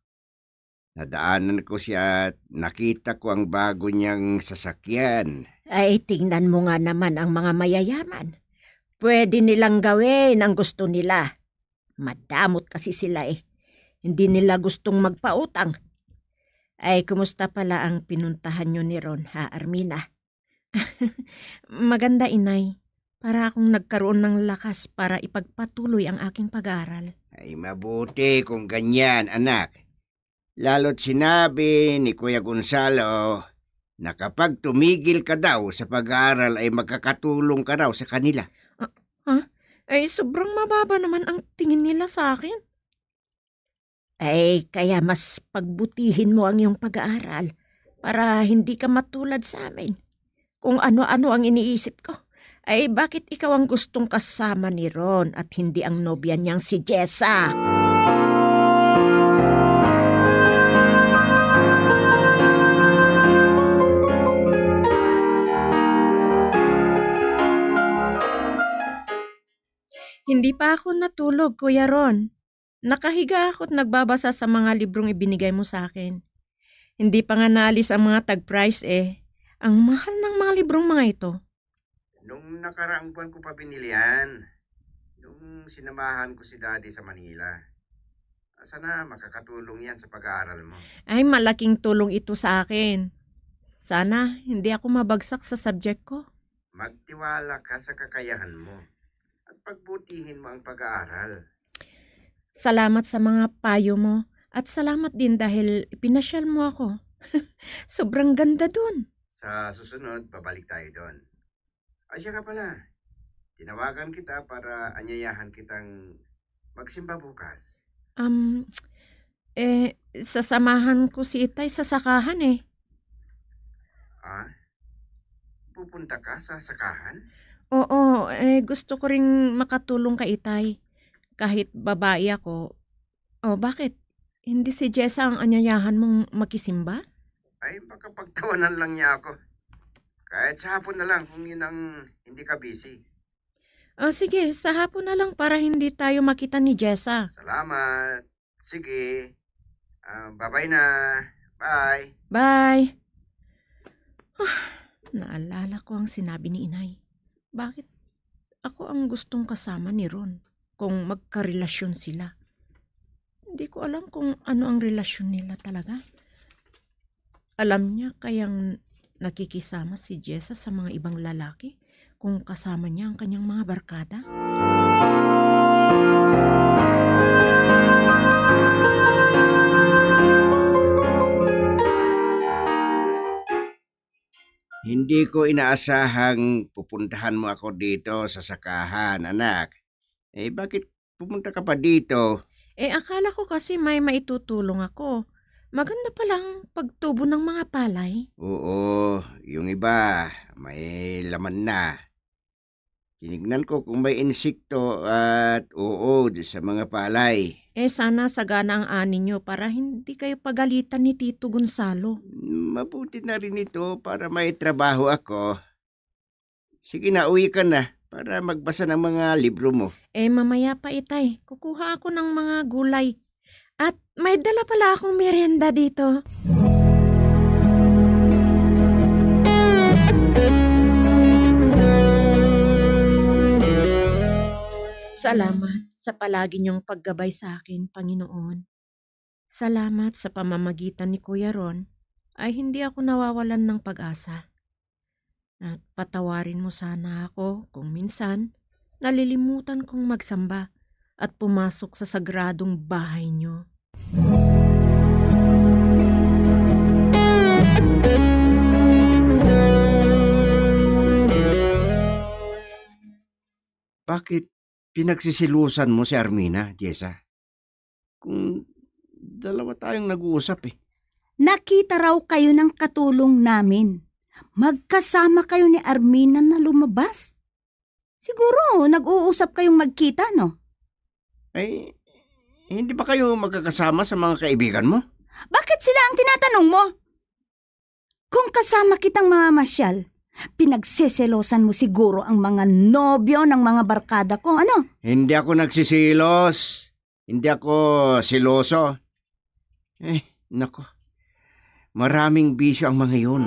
J: Nadaanan ko siya at nakita ko ang bago niyang sasakyan.
L: Ay, tingnan mo nga naman ang mga mayayaman. Pwede nilang gawin ang gusto nila. Madamot kasi sila eh. Hindi nila gustong magpautang. Ay, kumusta pala ang pinuntahan nyo ni Ron, ha, Armina?
I: Maganda, inay. Para akong nagkaroon ng lakas para ipagpatuloy ang aking pag-aaral.
J: Ay, mabuti kung ganyan, anak. Lalo't sinabi ni Kuya Gonzalo na kapag tumigil ka daw sa pag-aaral ay magkakatulong ka raw sa kanila.
I: Ay, sobrang mababa naman ang tingin nila sa akin.
L: Ay, kaya mas pagbutihin mo ang iyong pag-aaral para hindi ka matulad sa amin. Kung ano-ano ang iniisip ko, ay bakit ikaw ang gustong kasama ni Ron at hindi ang nobya niyang si Jessa?
I: Hindi pa ako natulog, Kuya Ron. Nakahiga ako at nagbabasa sa mga librong ibinigay mo sa akin. Hindi pa nga naalis ang mga tag-price eh. Ang mahal ng mga librong mga ito.
J: Nung nakaraang buwan ko pa binili yan. Nung sinamahan ko si Daddy sa Manila. Sana makakatulong yan sa pag-aaral mo.
I: Ay, malaking tulong ito sa akin. Sana hindi ako mabagsak sa subject ko.
J: Magtiwala ka sa kakayahan mo. At pagbutihin mo ang pag-aaral.
I: Salamat sa mga payo mo at salamat din dahil pinasyal mo ako. Sobrang ganda dun.
J: Sa susunod, babalik tayo doon. Asya ka pala. Tinawagan kita para anyayahan kitang magsimba bukas.
I: Sasamahan ko si Itay sa sakahan eh.
J: Pupunta ka sa sakahan?
I: Oo, gusto ko ring makatulong kay Itay. Kahit babae ako. Bakit? Hindi si Jessa ang anyayahan mong makisimba?
J: Ay, baka pagtawanan lang niya ako. Kahit sa hapon na lang kung yun ang hindi ka busy.
I: Sige, sa hapon na lang para hindi tayo makita ni Jessa.
J: Salamat. Sige. Bye-bye na. Bye.
I: Bye. Naalala ko ang sinabi ni Inay. Bakit ako ang gustong kasama ni Ron kung magkarelasyon sila? Hindi ko alam kung ano ang relasyon nila talaga. Alam niya kayang nakikisama si Jessa sa mga ibang lalaki kung kasama niya ang kanyang mga barkada?
J: Hindi ko inaasahang pupuntahan mo ako dito sa sakahan, anak. Bakit pumunta ka pa dito?
I: Akala ko kasi may maitutulong ako. Maganda palang pagtubo ng mga palay.
J: Oo, yung iba, may laman na. Tinignan ko kung may insekto at sa mga palay.
I: Sana sagana ang ani nyo para hindi kayo pagalitan ni Tito Gonzalo.
J: Mabuti na rin ito para may trabaho ako. Sige na, uwi ka na para magbasa ng mga libro mo.
I: Mamaya pa Itay, kukuha ako ng mga gulay. At may dala pala akong merienda dito. Salamat sa palagi niyong paggabay sa akin, Panginoon. Salamat sa pamamagitan ni Kuya Ron ay hindi ako nawawalan ng pag-asa. At patawarin mo sana ako kung minsan nalilimutan kong magsamba at pumasok sa sagradong bahay niyo.
J: Bakit pinagsisilusan mo si Armina, Jessa? Kung dalawa tayong nag-uusap eh.
G: Nakita raw kayo ng katulong namin. Magkasama kayo ni Armina na lumabas. Siguro nag-uusap kayong magkita, no?
J: Hindi ba kayo magkakasama sa mga kaibigan mo?
G: Bakit sila ang tinatanong mo? Kung kasama kitang mamamasyal, pinagseselosan mo siguro ang mga nobyo ng mga barkada ko, ano?
J: Hindi ako nagsisilos. Hindi ako siloso. Nako, maraming bisyo ang mga yun.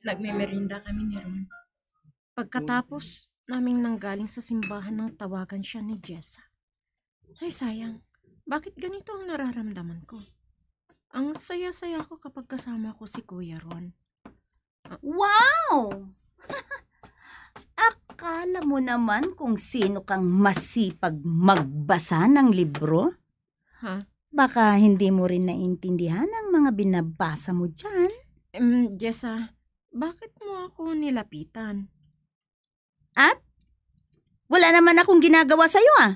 I: Nagme-merinda kami ni Ron. Pagkatapos naming nanggaling sa simbahan nang tawagan siya ni Jessa. Ay sayang, bakit ganito ang nararamdaman ko? Ang saya-saya ko kapag kasama ko si Kuya Ron.
G: Wow! Akala mo naman kung sino kang masipag magbasa ng libro?
I: Ha?
G: Baka hindi mo rin naintindihan ang mga binabasa mo dyan.
I: Jessa, bakit mo ako nilapitan?
G: At? Wala naman akong ginagawa sa'yo ah.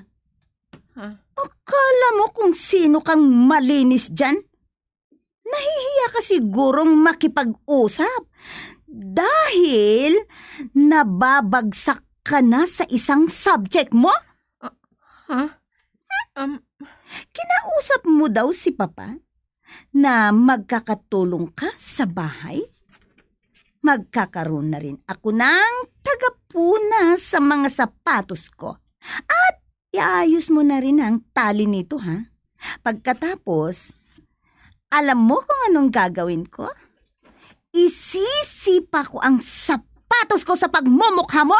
I: Ha?
G: Akala mo kung sino kang malinis dyan? Nahihiya ka sigurong makipag-usap dahil nababagsak ka na sa isang subject mo?
I: Ha?
G: Kinausap mo daw si Papa na magkakatulong ka sa bahay? Magkakaroon na rin ako ng tagapuna sa mga sapatos ko. At iayos mo na rin ang tali nito, ha? Pagkatapos, alam mo kung anong gagawin ko? Isisipa ko ang sapatos ko sa pagmumukha mo!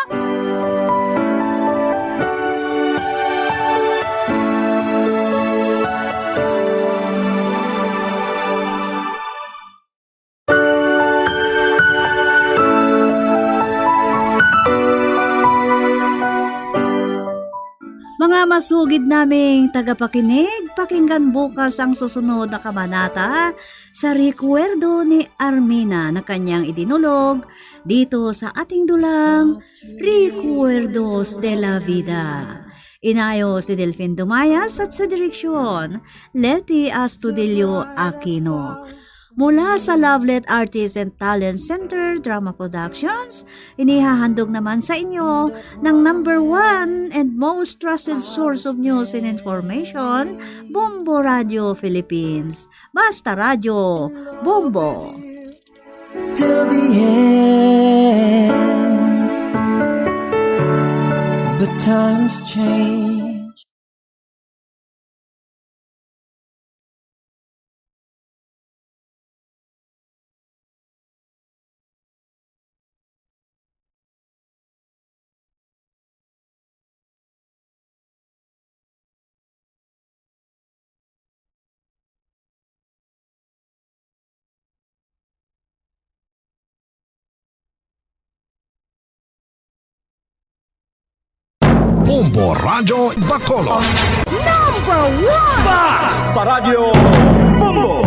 Z: Mga masugid naming tagapakinig, pakinggan bukas ang susunod na kabanata sa rekwerdo ni Armina na kanyang idinulog dito sa ating dulang Recuerdos de la Vida. Inayo si Delfin Dumayas at sa direksyon, Leti Astudillo Aquino. Mula sa Lovelet Artists and Talent Center Drama Productions, inihahandog naman sa inyo ng #1 and most trusted source of news and information, Bombo Radio Philippines. Basta Radio, Bombo!
O: Till the end, the times change.
H: Bombo Radio Bacolod.
O: #1
H: Basta Radio Bombo!